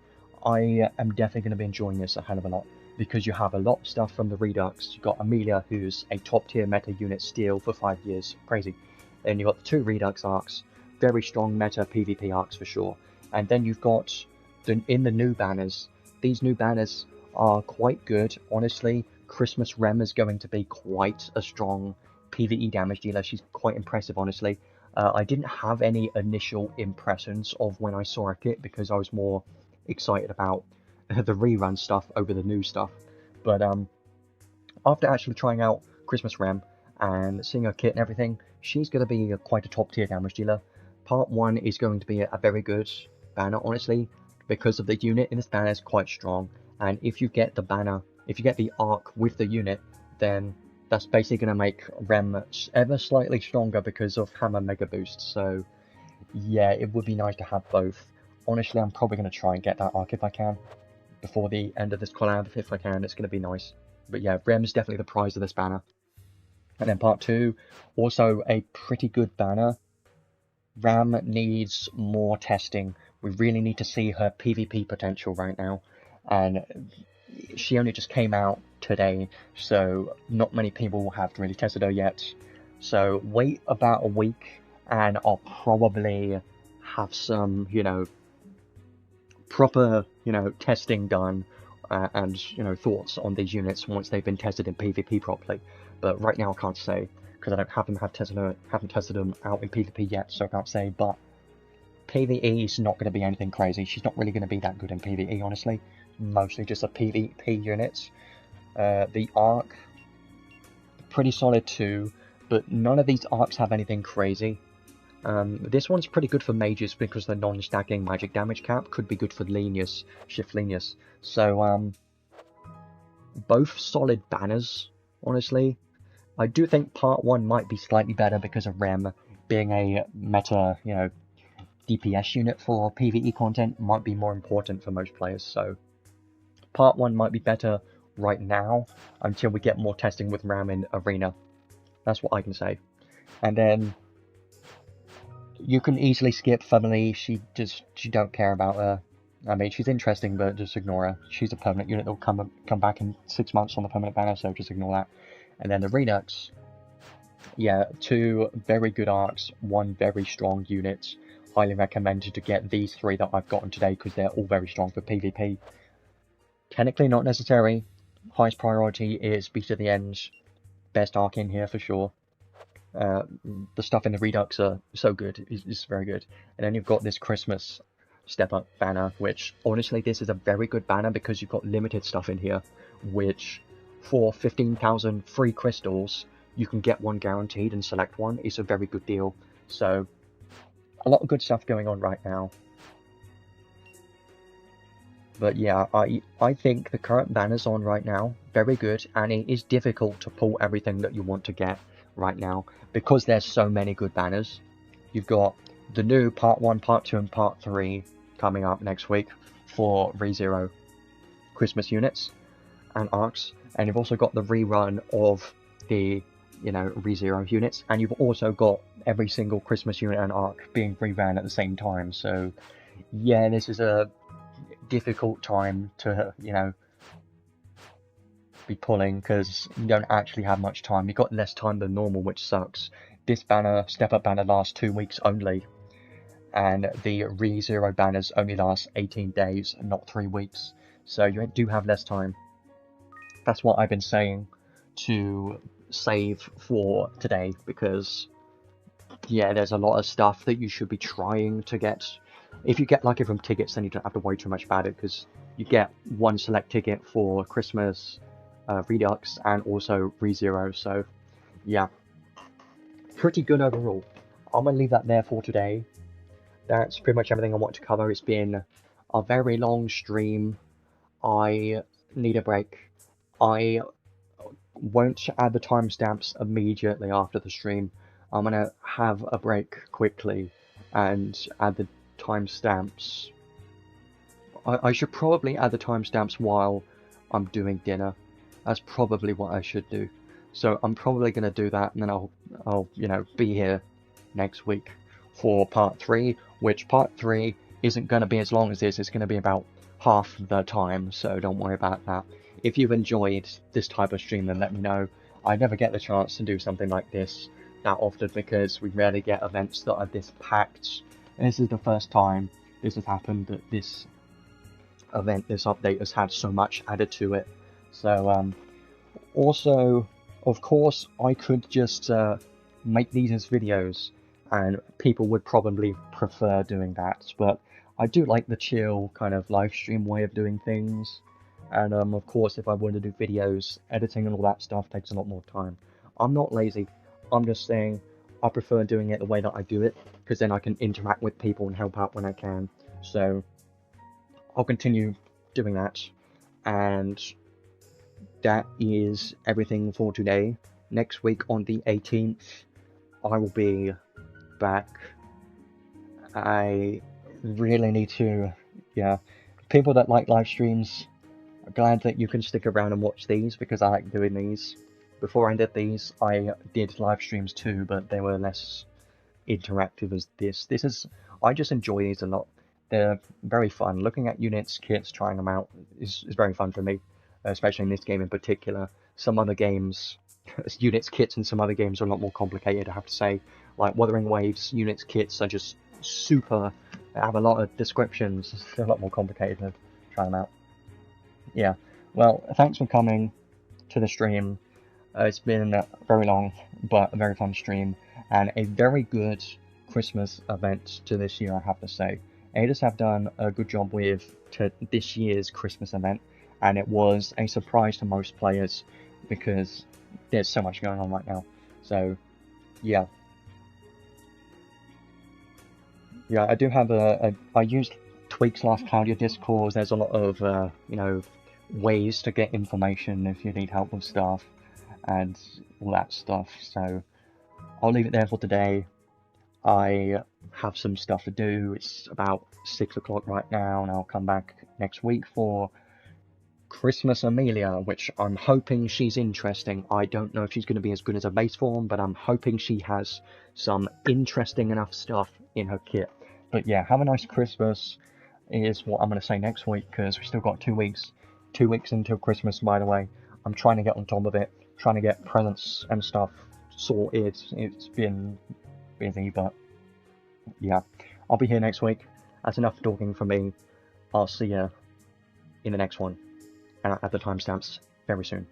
[SPEAKER 1] I am definitely going to be enjoying this a hell of a lot because you have a lot of stuff from the Redux. You've got Emilia, who's a top tier meta unit still for 5 years. Crazy. Then you've got the 2 Redux arks. Very strong meta PvP arks for sure. And then you've got, in the new banners, these new banners are quite good. Honestly, Christmas Rem is going to be quite a strong PvE damage dealer. She's quite impressive, honestly. I didn't have any initial impressions of when I saw her kit because I was more excited about the rerun stuff over the new stuff. But after actually trying out Christmas Rem and seeing her kit and everything, she's going to be quite a top tier damage dealer. Part 1 is going to be a very good banner, honestly, because of the unit in this banner is quite strong. And if you get the banner, if you get the ark with the unit, then that's basically going to make Rem ever slightly stronger because of hammer mega boost. So yeah, it would be nice to have both. Honestly, I'm probably going to try and get that ark if I can before the end of this collab. If I can, it's going to be nice. But yeah, Rem's definitely the prize of this banner. And then part 2, also a pretty good banner. Ram needs more testing. We really need to see her PvP potential right now. And she only just came out today, so not many people have really tested her yet. So wait about a week and I'll probably have some, proper, testing done and, thoughts on these units once they've been tested in PvP properly. But right now I can't say, because I haven't tested them out in PvP yet, so I can't say. But PvE is not going to be anything crazy. She's not really going to be that good in PvE, honestly. Mostly just a PvP unit. The ark, pretty solid too, but none of these arks have anything crazy. This one's pretty good for mages because the non-stacking magic damage cap could be good for Lenius, Shift Lenius. So, both solid banners, honestly. I do think part 1 might be slightly better because of Rem being a meta, DPS unit for PvE content might be more important for most players. So part 1 might be better right now until we get more testing with Ram in Arena. That's what I can say. And then you can easily skip Family. She don't care about her. I mean, she's interesting, but just ignore her. She's a permanent unit that will come back in 6 months on the permanent banner, so just ignore that. And then the Redux, yeah, 2 very good arcs, 1 very strong unit. Highly recommended to get these 3 that I've gotten today because they're all very strong for PvP. Technically not necessary. Highest priority is Beast of the End. Best arc in here for sure. The stuff in the Redux are so good. It's very good. And then you've got this Christmas Step Up banner, which honestly this is a very good banner because you've got limited stuff in here, which for 15,000 free crystals you can get 1 guaranteed and select 1. It's a very good deal. So a lot of good stuff going on right now. But yeah, I think the current banners on right now, very good, and it is difficult to pull everything that you want to get right now because there's so many good banners. You've got the new part 1, part 2, and part 3 coming up next week for ReZero Christmas units and arcs, and you've also got the rerun of the ReZero units, and you've also got every single Christmas unit and arc being reran at the same time. So yeah, this is a difficult time to be pulling because you don't actually have much time. You've got less time than normal, which sucks. This banner, Step Up banner, lasts 2 weeks only, and the ReZero banners only last 18 days, not 3 weeks. So you do have less time. That's what I've been saying to save for today, because yeah, there's a lot of stuff that you should be trying to get. If you get lucky from tickets, then you don't have to worry too much about it, because you get 1 select ticket for Christmas, Redux, and also ReZero. So yeah, pretty good overall. I'm gonna leave that there for today. That's pretty much everything I want to cover. It's been a very long stream. I need a break. I won't add the timestamps immediately after the stream. I'm gonna have a break quickly and add the timestamps. I should probably add the timestamps while I'm doing dinner. That's probably what I should do. So I'm probably gonna do that, and then I'll be here next week for part 3, which part 3 isn't gonna be as long as this. It's gonna be about half the time, so don't worry about that. If you've enjoyed this type of stream, then let me know. I never get the chance to do something like this that often because we rarely get events that are this packed. And this is the first time this has happened, that this event, this update has had so much added to it. So also, of course, I could just make these as videos, and people would probably prefer doing that, but I do like the chill kind of live stream way of doing things. And of course, if I want to do videos, editing and all that stuff takes a lot more time. I'm not lazy. I'm just saying I prefer doing it the way that I do it, because then I can interact with people and help out when I can. So I'll continue doing that. And that is everything for today. Next week on the 18th, I will be back. I really need to, yeah. People that like live streams, I'm glad that you can stick around and watch these, because I like doing these. Before I did these, I did live streams too, but they were less interactive as this. I just enjoy these a lot. They're very fun. Looking at units, kits, trying them out is very fun for me, especially in this game in particular. Some other games, units, kits, and some other games are a lot more complicated, I have to say. Like Wuthering Waves, units, kits are just super, they have a lot of descriptions. They're a lot more complicated to try them out. Yeah, well, thanks for coming to the stream. It's been very long, but a very fun stream, and a very good Christmas event to this year, I have to say. Aiders have done a good job with this year's Christmas event, and it was a surprise to most players, because there's so much going on right now. So, yeah. Yeah, I do have I used Tweaks last Cloudia Discord. There's a lot of, ways to get information if you need help with stuff and all that stuff. So I'll leave it there for today. I have some stuff to do. It's about 6 o'clock right now, and I'll come back next week for Christmas Emilia, which I'm hoping she's interesting. I don't know if she's going to be as good as her base form, but I'm hoping she has some interesting enough stuff in her kit. But yeah, have a nice Christmas is what I'm going to say next week, because we've still got 2 weeks. 2 weeks until Christmas, by the way. I'm trying to get on top of it, trying to get presents and stuff sorted. It's been busy, but yeah. I'll be here next week. That's enough talking from me. I'll see you in the next one. And I'll add the timestamps very soon.